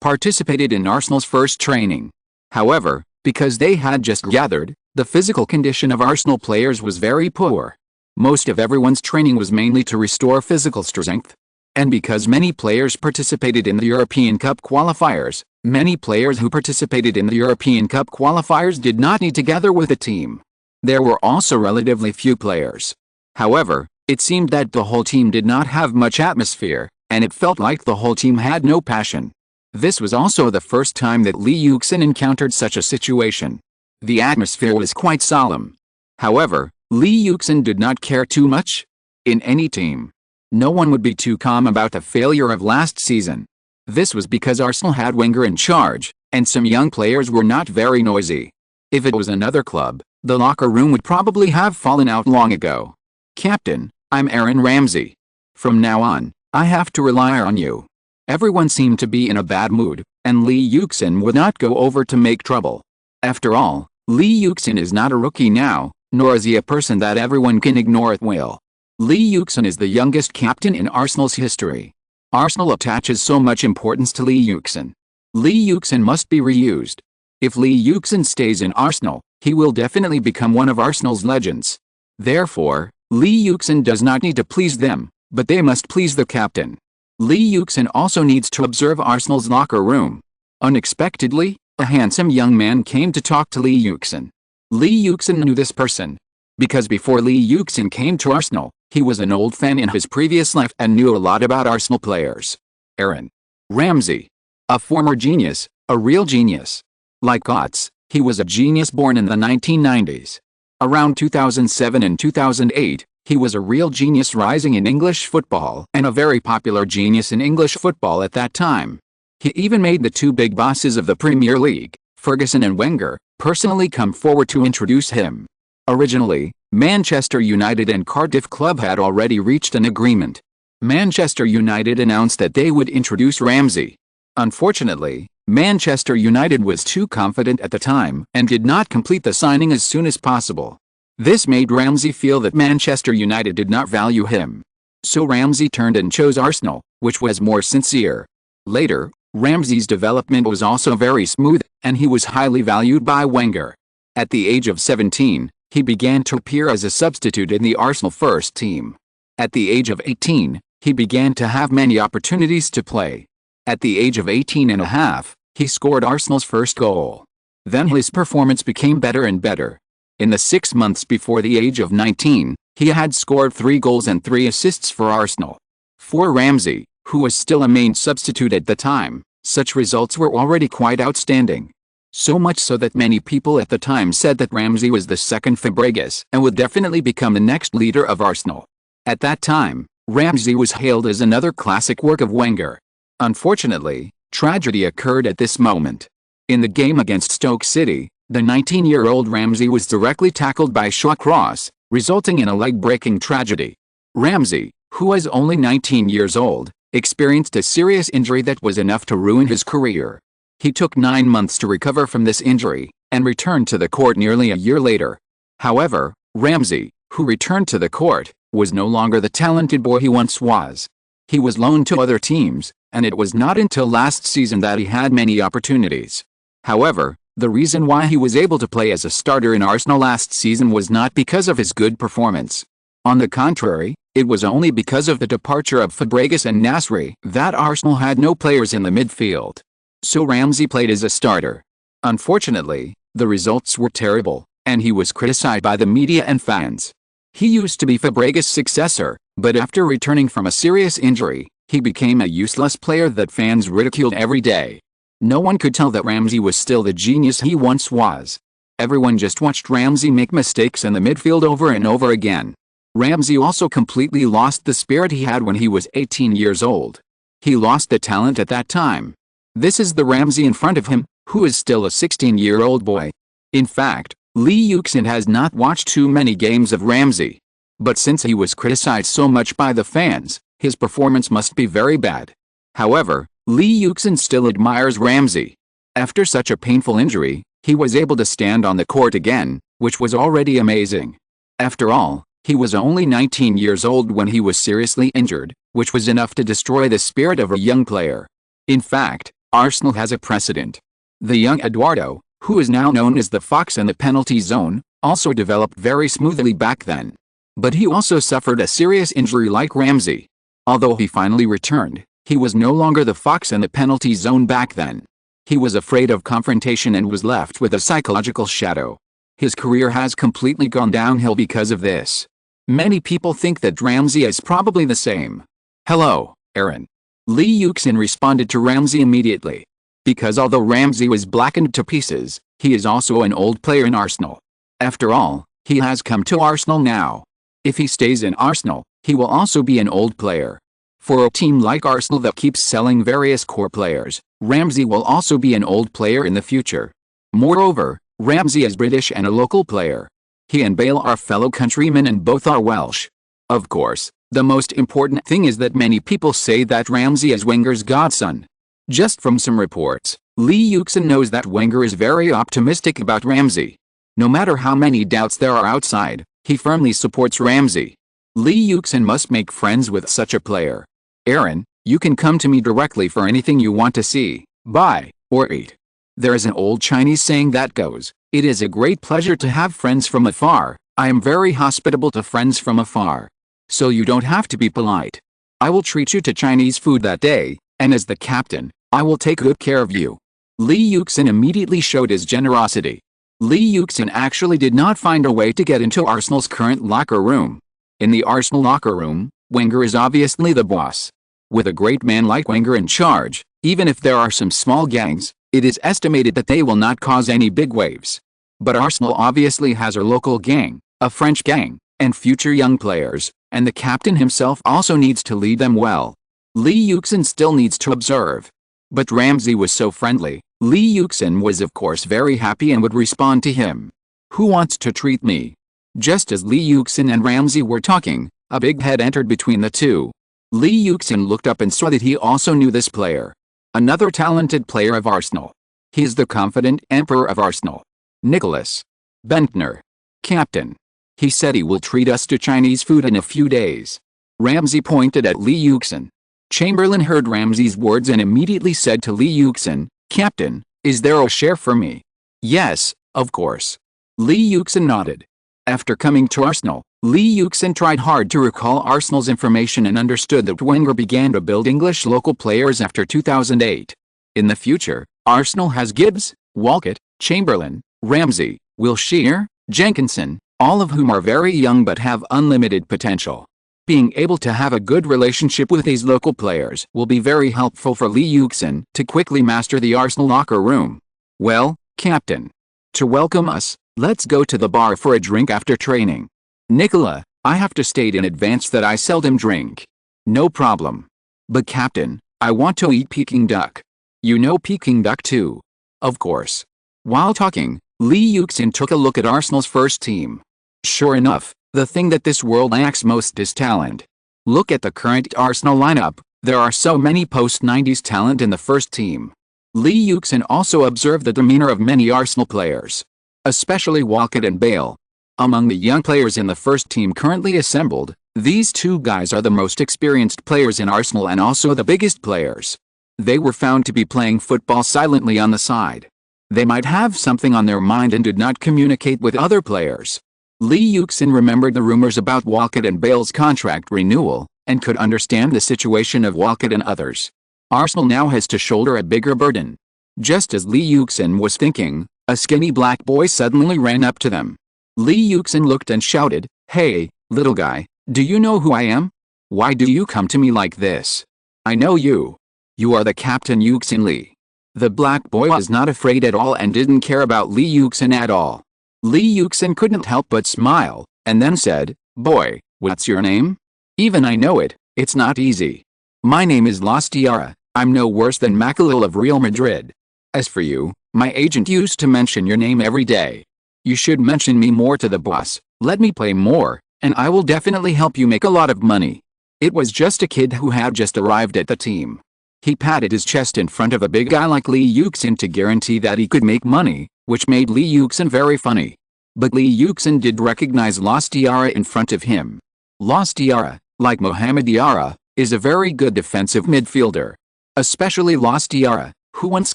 [SPEAKER 1] Participated in Arsenal's first training. However, because they had just gathered, the physical condition of Arsenal players was very poor. Most of everyone's training was mainly to restore physical strength. And because many players participated in the European Cup qualifiers, many players who participated in the European Cup qualifiers did not need to gather with a team. There were also relatively few players. However, it seemed that the whole team did not have much atmosphere, and it felt like the whole team had no passion. This was also the first time that Lee Yuxin encountered such a situation. The atmosphere was quite solemn. However, Lee Yuxin did not care too much. In any team, no one would be too calm about the failure of last season. This was because Arsenal had Wenger in charge, and some young players were not very noisy. If it was another club, the locker room would probably have fallen out long ago. Captain, I'm Aaron Ramsey. From now on, I have to rely on you. Everyone seemed to be in a bad mood, and Lee Yuxin would not go over to make trouble. After all, Lee Yuxin is not a rookie now, nor is he a person that everyone can ignore at will. Lee Yuxin is the youngest captain in Arsenal's history. Arsenal attaches so much importance to Lee Yuxin. Lee Yuxin must be reused. If Lee Yuxin stays in Arsenal, he will definitely become one of Arsenal's legends. Therefore, Lee Yuxin does not need to please them, but they must please the captain. Lee Yuxin also needs to observe Arsenal's locker room. Unexpectedly, a handsome young man came to talk to Lee Yuxin. Lee Yuxin knew this person. Because before Lee Yuxin came to Arsenal, he was an old fan in his previous life and knew a lot about Arsenal players. Aaron Ramsey. A former genius, a real genius. Like Ots, he was a genius born in the 1990s. Around 2007 and 2008, he was a real genius rising in English football and a very popular genius in English football at that time. He even made the two big bosses of the Premier League, Ferguson and Wenger, personally come forward to introduce him. Originally, Manchester United and Cardiff Club had already reached an agreement. Manchester United announced that they would introduce Ramsey. Unfortunately, Manchester United was too confident at the time and did not complete the signing as soon as possible. This made Ramsey feel that Manchester United did not value him. So Ramsey turned and chose Arsenal, which was more sincere. Later, Ramsey's development was also very smooth, and he was highly valued by Wenger. At the age of 17, he began to appear as a substitute in the Arsenal first team. At the age of 18, he began to have many opportunities to play. At the age of 18 and a half, he scored Arsenal's first goal. Then his performance became better and better. In the 6 months before the age of 19, he had scored 3 goals and 3 assists for Arsenal. For Ramsey, who was still a main substitute at the time, such results were already quite outstanding. So much so that many people at the time said that Ramsey was the second Fabregas and would definitely become the next leader of Arsenal. At that time, Ramsey was hailed as another classic work of Wenger. Unfortunately, tragedy occurred at this moment. In the game against Stoke City, the 19-year-old Ramsey was directly tackled by Shawcross, resulting in a leg-breaking tragedy. Ramsey, who was only 19 years old, experienced a serious injury that was enough to ruin his career. He took 9 months to recover from this injury, and returned to the court nearly a year later. However, Ramsey, who returned to the court, was no longer the talented boy he once was. He was loaned to other teams, and it was not until last season that he had many opportunities. However, the reason why he was able to play as a starter in Arsenal last season was not because of his good performance. On the contrary, it was only because of the departure of Fabregas and Nasri that Arsenal had no players in the midfield. So Ramsey played as a starter. Unfortunately, the results were terrible, and he was criticized by the media and fans. He used to be Fabregas' successor, but after returning from a serious injury, he became a useless player that fans ridiculed every day. No one could tell that Ramsey was still the genius he once was. Everyone just watched Ramsey make mistakes in the midfield over and over again. Ramsey also completely lost the spirit he had when he was 18 years old. He lost the talent at that time. This is the Ramsey in front of him, who is still a 16-year-old boy. In fact, Lee Yuxin has not watched too many games of Ramsey. But since he was criticized so much by the fans, his performance must be very bad. However, Lee Yuxin still admires Ramsey. After such a painful injury, he was able to stand on the court again, which was already amazing. After all, he was only 19 years old when he was seriously injured, which was enough to destroy the spirit of a young player. In fact, Arsenal has a precedent. The young Eduardo, who is now known as the Fox in the penalty zone, also developed very smoothly back then. But he also suffered a serious injury like Ramsey. Although he finally returned, he was no longer the Fox in the penalty zone back then. He was afraid of confrontation and was left with a psychological shadow. His career has completely gone downhill because of this. Many people think that Ramsey is probably the same. Hello, Aaron. Lee Yuxin responded to Ramsey immediately. Because although Ramsey was blackened to pieces, he is also an old player in Arsenal. After all, he has come to Arsenal now. If he stays in Arsenal, he will also be an old player. For a team like Arsenal that keeps selling various core players, Ramsey will also be an old player in the future. Moreover, Ramsey is British and a local player. He and Bale are fellow countrymen and both are Welsh. Of course, the most important thing is that many people say that Ramsey is Wenger's godson. Just from some reports, Lee Yuxin knows that Wenger is very optimistic about Ramsey. No matter how many doubts there are outside, he firmly supports Ramsey. Lee Yuxin must make friends with such a player. Aaron, you can come to me directly for anything you want to see, buy, or eat. There is an old Chinese saying that goes, "It is a great pleasure to have friends from afar. I am very hospitable to friends from afar. So you don't have to be polite. I will treat you to Chinese food that day, and as the captain, I will take good care of you." Lee Yuxin immediately showed his generosity. Lee Yuxin actually did not find a way to get into Arsenal's current locker room. In the Arsenal locker room, Wenger is obviously the boss. With a great man like Wenger in charge, even if there are some small gangs, it is estimated that they will not cause any big waves. But Arsenal obviously has a local gang, a French gang, and future young players, and the captain himself also needs to lead them well. Lee Yuxin still needs to observe. But Ramsey was so friendly. Lee Yuxin was of course very happy and would respond to him. "Who wants to treat me?" Just as Lee Yuxin and Ramsey were talking, a big head entered between the two. Lee Yuxin looked up and saw that he also knew this player. Another talented player of Arsenal. He is the confident emperor of Arsenal. Nicholas Bentner. Captain. He said he will treat us to Chinese food in a few days. Ramsey pointed at Lee Yuxin. Chamberlain heard Ramsey's words and immediately said to Lee Yuxin, "Captain, is there a share for me?" "Yes, of course." Lee Yuxin nodded. After coming to Arsenal, Lee Yuxin tried hard to recall Arsenal's information and understood that Wenger began to build English local players after 2008. In the future, Arsenal has Gibbs, Walcott, Chamberlain, Ramsey, Wilshere, Jenkinson, all of whom are very young but have unlimited potential. Being able to have a good relationship with these local players will be very helpful for Lee Yuxin to quickly master the Arsenal locker room. "Well, Captain. To welcome us, let's go to the bar for a drink after training." "Nicola, I have to state in advance that I seldom drink." "No problem. But Captain, I want to eat Peking duck." "You know Peking duck too." "Of course." While talking, Lee Yuxin took a look at Arsenal's first team. Sure enough, the thing that this world lacks most is talent. Look at the current Arsenal lineup, there are so many post-90s talent in the first team. Lee Yuxin also observed the demeanor of many Arsenal players, especially Walcott and Bale. Among the young players in the first team currently assembled, these two guys are the most experienced players in Arsenal and also the biggest players. They were found to be playing football silently on the side. They might have something on their mind and did not communicate with other players. Lee Yuxin remembered the rumors about Walcott and Bale's contract renewal, and could understand the situation of Walcott and others. Arsenal now has to shoulder a bigger burden. Just as Lee Yuxin was thinking, a skinny black boy suddenly ran up to them. Lee Yuxin looked and shouted, "Hey, little guy, do you know who I am? Why do you come to me like this? I know you. You are the Captain Yuxin Lee." The black boy was not afraid at all and didn't care about Lee Yuxin at all. Lee Yuxin couldn't help but smile, and then said, "Boy, what's your name?" "Even I know it, it's not easy. My name is Las Tiara, I'm no worse than Makalil of Real Madrid. As for you, my agent used to mention your name every day. You should mention me more to the boss, let me play more, and I will definitely help you make a lot of money." It was just a kid who had just arrived at the team. He patted his chest in front of a big guy like Lee Yuxin to guarantee that he could make money, which made Lee Yuxin very funny. But Lee Yuxin did recognize Las Tiara in front of him. Las Tiara, like Mohamed Diarra, is a very good defensive midfielder. Especially Las Tiara, who once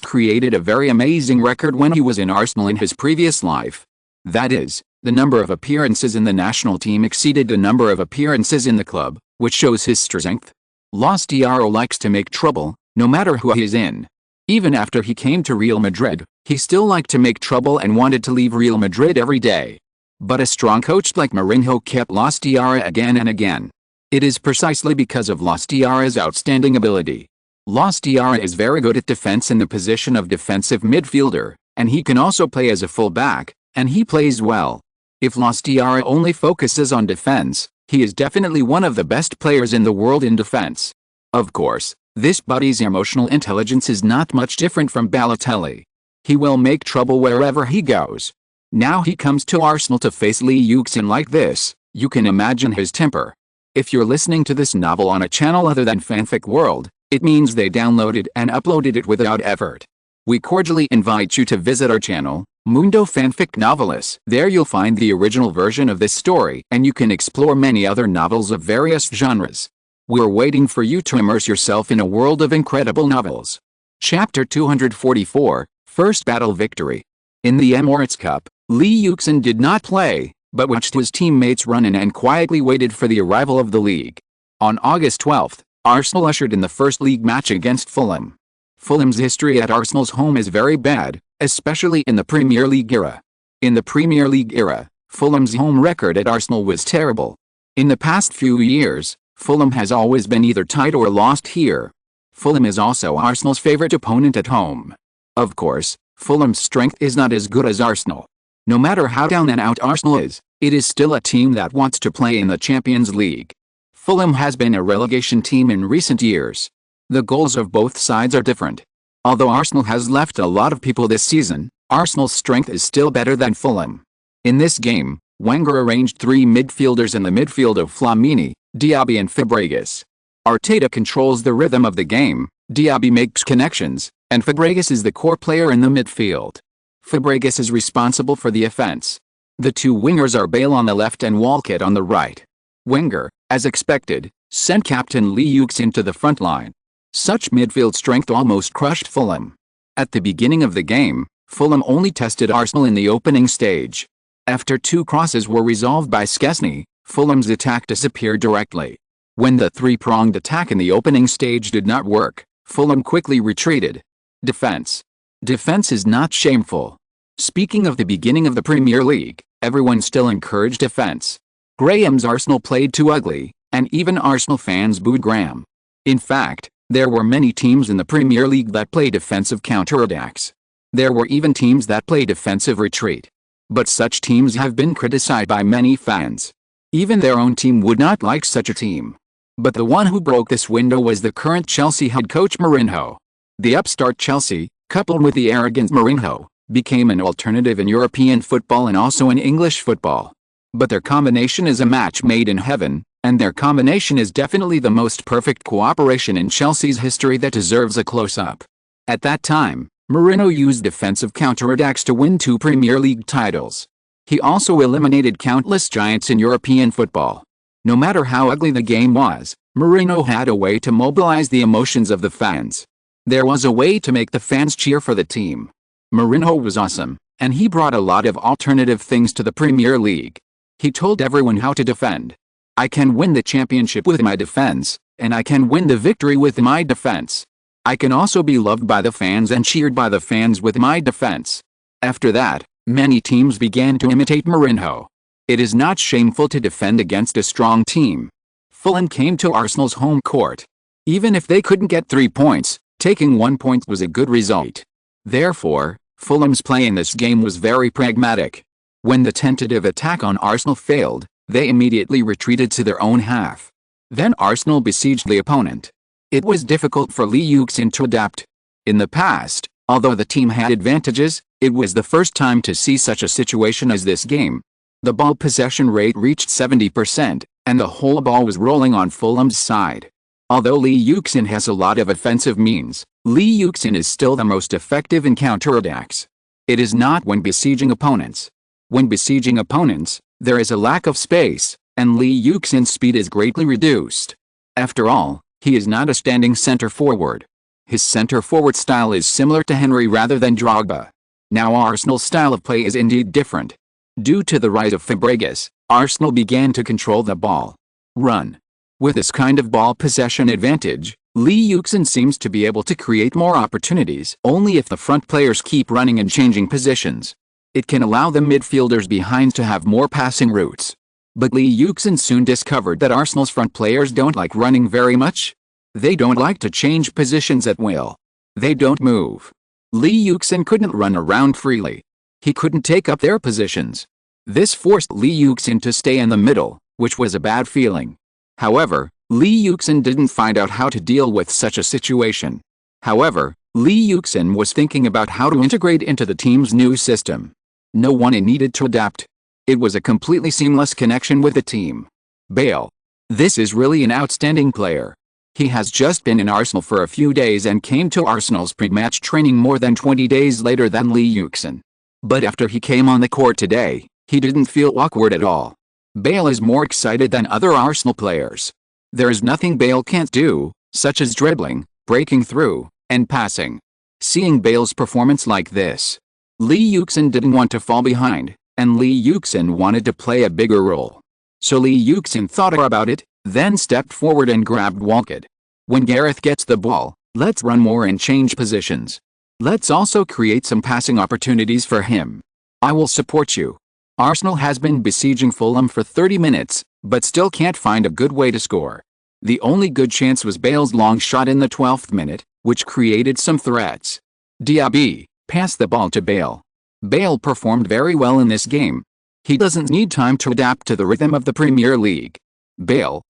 [SPEAKER 1] created a very amazing record when he was in Arsenal in his previous life. That is, the number of appearances in the national team exceeded the number of appearances in the club, which shows his strength. Las Tiara likes to make trouble, no matter who he is in. Even after he came to Real Madrid, he still liked to make trouble and wanted to leave Real Madrid every day. But a strong coach like Mourinho kept Las Tiara again and again. It is precisely because of Las Tiara's outstanding ability. Las Tiara is very good at defense in the position of defensive midfielder, and he can also play as a full-back, and he plays well. If Las Tiara only focuses on defense, he is definitely one of the best players in the world in defense. Of course, this buddy's emotional intelligence is not much different from Balotelli. He will make trouble wherever he goes. Now he comes to Arsenal to face Lee Yuxin like this, you can imagine his temper. If you're listening to this novel on a channel other than Fanfic World, it means they downloaded and uploaded it without effort. We cordially invite you to visit our channel, Mundo Fanfic Novelis. There you'll find the original version of this story and you can explore many other novels of various genres. We're waiting for you to immerse yourself in a world of incredible novels. Chapter 244, First Battle Victory. In the Emirates Cup, Lee Yuxin did not play, but watched his teammates run in and quietly waited for the arrival of the league. On August 12th, Arsenal ushered in the first league match against Fulham. Fulham's history at Arsenal's home is very bad, especially in the Premier League era. In the Premier League era, Fulham's home record at Arsenal was terrible. In the past few years, Fulham has always been either tied or lost here. Fulham is also Arsenal's favourite opponent at home. Of course, Fulham's strength is not as good as Arsenal. No matter how down and out Arsenal is, it is still a team that wants to play in the Champions League. Fulham has been a relegation team in recent years. The goals of both sides are different. Although Arsenal has left a lot of people this season, Arsenal's strength is still better than Fulham. In this game, Wenger arranged three midfielders in the midfield of Flamini, Diaby and Fabregas. Arteta controls the rhythm of the game, Diaby makes connections, and Fabregas is the core player in the midfield. Fabregas is responsible for the offense. The two wingers are Bale on the left and Walcott on the right. Wenger, as expected, sent captain Lee Yuxin to the front line. Such midfield strength almost crushed Fulham. At the beginning of the game, Fulham only tested Arsenal in the opening stage. After two crosses were resolved by Szczesny, Fulham's attack disappeared directly. When the three-pronged attack in the opening stage did not work, Fulham quickly retreated. Defense. Defense is not shameful. Speaking of the beginning of the Premier League, everyone still encouraged defense. Graham's Arsenal played too ugly, and even Arsenal fans booed Graham. In fact, there were many teams in the Premier League that play defensive counterattacks. There were even teams that play defensive retreat. But such teams have been criticized by many fans. Even their own team would not like such a team. But the one who broke this window was the current Chelsea head coach Mourinho. The upstart Chelsea, coupled with the arrogant Mourinho, became an alternative in European football and also in English football. But their combination is a match made in heaven, and their combination is definitely the most perfect cooperation in Chelsea's history that deserves a close-up. At that time, Mourinho used defensive counterattacks to win 2 Premier League titles. He also eliminated countless giants in European football. No matter how ugly the game was, Mourinho had a way to mobilize the emotions of the fans. There was a way to make the fans cheer for the team. Mourinho was awesome, and he brought a lot of alternative things to the Premier League. He told everyone how to defend. I can win the championship with my defense, and I can win the victory with my defense. I can also be loved by the fans and cheered by the fans with my defense. After that, many teams began to imitate Mourinho. It is not shameful to defend against a strong team. Fulham came to Arsenal's home court. Even if they couldn't get 3 points, taking 1 point was a good result. Therefore, Fulham's play in this game was very pragmatic. When the tentative attack on Arsenal failed, they immediately retreated to their own half. Then Arsenal besieged the opponent. It was difficult for Lee Yuxin to adapt. In the past, although the team had advantages, it was the first time to see such a situation as this game. The ball possession rate reached 70%, and the whole ball was rolling on Fulham's side. Although Lee Yuxin has a lot of offensive means, Lee Yuxin is still the most effective in counterattacks. It is not when besieging opponents. When besieging opponents, there is a lack of space, and Lee Yuxin's speed is greatly reduced. After all, he is not a standing center forward. His center forward style is similar to Henry rather than Drogba. Now Arsenal's style of play is indeed different. Due to the rise of Fabregas, Arsenal began to control the ball. Run. With this kind of ball possession advantage, Lee Yuxin seems to be able to create more opportunities only if the front players keep running and changing positions. It can allow the midfielders behind to have more passing routes. But Lee Yuxin soon discovered that Arsenal's front players don't like running very much. They don't like to change positions at will. They don't move. Lee Yuxin couldn't run around freely. He couldn't take up their positions. This forced Lee Yuxin to stay in the middle, which was a bad feeling. However, Lee Yuxin didn't find out how to deal with such a situation. However, Lee Yuxin was thinking about how to integrate into the team's new system. No one needed to adapt. It was a completely seamless connection with the team. Bale. This is really an outstanding player. He has just been in Arsenal for a few days and came to Arsenal's pre-match training more than 20 days later than Lee Yuxin. But after he came on the court today, he didn't feel awkward at all. Bale is more excited than other Arsenal players. There is nothing Bale can't do, such as dribbling, breaking through, and passing. Seeing Bale's performance like this, Lee Yuxin didn't want to fall behind, and Lee Yuxin wanted to play a bigger role. So Lee Yuxin thought about it, then stepped forward and grabbed Walcott. When Gareth gets the ball, let's run more and change positions. Let's also create some passing opportunities for him. I will support you. Arsenal has been besieging Fulham for 30 minutes, but still can't find a good way to score. The only good chance was Bale's long shot in the 12th minute, which created some threats. Diaby passed the ball to Bale. Bale performed very well in this game. He doesn't need time to adapt to the rhythm of the Premier League. Bale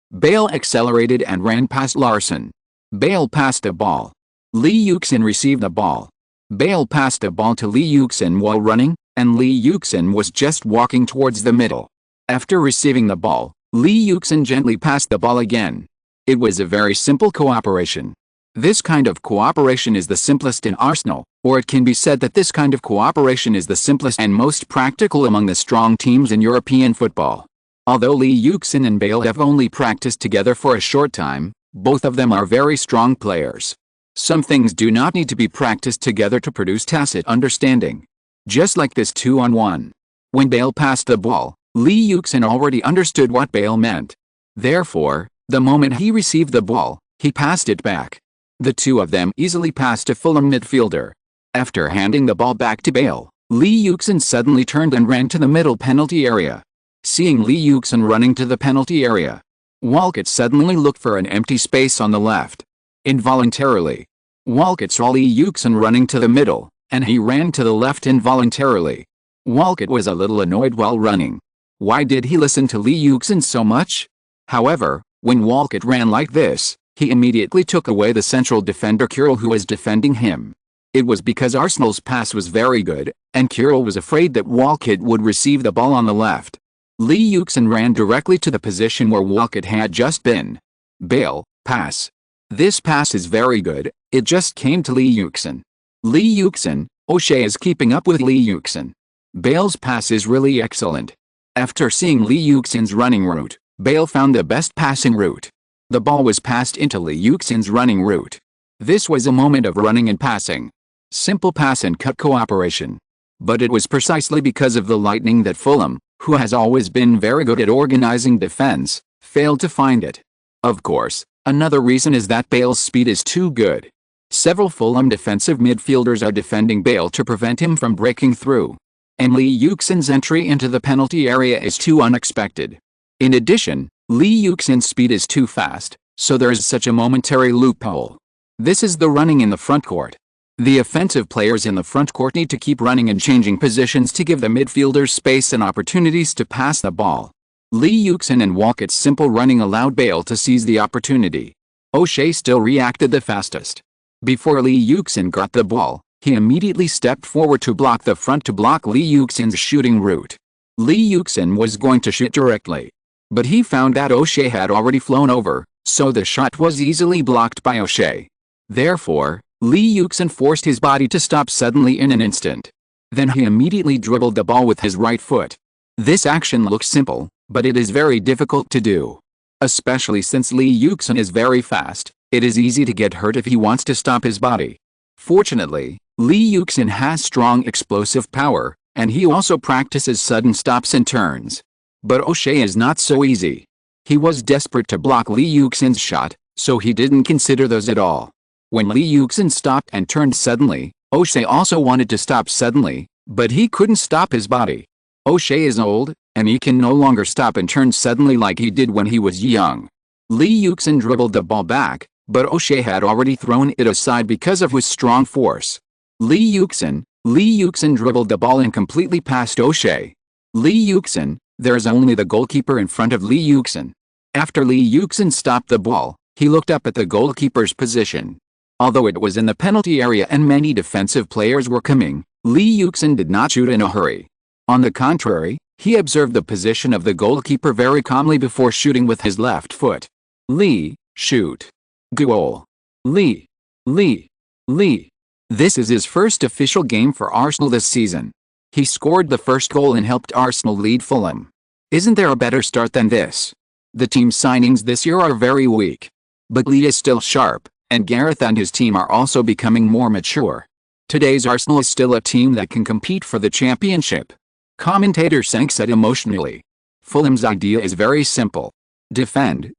[SPEAKER 1] accelerated and ran past Larsson. Bale passed the ball. Lee Yuxin received the ball. Bale passed the ball to Lee Yuxin while running, and Lee Yuxin was just walking towards the middle. After receiving the ball, Lee Yuxin gently passed the ball again. It was a very simple cooperation. This kind of cooperation is the simplest in Arsenal, or it can be said that this kind of cooperation is the simplest and most practical among the strong teams in European football. Although Lee Yuxin and Bale have only practiced together for a short time, both of them are very strong players. Some things do not need to be practiced together to produce tacit understanding. Just like this 2-on-1. When Bale passed the ball, Lee Yuxin already understood what Bale meant. Therefore, the moment he received the ball, he passed it back. The two of them easily passed a Fulham midfielder. After handing the ball back to Bale, Lee Yuxin suddenly turned and ran to the middle penalty area. Seeing Lee Yuxin running to the penalty area, Walcott suddenly looked for an empty space on the left. Involuntarily, Walcott saw Lee Yuxin running to the middle, and he ran to the left involuntarily. Walcott was a little annoyed while running. Why did he listen to Lee Yuxin so much? However, when Walcott ran like this, he immediately took away the central defender Kjell who was defending him. It was because Arsenal's pass was very good, and Kjell was afraid that Walcott would receive the ball on the left. Lee Yuxin ran directly to the position where Walcott had just been. Bale, pass. This pass is very good, it just came to Lee Yuxin. Lee Yuxin, O'Shea is keeping up with Lee Yuxin. Bale's pass is really excellent. After seeing Lee Yuxin's running route, Bale found the best passing route. The ball was passed into Lee Yuxin's running route. This was a moment of running and passing. Simple pass and cut cooperation. But it was precisely because of the lightning that Fulham, who has always been very good at organizing defense, failed to find it. Of course, another reason is that Bale's speed is too good. Several Fulham defensive midfielders are defending Bale to prevent him from breaking through. And Lee Yuxin's entry into the penalty area is too unexpected. In addition, Lee Yuxin's speed is too fast, so there is such a momentary loophole. This is the running in the front court. The offensive players in the front court need to keep running and changing positions to give the midfielders space and opportunities to pass the ball. Lee Yuxin and Walcott's simple running allowed Bale to seize the opportunity. O'Shea still reacted the fastest. Before Lee Yuxin got the ball, he immediately stepped forward to block the front to block Lee Yuxin's shooting route. Lee Yuxin was going to shoot directly. But he found that O'Shea had already flown over, so the shot was easily blocked by O'Shea. Therefore, Lee Yuxin forced his body to stop suddenly in an instant. Then he immediately dribbled the ball with his right foot. This action looks simple, but it is very difficult to do. Especially since Lee Yuxin is very fast, it is easy to get hurt if he wants to stop his body. Fortunately, Lee Yuxin has strong explosive power, and he also practices sudden stops and turns. But O'Shea is not so easy. He was desperate to block Lee Yuxin's shot, so he didn't consider those at all. When Lee Yuxin stopped and turned suddenly, O'Shea also wanted to stop suddenly, but he couldn't stop his body. O'Shea is old, and he can no longer stop and turn suddenly like he did when he was young. Lee Yuxin dribbled the ball back, but O'Shea had already thrown it aside because of his strong force. Lee Yuxin dribbled the ball and completely past O'Shea. Lee Yuxin, there's only the goalkeeper in front of Lee Yuxin. After Lee Yuxin stopped the ball, he looked up at the goalkeeper's position. Although it was in the penalty area and many defensive players were coming, Lee Yuxin did not shoot in a hurry. On the contrary, he observed the position of the goalkeeper very calmly before shooting with his left foot. Lee, shoot. Goal. Lee. This is his first official game for Arsenal this season. He scored the first goal and helped Arsenal lead Fulham. Isn't there a better start than this? The team's signings this year are very weak. But Lee is still sharp, and Gareth and his team are also becoming more mature. Today's Arsenal is still a team that can compete for the championship. Commentator Senk said emotionally. Fulham's idea is very simple. Defend,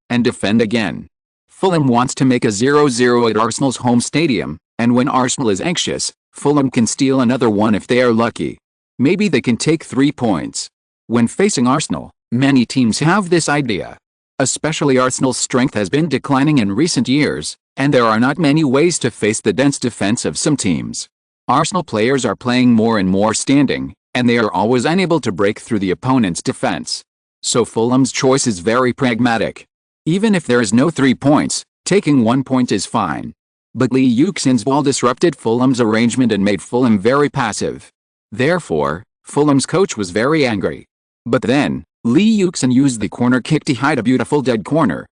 [SPEAKER 1] and defend again. Fulham wants to make a 0-0 at Arsenal's home stadium, and when Arsenal is anxious, Fulham can steal another one if they are lucky. Maybe they can take 3 points. When facing Arsenal, many teams have this idea. Especially Arsenal's strength has been declining in recent years, and there are not many ways to face the dense defense of some teams. Arsenal players are playing more and more standing, and they are always unable to break through the opponent's defense. So Fulham's choice is very pragmatic. Even if there is no 3 points, taking 1 point is fine. But Lee Yuxin's ball disrupted Fulham's arrangement and made Fulham very passive. Therefore, Fulham's coach was very angry. But then, Lee Yuxin used the corner kick to hide a beautiful dead corner.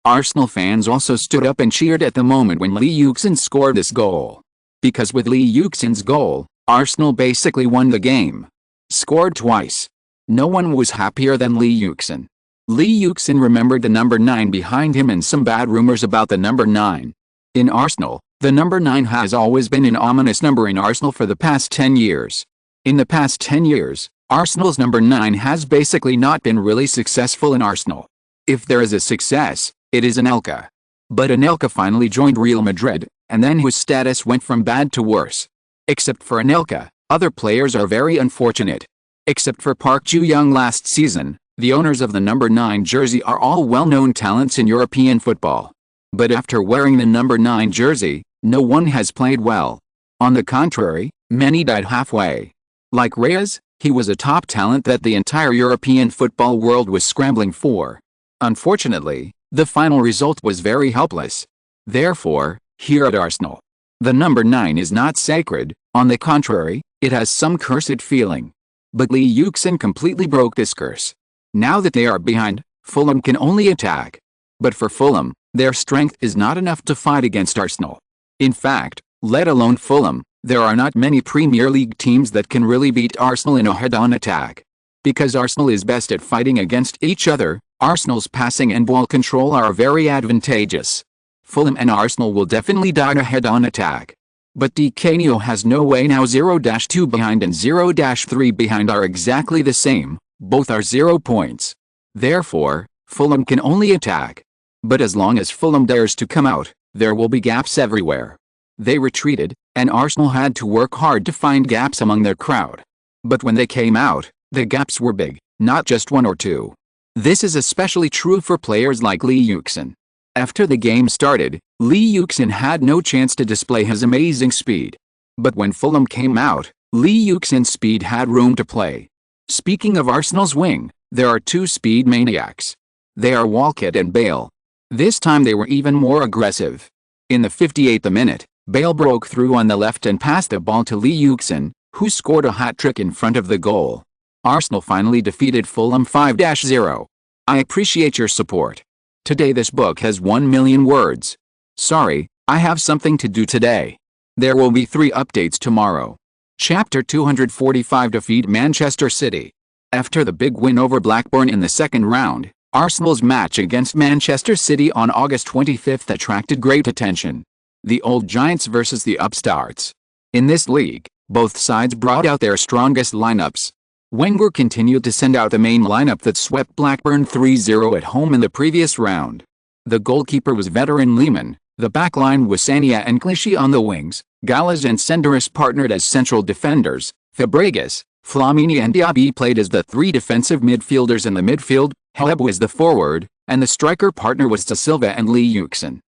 [SPEAKER 1] Arsenal fans also stood up and cheered at the moment when Lee Yuxin scored this goal. Because with Lee Yuxin's goal, Arsenal basically won the game. Scored twice. No one was happier than Lee Yuxin. Lee Yuxin remembered the number 9 behind him and some bad rumors about the number 9. In Arsenal, the number 9 has always been an ominous number in Arsenal for the past 10 years. In the past 10 years, Arsenal's number 9 has basically not been really successful in Arsenal. If there is a success, it is Anelka. But Anelka finally joined Real Madrid, and then his status went from bad to worse. Except for Anelka, other players are very unfortunate. Except for Park Ju-young last season, the owners of the number 9 jersey are all well-known talents in European football. But after wearing the number 9 jersey, no one has played well. On the contrary, many died halfway. Like Reyes, he was a top talent that the entire European football world was scrambling for. Unfortunately, the final result was very helpless. Therefore, here at Arsenal, the number 9 is not sacred, on the contrary, it has some cursed feeling. But Lee Yuxin completely broke this curse. Now that they are behind, Fulham can only attack. But for Fulham, their strength is not enough to fight against Arsenal. In fact, let alone Fulham, there are not many Premier League teams that can really beat Arsenal in a head-on attack. Because Arsenal is best at fighting against each other, Arsenal's passing and ball control are very advantageous. Fulham and Arsenal will definitely die in a head-on attack. But Di has no way now. 0-2 behind and 0-3 behind are exactly the same, both are 0 points. Therefore, Fulham can only attack. But as long as Fulham dares to come out, there will be gaps everywhere. They retreated, and Arsenal had to work hard to find gaps among their crowd. But when they came out, the gaps were big, not just 1 or 2. This is especially true for players like Lee Yuxin. After the game started, Lee Yuxin had no chance to display his amazing speed. But when Fulham came out, Lee Yuxin's speed had room to play. Speaking of Arsenal's wing, there are 2 speed maniacs. They are Walcott and Bale. This time they were even more aggressive. In the 58th minute, Bale broke through on the left and passed the ball to Lee Yuxin, who scored a hat-trick in front of the goal. Arsenal finally defeated Fulham 5-0. I appreciate your support. Today this book has 1 million words. Sorry, I have something to do today. There will be 3 updates tomorrow. Chapter 245 Defeat Manchester City. After the big win over Blackburn in the second round, Arsenal's match against Manchester City on August 25 attracted great attention. The old giants versus the upstarts. In this league, both sides brought out their strongest lineups. Wenger continued to send out the main lineup that swept Blackburn 3-0 at home in the previous round. The goalkeeper was veteran Lehmann, the backline was Sania and Clichy on the wings, Gallas and Senderos partnered as central defenders, Fabregas, Flamini and Diaby played as the 3 defensive midfielders in the midfield, Heleb was the forward, and the striker partner was Da Silva and Lee Yuxin.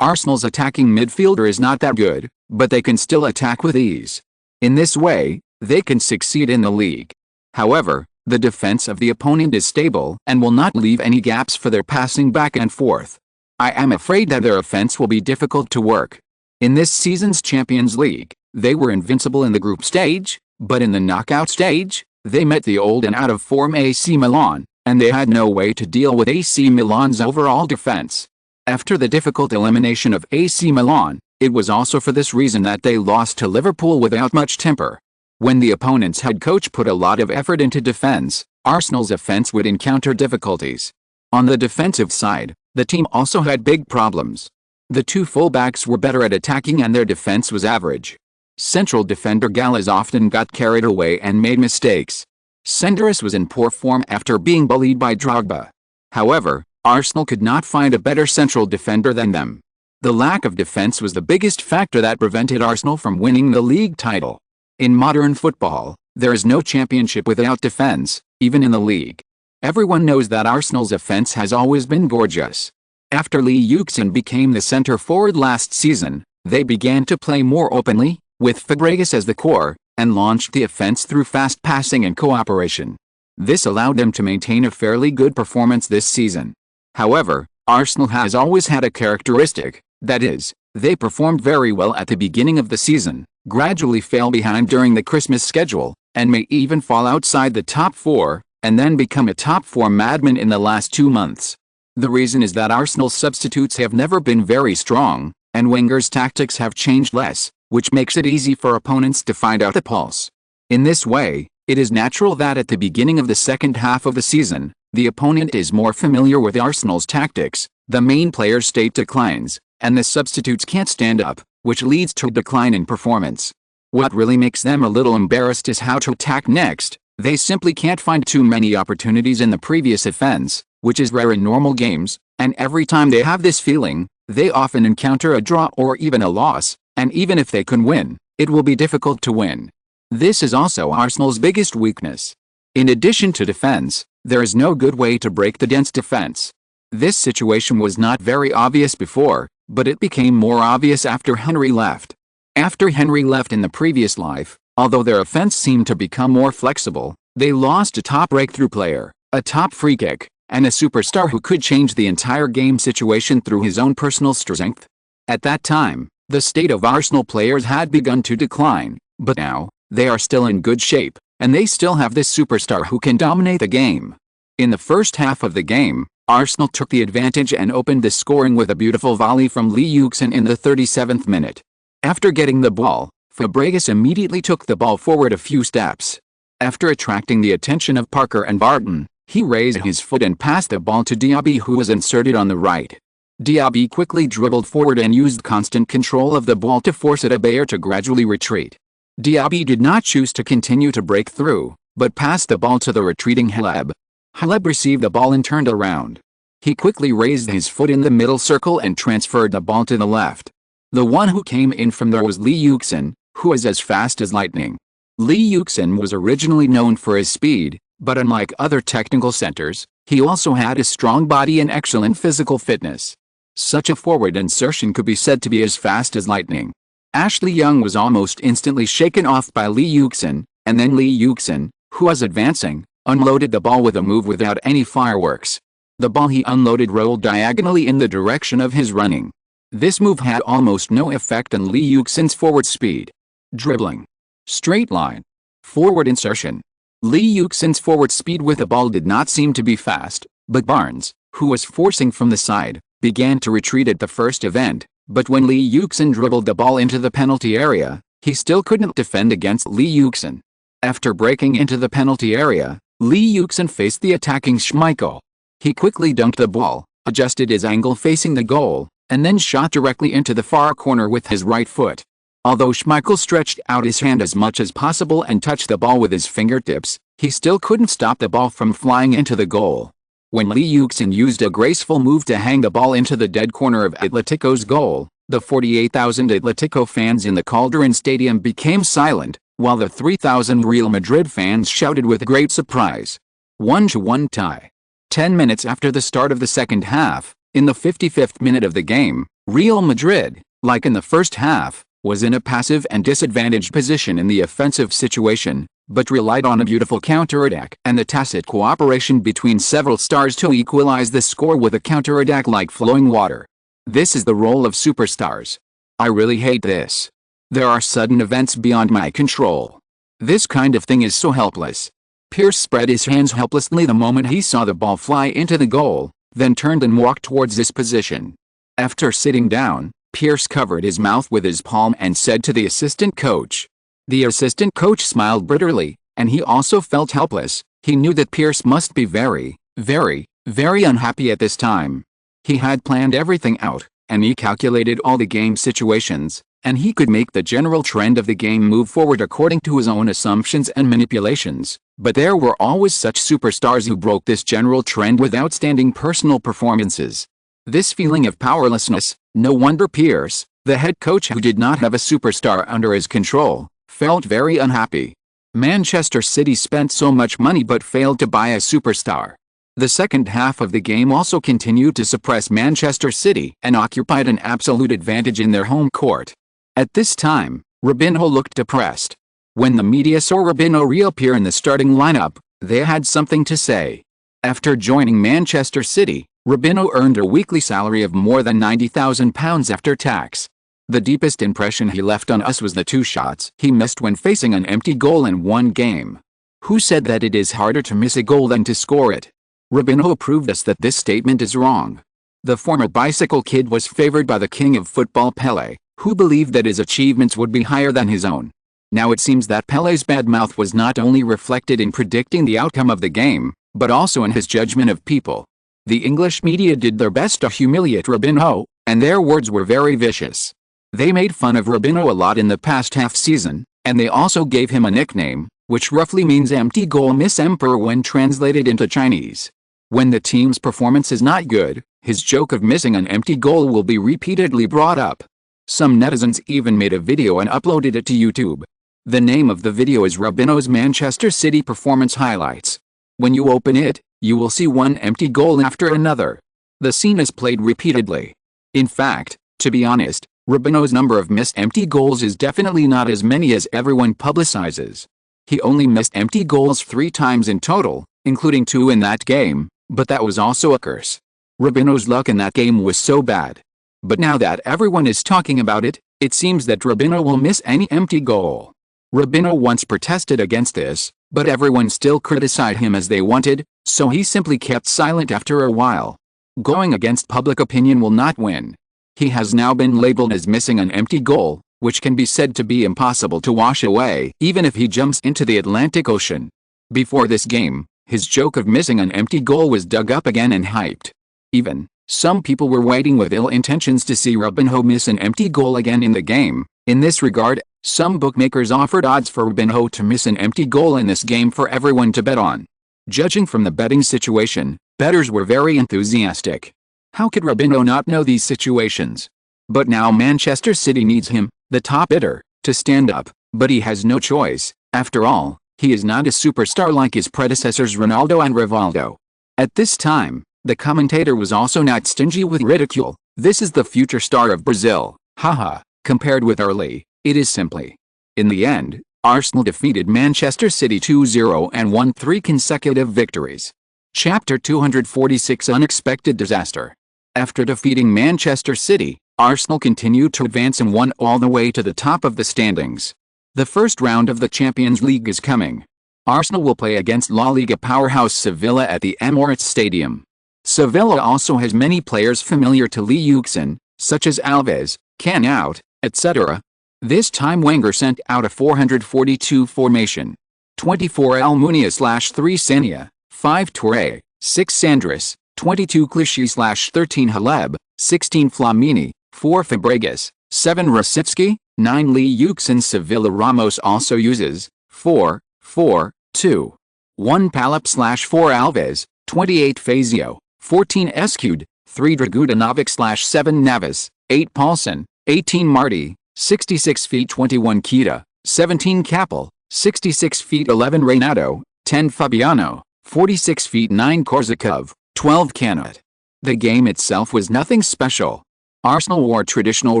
[SPEAKER 1] Arsenal's attacking midfielder is not that good, but they can still attack with ease. In this way, they can succeed in the league. However, the defense of the opponent is stable and will not leave any gaps for their passing back and forth. I am afraid that their offense will be difficult to work. In this season's Champions League, they were invincible in the group stage, but in the knockout stage, they met the old and out-of-form AC Milan, and they had no way to deal with AC Milan's overall defense. After the difficult elimination of AC Milan, it was also for this reason that they lost to Liverpool without much temper. When the opponent's head coach put a lot of effort into defense, Arsenal's offense would encounter difficulties. On the defensive side, the team also had big problems. The 2 fullbacks were better at attacking and their defense was average. Central defender Gallas often got carried away and made mistakes. Senderos was in poor form after being bullied by Drogba. However, Arsenal could not find a better central defender than them. The lack of defense was the biggest factor that prevented Arsenal from winning the league title. In modern football, there is no championship without defense, even in the league. Everyone knows that Arsenal's offense has always been gorgeous. After Yuxin became the center forward last season, they began to play more openly, with Fabregas as the core, and launched the offense through fast passing and cooperation. This allowed them to maintain a fairly good performance this season. However, Arsenal has always had a characteristic, that is, they performed very well at the beginning of the season, gradually fell behind during the Christmas schedule, and may even fall outside the top 4, and then become a top 4 madman in the last 2 months. The reason is that Arsenal's substitutes have never been very strong, and Wenger's tactics have changed less, which makes it easy for opponents to find out the pulse. In this way, it is natural that at the beginning of the second half of the season, the opponent is more familiar with Arsenal's tactics, the main player's state declines, and the substitutes can't stand up, which leads to a decline in performance. What really makes them a little embarrassed is how to attack next. They simply can't find too many opportunities in the previous offense, which is rare in normal games, and every time they have this feeling, they often encounter a draw or even a loss, and even if they can win, it will be difficult to win. This is also Arsenal's biggest weakness. In addition to defense, there is no good way to break the dense defense. This situation was not very obvious before, but it became more obvious after Henry left. After Henry left in the previous life, although their offense seemed to become more flexible, they lost a top breakthrough player, a top free kick, and a superstar who could change the entire game situation through his own personal strength. At that time, the state of Arsenal players had begun to decline, but now, they are still in good shape, and they still have this superstar who can dominate the game. In the first half of the game, Arsenal took the advantage and opened the scoring with a beautiful volley from Yuxin in the 37th minute. After getting the ball, Fabregas immediately took the ball forward a few steps. After attracting the attention of Parker and Barton, he raised his foot and passed the ball to Diaby, who was inserted on the right. Diaby quickly dribbled forward and used constant control of the ball to force Adebayor to gradually retreat. Diaby did not choose to continue to break through, but passed the ball to the retreating Haleb. Haleb received the ball and turned around. He quickly raised his foot in the middle circle and transferred the ball to the left. The one who came in from there was Yuxin, who is as fast as lightning. Yuxin was originally known for his speed, but unlike other technical centers, he also had a strong body and excellent physical fitness. Such a forward insertion could be said to be as fast as lightning. Ashley Young was almost instantly shaken off by Yuxin, and then Yuxin, who was advancing, unloaded the ball with a move without any fireworks. The ball he unloaded rolled diagonally in the direction of his running. This move had almost no effect on Yuxin's forward speed. Dribbling. Straight line. Forward insertion. Yuxin's forward speed with the ball did not seem to be fast, but Barnes, who was forcing from the side, began to retreat at the first event. But when Yuxin dribbled the ball into the penalty area, he still couldn't defend against Yuxin. After breaking into the penalty area, Yuxin faced the attacking Schmeichel. He quickly dunked the ball, adjusted his angle facing the goal, and then shot directly into the far corner with his right foot. Although Schmeichel stretched out his hand as much as possible and touched the ball with his fingertips, he still couldn't stop the ball from flying into the goal. When Yuxin used a graceful move to hang the ball into the dead corner of Atletico's goal, the 48,000 Atletico fans in the Calderon Stadium became silent, while the 3,000 Real Madrid fans shouted with great surprise. 1-1 tie. 10 minutes after the start of the second half, in the 55th minute of the game, Real Madrid, like in the first half, was in a passive and disadvantaged position in the offensive situation, but relied on a beautiful counterattack and the tacit cooperation between several stars to equalize the score with a counterattack like flowing water. This is the role of superstars. I really hate this. There are sudden events beyond my control. This kind of thing is so helpless. Pierce spread his hands helplessly the moment he saw the ball fly into the goal, then turned and walked towards this position. After sitting down, Pierce covered his mouth with his palm and said to the assistant coach. The assistant coach smiled bitterly, and he also felt helpless. He knew that Pierce must be very, very, very unhappy at this time. He had planned everything out, and he calculated all the game situations, and he could make the general trend of the game move forward according to his own assumptions and manipulations. But there were always such superstars who broke this general trend with outstanding personal performances. This feeling of powerlessness, no wonder Pierce, the head coach who did not have a superstar under his control, felt very unhappy. Manchester City spent so much money but failed to buy a superstar. The second half of the game also continued to suppress Manchester City and occupied an absolute advantage in their home court. At this time, Robinho looked depressed. When the media saw Robinho reappear in the starting lineup, they had something to say. After joining Manchester City, Robinho earned a weekly salary of more than £90,000 after tax. The deepest impression he left on us was the 2 shots he missed when facing an empty goal in one game. Who said that it is harder to miss a goal than to score it? Robinho proved us that this statement is wrong. The former bicycle kid was favored by the king of football Pelé, who believed that his achievements would be higher than his own. Now it seems that Pelé's bad mouth was not only reflected in predicting the outcome of the game, but also in his judgment of people. The English media did their best to humiliate Robinho, and their words were very vicious. They made fun of Robinho a lot in the past half-season, and they also gave him a nickname, which roughly means empty goal miss emperor when translated into Chinese. When the team's performance is not good, his joke of missing an empty goal will be repeatedly brought up. Some netizens even made a video and uploaded it to YouTube. The name of the video is Robinho's Manchester City Performance Highlights. When you open it, you will see one empty goal after another. The scene is played repeatedly. In fact, to be honest, Robinho's number of missed empty goals is definitely not as many as everyone publicizes. He only missed empty goals 3 times in total, including 2 in that game, but that was also a curse. Robinho's luck in that game was so bad. But now that everyone is talking about it, it seems that Robinho will miss any empty goal. Robinho once protested against this, but everyone still criticized him as they wanted, so he simply kept silent after a while. Going against public opinion will not win. He has now been labeled as missing an empty goal, which can be said to be impossible to wash away even if he jumps into the Atlantic Ocean. Before this game, his joke of missing an empty goal was dug up again and hyped. Even, some people were waiting with ill intentions to see Robinho miss an empty goal again in the game. In this regard, some bookmakers offered odds for Robinho to miss an empty goal in this game for everyone to bet on. Judging from the betting situation, bettors were very enthusiastic. How could Robinho not know these situations? But now Manchester City needs him, the top bidder, to stand up, but he has no choice. After all, he is not a superstar like his predecessors Ronaldo and Rivaldo. At this time, the commentator was also not stingy with ridicule. This is the future star of Brazil, haha, compared with early, it is simply. In the end, Arsenal defeated Manchester City 2-0 and won 3 consecutive victories. Chapter 246 Unexpected Disaster. After defeating Manchester City, Arsenal continued to advance and won all the way to the top of the standings. The first round of the Champions League is coming. Arsenal will play against La Liga powerhouse Sevilla at the Emirates Stadium. Sevilla also has many players familiar to Yuxin, such as Alves, Canut, etc. This time Wenger sent out a 442 formation. 24 Almunia/3 Senia, 5 Touré, 6 Sandris, 22 Clichy/13 Haleb, 16 Flamini, 4 Fabregas, 7 Rosicki, 9 Yuxin. Sevilla Ramos also uses 4-4-2. 1 Palop/4 Alves, 28 Fazio, 14 Escude, 3 Dragudanovic/7 Navas, 8 Paulson, 18 Marti, 66 feet 21 Kita, 17 Capel, 66 feet 11 Renato, 10 Fabiano, 46 feet 9 Korzakov, 12 Canut. The game itself was nothing special. Arsenal wore traditional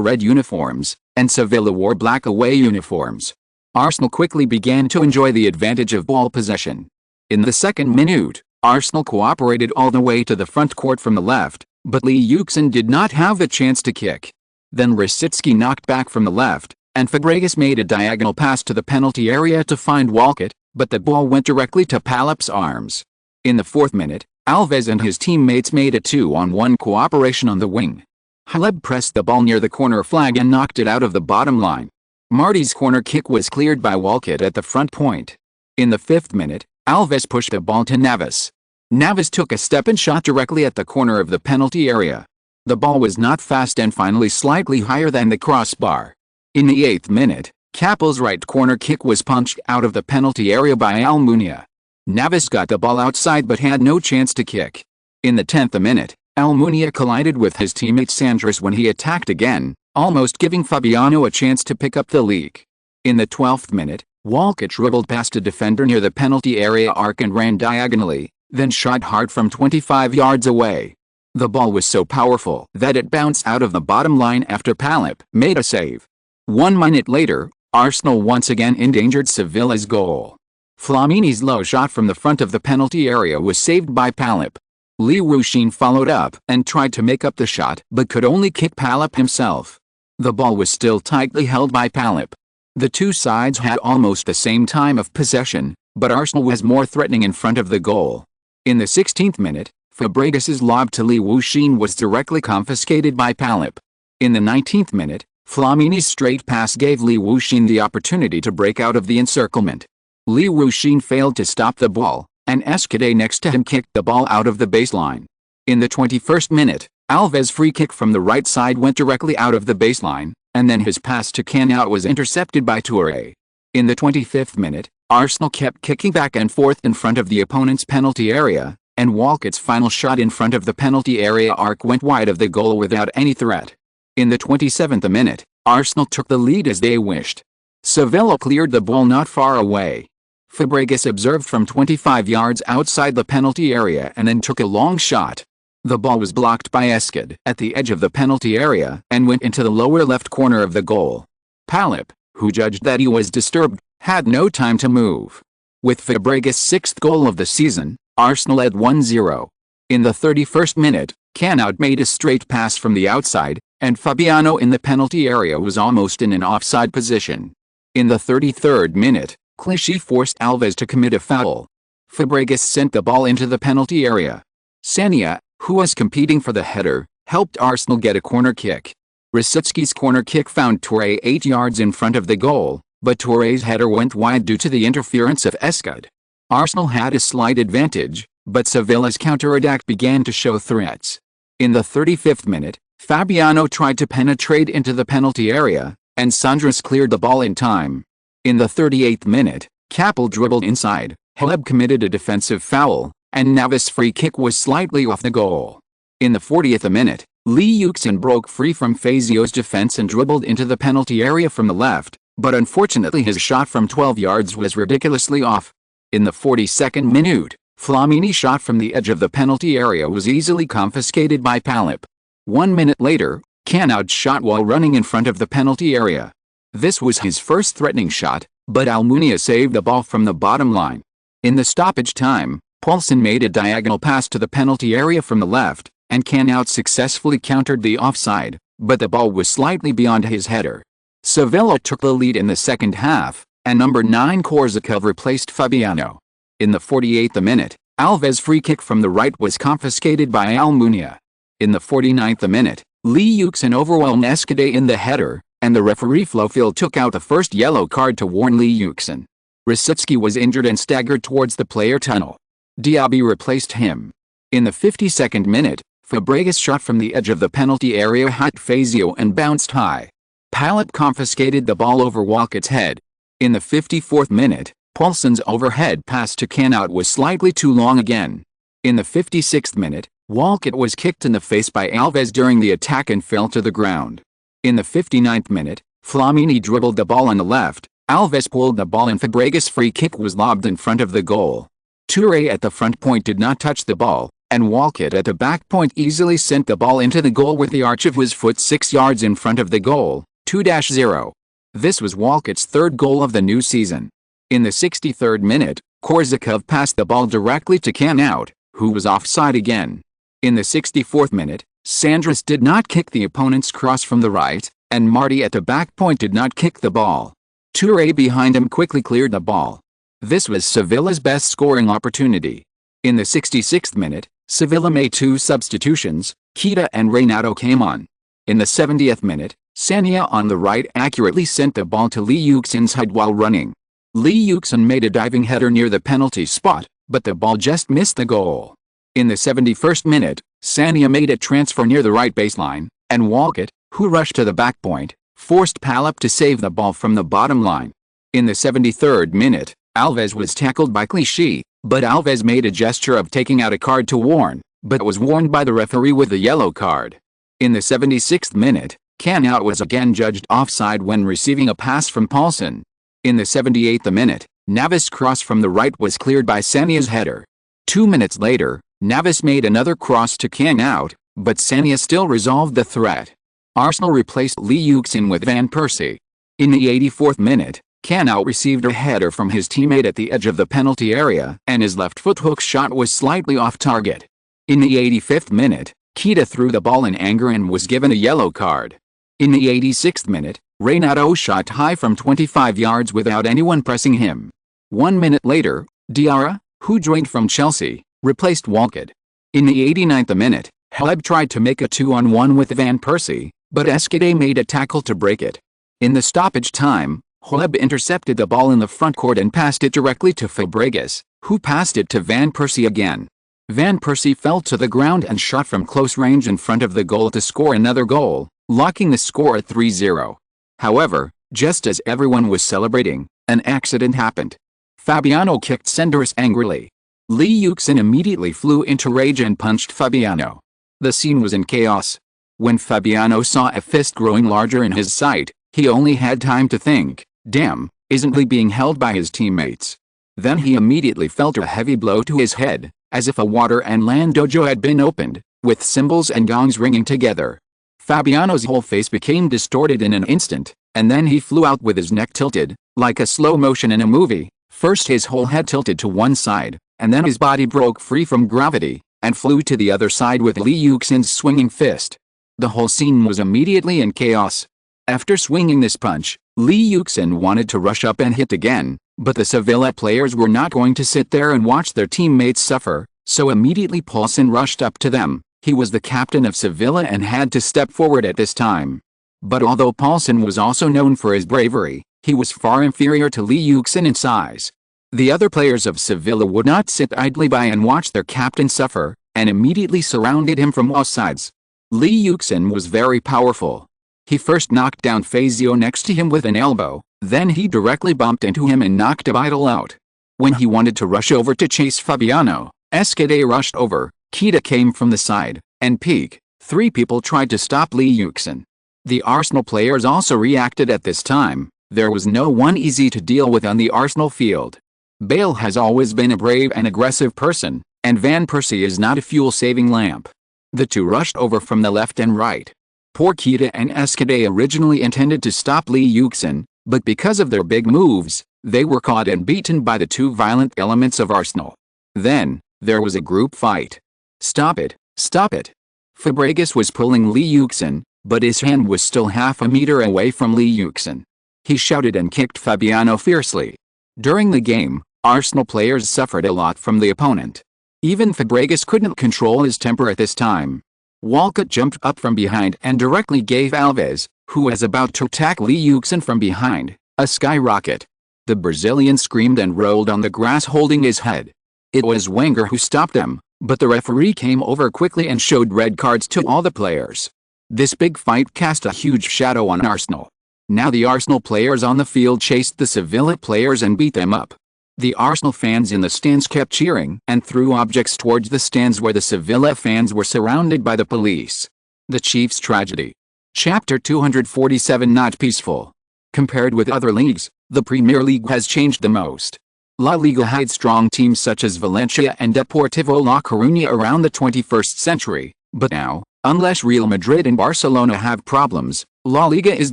[SPEAKER 1] red uniforms, and Sevilla wore black away uniforms. Arsenal quickly began to enjoy the advantage of ball possession. In the second minute, Arsenal cooperated all the way to the front court from the left, but Yuxin did not have a chance to kick. Then Rosicki knocked back from the left, and Fabregas made a diagonal pass to the penalty area to find Walcott, but the ball went directly to Palop's arms. In the 4th minute, Alves and his teammates made a 2-on-1 cooperation on the wing. Haleb pressed the ball near the corner flag and knocked it out of the bottom line. Marti's corner kick was cleared by Walcott at the front point. In the 5th minute, Alves pushed the ball to Navas. Navas took a step and shot directly at the corner of the penalty area. The ball was not fast and finally slightly higher than the crossbar. In the 8th minute, Capel's right corner kick was punched out of the penalty area by Almunia. Navas got the ball outside but had no chance to kick. In the 10th minute, Almunia collided with his teammate Sandris when he attacked again, almost giving Fabiano a chance to pick up the leak. In the 12th minute, Walcott dribbled past a defender near the penalty area arc and ran diagonally, then shot hard from 25 yards away. The ball was so powerful that it bounced out of the bottom line after Palop made a save. 1 minute later, Arsenal once again endangered Sevilla's goal. Flamini's low shot from the front of the penalty area was saved by Palop. Yuxin followed up and tried to make up the shot but could only kick Palop himself. The ball was still tightly held by Palop. The two sides had almost the same time of possession, but Arsenal was more threatening in front of the goal. In the 16th minute, Fabregas's lob to Yuxin was directly confiscated by Palop. In the 19th minute, Flamini's straight pass gave Yuxin the opportunity to break out of the encirclement. Yuxin failed to stop the ball, and etched next to him kicked the ball out of the baseline. In the 21st minute, Alves' free kick from the right side went directly out of the baseline, and then his pass to Canut was intercepted by Touré. In the 25th minute, Arsenal kept kicking back and forth in front of the opponent's penalty area, and Walcott's final shot in front of the penalty area arc went wide of the goal without any threat. In the 27th minute, Arsenal took the lead as they wished. Sevilla cleared the ball not far away. Fabregas observed from 25 yards outside the penalty area and then took a long shot. The ball was blocked by etched at the edge of the penalty area and went into the lower left corner of the goal. Palop, who judged that he was disturbed, had no time to move. With Fabregas' sixth goal of the season, Arsenal led 1-0. In the 31st minute, Canut made a straight pass from the outside, and Fabiano in the penalty area was almost in an offside position. In the 33rd minute, Clichy forced Alves to commit a foul. Fabregas sent the ball into the penalty area. Sania, who was competing for the header, helped Arsenal get a corner kick. Rosicki's corner kick found Touré 8 yards in front of the goal, but Touré's header went wide due to the interference of etched. Arsenal had a slight advantage, but Sevilla's counterattack began to show threats. In the 35th minute, Fabiano tried to penetrate into the penalty area, and Sandras cleared the ball in time. In the 38th minute, Capel dribbled inside, Haleb committed a defensive foul, and Navas' free kick was slightly off the goal. In the 40th minute, Yuxin broke free from Fazio's defense and dribbled into the penalty area from the left, but unfortunately his shot from 12 yards was ridiculously off. In the 42nd minute, Flamini's shot from the edge of the penalty area was easily confiscated by Palop. 1 minute later, Canut shot while running in front of the penalty area. This was his first threatening shot, but Almunia saved the ball from the bottom line. In the stoppage time, Poulsen made a diagonal pass to the penalty area from the left, and Canut successfully countered the offside, but the ball was slightly beyond his header. Sevilla took the lead in the second half, and number 9 Korzakov replaced Fabiano. In the 48th minute, Alves' free kick from the right was confiscated by Almunia. In the 49th minute, Yuxin overwhelmed etched in the header, and the referee Flofield took out the first yellow card to warn Yuxin. Rosicki was injured and staggered towards the player tunnel. Diaby replaced him. In the 52nd minute, Fabregas shot from the edge of the penalty area hit Fazio and bounced high. Palop confiscated the ball over Walcott's head. In the 54th minute, Poulsen's overhead pass to Canut was slightly too long again. In the 56th minute, Walcott was kicked in the face by Alves during the attack and fell to the ground. In the 59th minute, Flamini dribbled the ball on the left, Alves pulled the ball and Fabregas' free kick was lobbed in front of the goal. Touré at the front point did not touch the ball, and Walcott at the back point easily sent the ball into the goal with the arch of his foot 6 yards in front of the goal, 2-0. This was Walcott's third goal of the new season. In the 63rd minute, Korzakov passed the ball directly to Canut, who was offside again. In the 64th minute, Sandras did not kick the opponent's cross from the right, and Marty at the back point did not kick the ball. Touré behind him quickly cleared the ball. This was Sevilla's best scoring opportunity. In the 66th minute, Sevilla made 2 substitutions, Kita and Renato came on. In the 70th minute, Sania on the right accurately sent the ball to Yuxin's head while running. Yuxin made a diving header near the penalty spot, but the ball just missed the goal. In the 71st minute, Sania made a transfer near the right baseline, and Walcott, who rushed to the back point, forced Palop to save the ball from the bottom line. In the 73rd minute, Alves was tackled by Clichy, but Alves made a gesture of taking out a card to warn, but was warned by the referee with a yellow card. In the 76th minute, Canut was again judged offside when receiving a pass from Poulsen. In the 78th minute, Navas' cross from the right was cleared by Sania's header. 2 minutes later, Navas made another cross to Can out, but Sania still resolved the threat. Arsenal replaced Lee Yuxin with Van Persie. In the 84th minute, Can out received a header from his teammate at the edge of the penalty area and his left foot hook shot was slightly off target. In the 85th minute, Keita threw the ball in anger and was given a yellow card. In the 86th minute, Renato shot high from 25 yards without anyone pressing him. 1 minute later, Diarra, who joined from Chelsea, replaced Walcott. In the 89th minute, Hleb tried to make a 2-on-1 with Van Persie, but Etched made a tackle to break it. In the stoppage time, Hleb intercepted the ball in the front court and passed it directly to Fabregas, who passed it to Van Persie again. Van Persie fell to the ground and shot from close range in front of the goal to score another goal, locking the score at 3-0. However, just as everyone was celebrating, an accident happened. Fabiano kicked Senderos angrily. Lee Yuxin immediately flew into rage and punched Fabiano. The scene was in chaos. When Fabiano saw a fist growing larger in his sight, he only had time to think, damn, isn't Lee being held by his teammates? Then he immediately felt a heavy blow to his head, as if a water and land dojo had been opened, with cymbals and gongs ringing together. Fabiano's whole face became distorted in an instant, and then he flew out with his neck tilted, like a slow motion in a movie. First his whole head tilted to one side, and then his body broke free from gravity, and flew to the other side with Lee Yuxin's swinging fist. The whole scene was immediately in chaos. After swinging this punch, Lee Yuxin wanted to rush up and hit again, but the Sevilla players were not going to sit there and watch their teammates suffer, so immediately Paulsen rushed up to them. He was the captain of Sevilla and had to step forward at this time. But although Paulsen was also known for his bravery, he was far inferior to Lee Yuxin in size. The other players of Sevilla would not sit idly by and watch their captain suffer, and immediately surrounded him from all sides. Lee Yuxin was very powerful. He first knocked down Fazio next to him with an elbow, then he directly bumped into him and knocked Abidal out. When he wanted to rush over to chase Fabiano, Etched rushed over, Keita came from the side, and Peak, 3 people tried to stop Lee Yuxin. The Arsenal players also reacted at this time. There was no one easy to deal with on the Arsenal field. Bale has always been a brave and aggressive person, and Van Persie is not a fuel-saving lamp. The two rushed over from the left and right. Poor Keita and Etched originally intended to stop Lee Yuxin, but because of their big moves, they were caught and beaten by the two violent elements of Arsenal. Then, there was a group fight. Stop it, stop it. Fabregas was pulling Lee Yuxin, but his hand was still half a meter away from Lee Yuxin. He shouted and kicked Fabiano fiercely. During the game, Arsenal players suffered a lot from the opponent. Even Fabregas couldn't control his temper at this time. Walcott jumped up from behind and directly gave Alves, who was about to attack Lee Yuxin from behind, a skyrocket. The Brazilian screamed and rolled on the grass holding his head. It was Wenger who stopped him, but the referee came over quickly and showed red cards to all the players. This big fight cast a huge shadow on Arsenal. Now the Arsenal players on the field chased the Sevilla players and beat them up. The Arsenal fans in the stands kept cheering and threw objects towards the stands where the Sevilla fans were surrounded by the police. The Chiefs' tragedy. Chapter 247. Not peaceful. Compared with other leagues, the Premier League has changed the most. La Liga had strong teams such as Valencia and Deportivo La Coruña around the 21st century, but now, unless Real Madrid and Barcelona have problems, La Liga is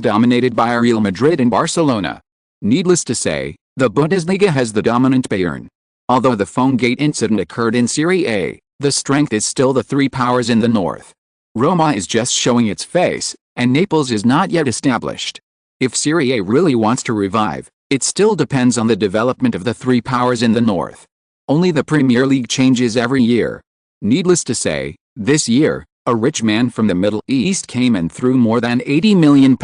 [SPEAKER 1] dominated by Real Madrid and Barcelona. Needless to say, the Bundesliga has the dominant Bayern. Although the PhoneGate incident occurred in Serie A, the strength is still the three powers in the north. Roma is just showing its face, and Naples is not yet established. If Serie A really wants to revive, it still depends on the development of the three powers in the north. Only the Premier League changes every year. Needless to say, this year, a rich man from the Middle East came and threw more than £80 million.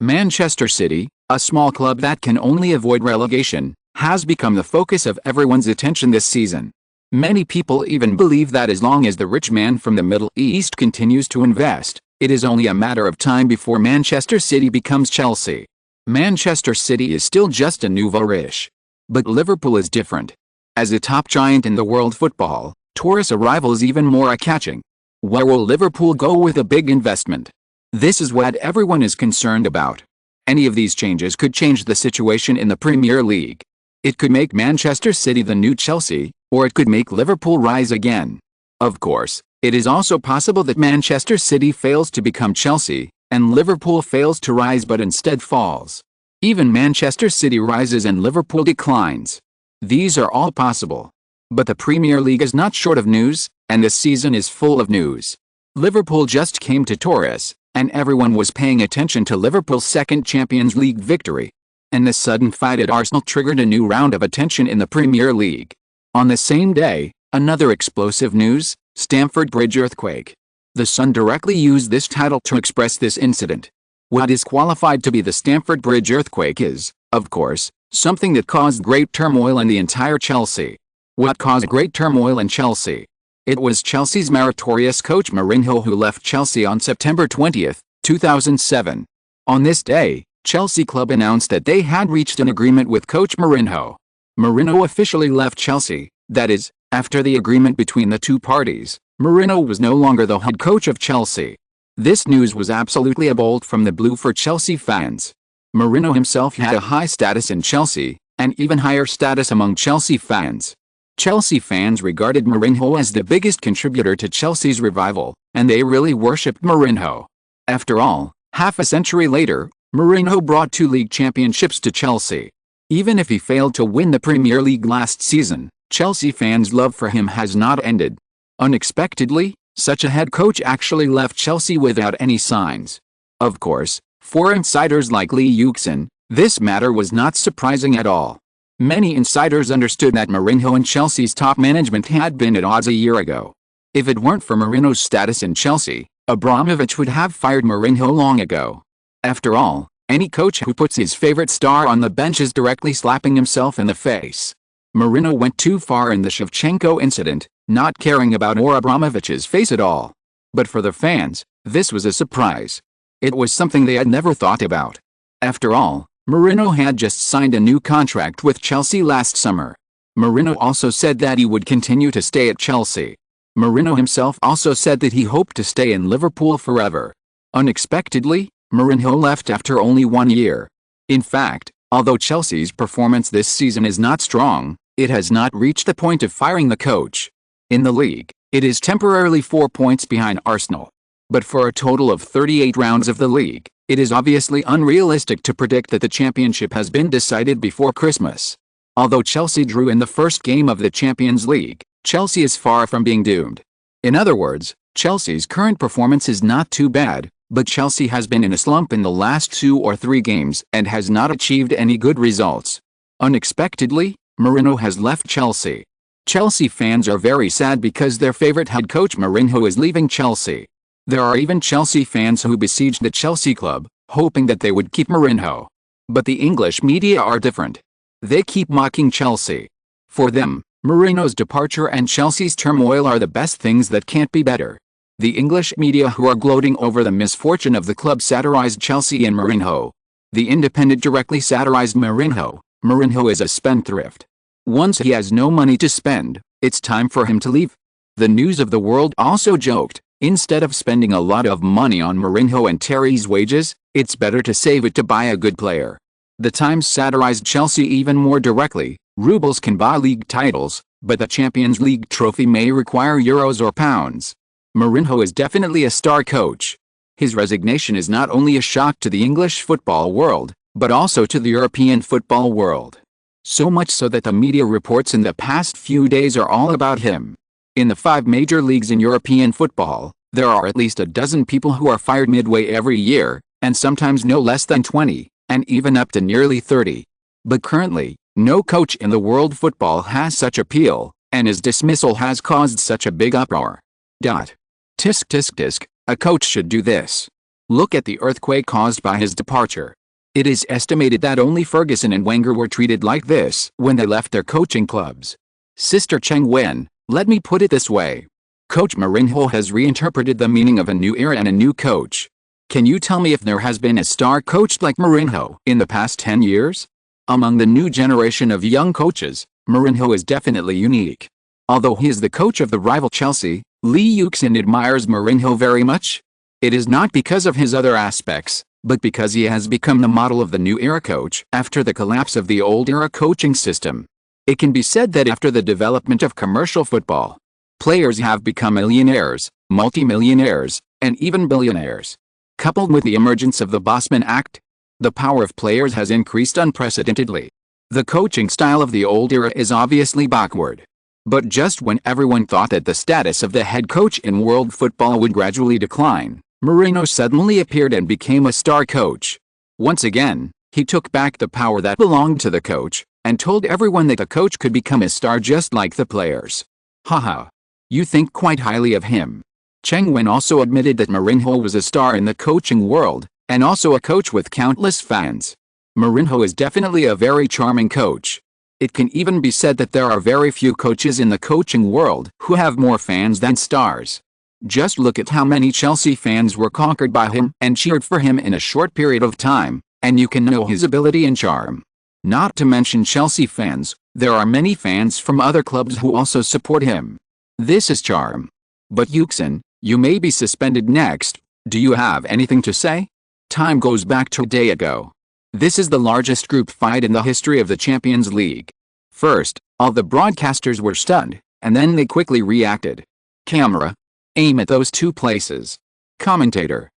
[SPEAKER 1] Manchester City, a small club that can only avoid relegation, has become the focus of everyone's attention this season. Many people even believe that as long as the rich man from the Middle East continues to invest, it is only a matter of time before Manchester City becomes Chelsea. Manchester City is still just a nouveau riche. But Liverpool is different. As a top giant in the world football, tourist arrival is even more eye-catching. Where will Liverpool go with a big investment? This is what everyone is concerned about. Any of these changes could change the situation in the Premier League. It could make Manchester City the new Chelsea, Or it could make Liverpool rise again. Of course, it is also possible that Manchester City fails to become Chelsea, and Liverpool fails to rise but instead falls. Even Manchester City rises and Liverpool declines. These are all possible. But the Premier League is not short of news, and this season is full of news. Liverpool just came to Torres, and everyone was paying attention to Liverpool's second Champions League victory. And the sudden fight at Arsenal triggered a new round of attention in the Premier League. On the same day, another explosive news: Stamford Bridge earthquake. The Sun directly used this title to express this incident. What is qualified to be the Stamford Bridge earthquake is, of course, something that caused great turmoil in the entire Chelsea. What caused great turmoil in Chelsea? It was Chelsea's meritorious coach Mourinho who left Chelsea on September 20, 2007. On this day, Chelsea club announced that they had reached an agreement with coach Mourinho. Mourinho officially left Chelsea, that is, after the agreement between the two parties, Mourinho was no longer the head coach of Chelsea. This news was absolutely a bolt from the blue for Chelsea fans. Mourinho himself had a high status in Chelsea, and even higher status among Chelsea fans. Chelsea fans regarded Mourinho as the biggest contributor to Chelsea's revival, and they really worshipped Mourinho. After all, half a century later, Mourinho brought 2 league championships to Chelsea. Even if he failed to win the Premier League last season, Chelsea fans' love for him has not ended. Unexpectedly, such a head coach actually left Chelsea without any signs. Of course, for insiders like Lee Yuxin, this matter was not surprising at all. Many insiders understood that Mourinho and Chelsea's top management had been at odds a year ago. If it weren't for Mourinho's status in Chelsea, Abramovich would have fired Mourinho long ago. After all, any coach who puts his favorite star on the bench is directly slapping himself in the face. Mourinho went too far in the Shevchenko incident, not caring about Abramovich's face at all. But for the fans, this was a surprise. It was something they had never thought about. After all, Mourinho had just signed a new contract with Chelsea last summer. Mourinho also said that he would continue to stay at Chelsea. Mourinho himself also said that he hoped to stay in Liverpool forever. Unexpectedly, Mourinho left after only 1 year. In fact, although Chelsea's performance this season is not strong, it has not reached the point of firing the coach. In the league, it is temporarily 4 points behind Arsenal. But for a total of 38 rounds of the league, it is obviously unrealistic to predict that the championship has been decided before Christmas. Although Chelsea drew in the first game of the Champions League, Chelsea is far from being doomed. In other words, Chelsea's current performance is not too bad, but Chelsea has been in a slump in the last 2 or 3 games and has not achieved any good results. Unexpectedly, Mourinho has left Chelsea. Chelsea fans are very sad because their favorite head coach Mourinho is leaving Chelsea. There are even Chelsea fans who besieged the Chelsea club, hoping that they would keep Mourinho. But the English media are different. They keep mocking Chelsea. For them, Mourinho's departure and Chelsea's turmoil are the best things that can't be better. The English media who are gloating over the misfortune of the club satirized Chelsea and Mourinho. The Independent directly satirized Mourinho. Mourinho is a spendthrift. Once he has no money to spend, it's time for him to leave. The News of the World also joked, instead of spending a lot of money on Mourinho and Terry's wages, it's better to save it to buy a good player. The Times satirized Chelsea even more directly. Rubles can buy league titles, but the Champions League trophy may require euros or pounds. Mourinho is definitely a star coach. His resignation is not only a shock to the English football world, but also to the European football world. So much so that the media reports in the past few days are all about him. In the 5 major leagues in European football, there are at least a dozen people who are fired midway every year, and sometimes no less than 20, and even up to nearly 30. But currently, no coach in the world football has such appeal, and his dismissal has caused such a big uproar. Tisk tisk tisk, a coach should do this. Look at the earthquake caused by his departure. It is estimated that only Ferguson and Wenger were treated like this when they left their coaching clubs. Sister Cheng Wen, let me put it this way. Coach Mourinho has reinterpreted the meaning of a new era and a new coach. Can you tell me if there has been a star coach like Mourinho in the past 10 years? Among the new generation of young coaches, Mourinho is definitely unique. Although he is the coach of the rival Chelsea, Lee Yuxin admires Mourinho very much. It is not because of his other aspects, but because he has become the model of the new era coach after the collapse of the old era coaching system. It can be said that after the development of commercial football, players have become millionaires, multimillionaires, and even billionaires. Coupled with the emergence of the Bossman Act, the power of players has increased unprecedentedly. The coaching style of the old era is obviously backward. But just when everyone thought that the status of the head coach in world football would gradually decline, Mourinho suddenly appeared and became a star coach. Once again, he took back the power that belonged to the coach, and told everyone that the coach could become a star just like the players. Haha. You think quite highly of him. Cheng Wen also admitted that Mourinho was a star in the coaching world, and also a coach with countless fans. Mourinho is definitely a very charming coach. It can even be said that there are very few coaches in the coaching world who have more fans than stars. Just look at how many Chelsea fans were conquered by him and cheered for him in a short period of time, and you can know his ability and charm. Not to mention Chelsea fans, there are many fans from other clubs who also support him. This is charm. But Yuxin, you may be suspended next. Do you have anything to say? Time goes back to a day ago. This is the largest group fight in the history of the Champions League. First, all the broadcasters were stunned, and then they quickly reacted. Camera, aim at those two places. Commentator,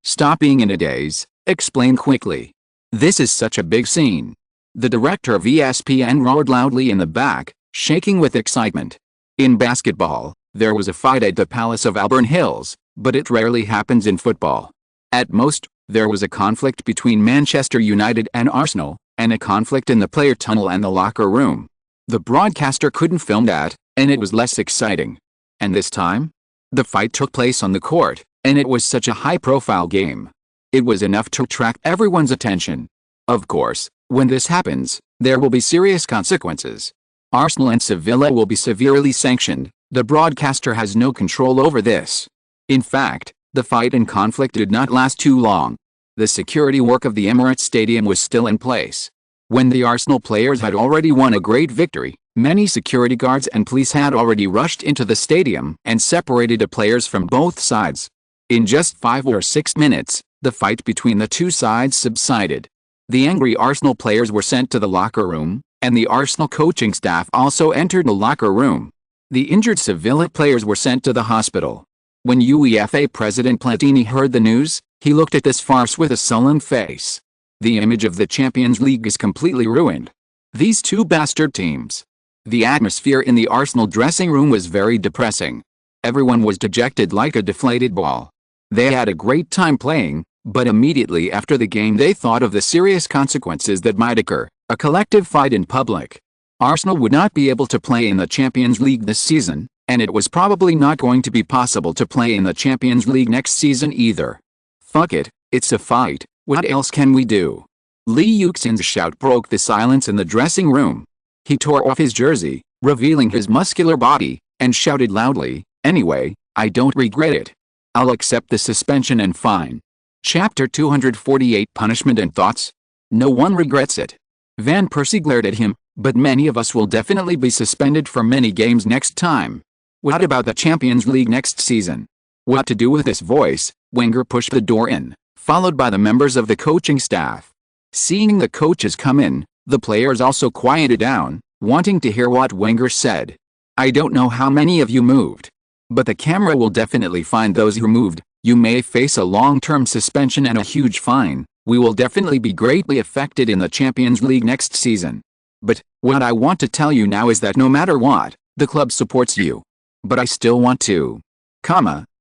[SPEAKER 1] stop being in a daze, explain quickly. This is such a big scene. The director of ESPN roared loudly in the back, shaking with excitement. In basketball, there was a fight at the Palace of Auburn Hills, but it rarely happens in football. At most, there was a conflict between Manchester United and Arsenal, and a conflict in the player tunnel and the locker room. The broadcaster couldn't film that, and it was less exciting. And this time? The fight took place on the court, and it was such a high-profile game. It was enough to attract everyone's attention. Of course, when this happens, there will be serious consequences. Arsenal and Sevilla will be severely sanctioned. The broadcaster has no control over this. In fact, the fight and conflict did not last too long. The security work of the Emirates Stadium was still in place. When the Arsenal players had already won a great victory, many security guards and police had already rushed into the stadium and separated the players from both sides. In just 5 or 6 minutes, the fight between the two sides subsided. The angry Arsenal players were sent to the locker room, and the Arsenal coaching staff also entered the locker room. The injured Sevilla players were sent to the hospital. When UEFA President Platini heard the news, he looked at this farce with a sullen face. The image of the Champions League is completely ruined. These two bastard teams. The atmosphere in the Arsenal dressing room was very depressing. Everyone was dejected like a deflated ball. They had a great time playing, but immediately after the game they thought of the serious consequences that might occur, a collective fight in public. Arsenal would not be able to play in the Champions League this season, and it was probably not going to be possible to play in the Champions League next season either. Fuck it, it's a fight, what else can we do? Lee Yuxin's shout broke the silence in the dressing room. He tore off his jersey, revealing his muscular body, and shouted loudly, "Anyway, I don't regret it. I'll accept the suspension and fine." Chapter 248 Punishment and Thoughts. No one regrets it. Van Persie glared at him, but many of us will definitely be suspended for many games next time. What about the Champions League next season? What to do with this voice? Wenger pushed the door in, followed by the members of the coaching staff. Seeing the coaches come in, the players also quieted down, wanting to hear what Wenger said. "I don't know how many of you moved, but the camera will definitely find those who moved. You may face a long-term suspension and a huge fine. We will definitely be greatly affected in the Champions League next season. But, what I want to tell you now is that no matter what, the club supports you. But I still want to.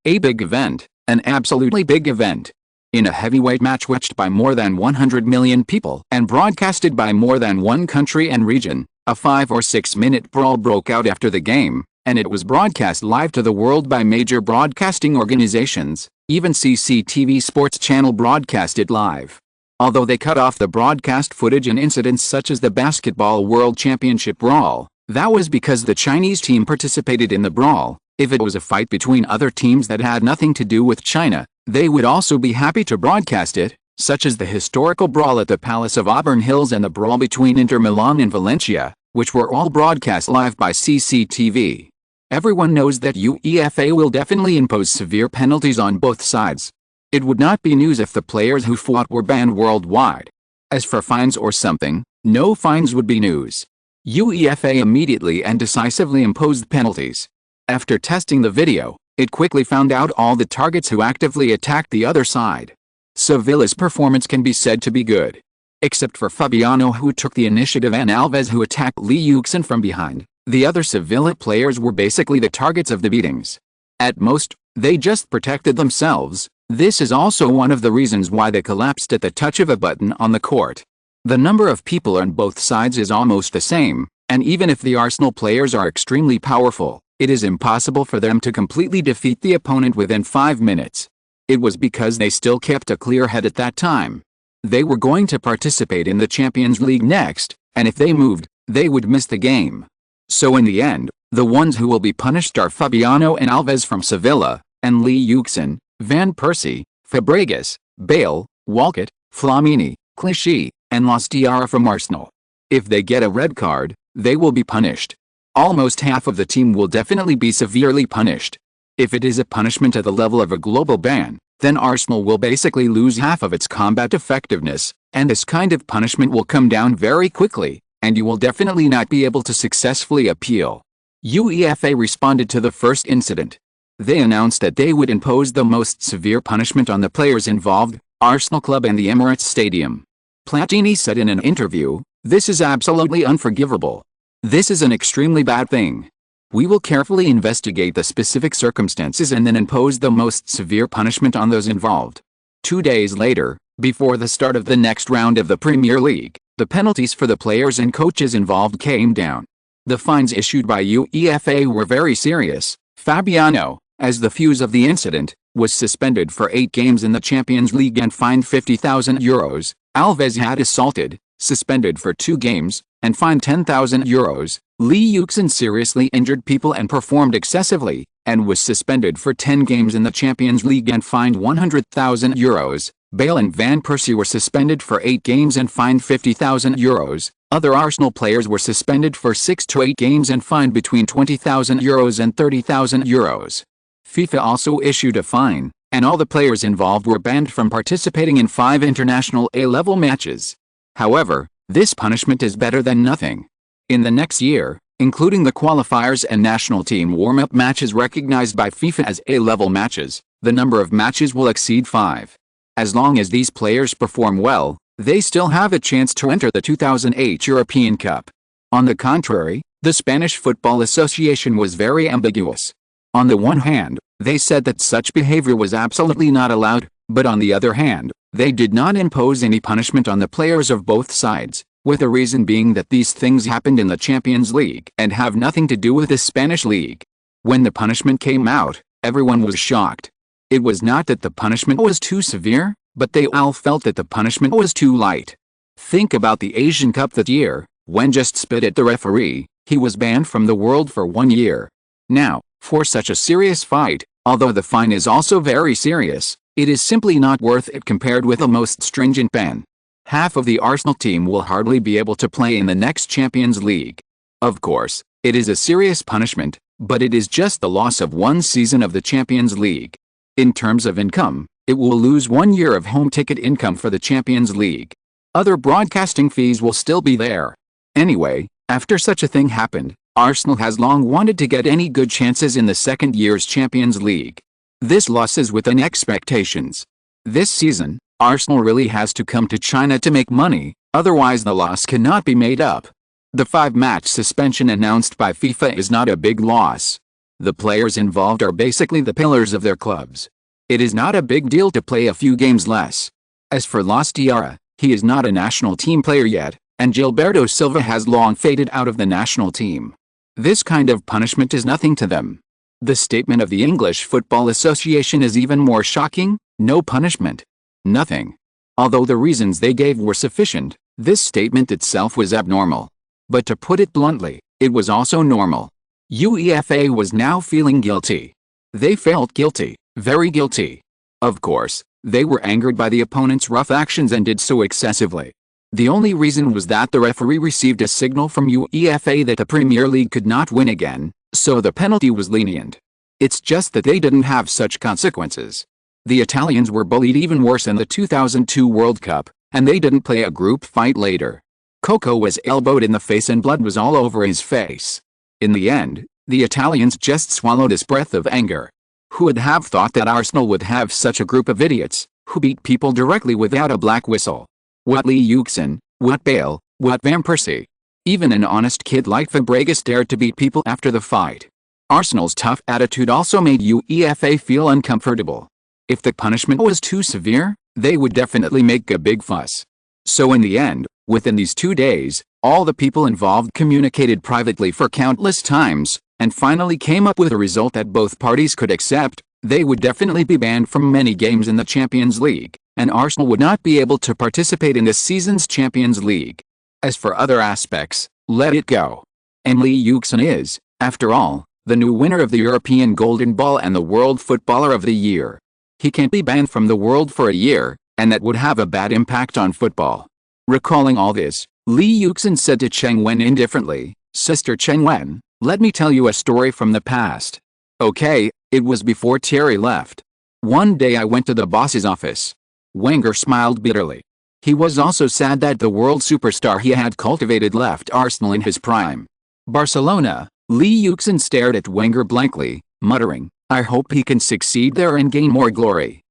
[SPEAKER 1] A big event, an absolutely big event. In a heavyweight match watched by more than 100 million people and broadcasted by more than one country and region, a 5 or 6 minute brawl broke out after the game, and it was broadcast live to the world by major broadcasting organizations. Even CCTV Sports Channel broadcast it live. Although they cut off the broadcast footage in incidents such as the Basketball World Championship brawl, that was because the Chinese team participated in the brawl. If it was a fight between other teams that had nothing to do with China, they would also be happy to broadcast it, such as the historical brawl at the Palace of Auburn Hills and the brawl between Inter Milan and Valencia, which were all broadcast live by CCTV. Everyone knows that UEFA will definitely impose severe penalties on both sides. It would not be news if the players who fought were banned worldwide. As for fines or something, no fines would be news. UEFA immediately and decisively imposed penalties. After testing the video, it quickly found out all the targets who actively attacked the other side. Sevilla's performance can be said to be good. Except for Fabiano, who took the initiative, and Alves, who attacked Yuxin from behind, the other Sevilla players were basically the targets of the beatings. At most, they just protected themselves. This is also one of the reasons why they collapsed at the touch of a button on the court. The number of people on both sides is almost the same, and even if the Arsenal players are extremely powerful, it is impossible for them to completely defeat the opponent within 5 minutes. It was because they still kept a clear head at that time. They were going to participate in the Champions League next, and if they moved, they would miss the game. So in the end, the ones who will be punished are Fabiano and Alves from Sevilla, and Yuxin, Van Persie, Fabregas, Bale, Walcott, Flamini, Clichy, and Lostiara from Arsenal. If they get a red card, they will be punished. Almost half of the team will definitely be severely punished. If it is a punishment at the level of a global ban, then Arsenal will basically lose half of its combat effectiveness, and this kind of punishment will come down very quickly, and you will definitely not be able to successfully appeal. UEFA responded to the first incident. They announced that they would impose the most severe punishment on the players involved, Arsenal Club and the Emirates Stadium. Platini said in an interview, "This is absolutely unforgivable. This is an extremely bad thing. We will carefully investigate the specific circumstances and then impose the most severe punishment on those involved." 2 days later, before the start of the next round of the Premier League, the penalties for the players and coaches involved came down. The fines issued by UEFA were very serious. Fabiano, as the fuse of the incident, was suspended for 8 games in the Champions League and fined €50,000. Alves had assaulted, suspended for 2 games, and fined €10,000. Yuxin seriously injured people and performed excessively, and was suspended for 10 games in the Champions League and fined €100,000. Bale and Van Persie were suspended for 8 games and fined €50,000. Other Arsenal players were suspended for 6 to 8 games and fined between €20,000 and €30,000. FIFA also issued a fine, and all the players involved were banned from participating in 5 international A-level matches. However, this punishment is better than nothing. In the next year, including the qualifiers and national team warm-up matches recognized by FIFA as A-level matches, the number of matches will exceed 5. As long as these players perform well, they still have a chance to enter the 2008 European Cup. On the contrary, the Spanish Football Association was very ambiguous. On the one hand, they said that such behavior was absolutely not allowed, but on the other hand, they did not impose any punishment on the players of both sides, with the reason being that these things happened in the Champions League and have nothing to do with the Spanish League. When the punishment came out, everyone was shocked. It was not that the punishment was too severe, but they all felt that the punishment was too light. Think about the Asian Cup that year, when just spit at the referee, he was banned from the world for 1 year. Now, for such a serious fight, although the fine is also very serious, it is simply not worth it compared with the most stringent ban. Half of the Arsenal team will hardly be able to play in the next Champions League. Of course, it is a serious punishment, but it is just the loss of 1 season of the Champions League. In terms of income, it will lose 1 year of home ticket income for the Champions League. Other broadcasting fees will still be there. Anyway, after such a thing happened, Arsenal has long wanted to get any good chances in the second year's Champions League. This loss is within expectations. This season, Arsenal really has to come to China to make money, otherwise the loss cannot be made up. The 5-match suspension announced by FIFA is not a big loss. The players involved are basically the pillars of their clubs. It is not a big deal to play a few games less. As for Lostiara, he is not a national team player yet, and Gilberto Silva has long faded out of the national team. This kind of punishment is nothing to them. The statement of the English Football Association is even more shocking: no punishment. Nothing. Although the reasons they gave were sufficient, this statement itself was abnormal. But to put it bluntly, it was also normal. UEFA was now feeling guilty. They felt guilty, very guilty. Of course, they were angered by the opponent's rough actions and did so excessively. The only reason was that the referee received a signal from UEFA that the Premier League could not win again, so the penalty was lenient. It's just that they didn't have such consequences. The Italians were bullied even worse in the 2002 World Cup, and they didn't play a group fight later. Coco was elbowed in the face and blood was all over his face. In the end, the Italians just swallowed his breath of anger. Who would have thought that Arsenal would have such a group of idiots, who beat people directly without a black whistle? What Lee Yuxin, what Bale, what Van Persie. Even an honest kid like Fabregas dared to beat people after the fight. Arsenal's tough attitude also made UEFA feel uncomfortable. If the punishment was too severe, they would definitely make a big fuss. So in the end, within these 2 days, all the people involved communicated privately for countless times, and finally came up with a result that both parties could accept. They would definitely be banned from many games in the Champions League, and Arsenal would not be able to participate in this season's Champions League. As for other aspects, let it go. And Lee Yuxin is, after all, the new winner of the European Golden Ball and the World Footballer of the Year. He can't be banned from the world for a year, and that would have a bad impact on football. Recalling all this, Lee Yuxin said to Cheng Wen indifferently, "Sister Cheng Wen, let me tell you a story from the past. Okay, it was before Thierry left. One day I went to the boss's office." Wenger smiled bitterly. He was also sad that the world superstar he had cultivated left Arsenal in his prime. Barcelona. Lee Yuxin stared at Wenger blankly, muttering, "I hope he can succeed there and gain more glory.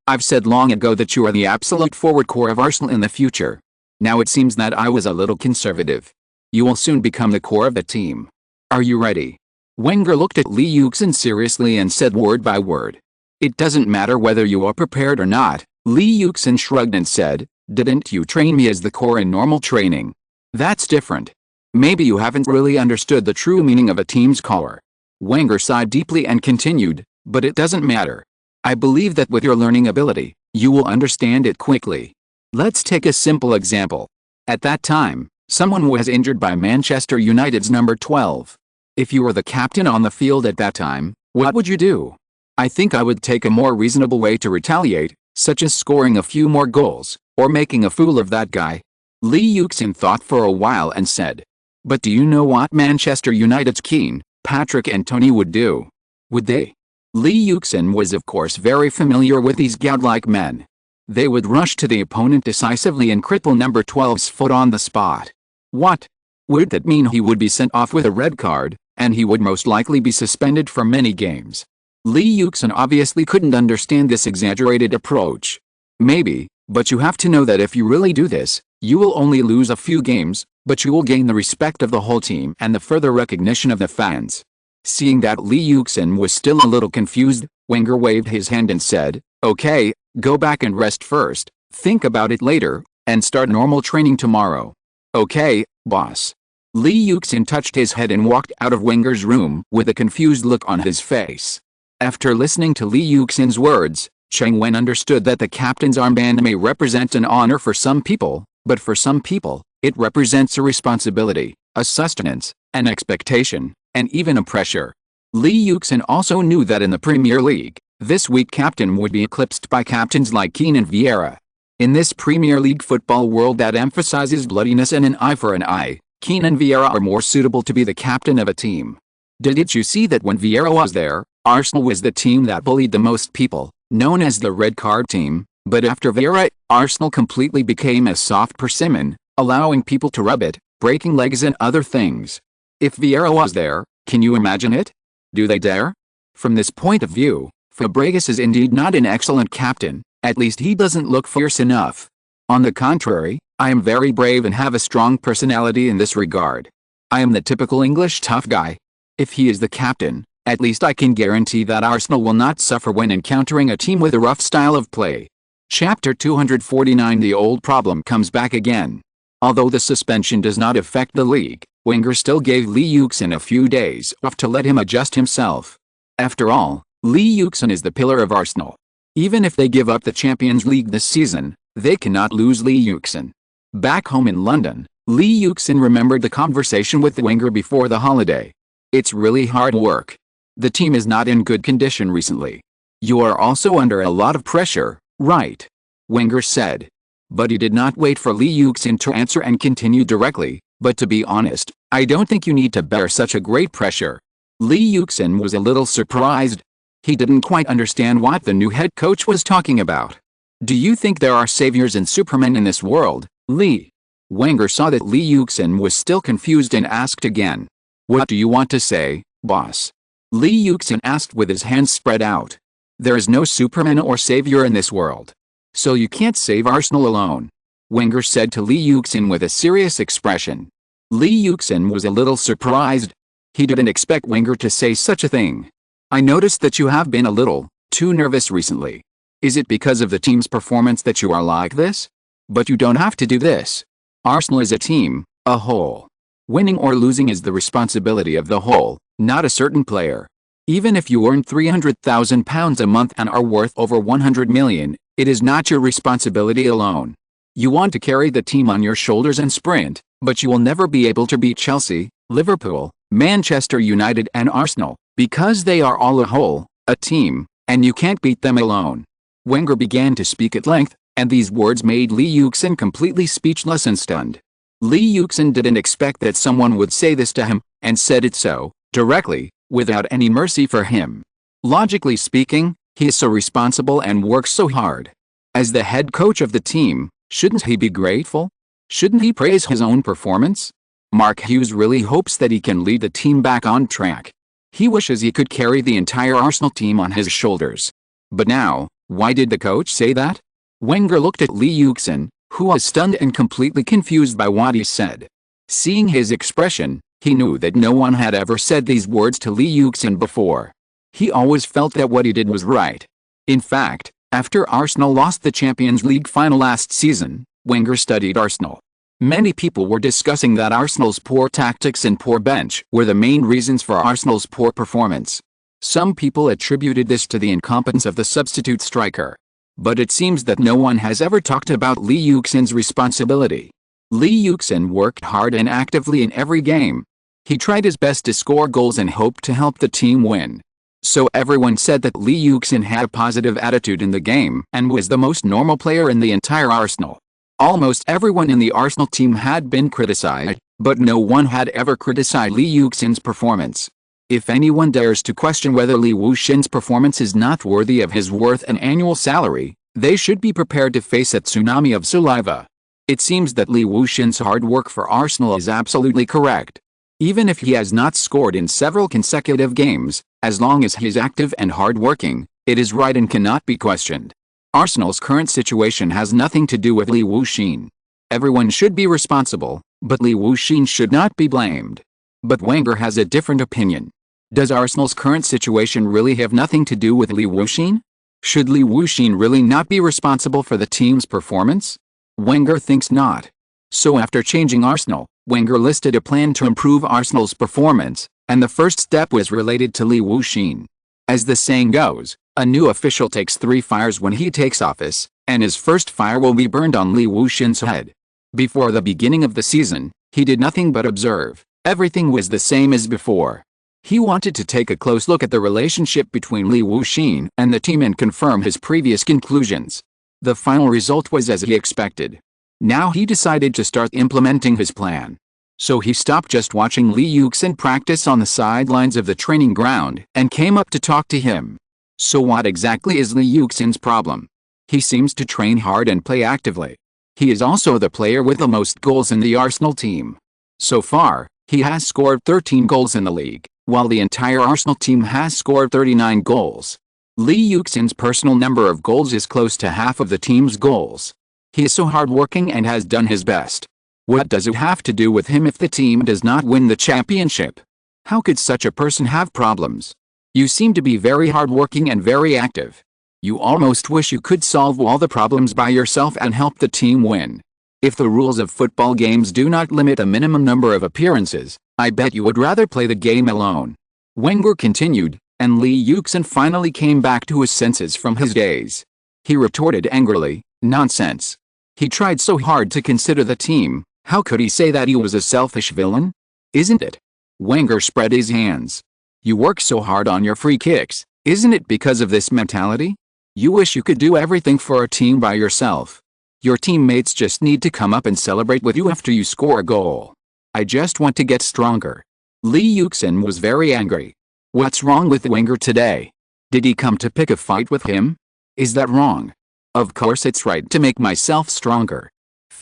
[SPEAKER 1] I've said long ago that you are the absolute forward core of Arsenal in the future. Now it seems that I was a little conservative. You will soon become the core of the team. Are you ready?" Wenger looked at Lee Yuxin seriously and said word by word, "It doesn't matter whether you are prepared or not." Lee Yuxin shrugged and said, "Didn't you train me as the core in normal training? That's different. Maybe you haven't really understood the true meaning of a team's core." Wenger sighed deeply and continued, "But it doesn't matter. I believe that with your learning ability, you will understand it quickly. Let's take a simple example. At that time, someone was injured by Manchester United's number 12. If you were the captain on the field at that time, what would you do? I think I would take a more reasonable way to retaliate, such as scoring a few more goals, or making a fool of that guy." Lee Yuxin thought for a while and said, "But do you know what Manchester United's Keane, Patrick and Tony would do? Would they?" Lee Yuxin was of course very familiar with these godlike men. They would rush to the opponent decisively and cripple number 12's foot on the spot. What? Would that mean he would be sent off with a red card, and he would most likely be suspended for many games? Lee Yuxin obviously couldn't understand this exaggerated approach. Maybe, but you have to know that if you really do this, you will only lose a few games, but you will gain the respect of the whole team and the further recognition of the fans. Seeing that Lee Yuxin was still a little confused, Wenger waved his hand and said, "Okay, go back and rest first, think about it later, and start normal training tomorrow." "Okay, boss." Lee Yuxin touched his head and walked out of Wenger's room with a confused look on his face. After listening to Lee Yuxin's words, Cheng Wen understood that the captain's armband may represent an honor for some people, but for some people, it represents a responsibility, a sustenance, an expectation, and even a pressure. Lee Yuxin also knew that in the Premier League, this weak captain would be eclipsed by captains like Keane and Vieira. In this Premier League football world that emphasizes bloodiness and an eye for an eye, Keane and Vieira are more suitable to be the captain of a team. Didn't you see that when Vieira was there, Arsenal was the team that bullied the most people, known as the red card team, but after Vieira, Arsenal completely became a soft persimmon, allowing people to rub it, breaking legs and other things. If Vieira was there, can you imagine it? Do they dare? From this point of view, Fabregas is indeed not an excellent captain, at least he doesn't look fierce enough. On the contrary, I am very brave and have a strong personality in this regard. I am the typical English tough guy. If he is the captain, at least I can guarantee that Arsenal will not suffer when encountering a team with a rough style of play. Chapter 249. The old problem comes back again. Although the suspension does not affect the league, Wenger still gave Lee Yuxin a few days off to let him adjust himself. After all, Lee Yuxin is the pillar of Arsenal. Even if they give up the Champions League this season, they cannot lose Lee Yuxin. Back home in London, Lee Yuxin remembered the conversation with Wenger before the holiday. "It's really hard work. The team is not in good condition recently. You are also under a lot of pressure, right?" Wenger said. But he did not wait for Lee Yuxin to answer and continued directly, "But to be honest, I don't think you need to bear such a great pressure." Lee Yuxin was a little surprised. He didn't quite understand what the new head coach was talking about. "Do you think there are saviors and supermen in this world, Lee?" Wenger saw that Lee Yuxin was still confused and asked again. "What do you want to say, boss?" Lee Yuxin asked with his hands spread out. "There is no Superman or savior in this world. So you can't save Arsenal alone," Wenger said to Lee Yuxin with a serious expression. Lee Yuxin was a little surprised. He didn't expect Wenger to say such a thing. "I noticed that you have been a little too nervous recently. Is it because of the team's performance that you are like this? But you don't have to do this. Arsenal is a team, a whole. Winning or losing is the responsibility of the whole, not a certain player. Even if you earn £300,000 a month and are worth over 100 million, it is not your responsibility alone. You want to carry the team on your shoulders and sprint, but you will never be able to beat Chelsea, Liverpool, Manchester United and Arsenal, because they are all a whole, a team, and you can't beat them alone." Wenger began to speak at length, and these words made Lee Yuxin completely speechless and stunned. Lee Yuxin didn't expect that someone would say this to him, and said it so directly, without any mercy for him. Logically speaking, he is so responsible and works so hard. As the head coach of the team, shouldn't he be grateful? Shouldn't he praise his own performance? Mark Hughes really hopes that he can lead the team back on track. He wishes he could carry the entire Arsenal team on his shoulders. But now, why did the coach say that? Wenger looked at Lee Yuxin, who was stunned and completely confused by what he said. Seeing his expression, he knew that no one had ever said these words to Lee Yuxin before. He always felt that what he did was right. In fact, after Arsenal lost the Champions League final last season, Wenger studied Arsenal. Many people were discussing that Arsenal's poor tactics and poor bench were the main reasons for Arsenal's poor performance. Some people attributed this to the incompetence of the substitute striker. But it seems that no one has ever talked about Lee Yuxin's responsibility. Lee Yuxin worked hard and actively in every game. He tried his best to score goals and hoped to help the team win. So everyone said that Lee Yuxin had a positive attitude in the game and was the most normal player in the entire Arsenal. Almost everyone in the Arsenal team had been criticized, but no one had ever criticized Lee Yuxin's performance. If anyone dares to question whether Lee Yuxin's performance is not worthy of his worth and annual salary, they should be prepared to face a tsunami of saliva. It seems that Lee Yuxin's hard work for Arsenal is absolutely correct. Even if he has not scored in several consecutive games, as long as he is active and hard-working, it is right and cannot be questioned. Arsenal's current situation has nothing to do with Lee Yuxin. Everyone should be responsible, but Lee Yuxin should not be blamed. But Wenger has a different opinion. Does Arsenal's current situation really have nothing to do with Lee Yuxin? Should Lee Yuxin really not be responsible for the team's performance? Wenger thinks not. So after changing Arsenal, Wenger listed a plan to improve Arsenal's performance, and the first step was related to Lee Yuxin. As the saying goes, a new official takes 3 fires when he takes office, and his first fire will be burned on Lee Yuxin's head. Before the beginning of the season, he did nothing but observe. Everything was the same as before. He wanted to take a close look at the relationship between Lee Yuxin and the team and confirm his previous conclusions. The final result was as he expected. Now he decided to start implementing his plan. So he stopped just watching Lee Yuxin practice on the sidelines of the training ground and came up to talk to him. So what exactly is Lee Yuxin's problem? He seems to train hard and play actively. He is also the player with the most goals in the Arsenal team. So far, he has scored 13 goals in the league, while the entire Arsenal team has scored 39 goals. Lee Yuxin's personal number of goals is close to half of the team's goals. He is so hardworking and has done his best. What does it have to do with him if the team does not win the championship? How could such a person have problems? You seem to be very hardworking and very active. You almost wish you could solve all the problems by yourself and help the team win. If the rules of football games do not limit a minimum number of appearances, I bet you would rather play the game alone. Wenger continued, and Lee Yuxin finally came back to his senses from his daze. He retorted angrily, "Nonsense. He tried so hard to consider the team, how could he say that he was a selfish villain? Isn't it?" Wenger spread his hands. "You work so hard on your free kicks, isn't it because of this mentality? You wish you could do everything for a team by yourself. Your teammates just need to come up and celebrate with you after you score a goal. I just want to get stronger." Lee Yuxin was very angry. What's wrong with Wenger today? Did he come to pick a fight with him? Is that wrong? Of course it's right to make myself stronger.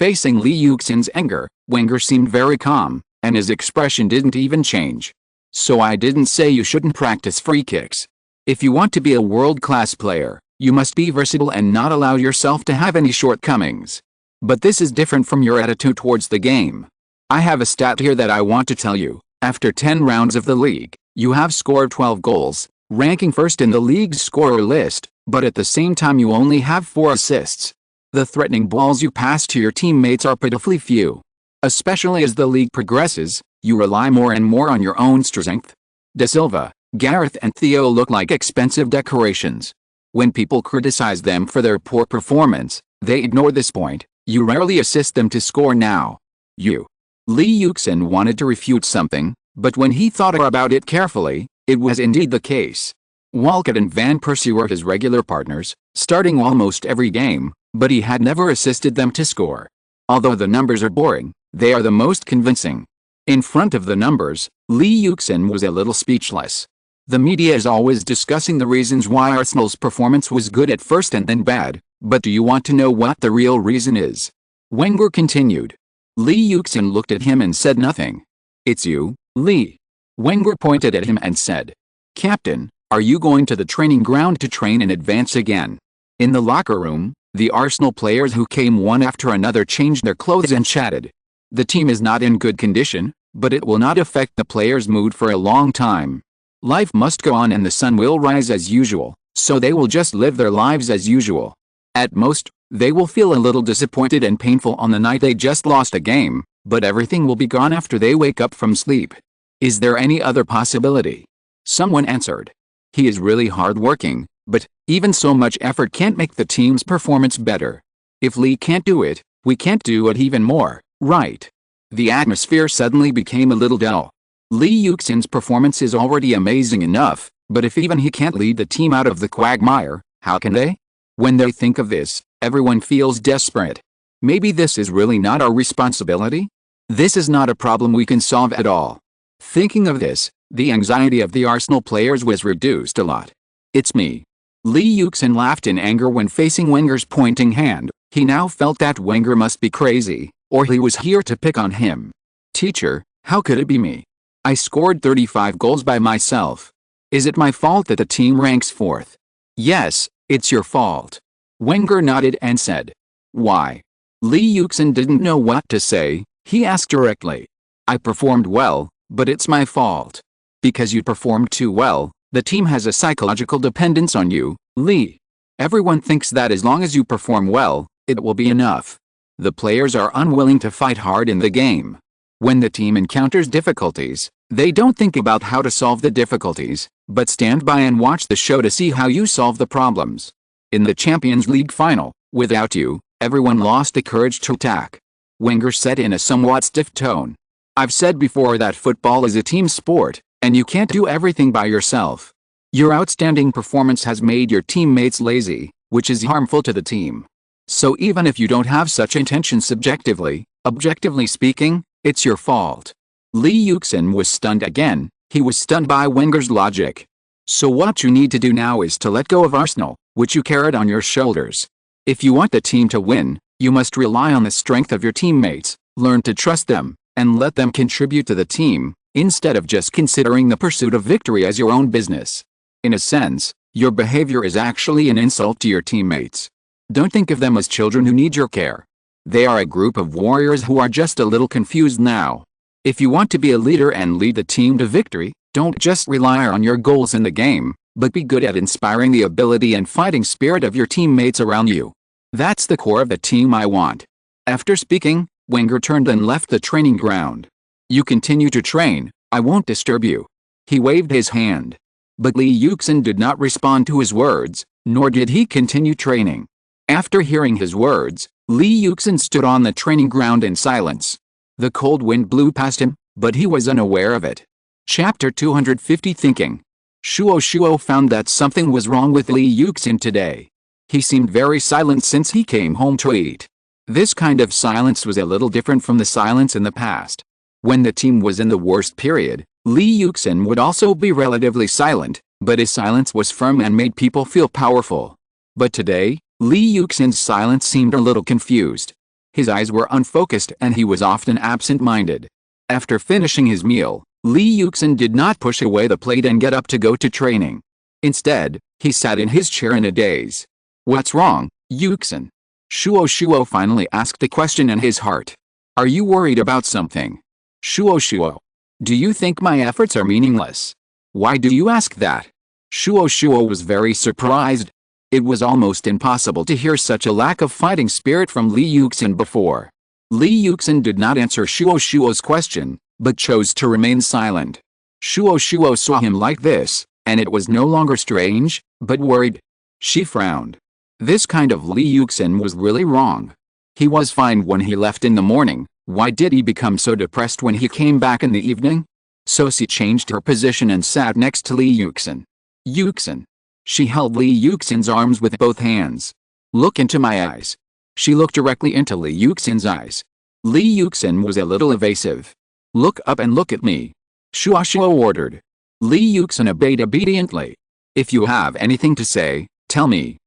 [SPEAKER 1] Facing Li Yuxin's anger, Wenger seemed very calm, and his expression didn't even change. So I didn't say you shouldn't practice free kicks. If you want to be a world-class player, you must be versatile and not allow yourself to have any shortcomings. But this is different from your attitude towards the game. I have a stat here that I want to tell you. After 10 rounds of the league, you have scored 12 goals, ranking first in the league's scorer list, but at the same time you only have 4 assists. The threatening balls you pass to your teammates are pitifully few. Especially as the league progresses, you rely more and more on your own strength. Da Silva, Gareth and Theo look like expensive decorations. When people criticize them for their poor performance, they ignore this point. You rarely assist them to score now. Li Yuxin wanted to refute something, but when he thought about it carefully, it was indeed the case. Walcott and Van Persie were his regular partners, starting almost every game, but he had never assisted them to score. Although the numbers are boring, they are the most convincing. In front of the numbers, Li Yuxin was a little speechless. The media is always discussing the reasons why Arsenal's performance was good at first and then bad, but do you want to know what the real reason is? Wenger continued. Li Yuxin looked at him and said nothing. It's you, Li. Wenger pointed at him and said, Captain, are you going to the training ground to train in advance again? In the locker room, the Arsenal players who came one after another changed their clothes and chatted. The team is not in good condition, but it will not affect the players' mood for a long time. Life must go on and the sun will rise as usual, so they will just live their lives as usual. At most, they will feel a little disappointed and painful on the night they just lost a game, but everything will be gone after they wake up from sleep. Is there any other possibility? Someone answered. He is really hard-working, but even so much effort can't make the team's performance better. If Li can't do it, we can't do it even more, right? The atmosphere suddenly became a little dull. Li Yuxin's performance is already amazing enough, but if even he can't lead the team out of the quagmire, how can they? When they think of this, everyone feels desperate. Maybe this is really not our responsibility? This is not a problem we can solve at all. Thinking of this, the anxiety of the Arsenal players was reduced a lot. It's me. Li Yuxin laughed in anger when facing Wenger's pointing hand. He now felt that Wenger must be crazy, or he was here to pick on him. Teacher, how could it be me? I scored 35 goals by myself. Is it my fault that the team ranks 4th? Yes, it's your fault. Wenger nodded and said. Why? Li Yuxin didn't know what to say. He asked directly. I performed well, but it's my fault. Because you performed too well, the team has a psychological dependence on you, Li. Everyone thinks that as long as you perform well, it will be enough. The players are unwilling to fight hard in the game. When the team encounters difficulties, they don't think about how to solve the difficulties, but stand by and watch the show to see how you solve the problems. In the Champions League final, without you, everyone lost the courage to attack. Wenger said in a somewhat stiff tone. I've said before that football is a team sport, and you can't do everything by yourself. Your outstanding performance has made your teammates lazy, which is harmful to the team. So even if you don't have such intentions subjectively, objectively speaking, it's your fault. Li Yuxin was stunned again. He was stunned by Wenger's logic. So what you need to do now is to let go of Arsenal, which you carried on your shoulders. If you want the team to win, you must rely on the strength of your teammates, learn to trust them, and let them contribute to the team, instead of just considering the pursuit of victory as your own business. In a sense, your behavior is actually an insult to your teammates. Don't think of them as children who need your care. They are a group of warriors who are just a little confused now. If you want to be a leader and lead the team to victory, don't just rely on your goals in the game, but be good at inspiring the ability and fighting spirit of your teammates around you. That's the core of the team I want. After speaking, Wenger turned and left the training ground. You continue to train, I won't disturb you. He waved his hand. But Li Yuxin did not respond to his words, nor did he continue training. After hearing his words, Li Yuxin stood on the training ground in silence. The cold wind blew past him, but he was unaware of it. Chapter 250 Thinking. Shuo found that something was wrong with Li Yuxin today. He seemed very silent since he came home to eat. This kind of silence was a little different from the silence in the past. When the team was in the worst period, Li Yuxin would also be relatively silent, but his silence was firm and made people feel powerful. But today, Li Yuxin's silence seemed a little confused. His eyes were unfocused and he was often absent-minded. After finishing his meal, Li Yuxin did not push away the plate and get up to go to training. Instead, he sat in his chair in a daze. "What's wrong, Yuxin?" Shuo finally asked a question in his heart. "Are you worried about something?" Shuo, do you think my efforts are meaningless? Why do you ask that?" Shuo was very surprised. It was almost impossible to hear such a lack of fighting spirit from Li Yuxin before. Li Yuxin did not answer Shuo's question, but chose to remain silent. Shuo saw him like this, and it was no longer strange, but worried. She frowned. This kind of Li Yuxin was really wrong. He was fine when he left in the morning. Why did he become so depressed when he came back in the evening? So she changed her position and sat next to Li Yuxin. "Yuxin." She held Li Yuxin's arms with both hands. "Look into my eyes." She looked directly into Li Yuxin's eyes. Li Yuxin was a little evasive. "Look up and look at me," Shuo ordered. Li Yuxin obeyed obediently. "If you have anything to say, tell me."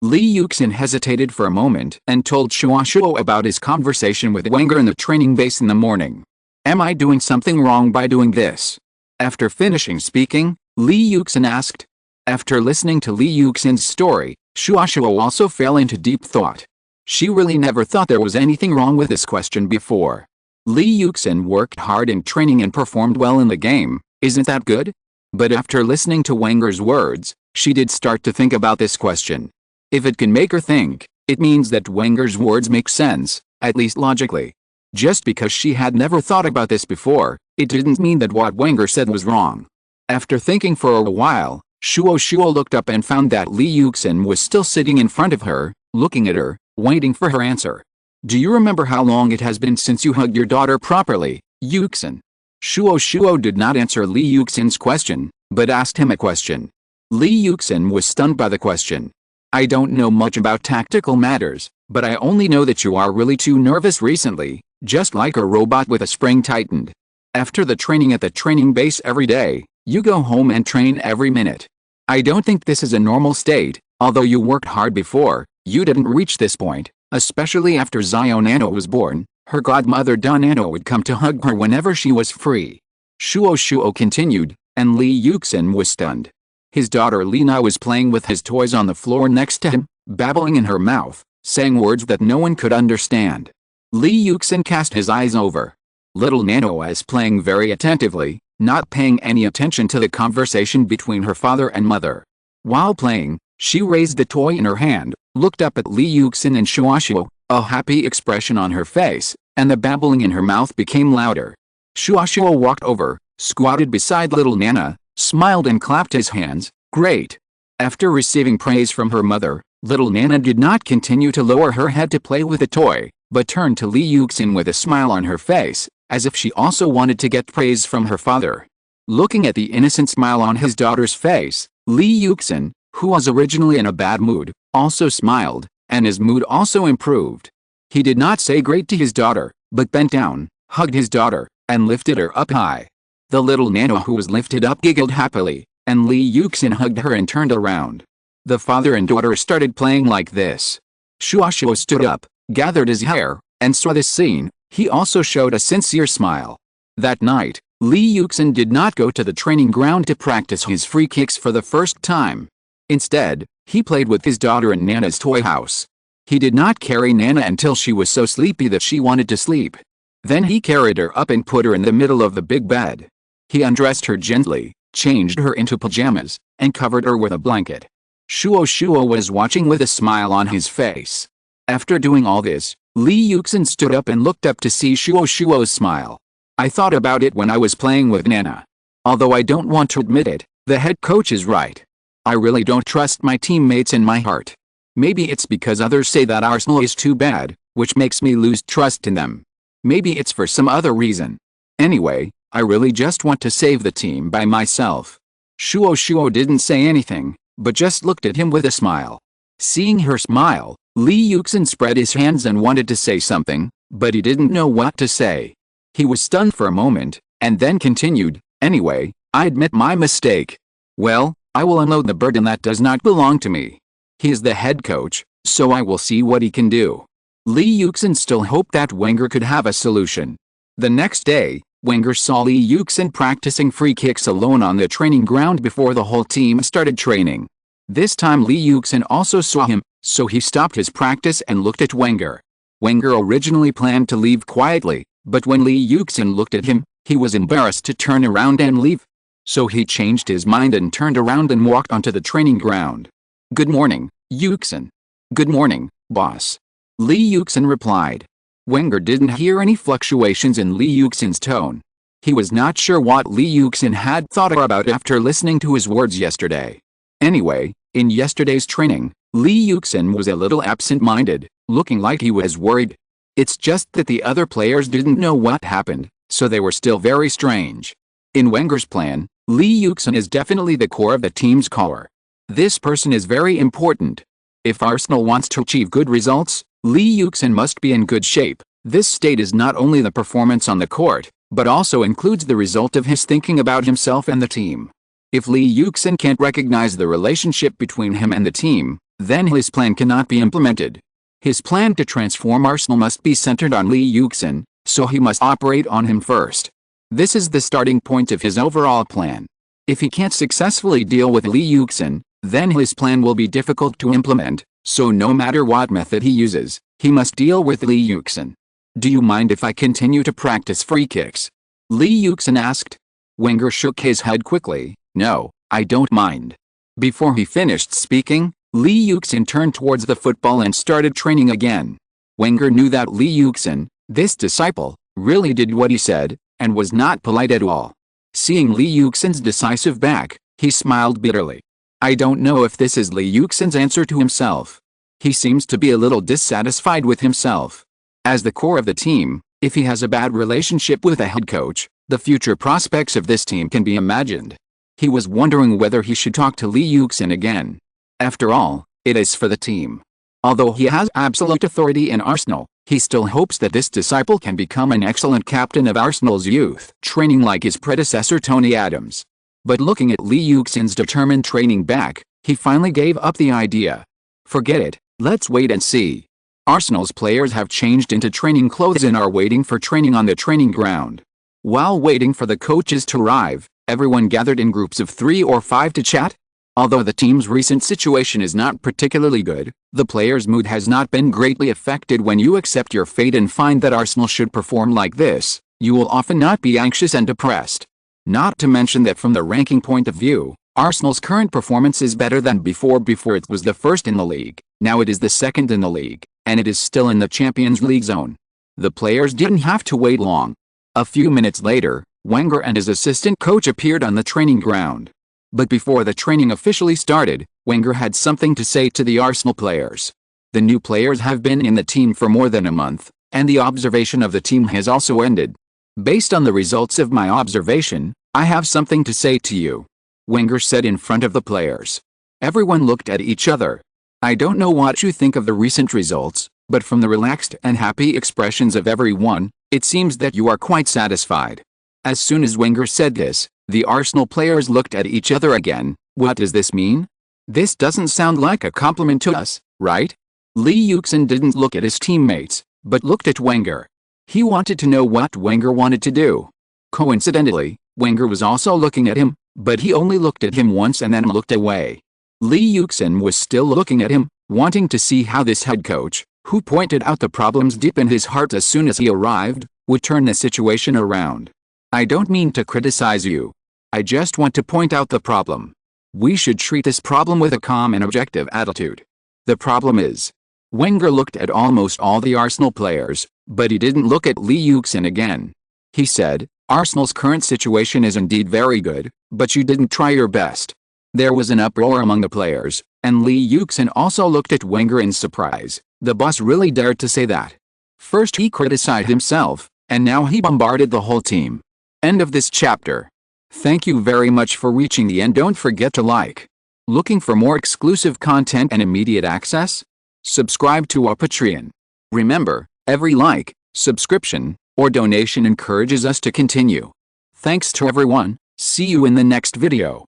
[SPEAKER 1] Li Yuxin hesitated for a moment and told Shuo about his conversation with Wenger in the training base in the morning. "Am I doing something wrong by doing this?" After finishing speaking, Li Yuxin asked. After listening to Li Yuxin's story, Shuo also fell into deep thought. She really never thought there was anything wrong with this question before. Li Yuxin worked hard in training and performed well in the game, isn't that good? But after listening to Wenger's words, she did start to think about this question. If it can make her think, it means that Wenger's words make sense, at least logically. Just because she had never thought about this before, it didn't mean that what Wenger said was wrong. After thinking for a while, Shuo looked up and found that Li Yuxin was still sitting in front of her, looking at her, waiting for her answer. "Do you remember how long it has been since you hugged your daughter properly, Yuxin?" Shuo did not answer Li Yuxin's question, but asked him a question. Li Yuxin was stunned by the question. "I don't know much about tactical matters, but I only know that you are really too nervous recently, just like a robot with a spring tightened. After the training at the training base every day, you go home and train every minute. I don't think this is a normal state. Although you worked hard before, you didn't reach this point, especially after Xiao Nano was born. Her godmother Da Nano would come to hug her whenever she was free." Shuo continued, and Li Yuxin was stunned. His daughter Lina was playing with his toys on the floor next to him, babbling in her mouth, saying words that no one could understand. Li Yuxin cast his eyes over. Little Nano was playing very attentively, not paying any attention to the conversation between her father and mother. While playing, she raised the toy in her hand, looked up at Li Yuxin and Shuo, a happy expression on her face, and the babbling in her mouth became louder. Shuo walked over, squatted beside little Nana, smiled and clapped his hands. "Great." After receiving praise from her mother, little Nana did not continue to lower her head to play with the toy, but turned to Li Yuxin with a smile on her face, as if she also wanted to get praise from her father. Looking at the innocent smile on his daughter's face, Li Yuxin, who was originally in a bad mood, also smiled, and his mood also improved. He did not say great to his daughter, but bent down, hugged his daughter, and lifted her up high. The little Nano who was lifted up giggled happily, and Li Yuxin hugged her and turned around. The father and daughter started playing like this. Shuo stood up, gathered his hair, and saw this scene. He also showed a sincere smile. That night, Li Yuxin did not go to the training ground to practice his free kicks for the first time. Instead, he played with his daughter in Nana's toy house. He did not carry Nana until she was so sleepy that she wanted to sleep. Then he carried her up and put her in the middle of the big bed. He undressed her gently, changed her into pajamas, and covered her with a blanket. Shuo was watching with a smile on his face. After doing all this, Li Yuxin stood up and looked up to see Shuo's smile. "I thought about it when I was playing with Nana. Although I don't want to admit it, the head coach is right. I really don't trust my teammates in my heart. Maybe it's because others say that Arsenal is too bad, which makes me lose trust in them. Maybe it's for some other reason. Anyway, I really just want to save the team by myself." Shuo didn't say anything, but just looked at him with a smile. Seeing her smile, Li Yuxin spread his hands and wanted to say something, but he didn't know what to say. He was stunned for a moment, and then continued, "Anyway, I admit my mistake. Well, I will unload the burden that does not belong to me. He is the head coach, so I will see what he can do." Lee Yuxin still hoped that Wenger could have a solution. The next day, Wenger saw Lee Yuxin practicing free kicks alone on the training ground before the whole team started training. This time Lee Yuxin also saw him, so he stopped his practice and looked at Wenger. Wenger originally planned to leave quietly, but when Lee Yuxin looked at him, he was embarrassed to turn around and leave. So he changed his mind and turned around and walked onto the training ground. "Good morning, Yuxin." "Good morning, boss." Lee Yuxin replied. Wenger didn't hear any fluctuations in Lee Yuxin's tone. He was not sure what Lee Yuxin had thought or about after listening to his words yesterday. Anyway, in yesterday's training, Lee Yuxin was a little absent-minded, looking like he was worried. It's just that the other players didn't know what happened, so they were still very strange. In Wenger's plan, Lee Yuxin is definitely the core of the team's core. This person is very important. If Arsenal wants to achieve good results, Lee Yuxin must be in good shape. This state is not only the performance on the court, but also includes the result of his thinking about himself and the team. If Lee Yuxin can't recognize the relationship between him and the team, then his plan cannot be implemented. His plan to transform Arsenal must be centered on Lee Yuxin, so he must operate on him first. This is the starting point of his overall plan. If he can't successfully deal with Lee Yuxin, then his plan will be difficult to implement, so no matter what method he uses, he must deal with Lee Yuxin. "Do you mind if I continue to practice free kicks?" Lee Yuxin asked. Wenger shook his head quickly. "No, I don't mind." Before he finished speaking, Lee Yuxin turned towards the football and started training again. Wenger knew that Lee Yuxin, this disciple, really did what he said, and was not polite at all. Seeing Lee Yuxin's decisive back, he smiled bitterly. I don't know if this is Lee Yuxin's answer to himself. He seems to be a little dissatisfied with himself. As the core of the team, if he has a bad relationship with a head coach, the future prospects of this team can be imagined. He was wondering whether he should talk to Lee Yuxin again. After all, it is for the team. Although he has absolute authority in Arsenal, he still hopes that this disciple can become an excellent captain of Arsenal's youth training like his predecessor Tony Adams. But looking at Lee Yuxin's determined training back, he finally gave up the idea. Forget it, let's wait and see. Arsenal's players have changed into training clothes and are waiting for training on the training ground. While waiting for the coaches to arrive, everyone gathered in groups of 3 or 5 to chat. Although the team's recent situation is not particularly good, the players' mood has not been greatly affected. When you accept your fate and find that Arsenal should perform like this, you will often not be anxious and depressed. Not to mention that from the ranking point of view, Arsenal's current performance is better than before. Before it was the first in the league, now it is the second in the league, and it is still in the Champions League zone. The players didn't have to wait long. A few minutes later, Wenger and his assistant coach appeared on the training ground. But before the training officially started, Wenger had something to say to the Arsenal players. The new players have been in the team for more than a month, and the observation of the team has also ended. Based on the results of my observation, I have something to say to you, Wenger said in front of the players. Everyone looked at each other. I don't know what you think of the recent results, but from the relaxed and happy expressions of everyone, it seems that you are quite satisfied. As soon as Wenger said this, the Arsenal players looked at each other again. What does this mean? This doesn't sound like a compliment to us, right? Lee Yuxin didn't look at his teammates, but looked at Wenger. He wanted to know what Wenger wanted to do. Coincidentally, Wenger was also looking at him, but he only looked at him once and then looked away. Lee Yuxin was still looking at him, wanting to see how this head coach, who pointed out the problems deep in his heart as soon as he arrived, would turn the situation around. I don't mean to criticize you. I just want to point out the problem. We should treat this problem with a calm and objective attitude. The problem is, Wenger looked at almost all the Arsenal players, but he didn't look at Lee Yuxin again. He said, Arsenal's current situation is indeed very good, but you didn't try your best. There was an uproar among the players, and Lee Yuxin also looked at Wenger in surprise. The boss really dared to say that. First he criticized himself, and now he bombarded the whole team. End of this chapter. Thank you very much for reaching the end. Don't forget to like. Looking for more exclusive content and immediate access? Subscribe to our Patreon. Remember, every like, subscription, or donation encourages us to continue. Thanks to everyone. See you in the next video.